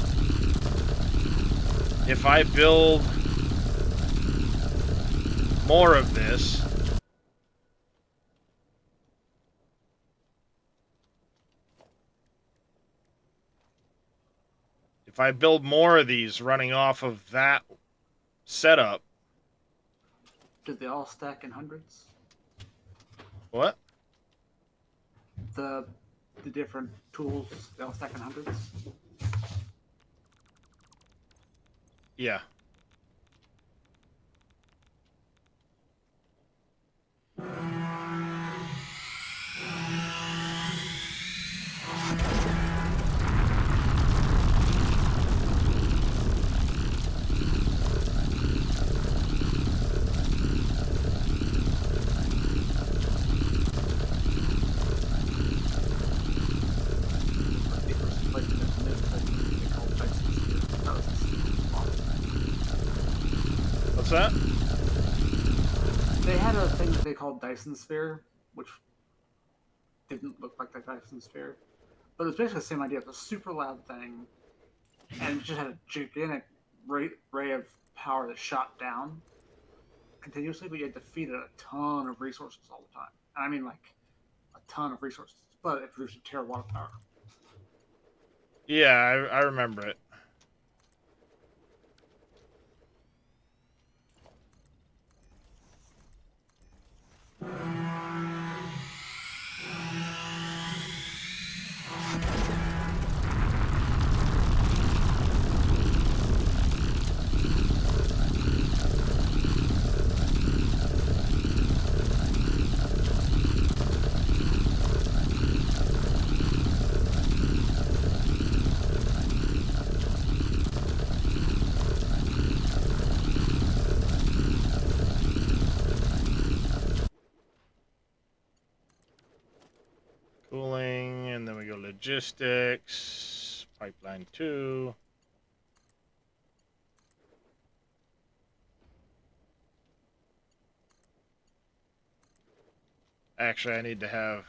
if I build more of this, if I build more of these running off of that setup, Did they all stack in hundreds? what? The different tools, they all stack in hundreds? Yeah. What's that? They had a thing that they called Dyson Sphere, which didn't look like the Dyson Sphere. But it was basically the same idea. It was a super loud thing, and it just had a gigantic ray of power that shot down continuously, but you had to feed it a ton of resources all the time. And I mean, like, a ton of resources. But it produced a terawatt of power. Yeah, I remember it. Cooling, and then we go logistics, pipeline 2. Actually, I need to have...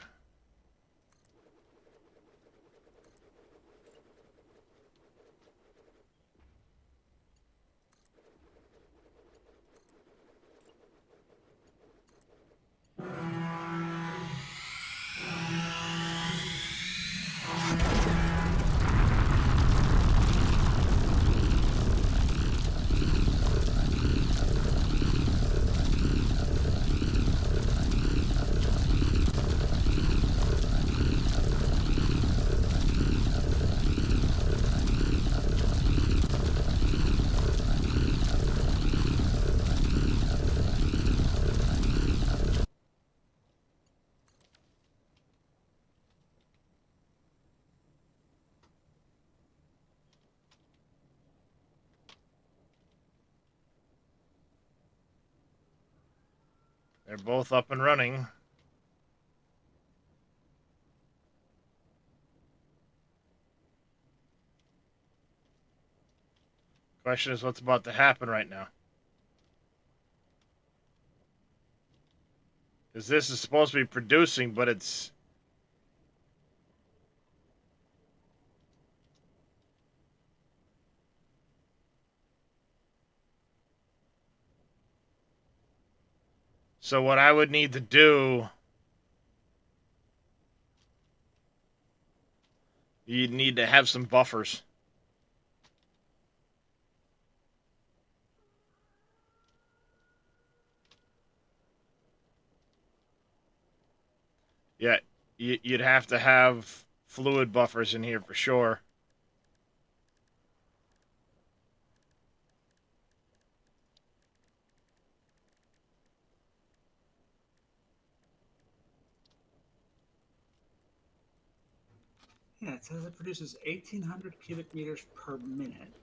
They're both up and running. Question is, what's about to happen right now? Because this is supposed to be producing, but it's... So what I would need to do... You'd need to have some buffers. Yeah, you'd have to have fluid buffers in here for sure. Yeah, it says it produces 1,800 cubic meters per minute.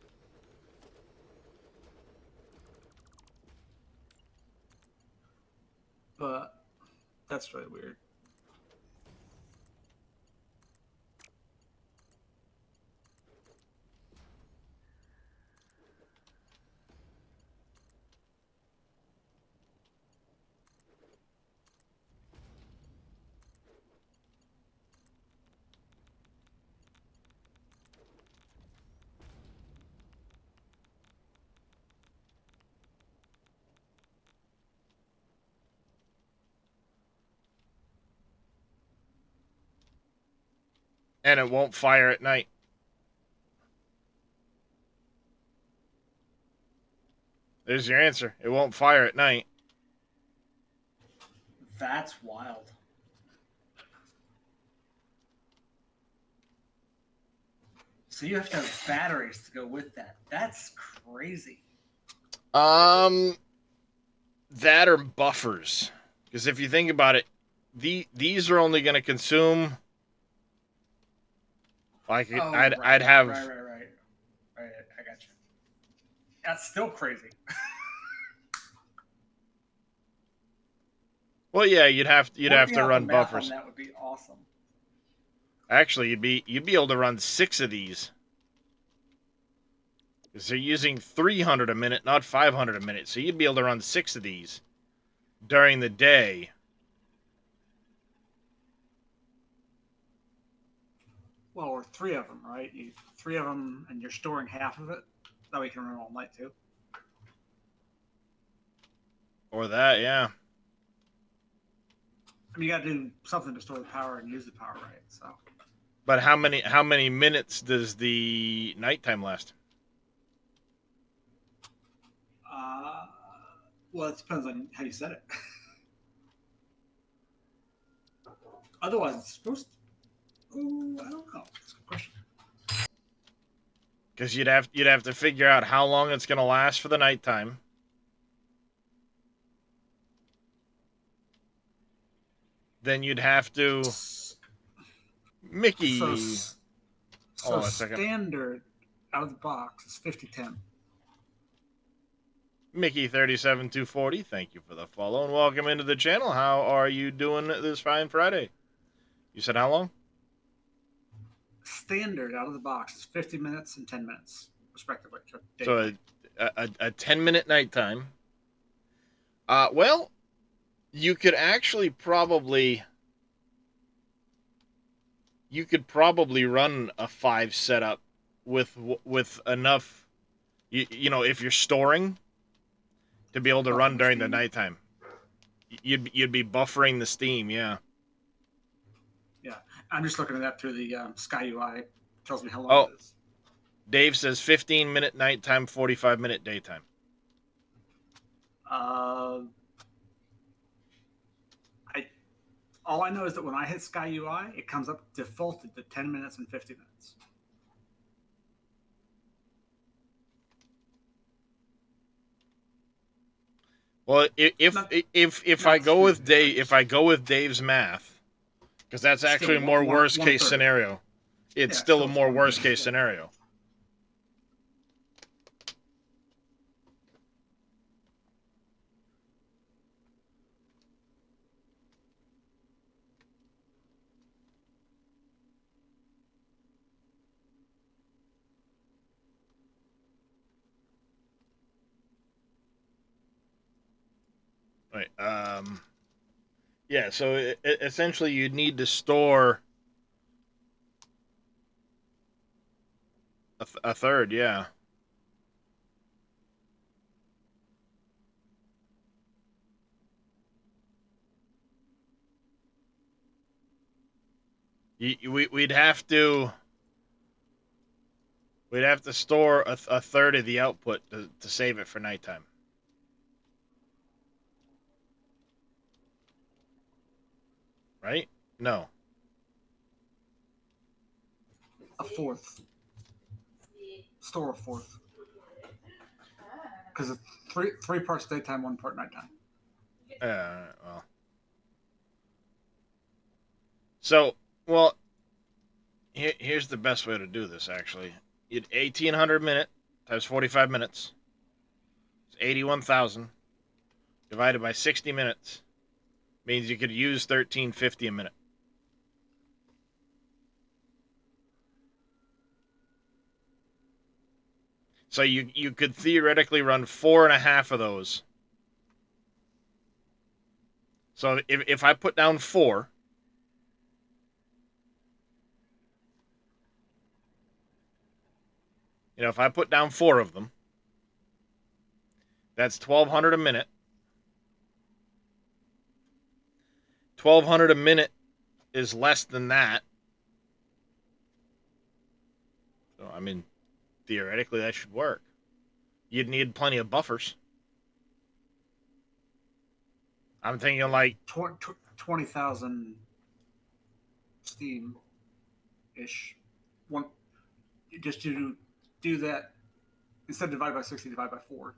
But that's really weird. And it won't fire at night. There's your answer. It won't fire at night. That's wild. So you have to have batteries to go with that. That's crazy. That or buffers. Because if you think about it, these are only going to consume. Like I'd have. Right. I got you. That's still crazy. Well, yeah, you'd have Working to out run the math buffers. on that would be awesome. Actually, you'd be able to run 6 of these. Because they're using 300 a minute, not 500 a minute. So you'd be able to run 6 of these during the day. Well, or 3 of them, right? 3 of them, and you're storing half of it. That way you can run all night too. Or that, yeah. I mean, you got to do something to store the power and use the power, right? So. But how many minutes does the nighttime last? Well, it depends on how you set it. Otherwise, it's supposed to. Oh, I don't know. That's a good question. Because you'd have to figure out how long it's going to last for the nighttime. Then you'd have to. Mickey. So Hold on a second. Standard out of the box is 50-10. Mickey 37240, thank you for the follow and welcome into the channel. How are you doing this fine Friday? You said how long? Standard out of the box is 50 minutes and 10 minutes, respectively. So a 10-minute nighttime. Well, you could actually probably run a 5 setup with enough, you know, if you're storing to be able to run during the nighttime. You'd be buffering the steam, yeah. Yeah, I'm just looking at that through the Sky UI. It tells me how long it is. Dave says 15-minute nighttime, 45-minute daytime. All I know is that when I hit Sky UI, it comes up defaulted to 10 minutes and 50 minutes. Well, if I go with Dave's math, because that's actually a more worst case scenario. It's still a more worst case scenario. Right. Yeah. So essentially, you'd need to store a third. Yeah. We'd have to store a third of the output to save it for nighttime. Right? No. A fourth. Store a fourth. Because it's three parts daytime, 1 part nighttime. Well. So, well, here's the best way to do this, actually. You'd 1,800 minute times 45 minutes. It's 81,000 divided by 60 minutes. Means you could use 1,350 a minute. So you could theoretically run 4.5 of those. So if I put down 4, you know, if I put down 4 of them, that's 1,200 a minute. 1,200 a minute is less than that. mean, theoretically, that should work. You'd need plenty of buffers. I'm thinking like 20,000 steam ish. One, just to do that instead of divide by 60, divide by 4.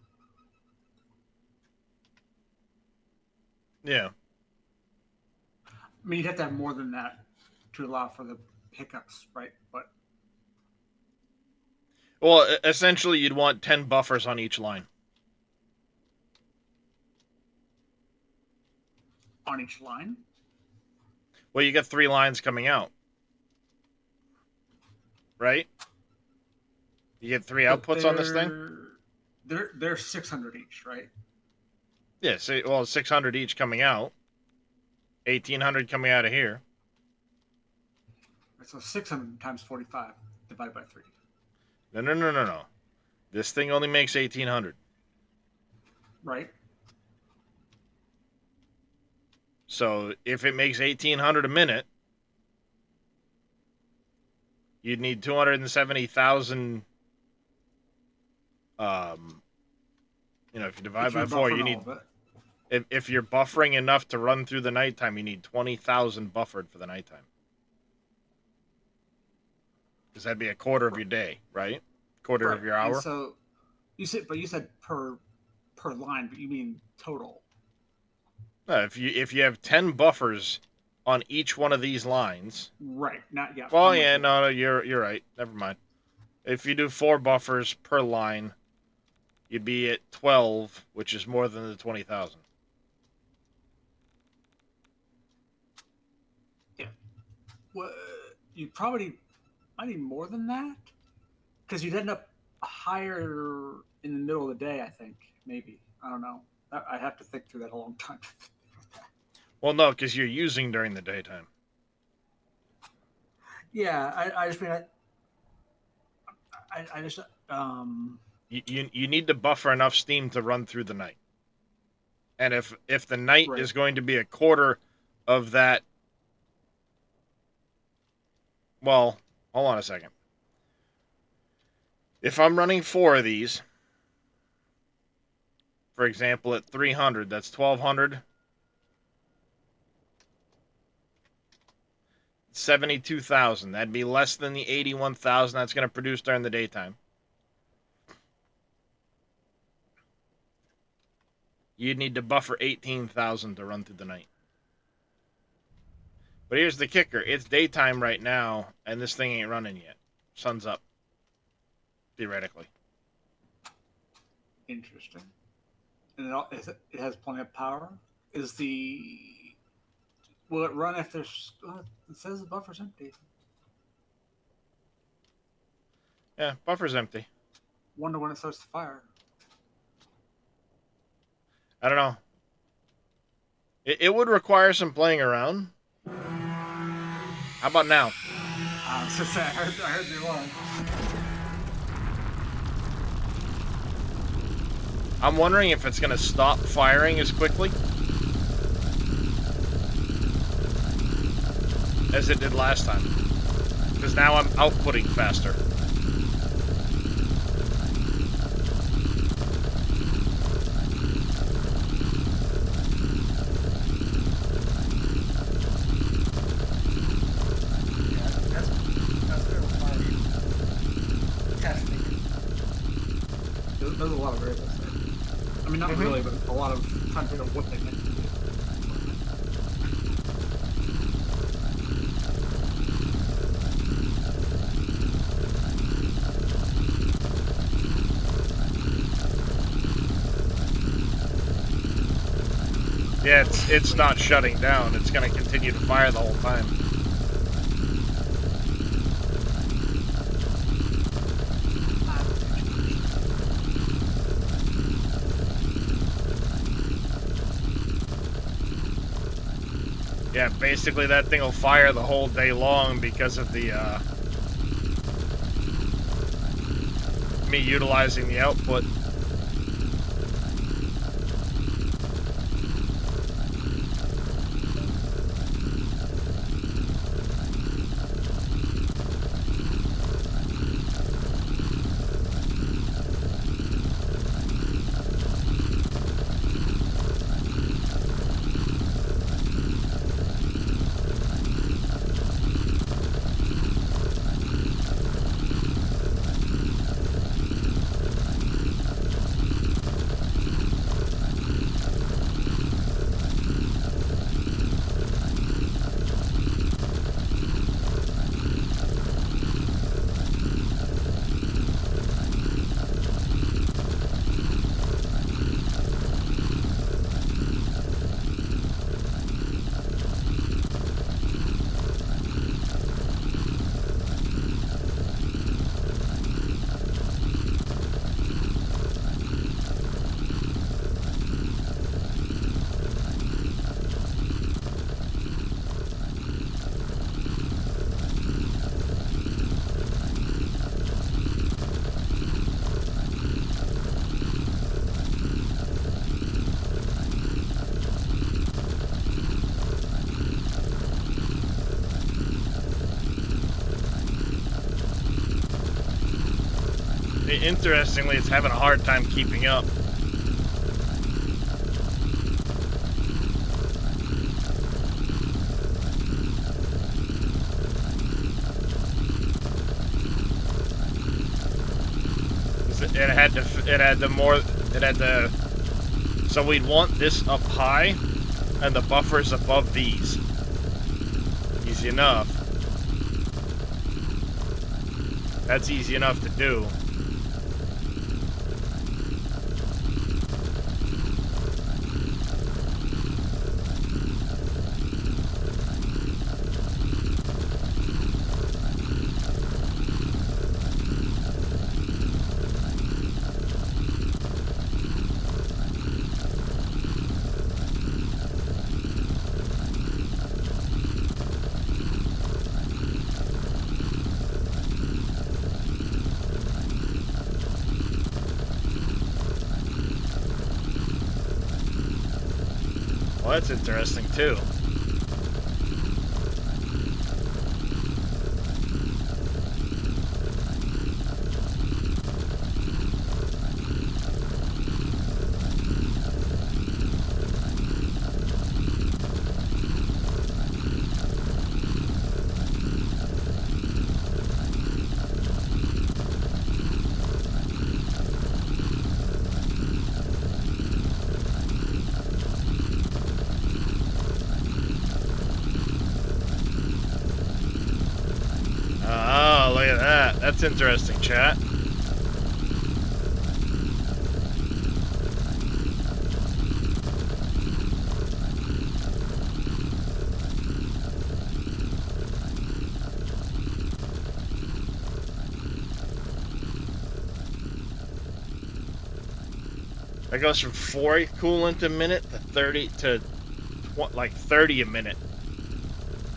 yeah. I mean, you'd have to have more than that to allow for the hiccups, right? But Well, essentially, you'd want 10 buffers on each line. on each line, Well, you get 3 lines coming out, right? You get 3 but outputs on this thing. they're 600 each, right? Yeah, well, 600 each coming out, 1,800 coming out of here. So 600 times 45 divided by 3. No. This thing only makes 1,800. Right? So if it makes 1,800 a minute, you'd need 270,000. If you divide by 4, you need. If you're buffering enough to run through the nighttime, you need 20,000 buffered for the nighttime. Because that'd be a quarter of your day, right? Quarter of your hour. And so you said per line, but you mean total. If you have 10 buffers on each one of these lines. Right. Not yet. Well, yeah, no, you're right. Never mind. If you do 4 buffers per line, you'd be at 12, which is more than the 20,000. Yeah. Well, you probably might need more than that, because you'd end up higher in the middle of the day. I think maybe. I don't know. I have to think through that a long time. Well, no, because you're using during the daytime. Yeah, I just mean I just You need to buffer enough steam to run through the night. And if the night Right. is going to be a quarter of that, well, hold on a second. If I'm running 4 of these, for example, at 300, that's 1,200. 72,000. That'd be less than the 81,000 that's going to produce during the daytime. You'd need to buffer 18,000 to run through the night. But here's the kicker. It's daytime right now, and this thing ain't running yet. Sun's up. Theoretically. interesting. And it has plenty of power. Will it run if there's? It says the buffer's empty. Yeah, buffer's empty. Wonder when it starts to fire. I don't know. It would require some playing around. How about now? I heard the alarm. I'm wondering if it's going to stop firing as quickly as it did last time. Because now I'm outputting faster. That's going to require testing. There's a lot of variables there. I mean, not really, but a lot of trying to figure out what they meant to do. Yeah, it's not shutting down. It's going to continue to fire the whole time. Yeah, basically that thing will fire the whole day long because of the me utilizing the output. Interestingly, it's having a hard time keeping up. So we'd want this up high, and the buffers above these. Easy enough. That's easy enough to do. Well, that's interesting too. Oh, look at that. That's interesting, chat. That goes from 4 coolant a minute to 30 to like 30 a minute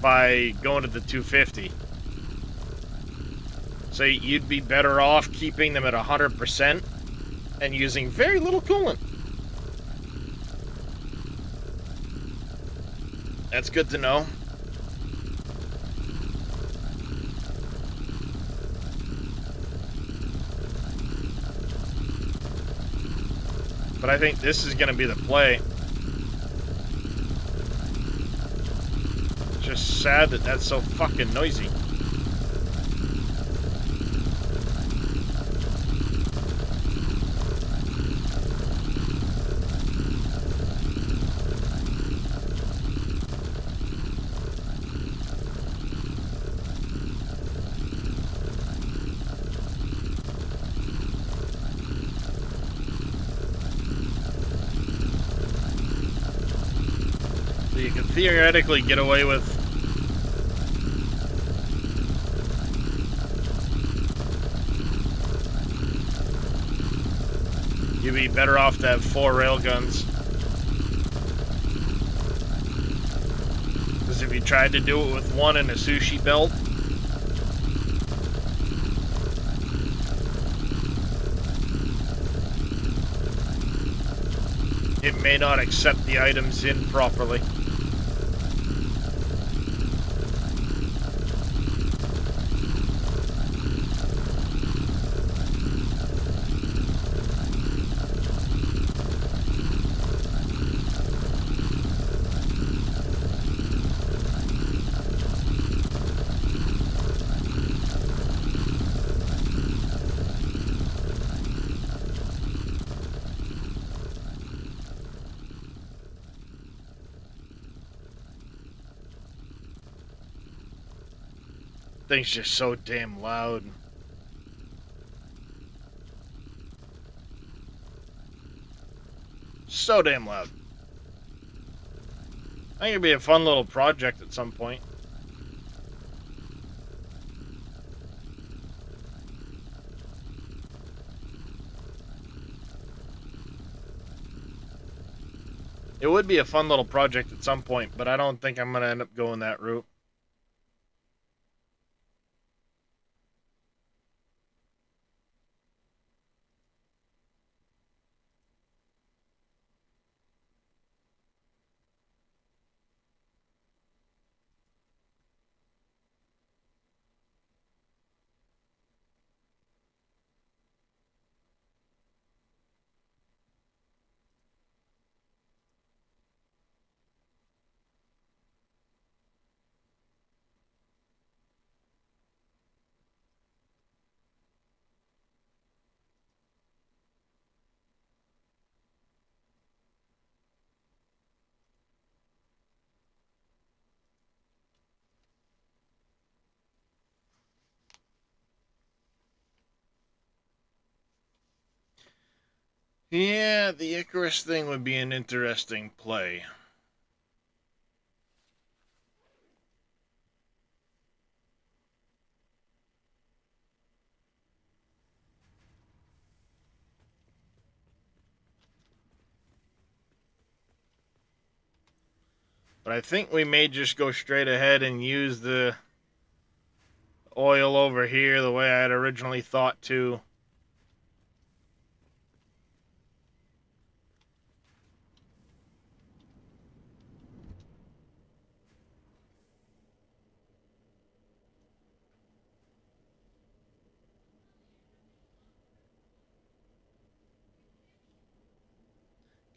by going to the 250. So you'd be better off keeping them at 100% and using very little coolant. That's good to know. But I think this is going to be the play. It's just sad that that's so fucking noisy. So you can theoretically get away with you'd be better off to have 4 railguns. Because if you tried to do it with one in a sushi belt, it may not accept the items in properly. Thing's just so damn loud. So damn loud. I think it'd be a fun little project at some point. It would be a fun little project at some point, but I don't think I'm going to end up going that route. Yeah, the Icarus thing would be an interesting play. But I think we may just go straight ahead and use the oil over here the way I had originally thought to.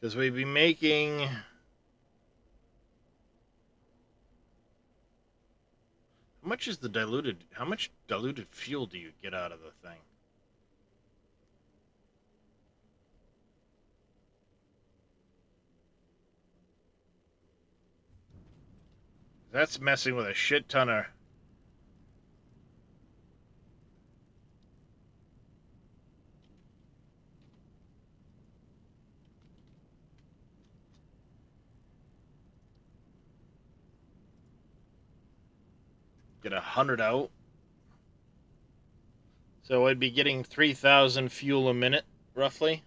Because we'd be making... How much diluted fuel do you get out of the thing? That's messing with a shit ton of... Get 100 out. So I'd be getting 3,000 fuel a minute, roughly.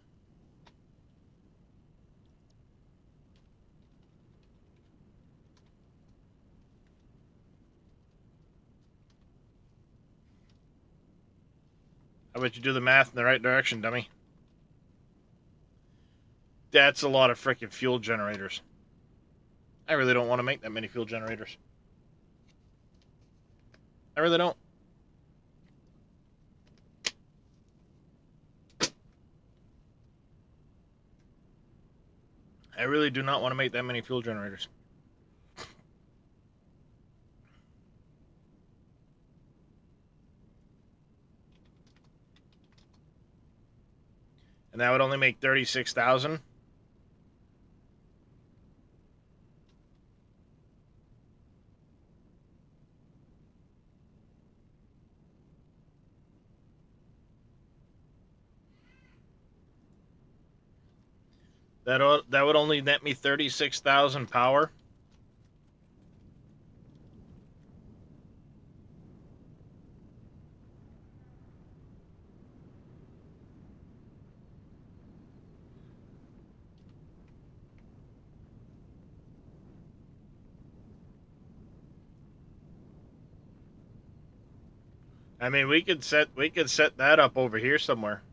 How about you do the math in the right direction, dummy? That's a lot of freaking fuel generators. I really don't want to make that many fuel generators. I really don't. I really do not want to make that many fuel generators. And that would only make 36,000. That would only net me 36,000 power. I mean, we could set that up over here somewhere.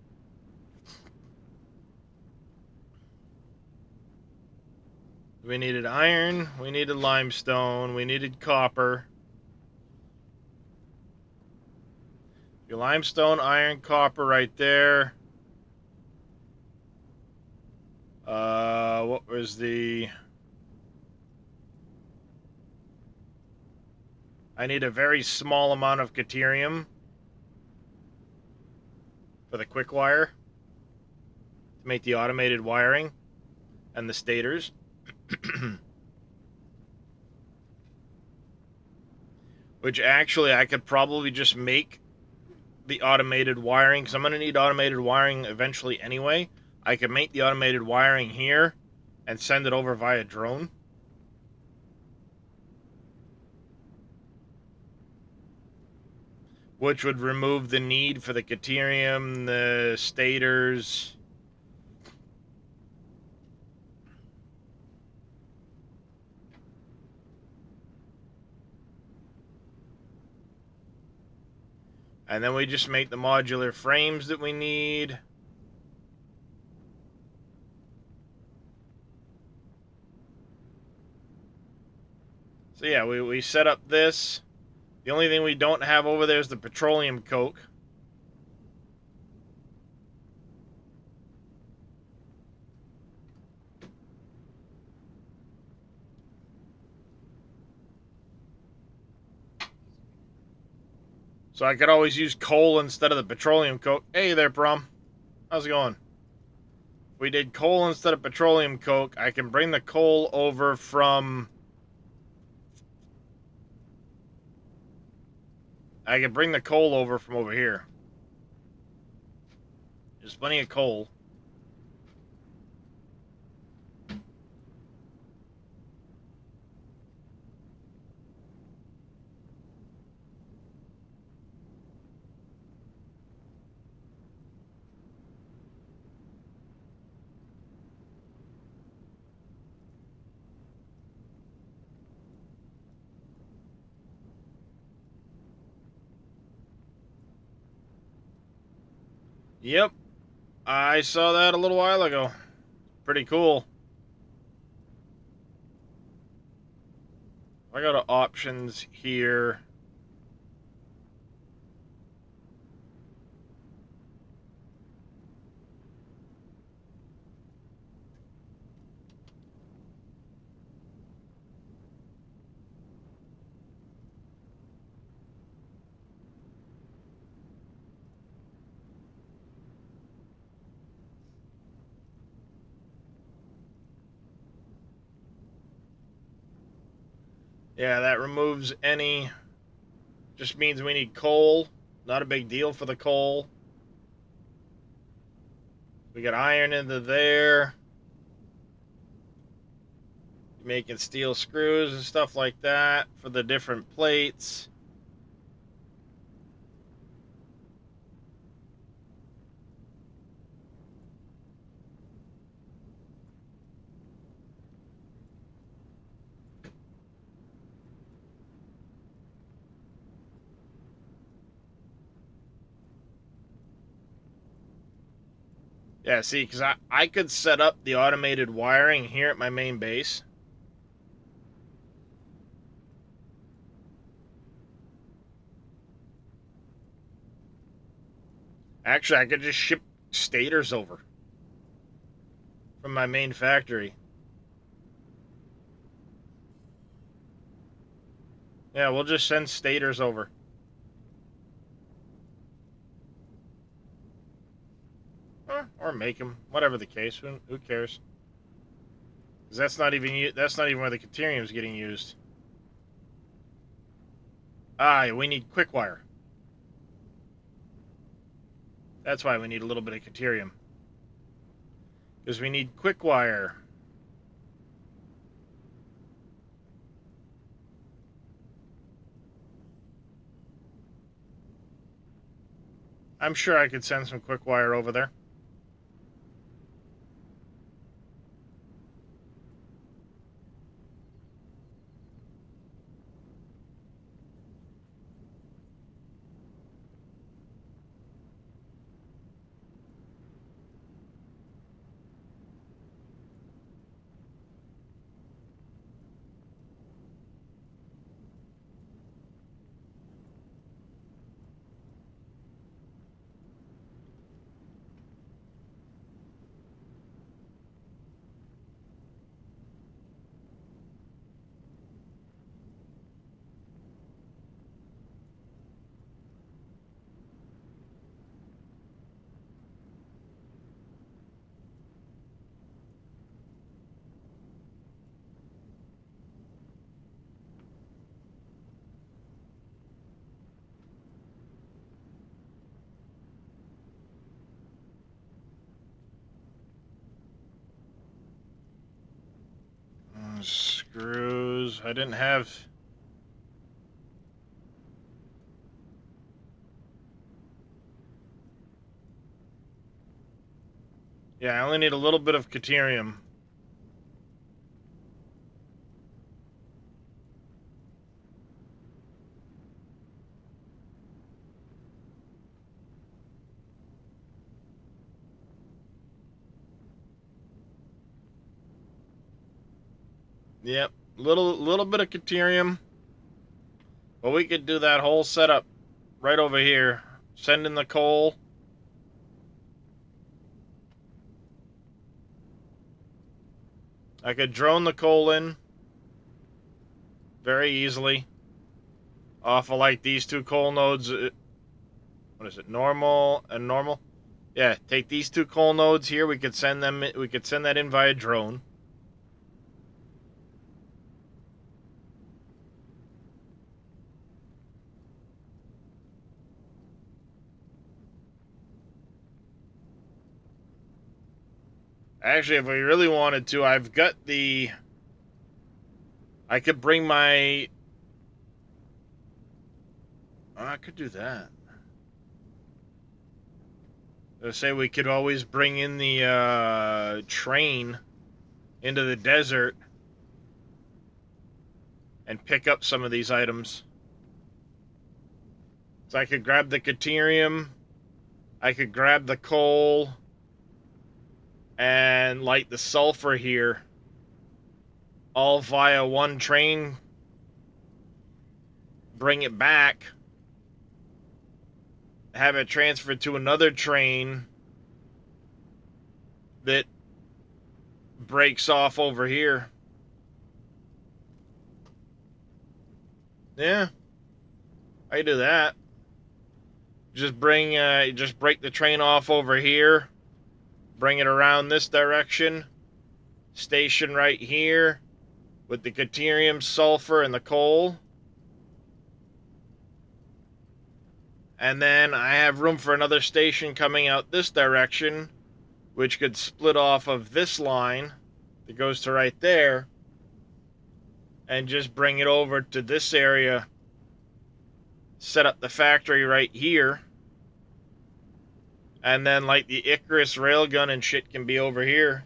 We needed iron, we needed limestone, we needed copper. Your limestone, iron, copper right there. What was the... I need a very small amount of caterium for the quick wire to make the automated wiring and the stators. Which actually I could probably just make the automated wiring, because I'm going to need automated wiring eventually anyway. I could make the automated wiring here and send it over via drone. Which would remove the need for the caterium, the stators. And then we just make the modular frames that we need. So yeah, we set up this. The only thing we don't have over there is the petroleum coke. So I could always use coal instead of the petroleum coke. Hey there, Brom. How's it going? If we did coal instead of petroleum coke, I can bring the coal over from... I can bring the coal over from over here. There's plenty of coal. Yep, I saw that a little while ago. Pretty cool. I got options here. Yeah, that removes any. Just means we need coal. Not a big deal for the coal. We got iron into there. Making steel screws and stuff like that for the different plates. Yeah, see, because I could set up the automated wiring here at my main base. Actually, I could just ship stators over from my main factory. Yeah, we'll just send stators over. Or make them, whatever the case. Who cares? Because that's not even where the Caterium is getting used. Ah, we need quick wire. That's why we need a little bit of Caterium. Because we need quick wire. I'm sure I could send some quick wire over there. Screws. I didn't have. Yeah, I only need a little bit of Caterium. Yep, little bit of Caterium. But we could do that whole setup right over here. Send in the coal. I could drone the coal in very easily off of like these two coal nodes. What is it? Normal and normal. Yeah, take these two coal nodes here. We could send them. We could send that in via drone. Actually, if we really wanted to, I've got the. I could bring my. Oh, I could do that. Let's say we could always bring in the train into the desert and pick up some of these items. So I could grab the Caterium I could grab the coal and light the sulfur here, all via one train, bring it back, have it transferred to another train that breaks off over here. Yeah, I do that. Just break the train off over here, bring it around this direction, station right here with the deuterium, sulfur, and the coal. And then I have room for another station coming out this direction, which could split off of this line that goes to right there and just bring it over to this area, set up the factory right here, and then like the Icarus railgun and shit can be over here.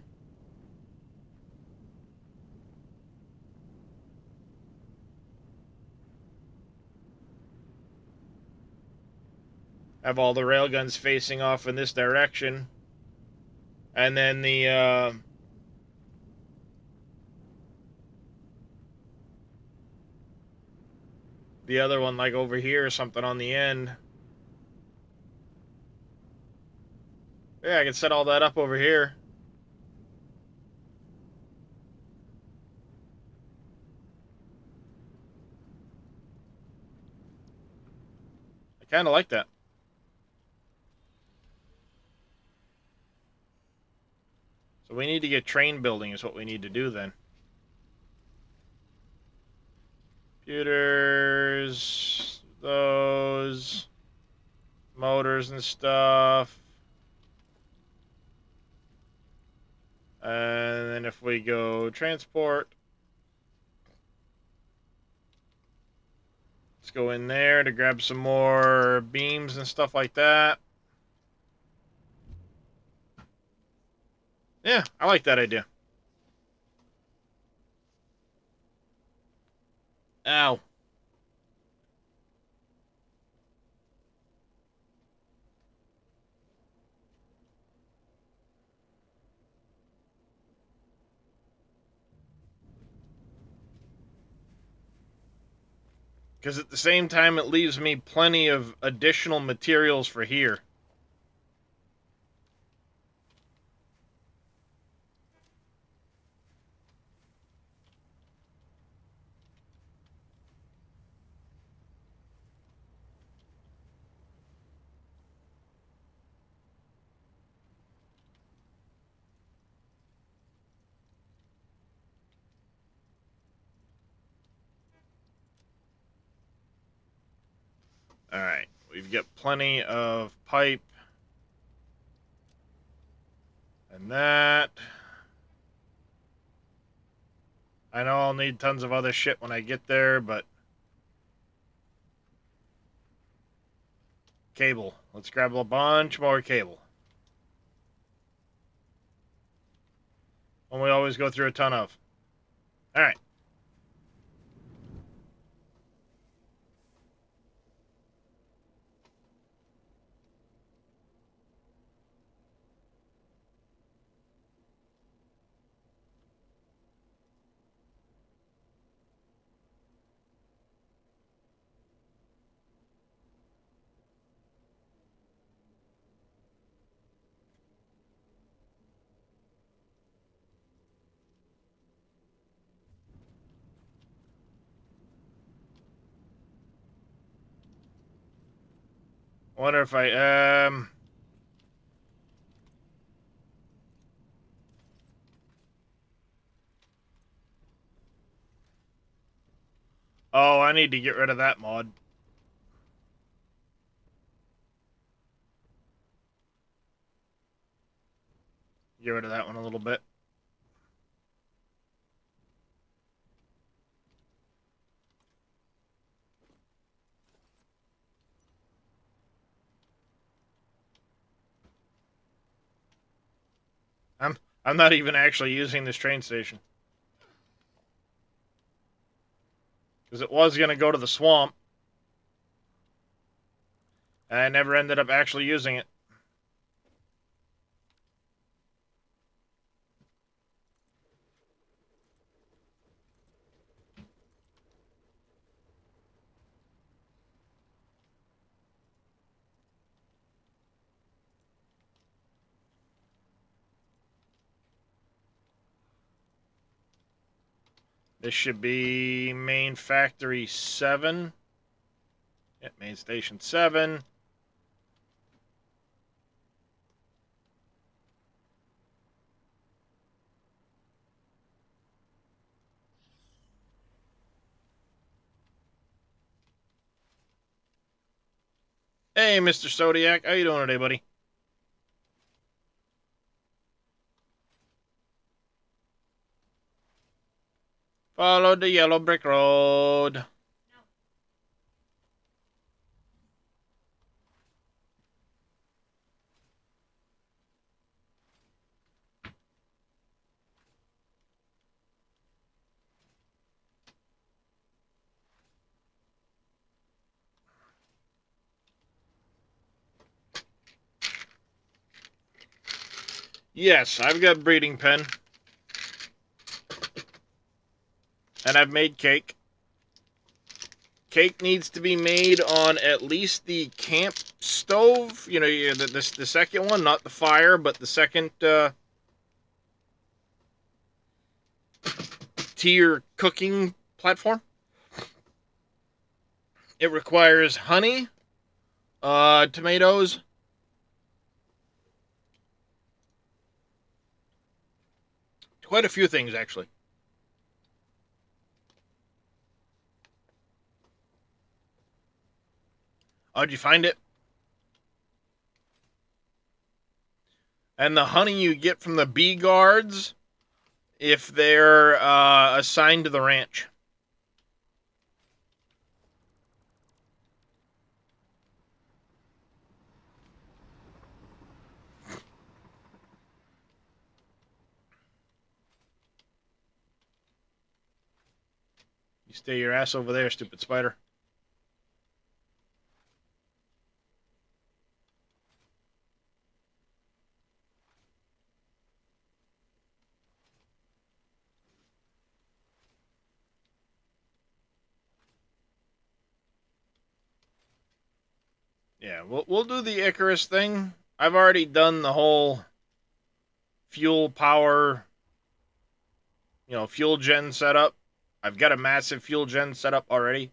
Have all the railguns facing off in this direction, and then the other one like over here or something on the end. Yeah, I can set all that up over here. I kind of like that. So we need to get train building is what we need to do then. Computers, those, motors and stuff. And then if we go transport, let's go in there to grab some more beams and stuff like that. Yeah, I like that idea. Ow. Because at the same time, it leaves me plenty of additional materials for here. Alright, we've got plenty of pipe. And that. I know I'll need tons of other shit when I get there, but... Cable. Let's grab a bunch more cable. One we always go through a ton of. Alright. Wonder if Oh, I need to get rid of that mod. Get rid of that one a little bit. I'm not even actually using this train station. Because it was going to go to the swamp. And I never ended up actually using it. This should be main factory 7. Yep, main station 7. Hey, Mr. Zodiac, how you doing today, buddy? Follow the yellow brick road. Yes, I've got breeding pen. And I've made cake. Cake needs to be made on at least the camp stove. You know, the second one, not the fire, but the second tier cooking platform. It requires honey, tomatoes, quite a few things actually. How'd you find it? And the honey you get from the bee guards if they're assigned to the ranch. You stay your ass over there, stupid spider. Yeah, we'll do the Icarus thing. I've already done the whole fuel power, fuel gen setup. I've got a massive fuel gen setup already.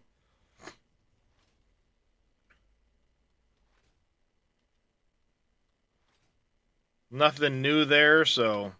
Nothing new there, so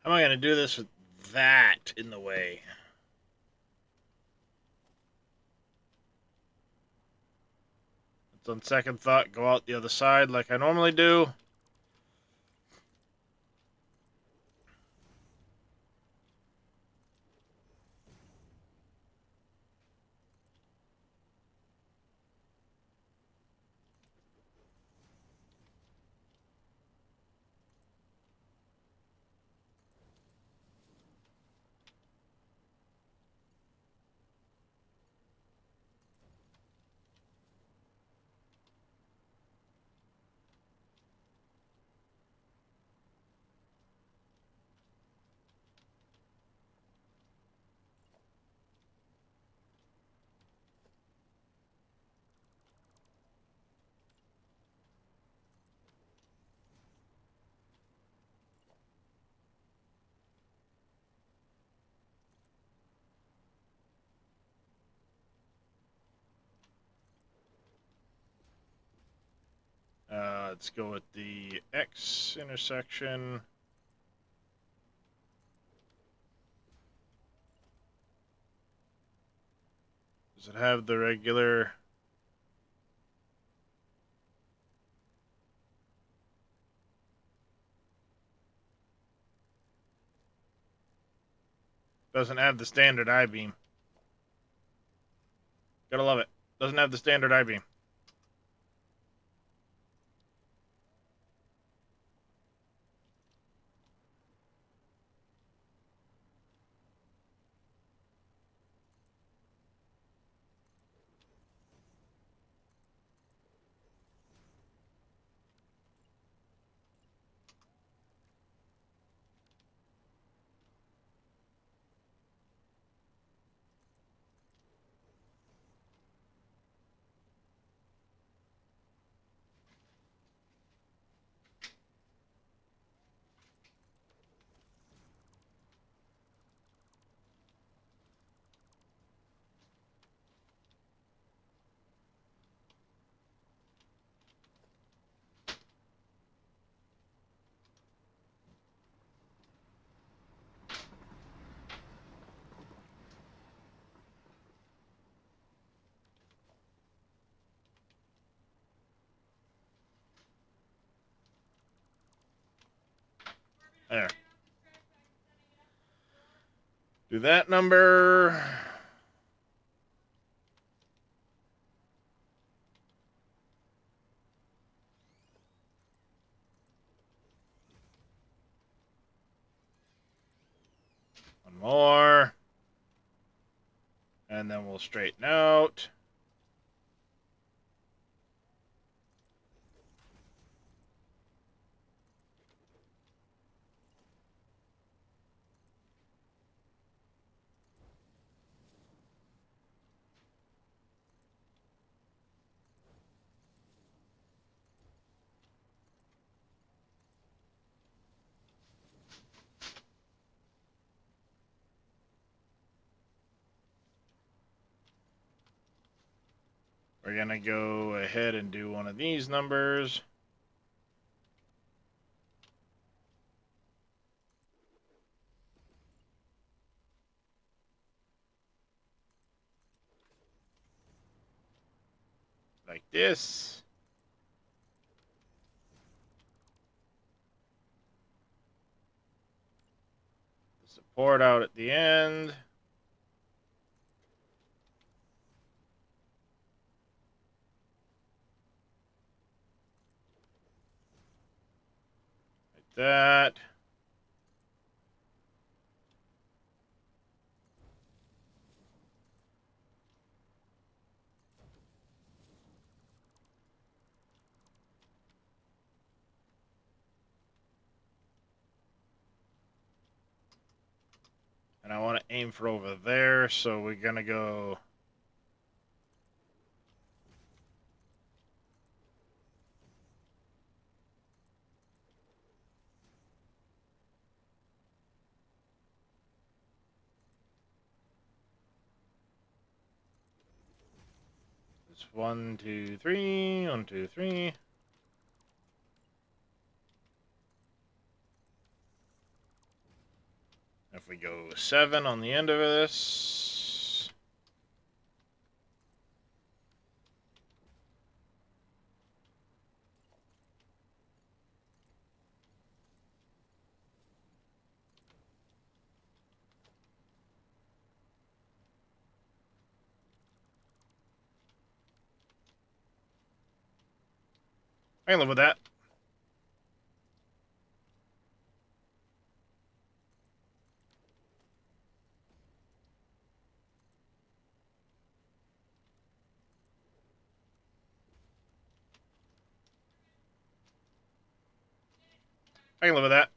How am I going to do this with that in the way? It's on second thought, go out the other side like I normally do. Let's go with the X intersection. Does it have the regular? Doesn't have the standard I-beam. Gotta love it. Doesn't have the standard I-beam. There. Do that number. One more. And then we'll straighten out. We're going to go ahead and do one of these numbers. Like this. Support out at the end. Like that. And I want to aim for over there, so we're going to go... It's 1, 2, 3, 1, 2, 3. We go 7 on the end of this. I can live with that. I can live with that.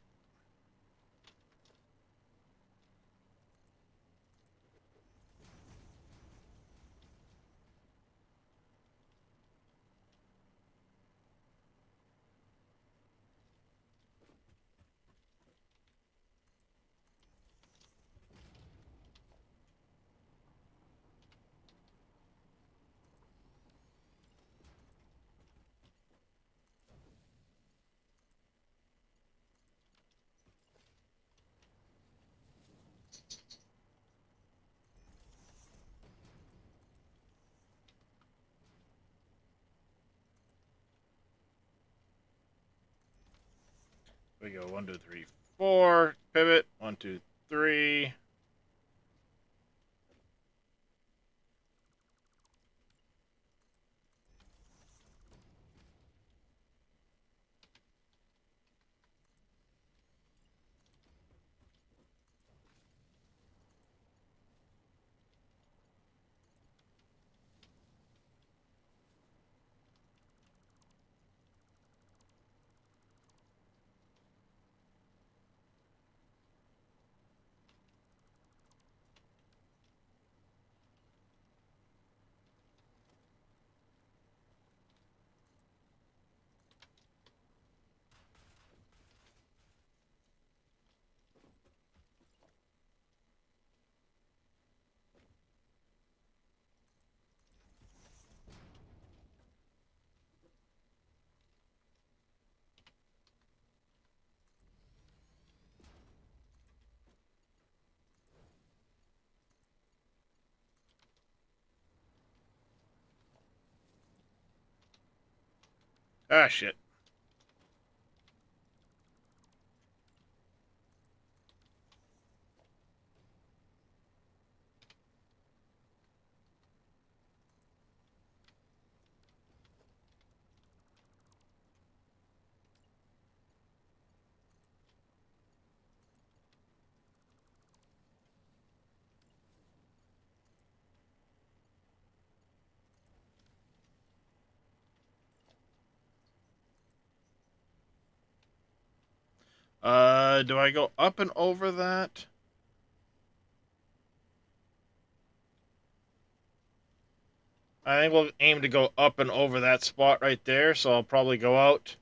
We go 1, 2, 3, 4. Pivot. 1, 2, 3. Ah, shit. Do I go up and over that? I think we'll aim to go up and over that spot right there, so I'll probably go out.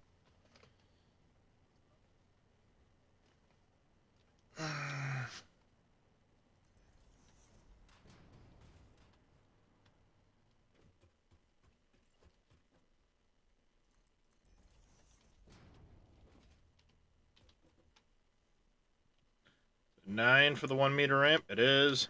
Nine for the 1 meter ramp. It is.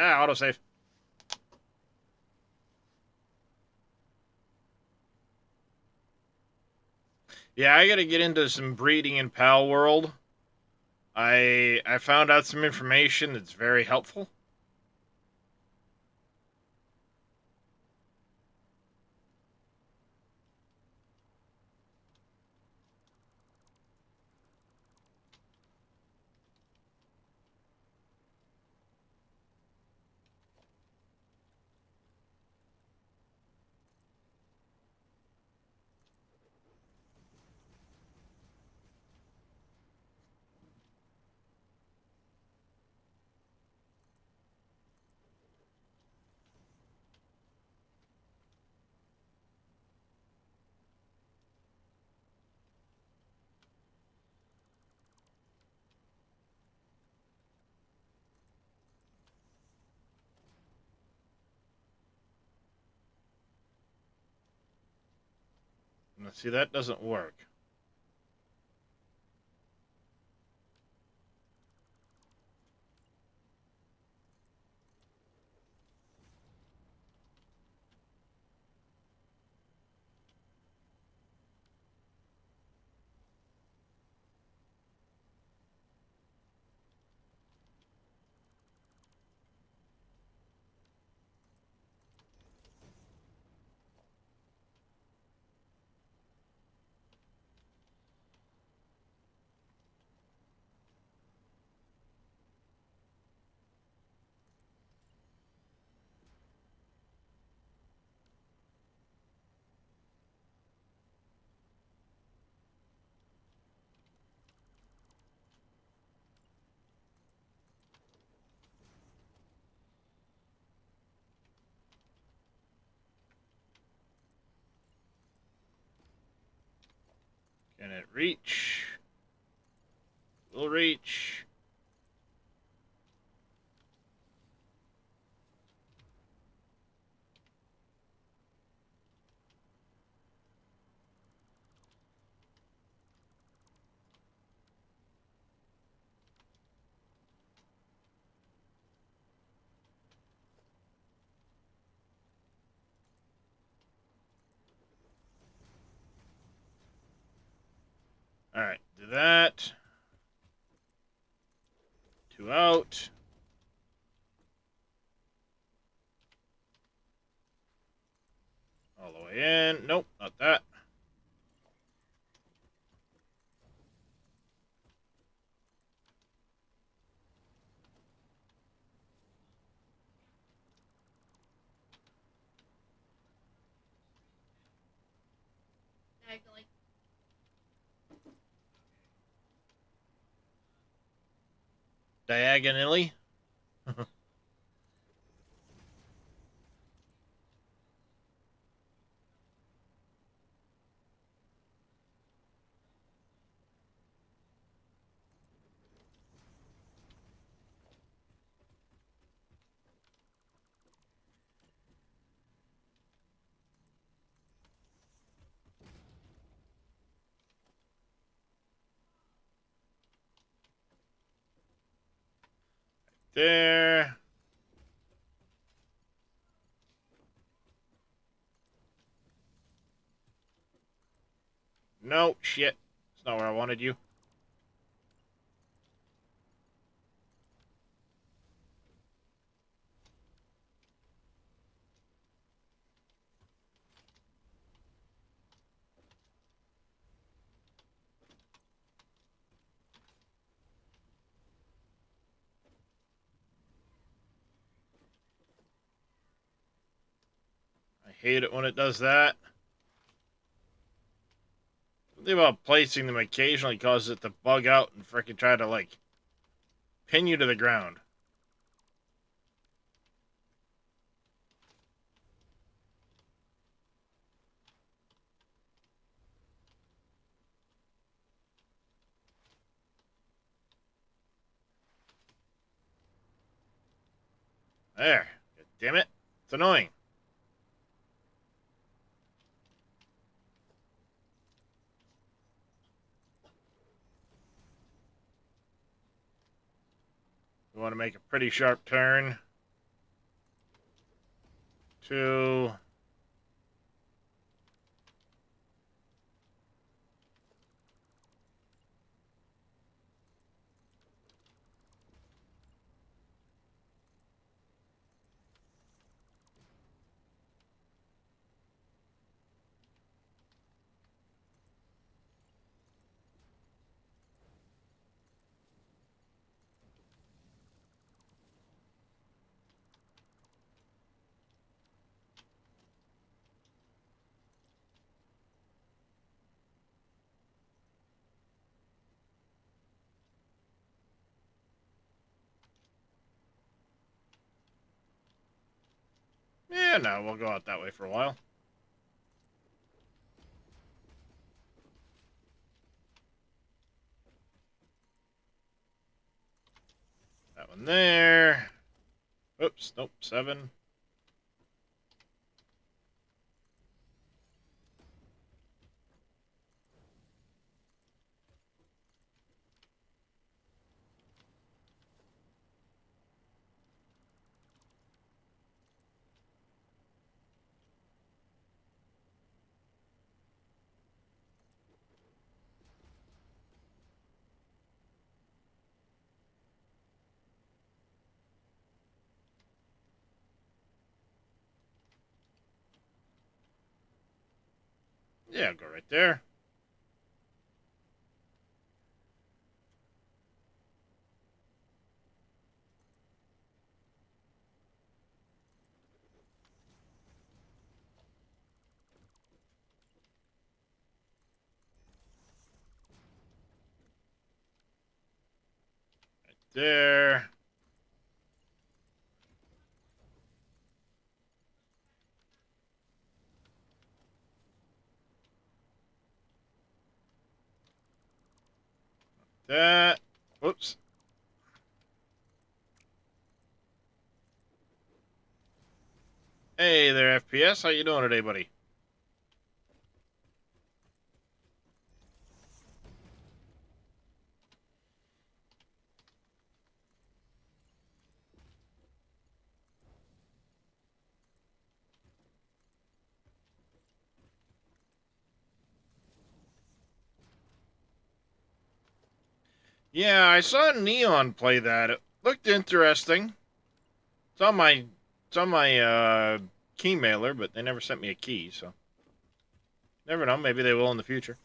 Ah, autosave. Yeah, I gotta get into some breeding in Pal World. I found out some information that's very helpful. Now, see, that doesn't work. Can it reach? Will reach. Alright, do that. 2 out. All the way in. Nope, not that. Diagonally. Diagonally. There. No, shit. It's not where I wanted you. I hate it when it does that. Something about placing them occasionally causes it to bug out and frickin' try to, like, pin you to the ground. There. God damn it. It's annoying. We want to make a pretty sharp turn. 2. Yeah, no, we'll go out that way for a while. That one there. Oops, nope, 7. Yeah, go right there. There. That. Whoops. Hey there, FPS. How you doing today, buddy? Yeah, I saw Neon play that. It looked interesting. It's on my key mailer, but they never sent me a key, so never know. Maybe they will in the future.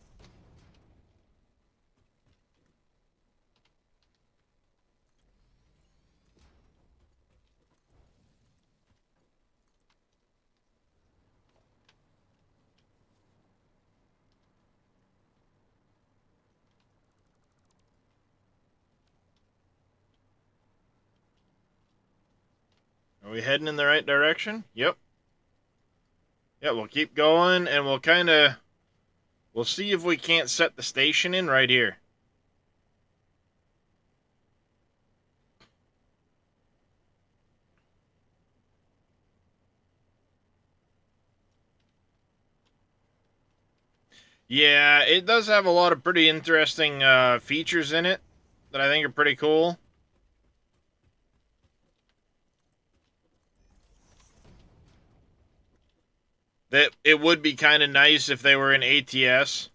Are we heading in the right direction? Yep. Yeah, we'll keep going, and we'll see if we can't set the station in right here. Yeah, it does have a lot of pretty interesting features in it that I think are pretty cool. That it would be kind of nice if they were in ATS.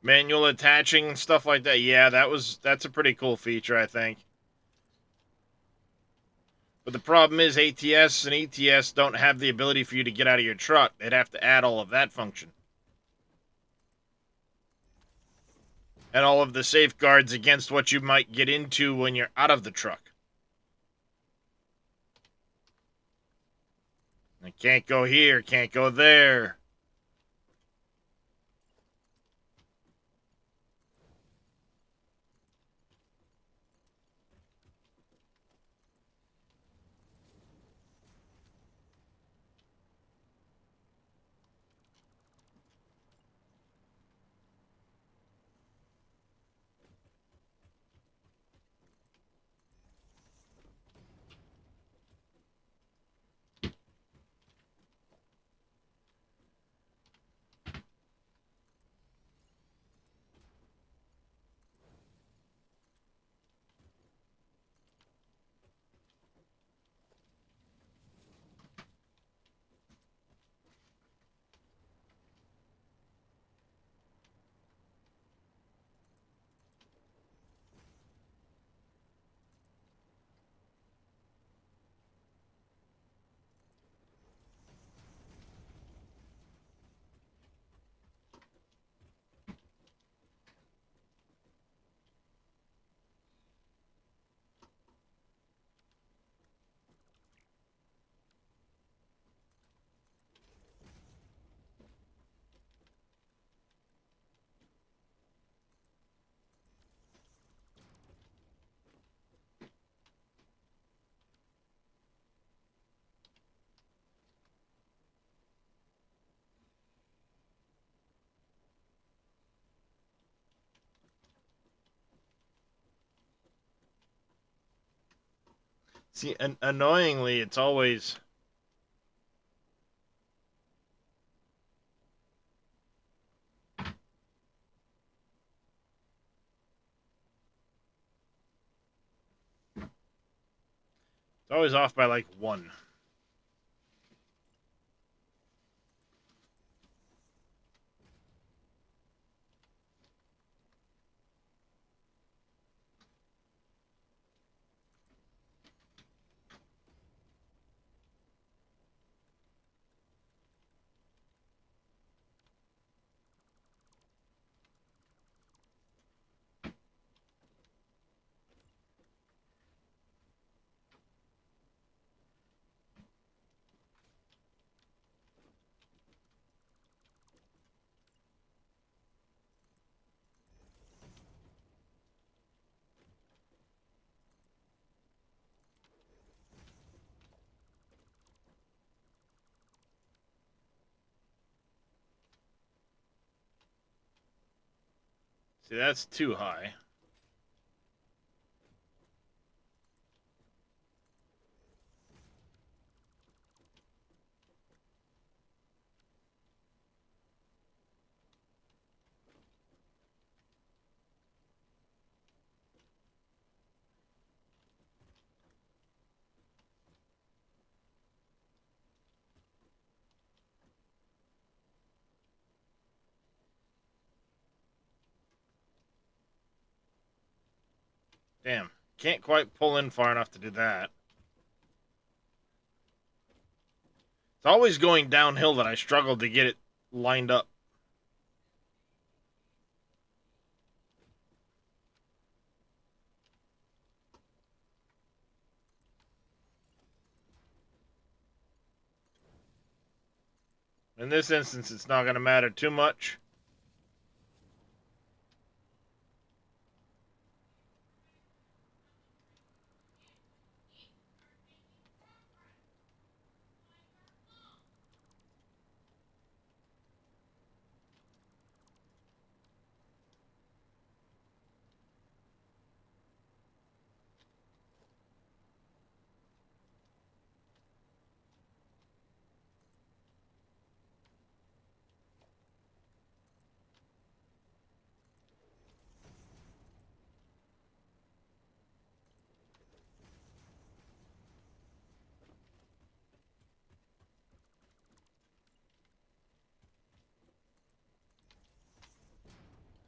Manual attaching and stuff like that. Yeah, that's a pretty cool feature, I think. But the problem is ATS and ETS don't have the ability for you to get out of your truck. They'd have to add all of that function. And all of the safeguards against what you might get into when you're out of the truck. I can't go here, can't go there. See, annoyingly, it's always... It's always off by like 1. See, that's too high. Damn. Can't quite pull in far enough to do that. It's always going downhill that I struggle to get it lined up. In this instance, it's not going to matter too much.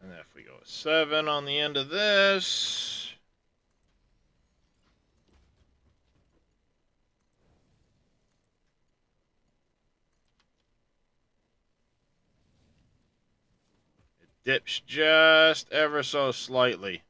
And if we go 7 on the end of this... it dips just ever so slightly.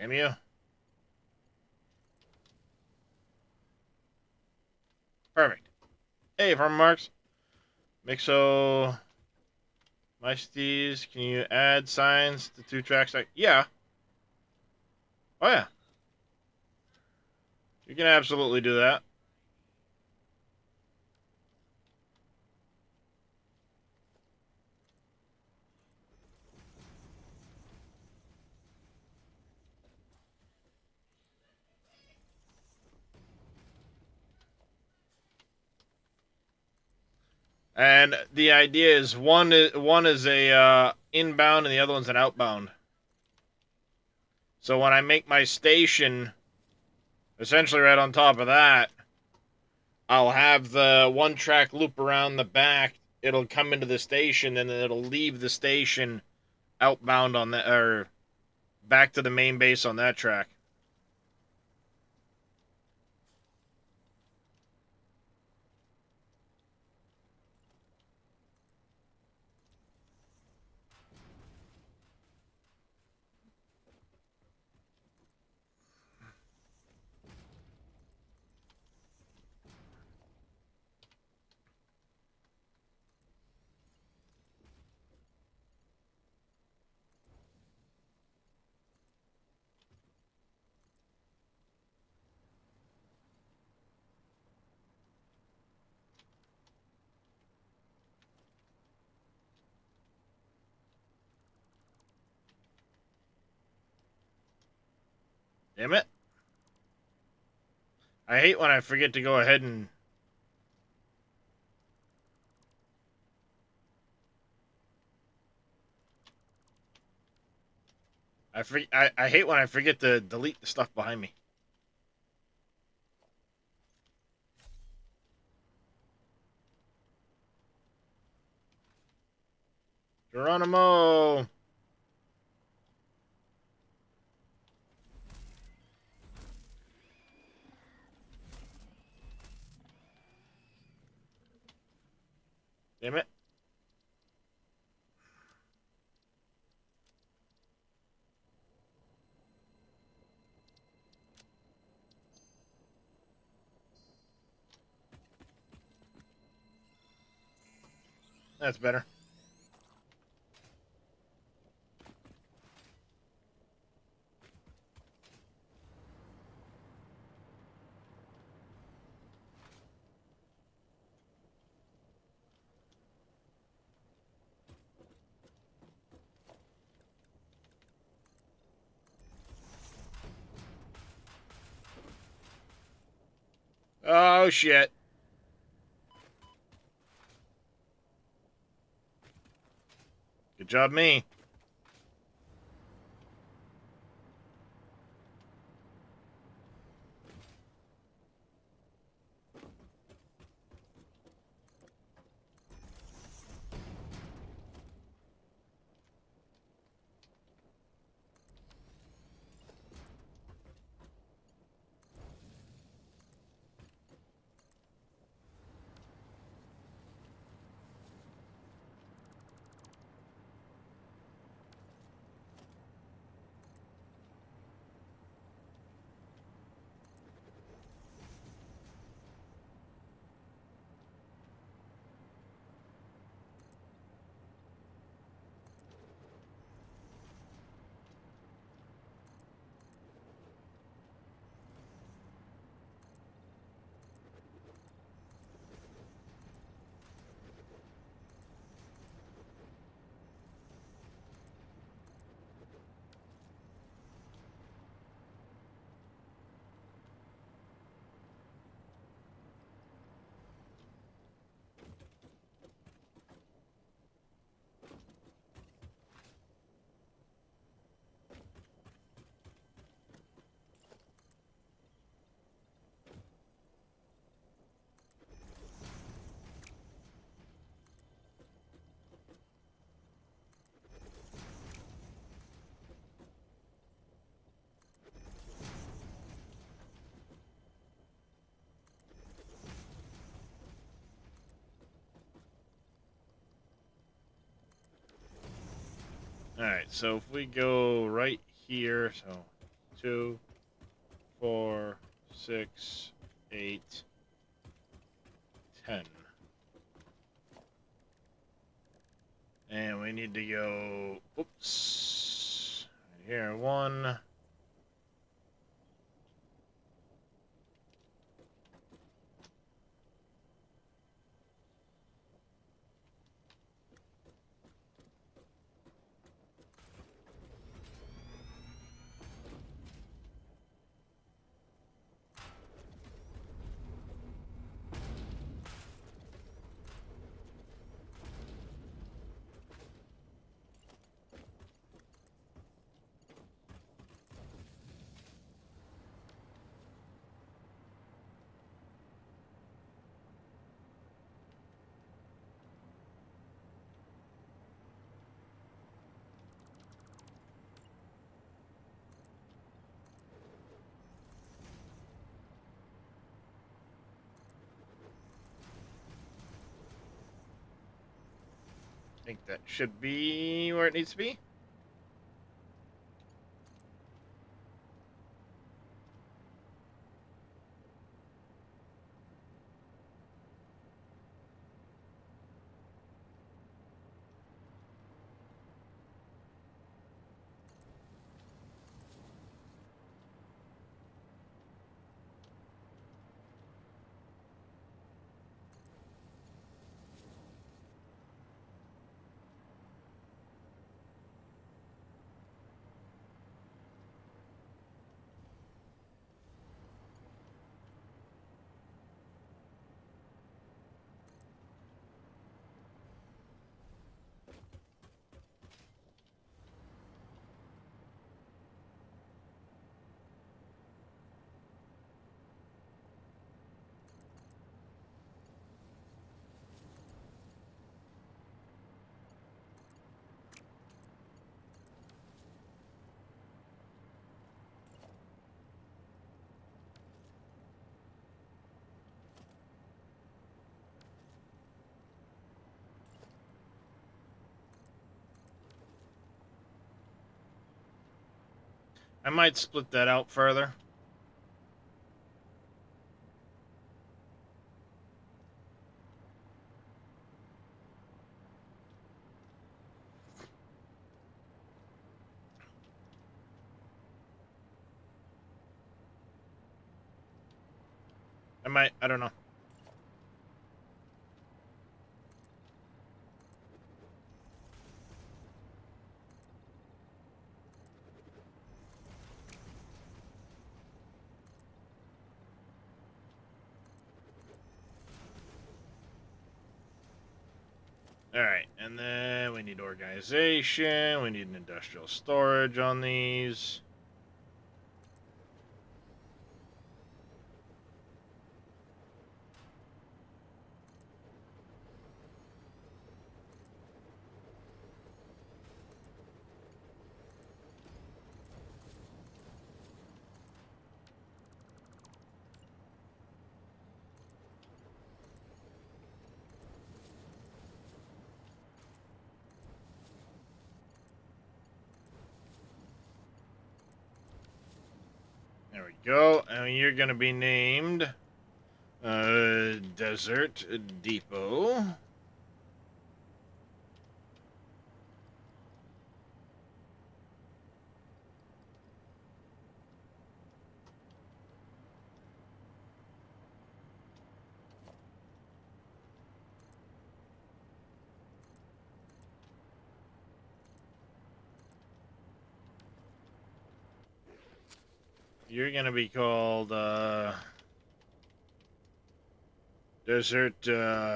Damn you. Perfect. Hey, farm marks. Mixo... My steez, can you add signs to 2 tracks? Like, yeah. Oh, yeah. You can absolutely do that. And the idea is one is a inbound and the other one's an outbound. So when I make my station essentially right on top of that, I'll have the 1 track loop around the back. It'll come into the station and then it'll leave the station outbound on that, or back to the main base on that track. Damn it. I hate when I forget to go ahead and... I hate when I forget to delete the stuff behind me. Geronimo! Damn it. That's better. Oh, shit. Good job, me. Alright, so if we go right here, so 2, 4, 6, 8, 10. And we need to go, oops, right here, 1. I think that should be where it needs to be. I might split that out further. I don't know. Alright, and then we need organization, we need an industrial storage on these. There we go, and you're gonna be named Desert Depot. You're gonna be called Desert Desert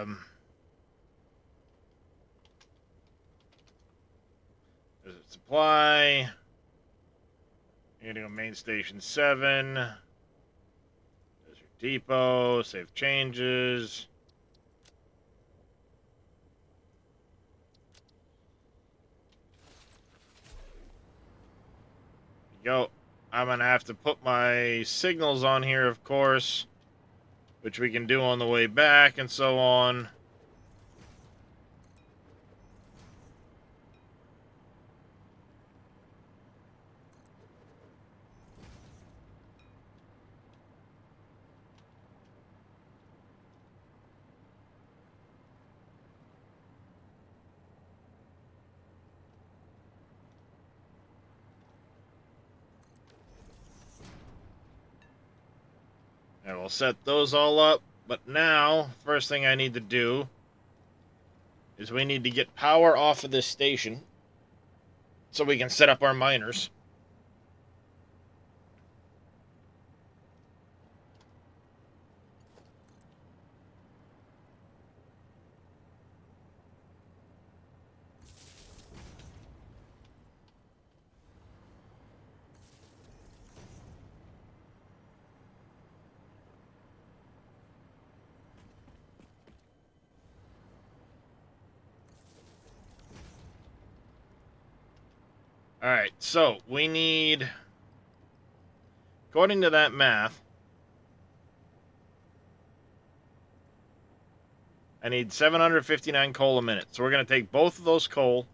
Supply. You're gonna go Main Station 7. Desert Depot. Save changes. Yo, I'm gonna have to put my signals on here, of course, which we can do on the way back and so on. And we'll set those all up. But now, first thing I need to do is we need to get power off of this station so we can set up our miners. Alright, so we need, according to that math, I need 759 coal a minute. So we're going to take both of those coal.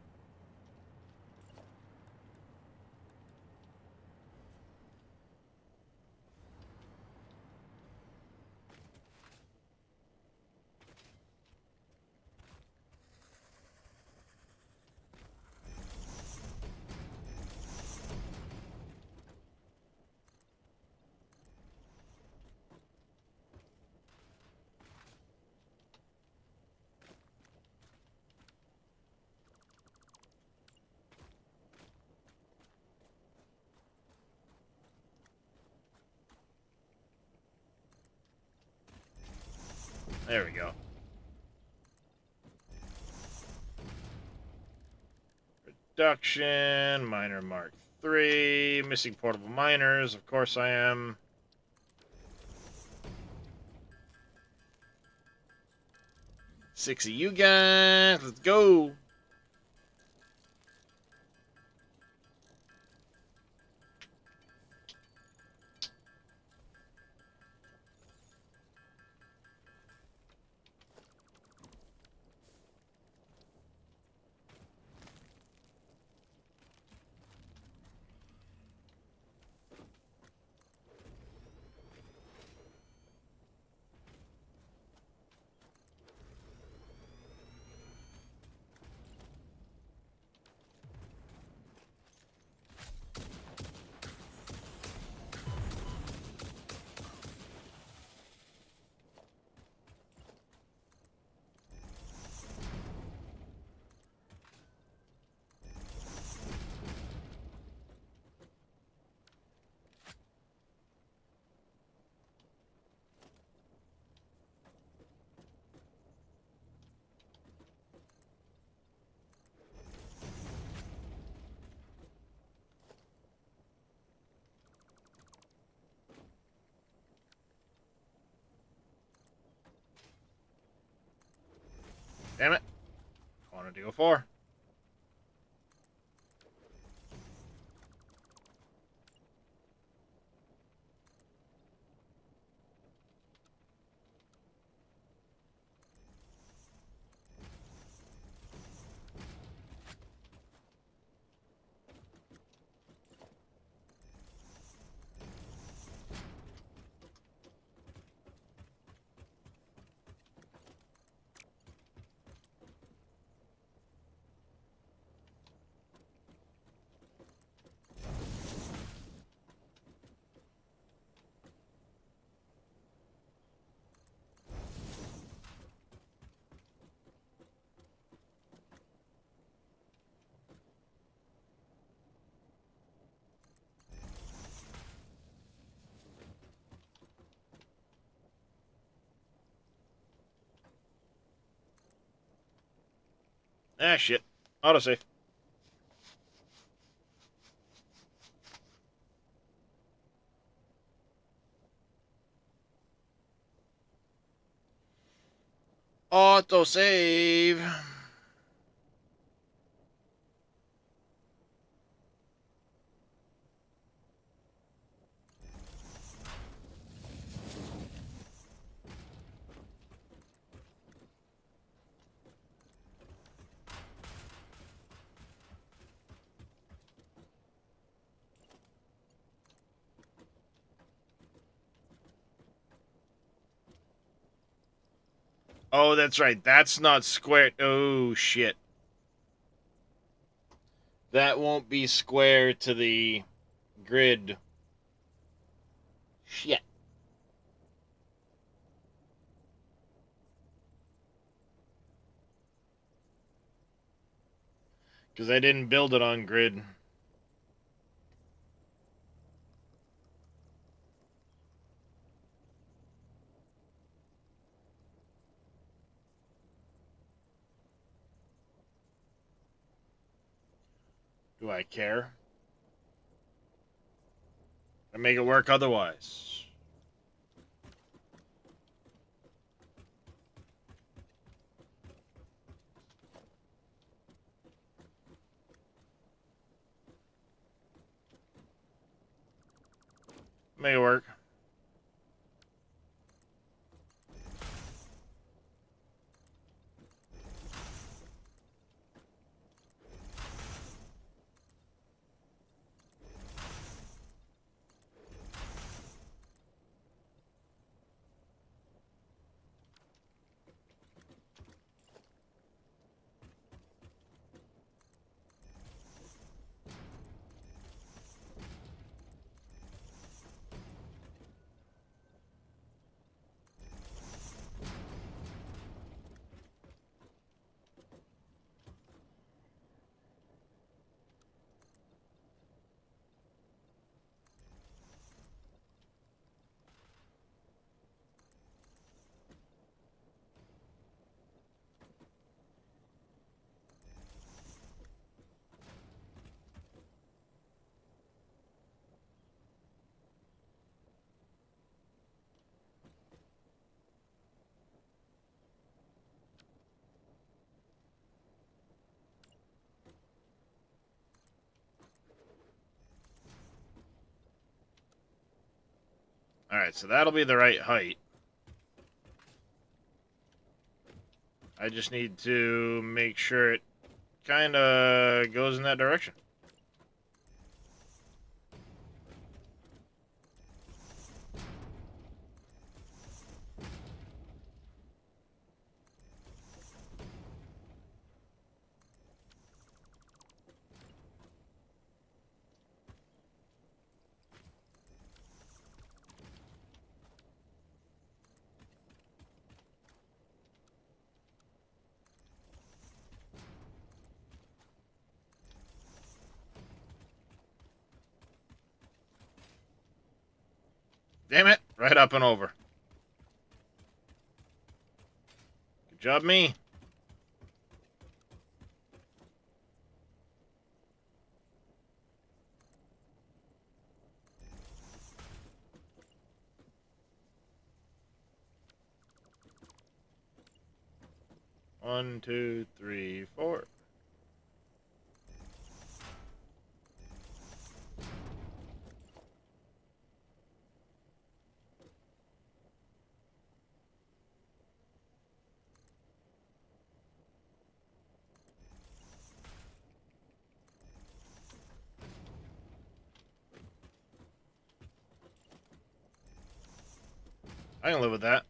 There we go. Production, miner Mark 3, missing portable miners, of course I am. Six of you guys, let's go. Damn it. I wanted to go 4. Ah, shit. Autosave. Autosave. Oh, that's right. That's not square. Oh, shit. That won't be square to the grid. Shit. Because I didn't build it on grid. Do I care? I make it work otherwise. Make it work. Alright, so that'll be the right height. I just need to make sure it kind of goes in that direction. Damn it! Right up and over. Good job, me. 1, 2, 3, 4. I can live with that.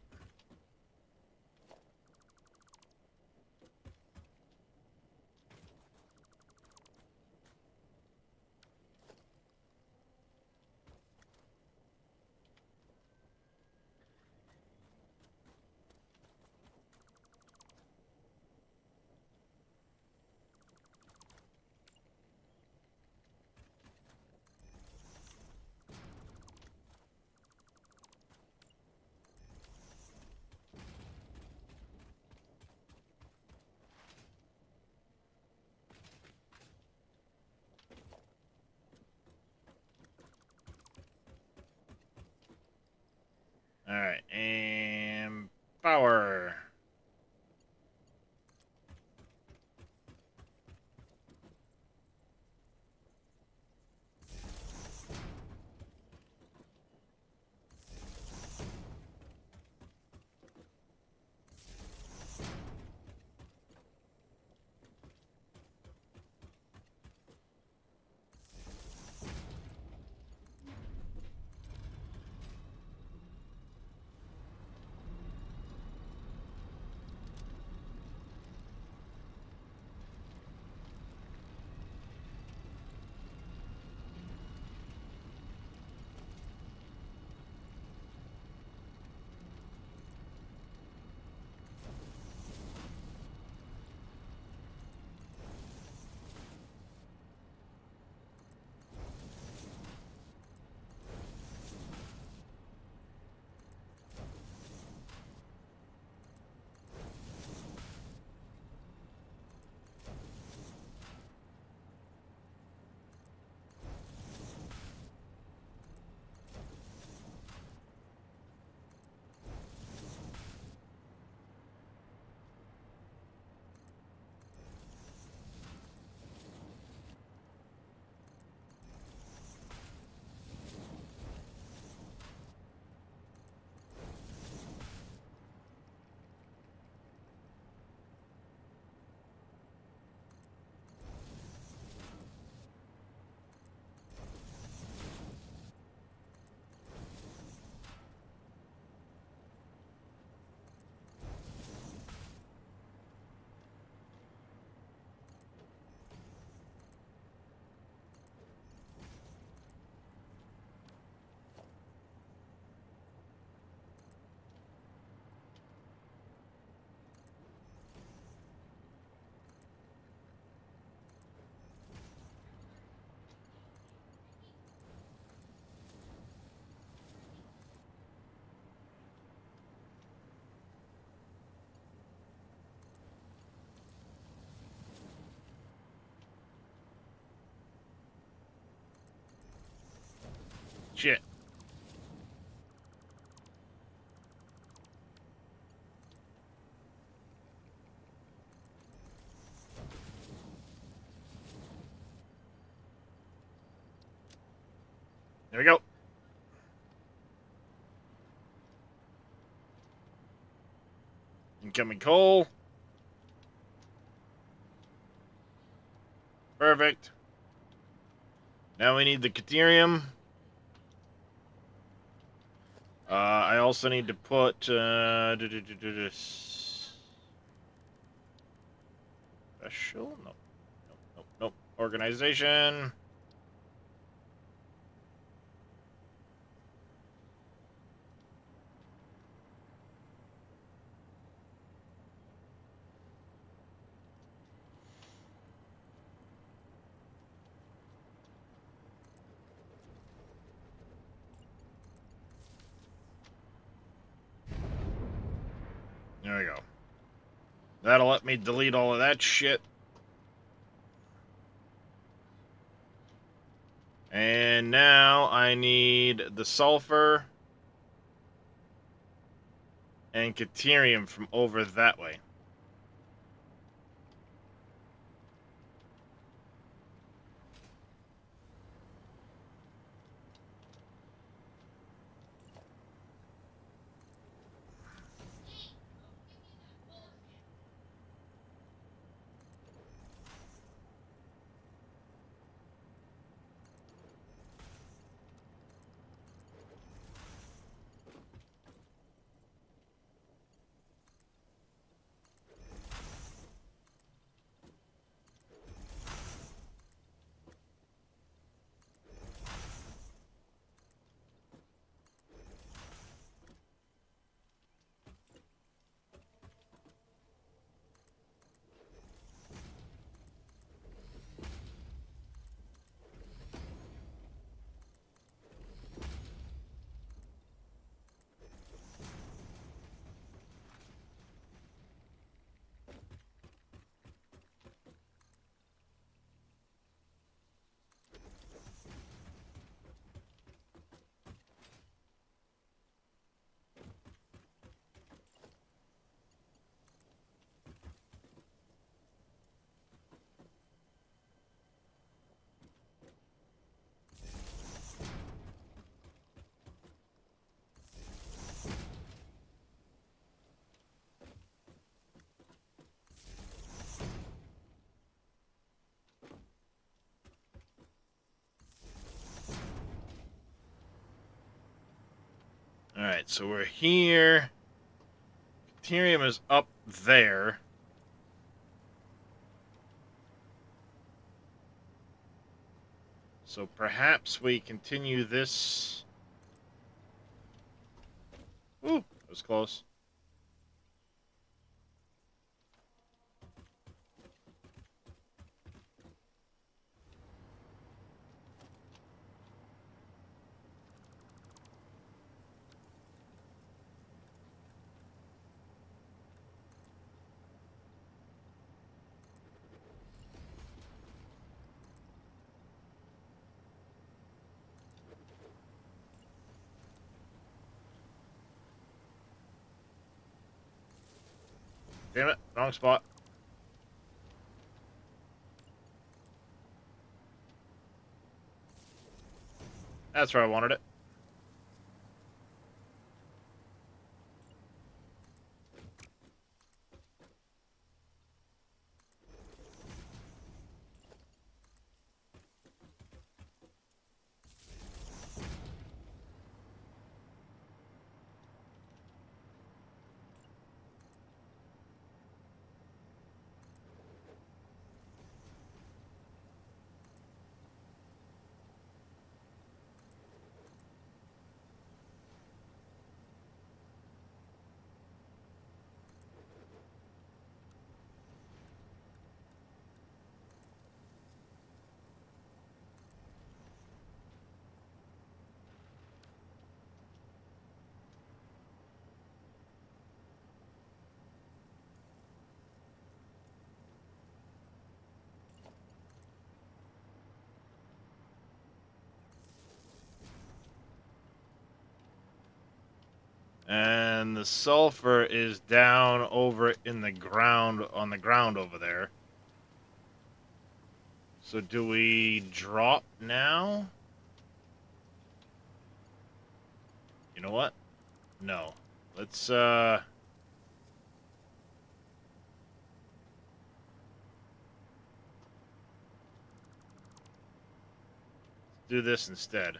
Alright, and power. Shit. There we go. Incoming coal. Perfect. Now we need the Caterium. I also need to put special. Nope. Nope. Nope. Nope. Organization. There we go. That'll let me delete all of that shit. And now I need the sulfur and Caterium from over that way. Alright, so we're here. Deuterium is up there. So perhaps we continue this. Ooh, that was close. Damn it, wrong spot. That's where I wanted it. And the sulfur is down over in the ground, on the ground over there. So do we drop now? You know what? No. Let's do this instead.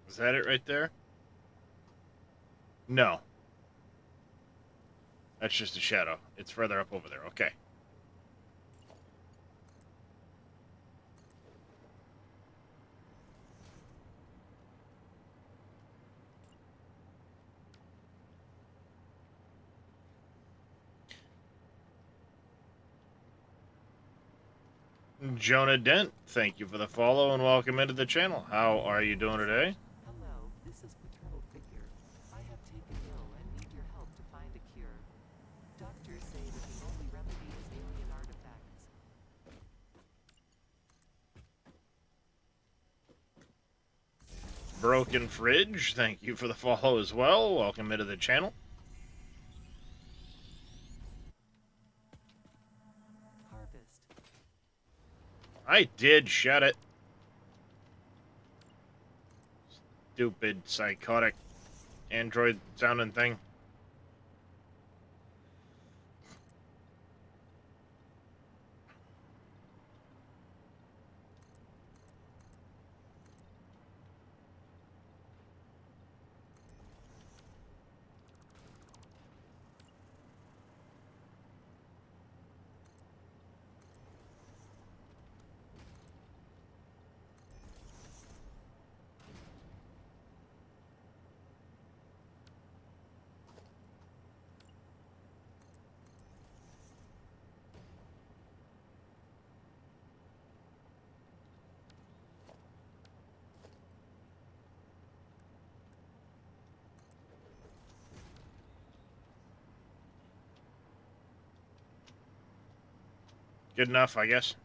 Is that it right there? No. That's just a shadow. It's further up over there. Okay. Jonah Dent, thank you for the follow and welcome into the channel. How are you doing today? Hello, this is Paternal Figure. I have taken ill and need your help to find a cure. Doctors say that the only remedy is alien artifacts. Broken Fridge, thank you for the follow as well. Welcome into the channel. Harvest. I did shut it. Stupid, psychotic, android sounding thing. Good enough, I guess.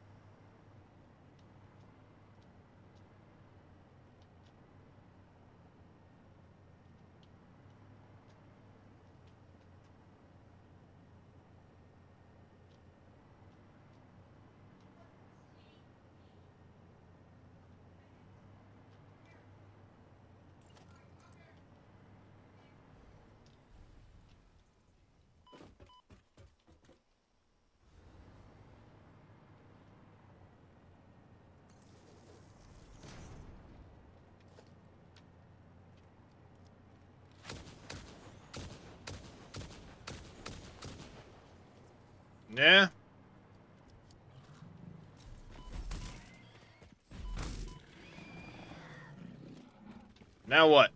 Yeah. Now what?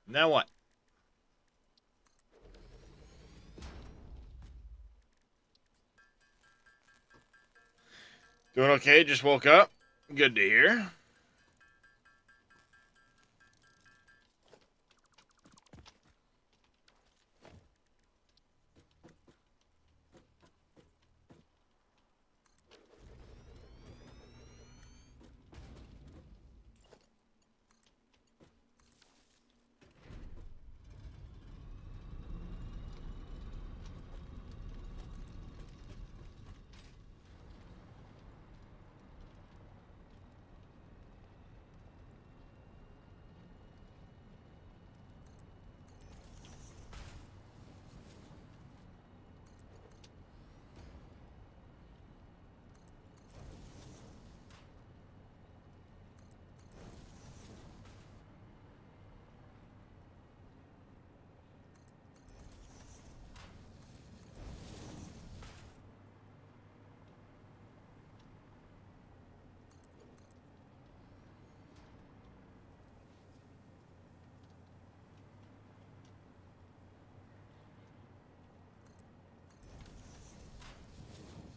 Now what? Doing okay, just woke up. Good to hear.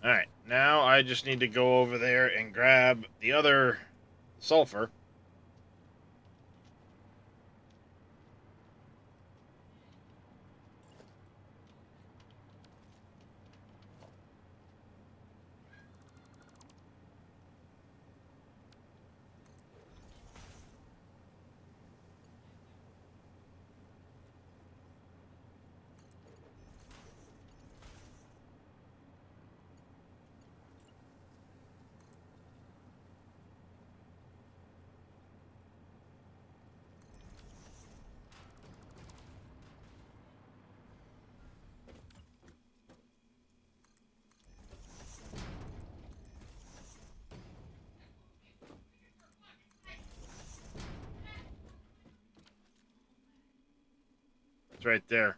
Alright, now I just need to go over there and grab the other sulfur. It's right there.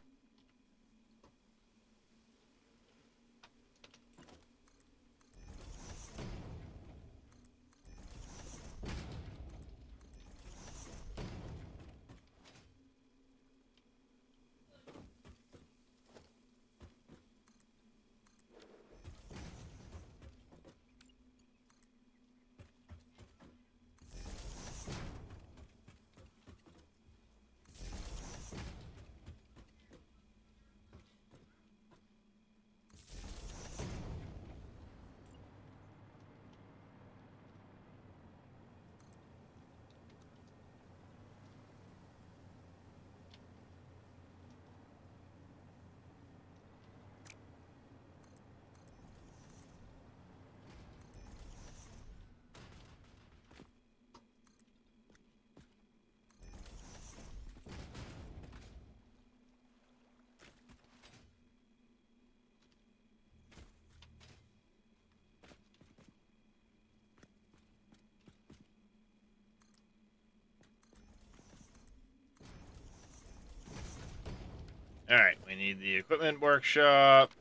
Alright, we need the equipment workshop.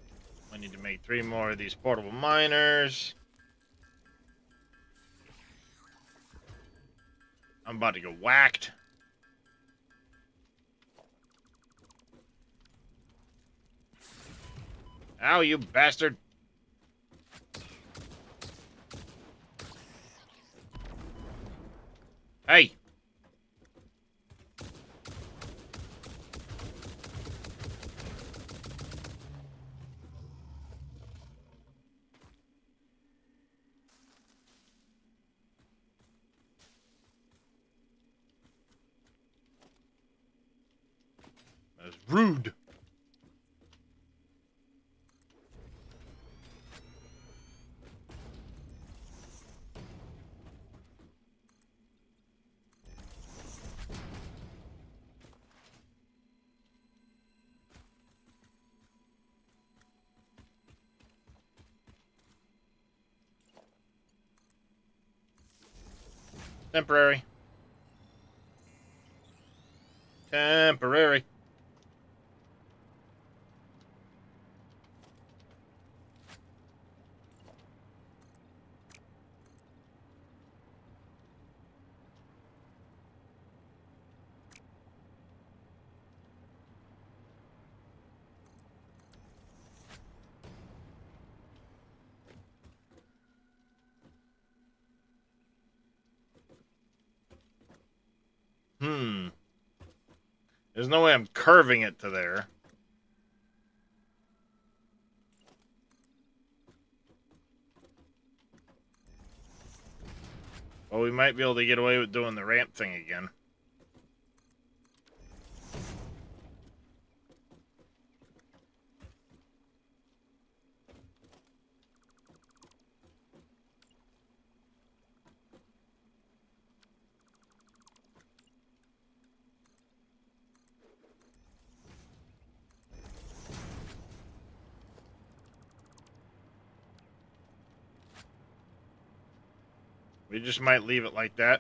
We need to make 3 more of these portable miners. I'm about to get whacked. Ow, you bastard. Hey! is rude. Temporary. Temporary. There's no way I'm curving it to there. Well, we might be able to get away with doing the ramp thing again. We just might leave it like that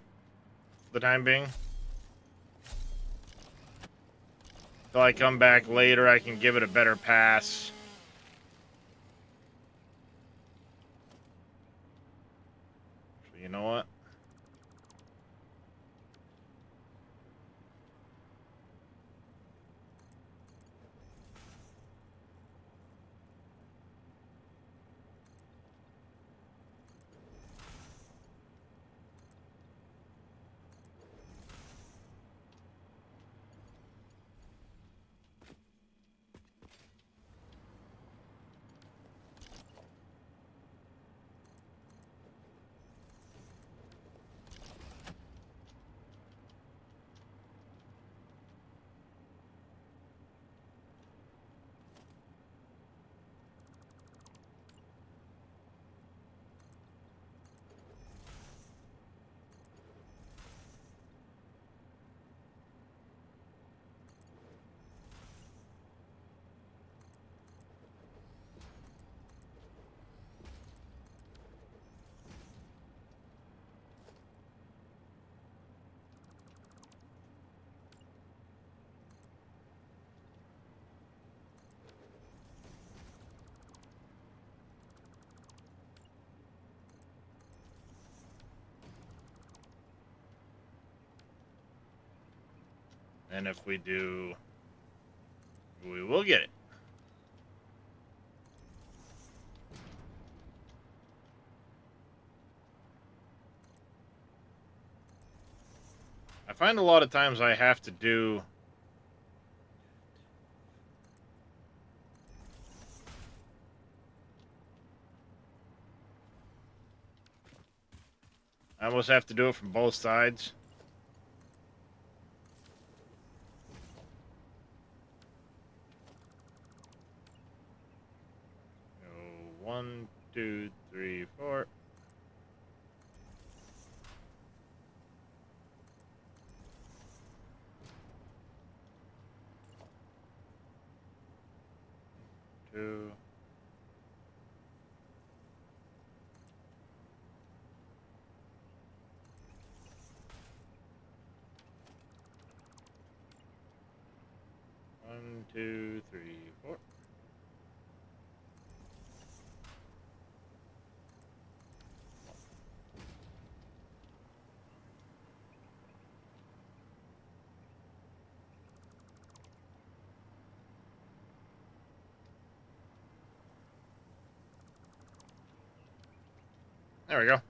for the time being. Till I come back later, I can give it a better pass. So you know what? And if we do, we will get it. I find a lot of times I have to do I almost have to do it from both sides. Go 1, 2, 3, 4. Two. One, two, three, four. There we go.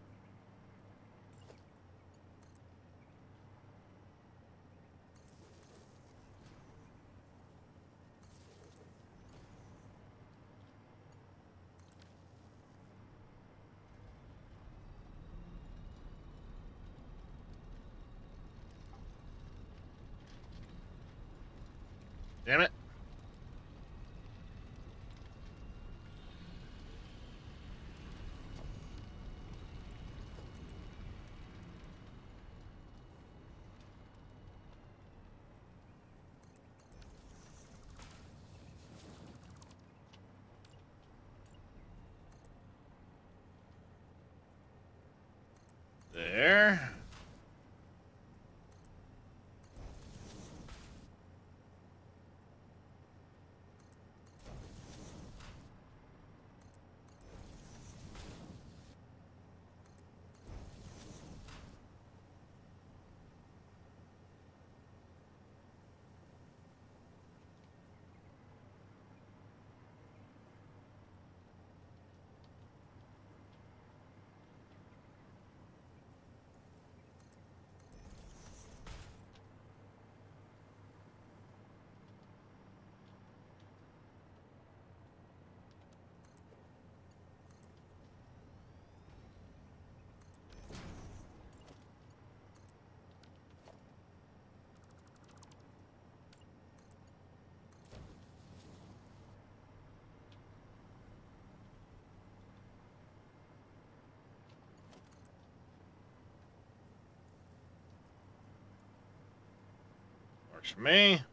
Damn it. There. Works for me.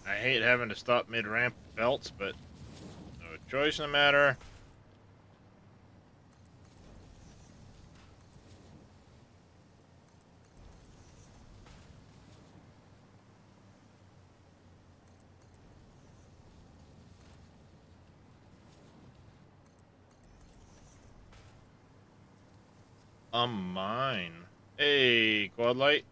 I hate having to stop mid-ramp belts, but no choice in the matter. Mine. Hey, quad light.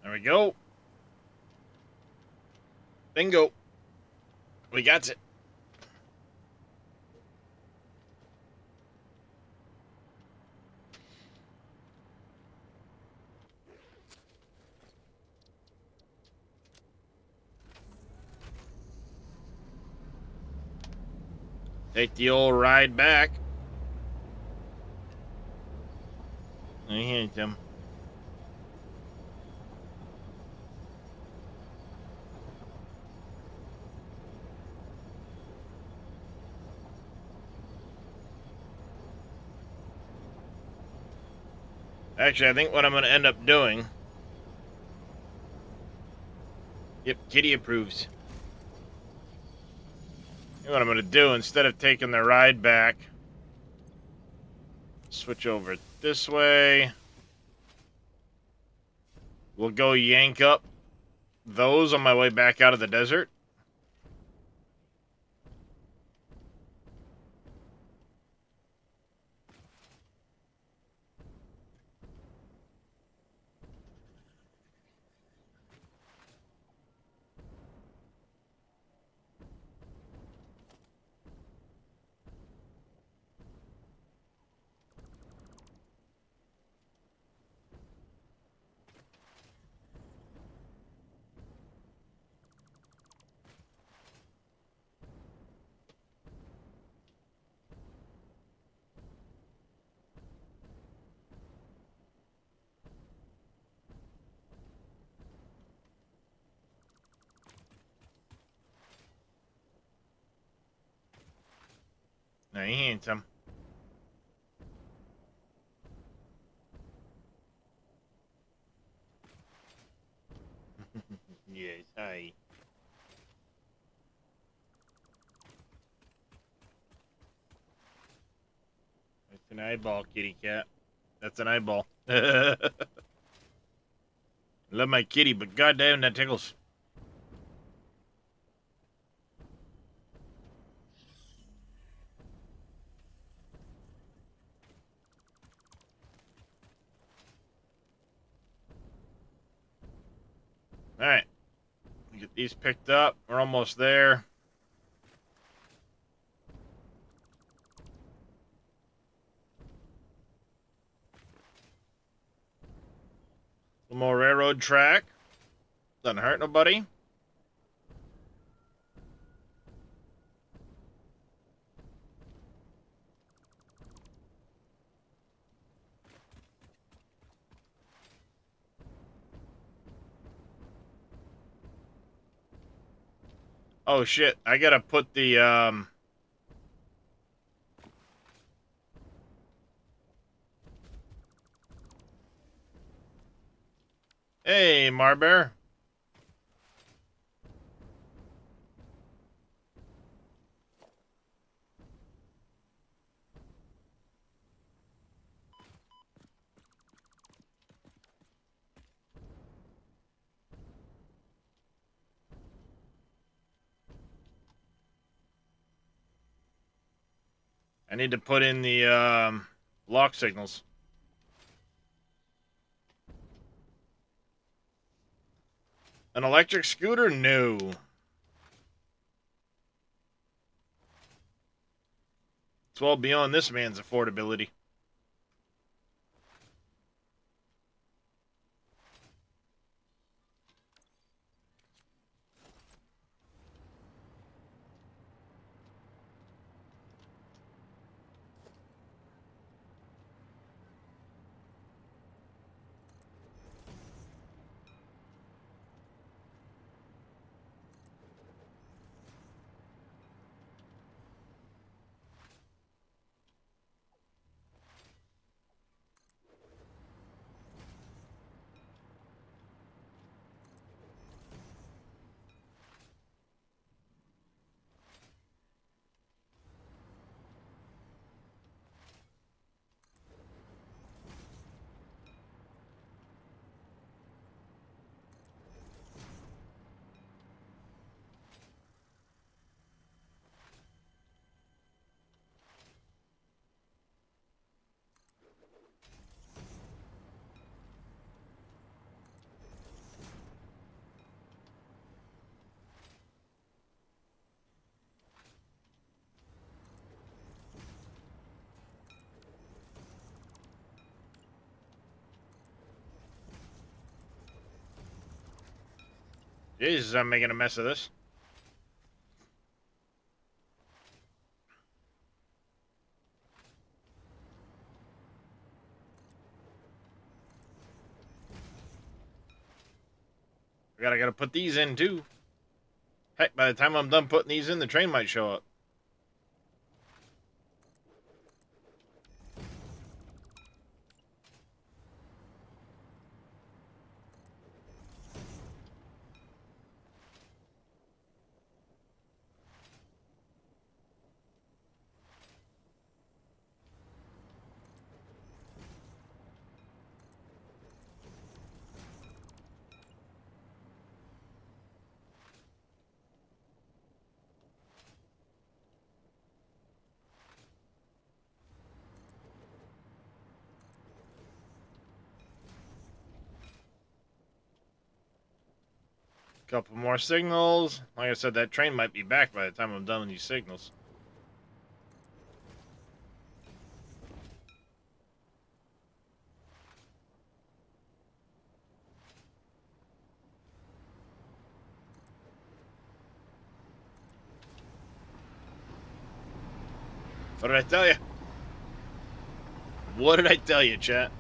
There we go. Bingo. We got it. Take the old ride back. I hate them. Actually, I think what I'm going to end up doing... Yep, Kitty approves. You know what I'm going to do, instead of taking the ride back, switch over this way. We'll go yank up those on my way back out of the desert. No, he ain't him. Yes, hi. That's an eyeball, kitty cat. That's an eyeball. Love my kitty, but goddamn, that tickles. All right, get these picked up. We're almost there. A little more railroad track. Doesn't hurt nobody. Oh shit! I gotta put the Hey, Marbear. I need to put in the lock signals. An electric scooter? No. It's well beyond this man's affordability. Jesus, I'm making a mess of this. I gotta put these in too. Heck, by the time I'm done putting these in, the train might show up. Couple more signals. Like I said, that train might be back by the time I'm done with these signals. What did I tell you? What did I tell you, chat?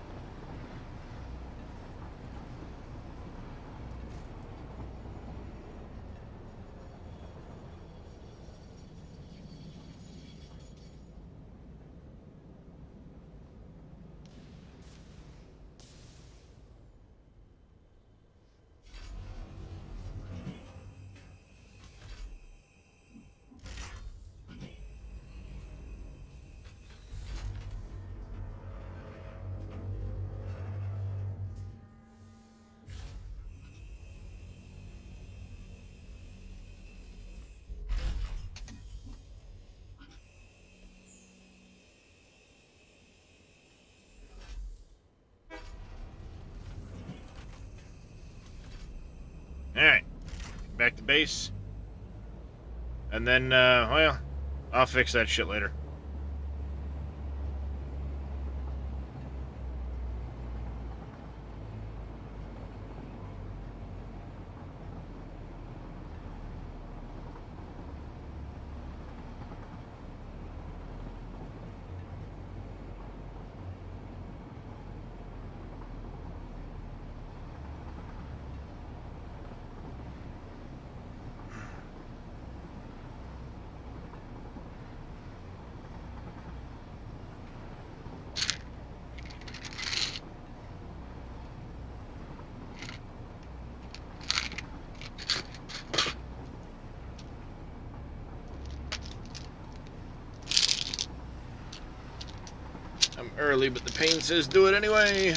back to base. And then, well, I'll fix that shit later. I'm early, but the pain says do it anyway.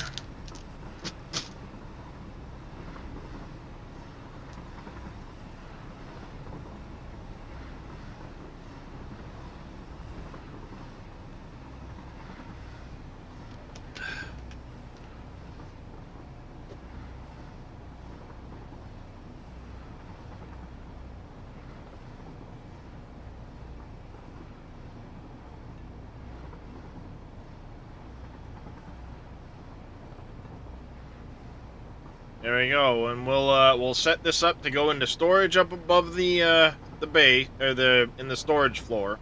There we go, and we'll set this up to go into storage up above the bay, or in the storage floor.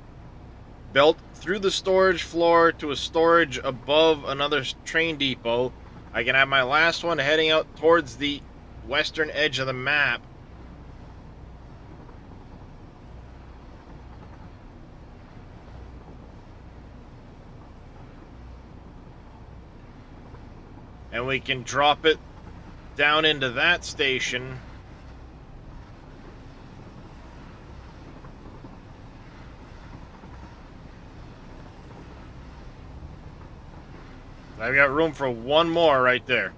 Belt through the storage floor to a storage above another train depot. I can have my last one heading out towards the western edge of the map. And we can drop it down into that station. I've got room for one more right there.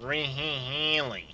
Really?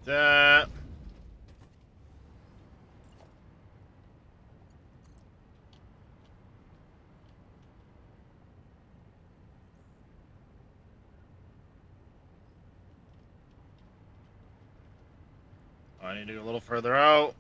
That. I need to go a little further out.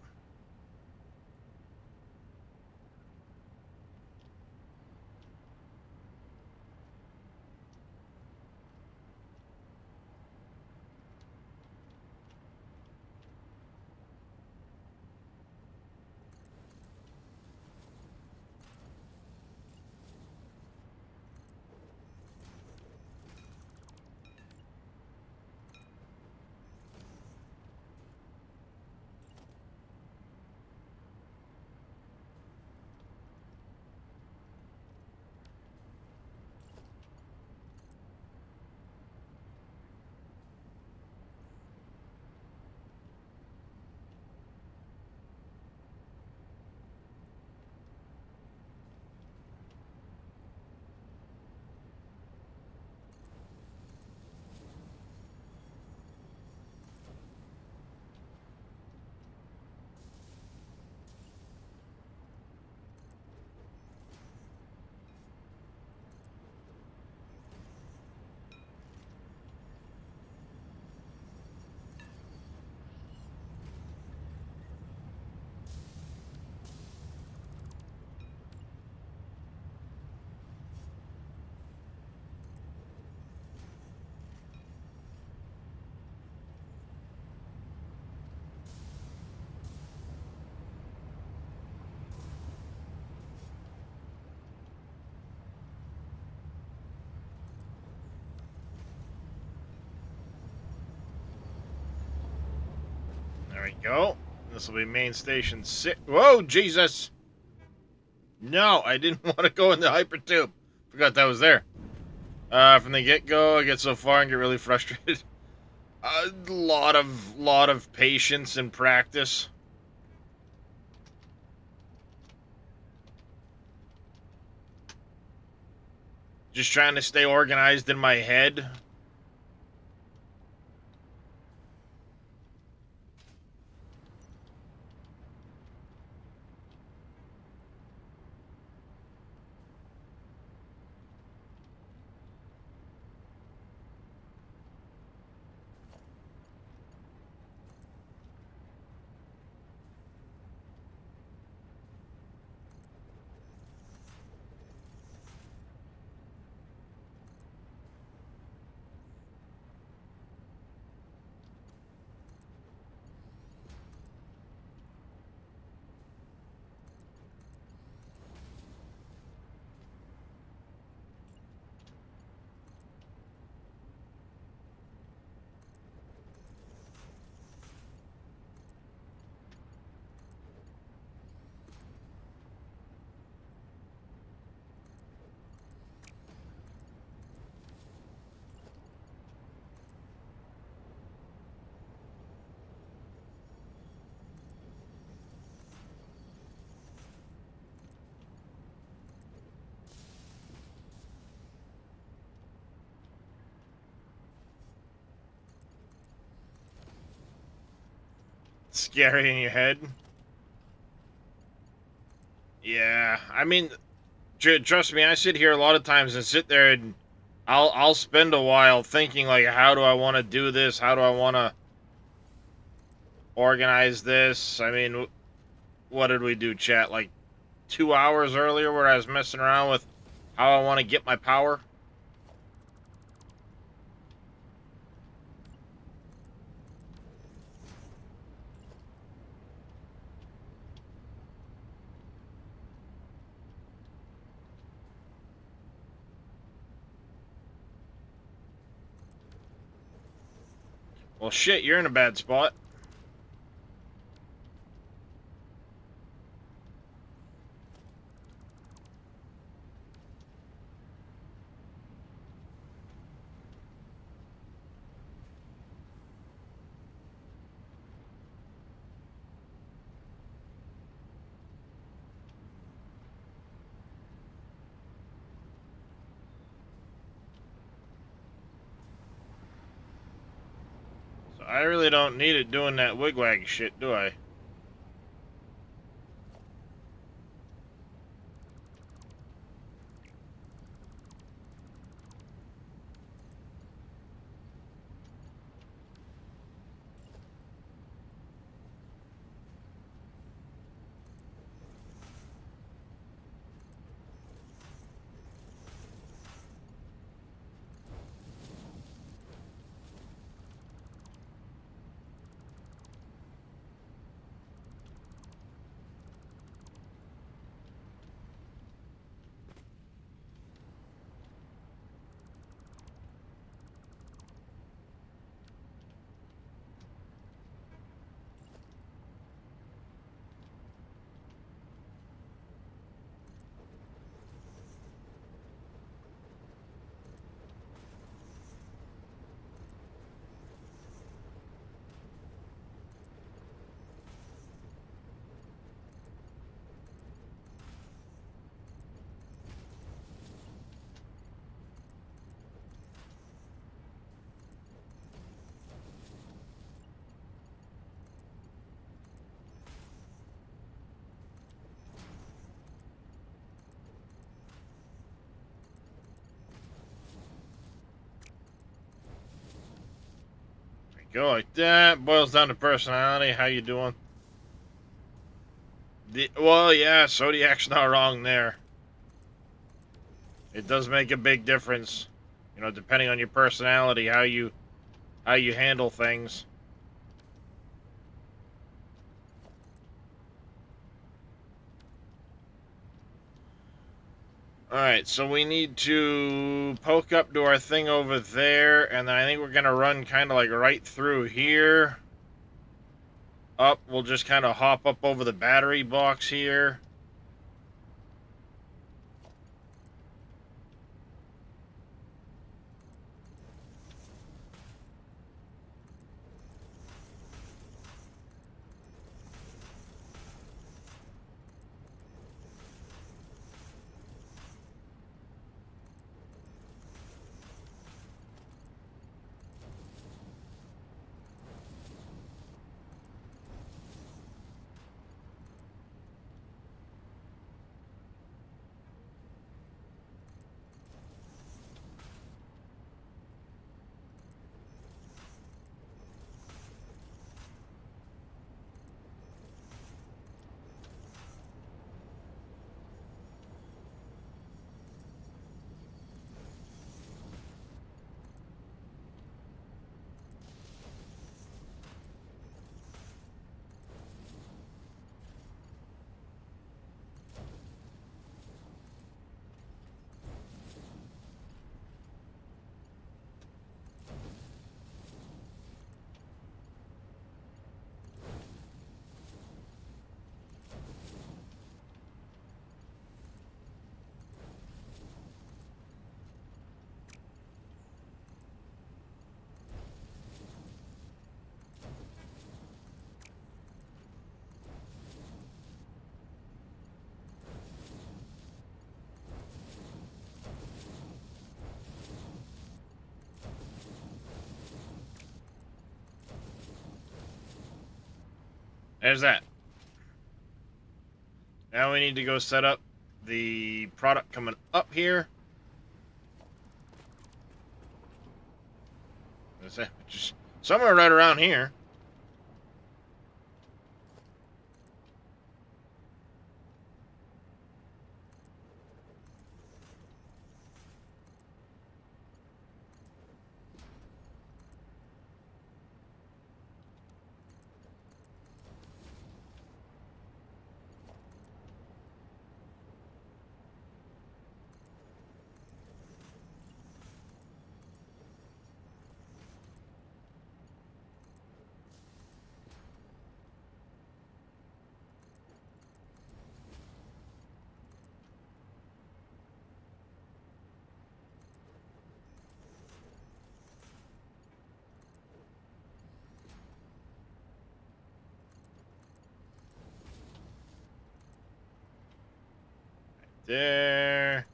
There we go. This will be main station 6. Whoa, Jesus! No, I didn't want to go in the hypertube. Forgot that was there. From the get-go, I get so far and get really frustrated. A lot of patience and practice. Just trying to stay organized in my head. Scary in your head. Yeah, I mean, trust me, I sit here a lot of times and sit there and I'll spend a while thinking like, how do I want to do this? How do I want to organize this? I mean, what did we do, chat? Like 2 hours earlier, where I was messing around with how I want to get my power. Well, shit, you're in a bad spot. So I really don't need it doing that wigwag shit, do I? Go like that. Boils down to personality. How you doing? Well, yeah, Zodiac's not wrong there. It does make a big difference, you know, depending on your personality, how you handle things. Alright, so we need to poke up to our thing over there, and then I think we're gonna run kind of like right through here. Up, we'll just kind of hop up over the battery box here. There's that. Now we need to go set up the product coming up here. That's it. Just somewhere right around here. There.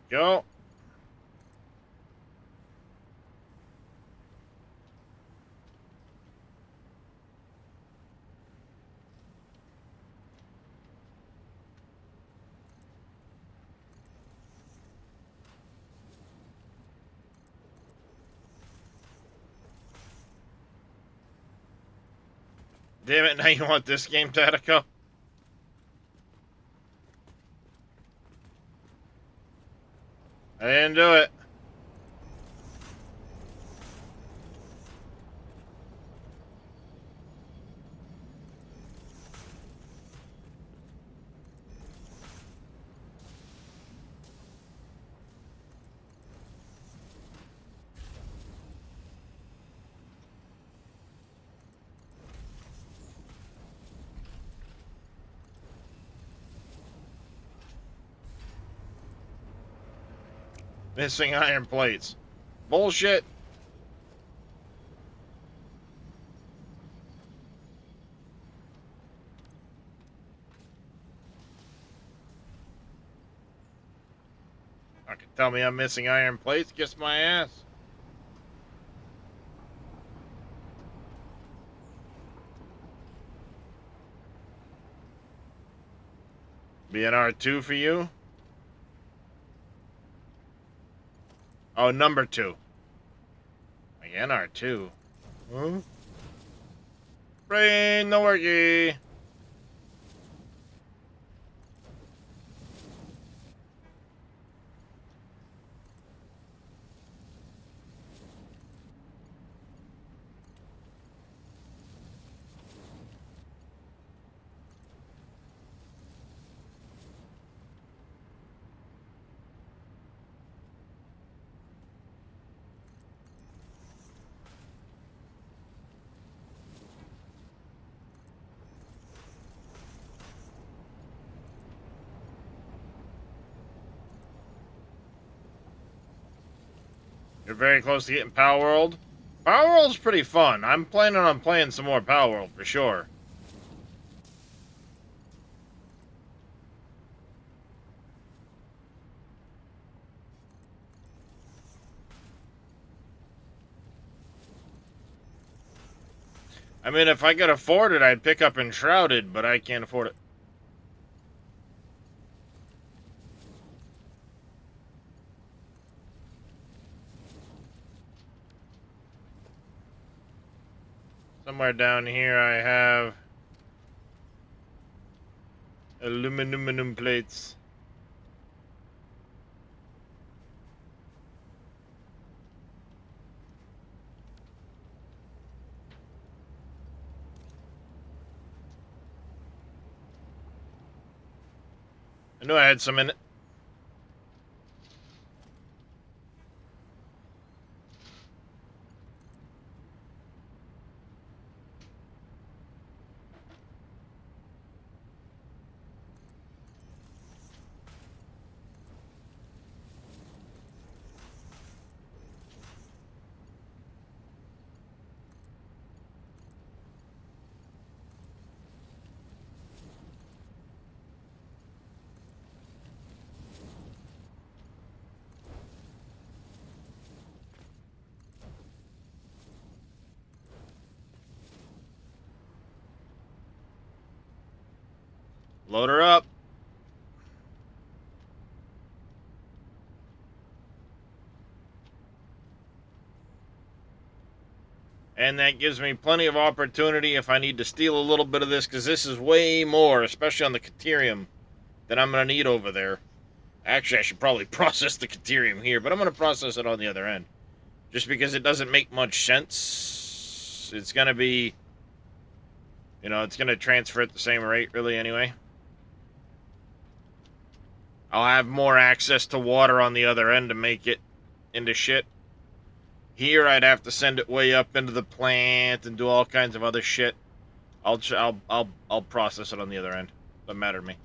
Go. Damn it, now you want this game, Tatico? I didn't do it. Missing iron plates. Bullshit. I can tell me I'm missing iron plates. Kiss my ass. Be an R2 for you? Oh, number 2. Again, R2. Huh? Brain no worky. You're very close to getting Power World. Power World's pretty fun. I'm planning on playing some more Power World for sure. I mean, if I could afford it, I'd pick up Enshrouded, but I can't afford it. Somewhere down here I have aluminum plates. I knew I had some in it. Load her up. And that gives me plenty of opportunity if I need to steal a little bit of this, because this is way more, especially on the Caterium, than I'm going to need over there. Actually, I should probably process the Caterium here, but I'm going to process it on the other end. Just because it doesn't make much sense. It's going to be, you know, it's going to transfer at the same rate, really, anyway. I'll have more access to water on the other end to make it into shit. Here, I'd have to send it way up into the plant and do all kinds of other shit. I'll process it on the other end. Doesn't matter to me.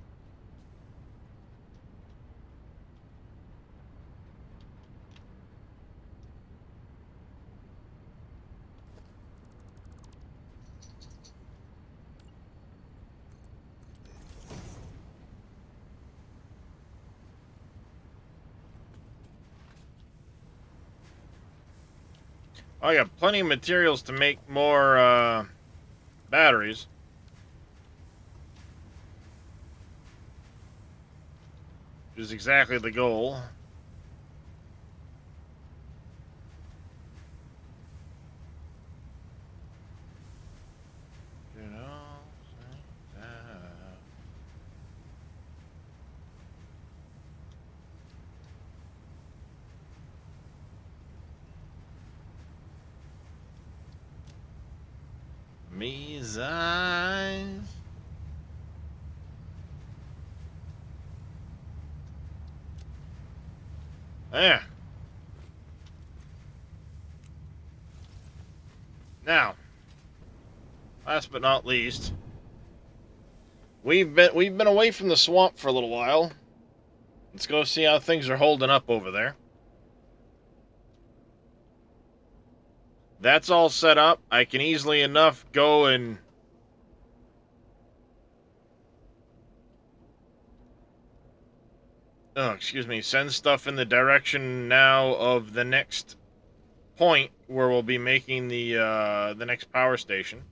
I got plenty of materials to make more batteries. Which is exactly the goal. You know, me's eyes. There. Now, last but not least, we've been away from the swamp for a little while. Let's go see how things are holding up over there. That's all set up. I can easily enough go and excuse me, send stuff in the direction now of the next point where we'll be making the next power station.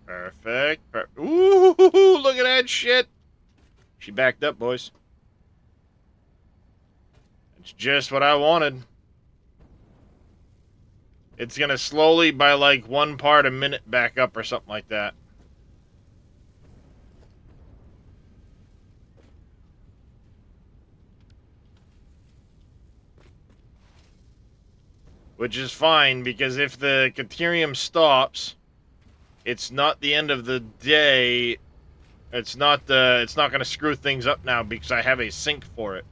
Perfect. Ooh, look at that shit. She backed up, boys. It's just what I wanted. It's gonna slowly, by like 1 part a minute, back up or something like that. Which is fine, because if the Caterium stops, it's not the end of the day. It's not gonna screw things up now because I have a sink for it.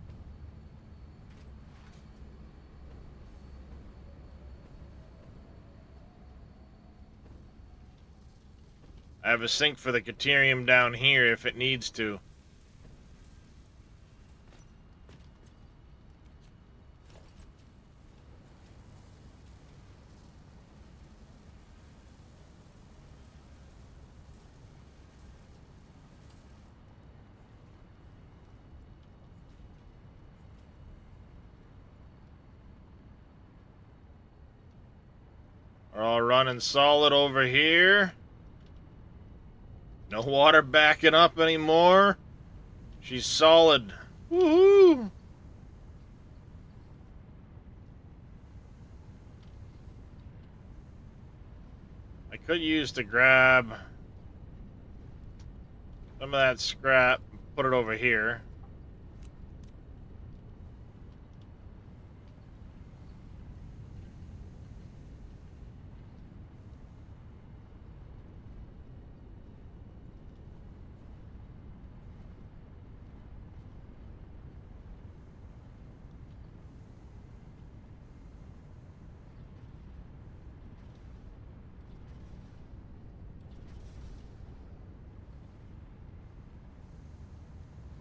I have a sink for the Caterium down here if it needs to. We're all running solid over here. No water backing up anymore. She's solid. Woohoo! I could use to grab some of that scrap and put it over here.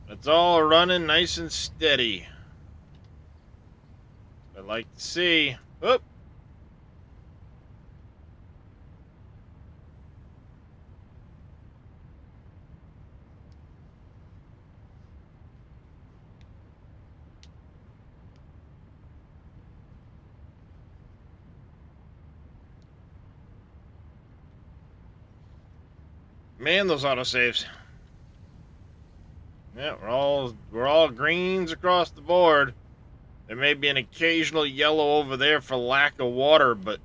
It's all running nice and steady. I'd like to see. Oop. Man, those autosaves. Yeah, we're all greens across the board. There may be an occasional yellow over there for lack of water, but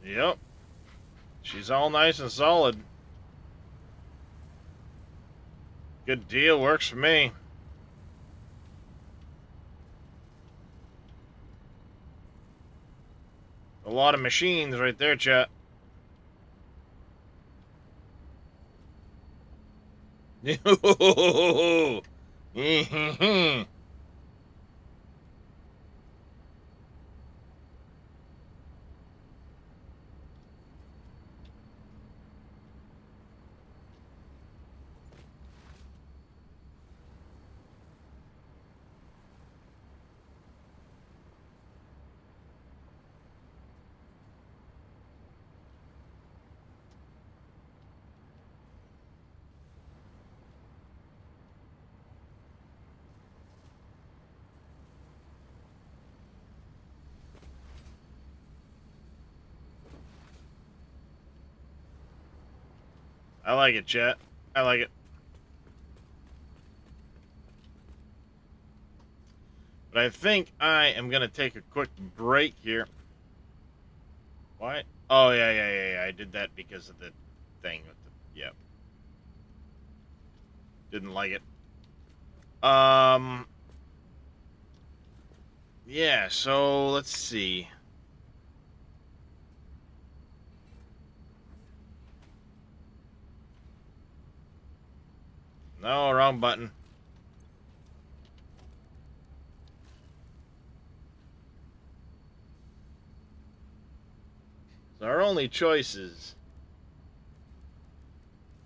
yep. She's all nice and solid. Good deal, works for me. A lot of machines right there, chat. I like it, chat. I like it. But I think I am going to take a quick break here. Why? Oh, yeah. I did that because of the thing. With the, yeah. Didn't like it. Yeah, so let's see. No, wrong button. So our only choices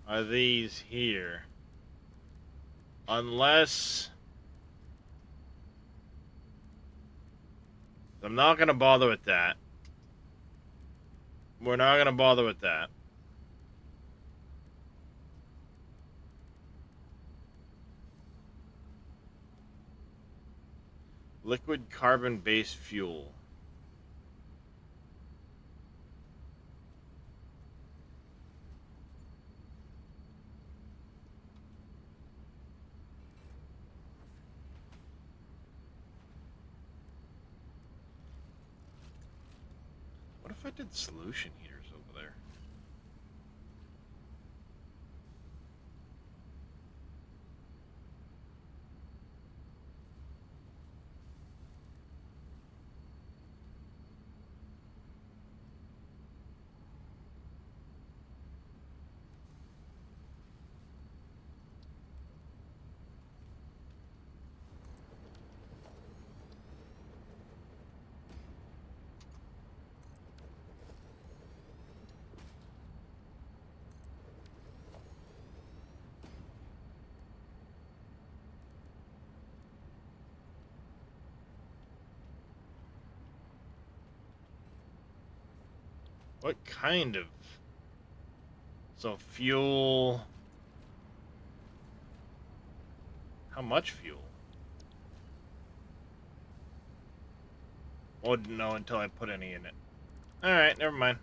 are these here. Unless... I'm not going to bother with that. We're not going to bother with that. Liquid carbon-based fuel. What if I did solution heaters over there? What kind of... So fuel... How much fuel? Wouldn't know until I put any in it. Alright, never mind.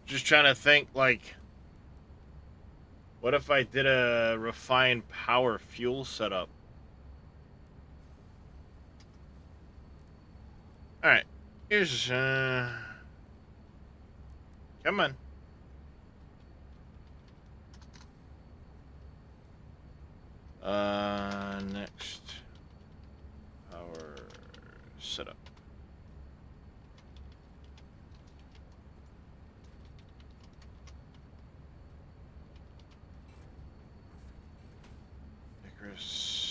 Just trying to think, like... What if I did a refined power fuel setup? Alright. Here's... Come on. Next. Power setup. Icarus.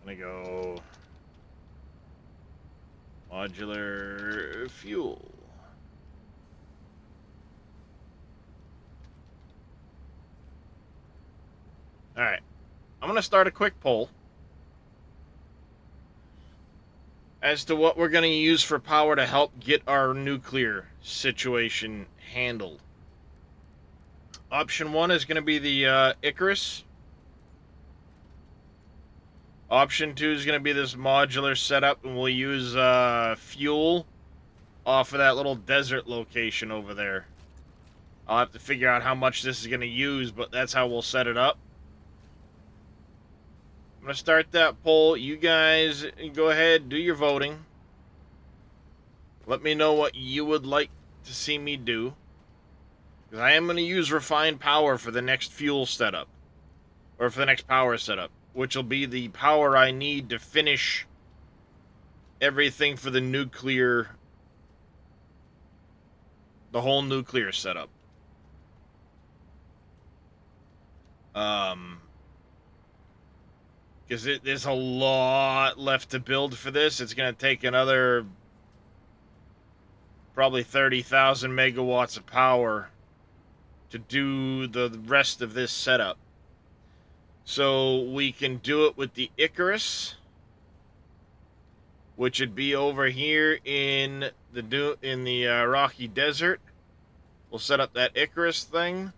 I'm gonna go modular fuel. Alright. I'm gonna start a quick poll as to what we're gonna use for power to help get our nuclear situation handled. Option 1 is gonna be the Icarus. Option 2 is going to be this modular setup, and we'll use fuel off of that little desert location over there. I'll have to figure out how much this is going to use, but that's how we'll set it up. I'm going to start that poll. You guys go ahead, do your voting. Let me know what you would like to see me do. Because I am going to use refined power for the next fuel setup. Or for the next power setup. Which will be the power I need to finish everything for the nuclear, the whole nuclear setup. Because there's a lot left to build for this. It's going to take another probably 30,000 megawatts of power to do the rest of this setup. So we can do it with the Icarus, which would be over here in the Rocky Desert. We'll set up that Icarus thing.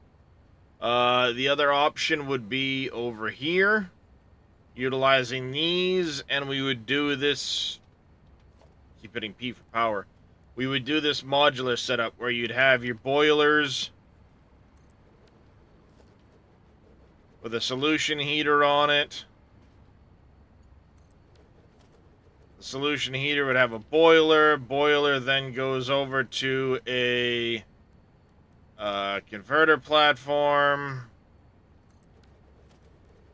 The other option would be over here, utilizing these, and we would do this. Keep hitting P for power. We would do this modular setup where you'd have your boilers with a solution heater on it. The solution heater would have a boiler. Boiler then goes over to a converter platform.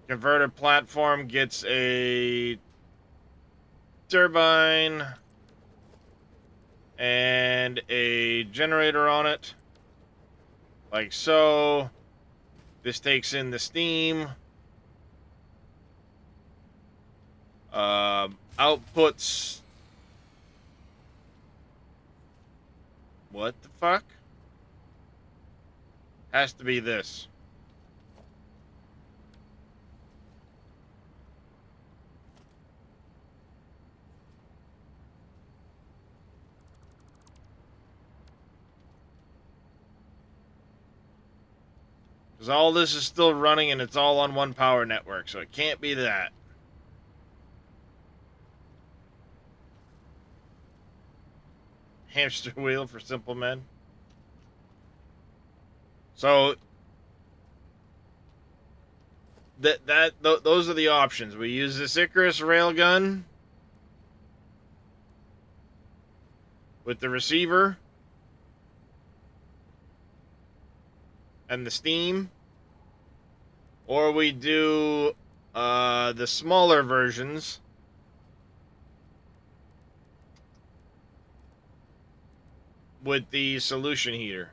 Converter platform gets a turbine and a generator on it, like so. This takes in the steam. Outputs. What the fuck? Has to be this. Because all this is still running and it's all on one power network, so it can't be that. Hamster wheel for simple men. So those are the options. We use this Icarus railgun with the receiver and the steam, or we do the smaller versions with the solution heater.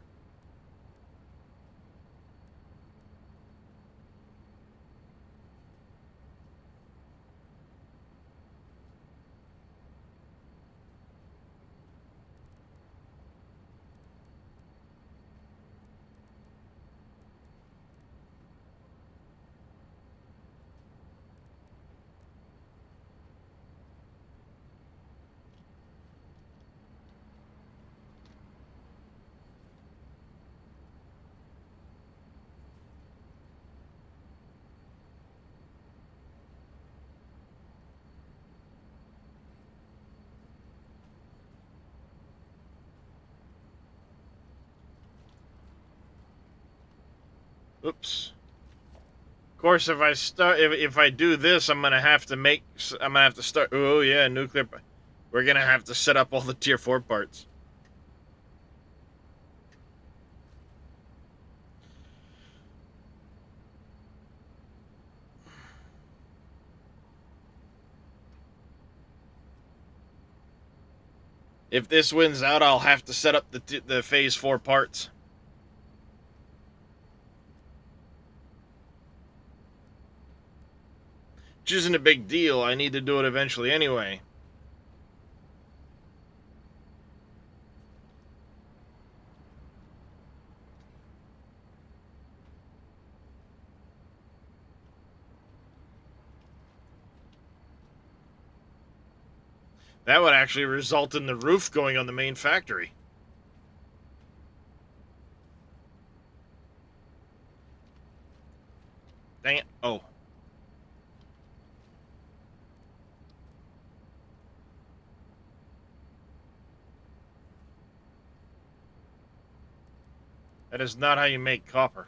Oops. Of course, if I do this, I'm gonna have to start. Oh yeah, nuclear. We're gonna have to set up all the tier 4 parts. If this wins out, I'll have to set up the phase 4 parts. Which isn't a big deal. I need to do it eventually anyway. That would actually result in the roof going on the main factory. Dang it. Oh. That is not how you make copper.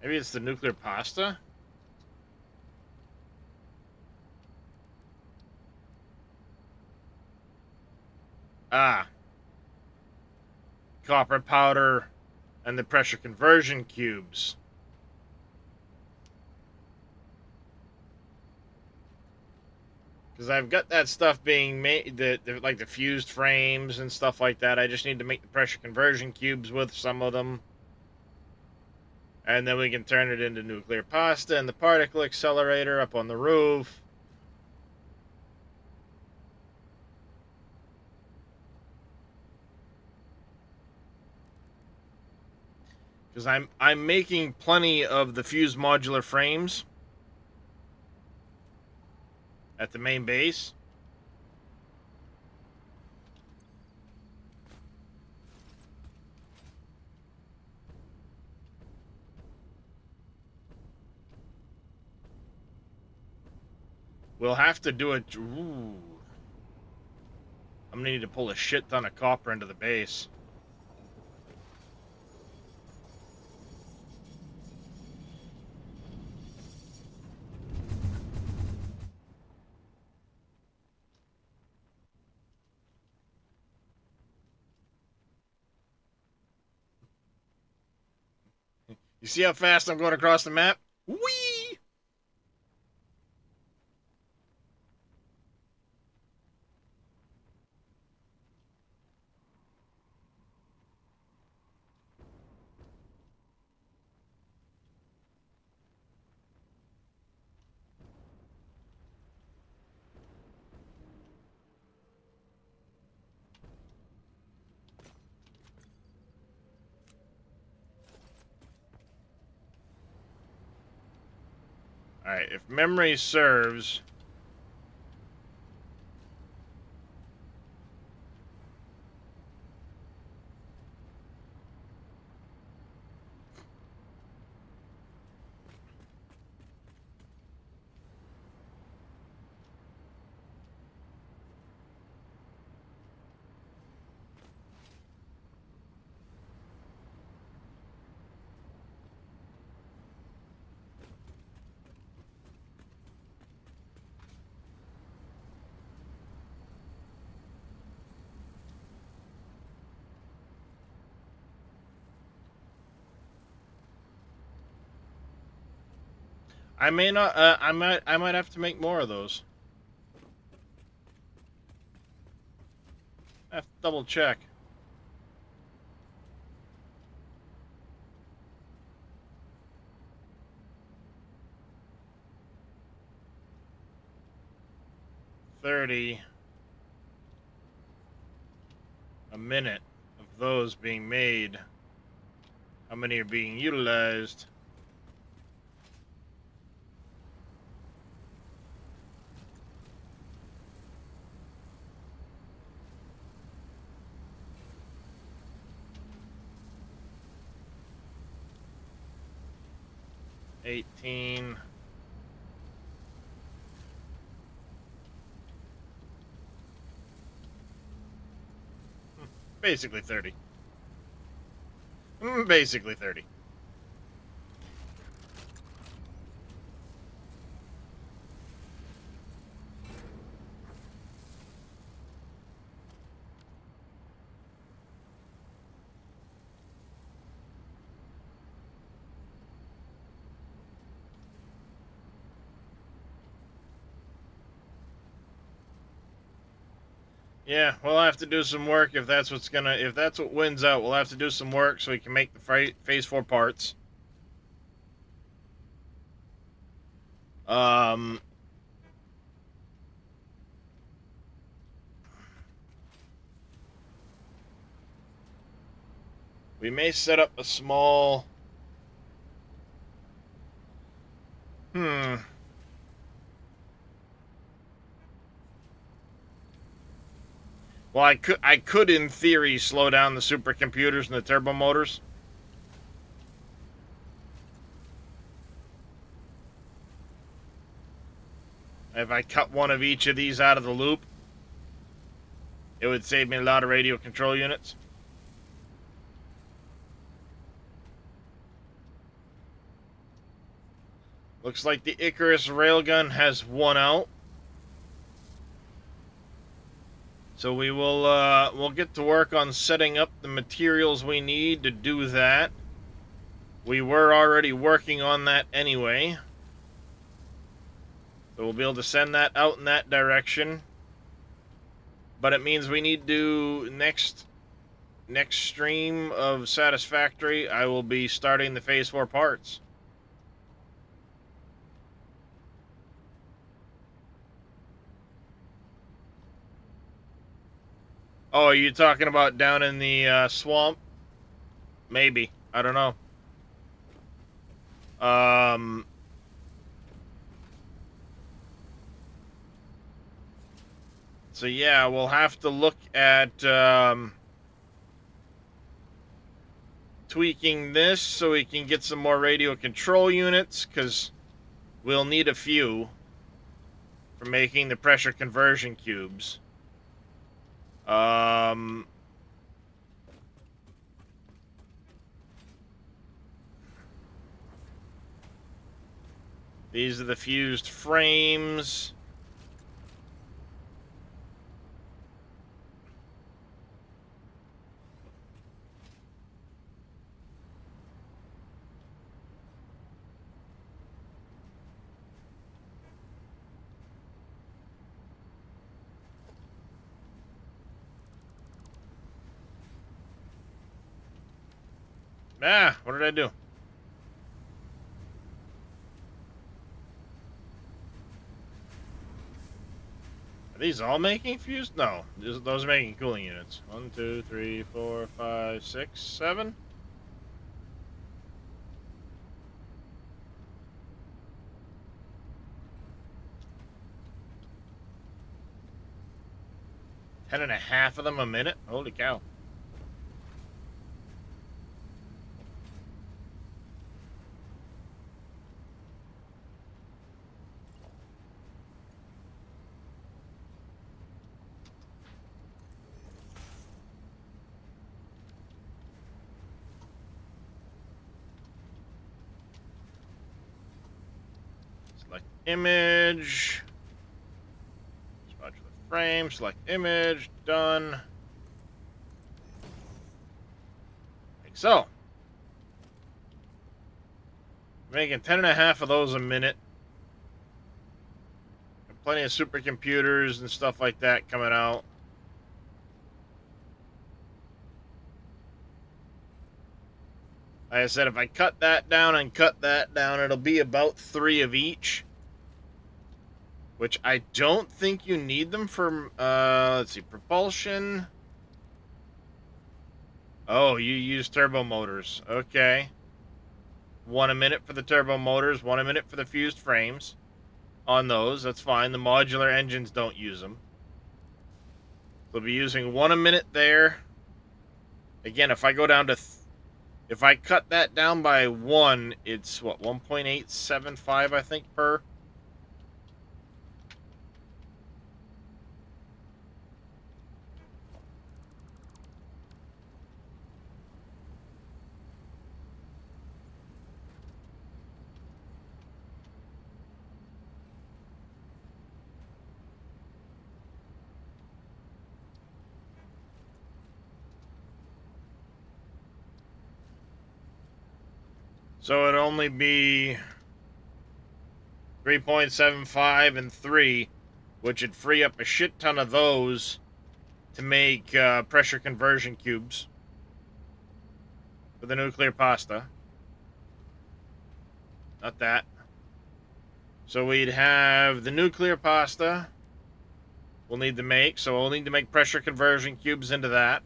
Maybe it's the nuclear pasta? Ah. Copper powder and the pressure conversion cubes. Because I've got that stuff being made, like the fused frames and stuff like that. I just need to make the pressure conversion cubes with some of them. And then we can turn it into nuclear pasta and the particle accelerator up on the roof. Because I'm making plenty of the fused modular frames at the main base. We'll have to do it. Ooh. I'm gonna need to pull a shit ton of copper into the base. You see how fast I'm going across the map? Whee! Alright, if memory serves... I may not, I might have to make more of those. I have to double check. $30 a minute of those being made. How many are being utilized? $18. Basically 30. Basically 30. Yeah, we'll have to do some work if that's what wins out. We'll have to do some work so we can make the phase 4 parts. Um, we may set up a small. Hmm. Well, I could in theory slow down the supercomputers and the turbo motors. If I cut one of each of these out of the loop, it would save me a lot of radio control units. Looks like the Icarus railgun has won out. So we'll get to work on setting up the materials we need to do that. We were already working on that anyway. So we'll be able to send that out in that direction. But it means we need to next stream of Satisfactory, I will be starting the phase 4 parts. Oh, are you talking about down in the swamp? Maybe. I don't know. So yeah, we'll have to look at tweaking this so we can get some more radio control units, because we'll need a few. for making the pressure conversion cubes. These are the fused frames. Ah, what did I do? Are these all making fused? No, those are making cooling units. 1, 2, 3, 4, 5, 6, 7. Ten and a half of them a minute? Holy cow. Select image. Modular frame. Select image. Done. Like so. Making 10 and a half of those a minute. Plenty of supercomputers and stuff like that coming out. Like I said, if I cut that down and cut that down, it'll be about 3 of each. Which I don't think you need them for, let's see, propulsion. Oh, you use turbo motors. Okay. 1 a minute for the turbo motors, 1 a minute for the fused frames. On those, that's fine. The modular engines don't use them. They'll be using 1 a minute there. Again, if I go down to... if I cut that down by 1, it's, what, 1.875, I think, per? So it'd only be 3.75 and 3, which would free up a shit ton of those to make pressure conversion cubes for the nuclear pasta. Not that. So we'd have the nuclear pasta we'll need to make, so we'll need to make pressure conversion cubes into that.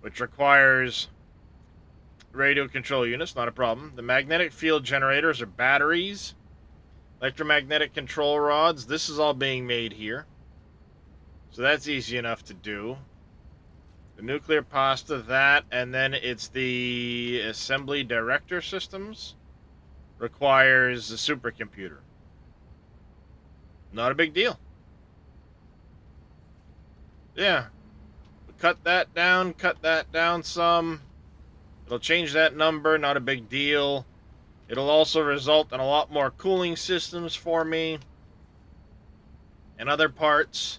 Which requires radio control units, not a problem. The magnetic field generators are batteries. Electromagnetic control rods. This is all being made here. So that's easy enough to do. The nuclear pasta, that, and then it's the assembly director systems. Requires a supercomputer. Not a big deal. Yeah. Cut that down some. It'll change that number, not a big deal. It'll also result in a lot more cooling systems for me and other parts.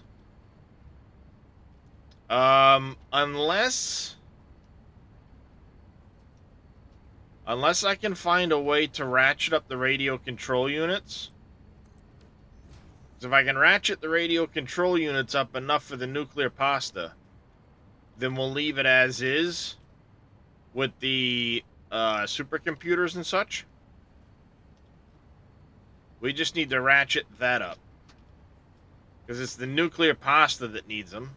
Unless I can find a way to ratchet up the radio control units. Because if I can ratchet the radio control units up enough for the nuclear pasta, then we'll leave it as is with the supercomputers and such. We just need to ratchet that up. Because it's the nuclear pasta that needs them.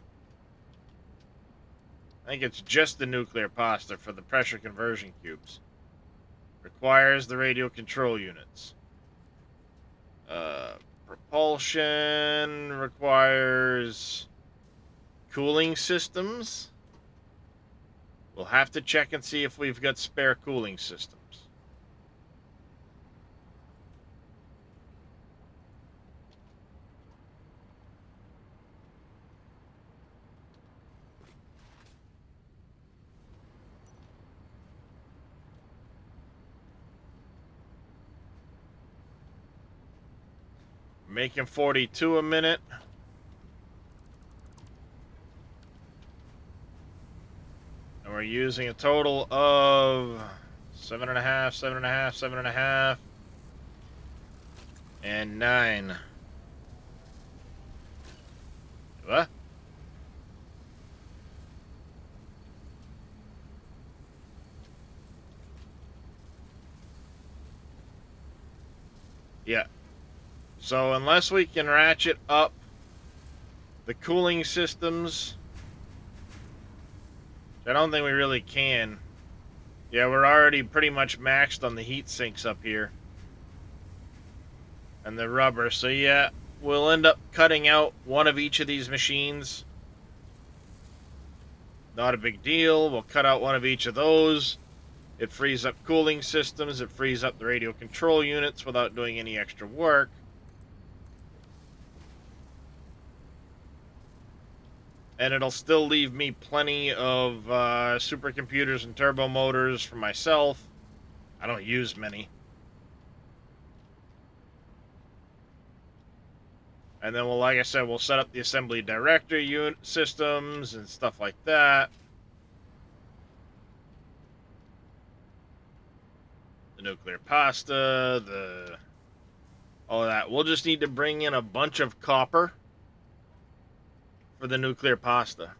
I think it's just the nuclear pasta for the pressure conversion cubes. Requires the radio control units. Propulsion requires cooling systems. We'll have to check and see if we've got spare cooling systems. Making 42 a minute. And we're using a total of 7.5, 7.5, 7.5, and 9. What? Yeah. So unless we can ratchet up the cooling systems, I don't think we really can. Yeah, we're already pretty much maxed on the heat sinks up here. And the rubber. So yeah, we'll end up cutting out one of each of these machines. Not a big deal. We'll cut out one of each of those. It frees up cooling systems. It frees up the radio control units without doing any extra work. And it'll still leave me plenty of supercomputers and turbo motors for myself. I don't use many. And then, well, like I said, we'll set up the assembly director unit systems and stuff like that. The nuclear pasta, all of that. We'll just need to bring in a bunch of copper for the nuclear pasta.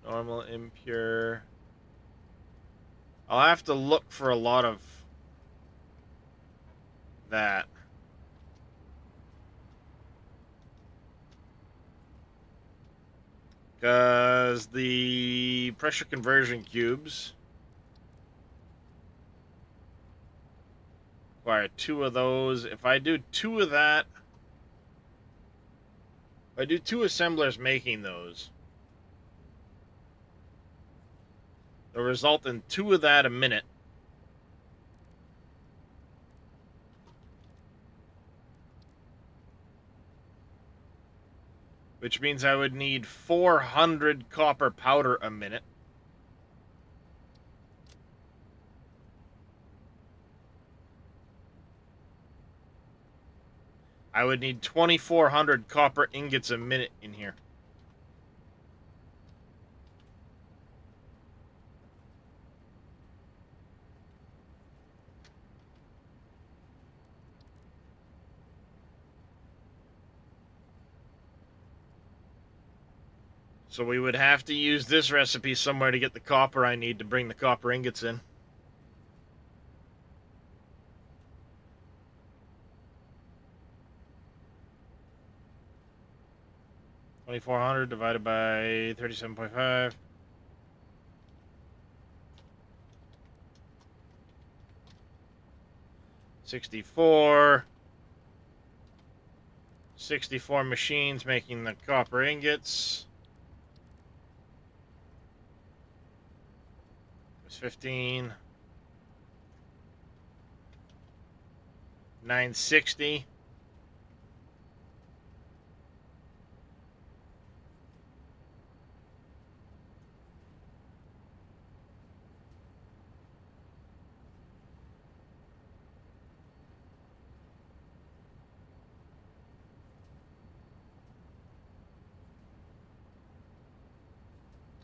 Normal, impure. I'll have to look for a lot of that. Because the pressure conversion cubes require 2 of those. If I do 2 of that, if I do 2 assemblers making those, it'll result in 2 of that a minute. Which means I would need 400 copper powder a minute. I would need 2,400 copper ingots a minute in here. So we would have to use this recipe somewhere to get the copper I need to bring the copper ingots in. $2,400 divided by 37.5. $64 machines making the copper ingots. It's 15. 960.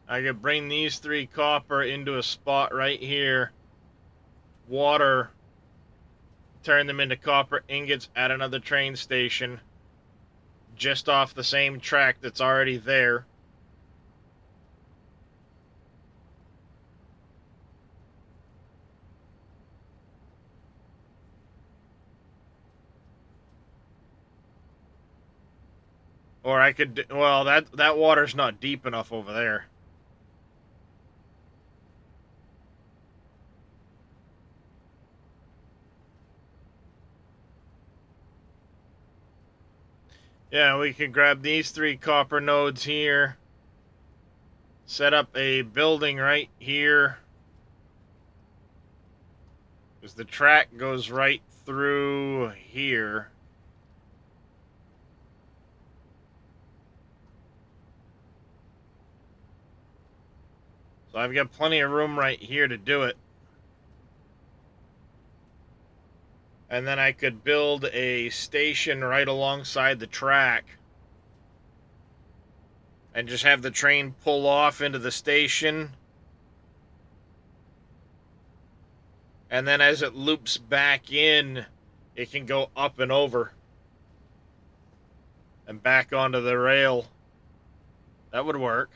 I could bring these 3 copper into a spot right here. Water. Turn them into copper ingots at another train station. Just off the same track that's already there. Or I could, well, that water's not deep enough over there. Yeah, we can grab these 3 copper nodes here. Set up a building right here. Because the track goes right through here. So I've got plenty of room right here to do it. And then I could build a station right alongside the track. And just have the train pull off into the station. And then as it loops back in, it can go up and over. And back onto the rail. That would work.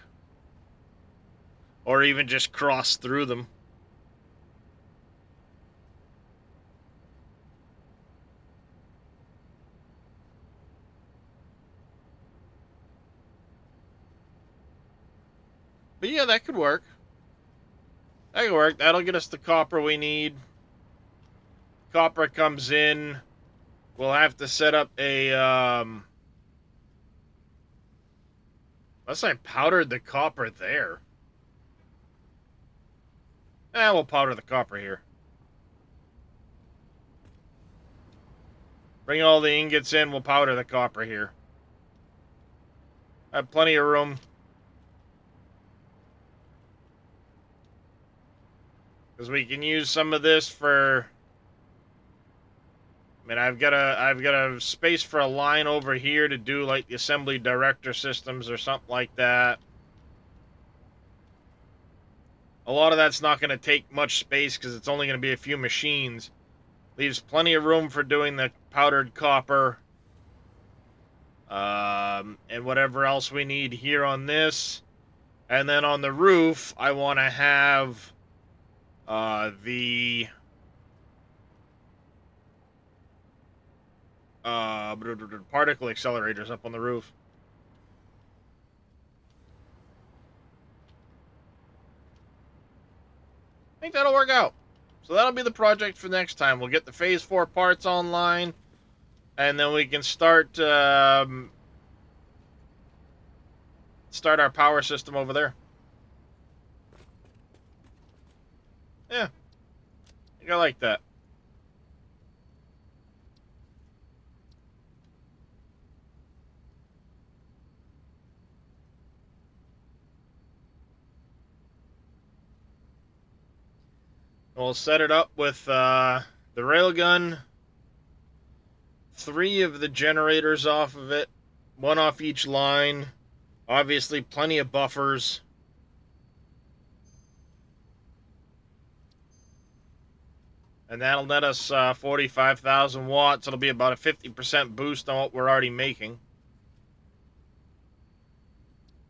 Or even just cross through them. But yeah, that could work. That could work. That'll get us the copper we need. Copper comes in. We'll have to set up a, unless I powdered the copper there. We'll powder the copper here. Bring all the ingots in, we'll powder the copper here. I have plenty of room. Because we can use some of this for... I mean, I've got a space for a line over here to do like the assembly director systems or something like that. A lot of that's not going to take much space because it's only going to be a few machines. Leaves plenty of room for doing the powdered copper. And whatever else we need here on this. And then on the roof, I want to have the particle accelerators up on the roof. I think that'll work out. So that'll be the project for next time. We'll get the Phase 4 parts online, and then we can start start our power system over there. Yeah, I think I like that. We'll set it up with the railgun, 3 of the generators off of it, 1 off each line. Obviously, plenty of buffers. And that'll net us 45,000 watts. It'll be about a 50% boost on what we're already making.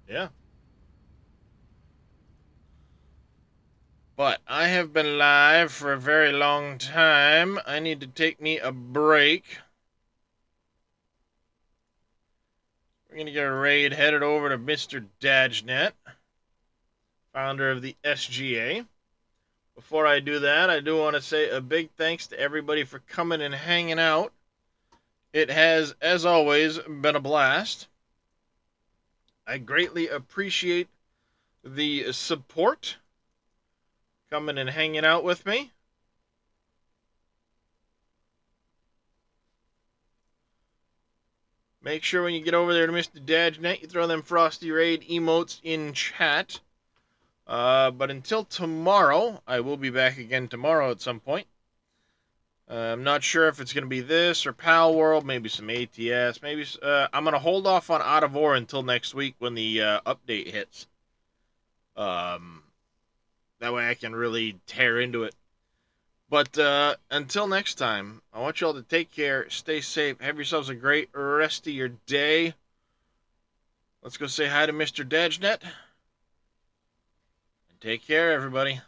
Yeah. But I have been live for a very long time. I need to take me a break. We're going to get a raid headed over to Mr. Dajnet, founder of the SGA. Before I do that, I do want to say a big thanks to everybody for coming and hanging out. It has, as always, been a blast. I greatly appreciate the support. Coming and hanging out with me. Make sure when you get over there to Mr. Dajnet, you throw them Frosty Raid emotes in chat. But until tomorrow, I will be back again tomorrow at some point. I'm not sure if it's going to be this or Pal World, maybe some ATS. Maybe I'm going to hold off on Out of War until next week when the update hits. That way I can really tear into it. But until next time, I want you all to take care, stay safe, have yourselves a great rest of your day. Let's go say hi to Mr. Dajnet. And take care, everybody.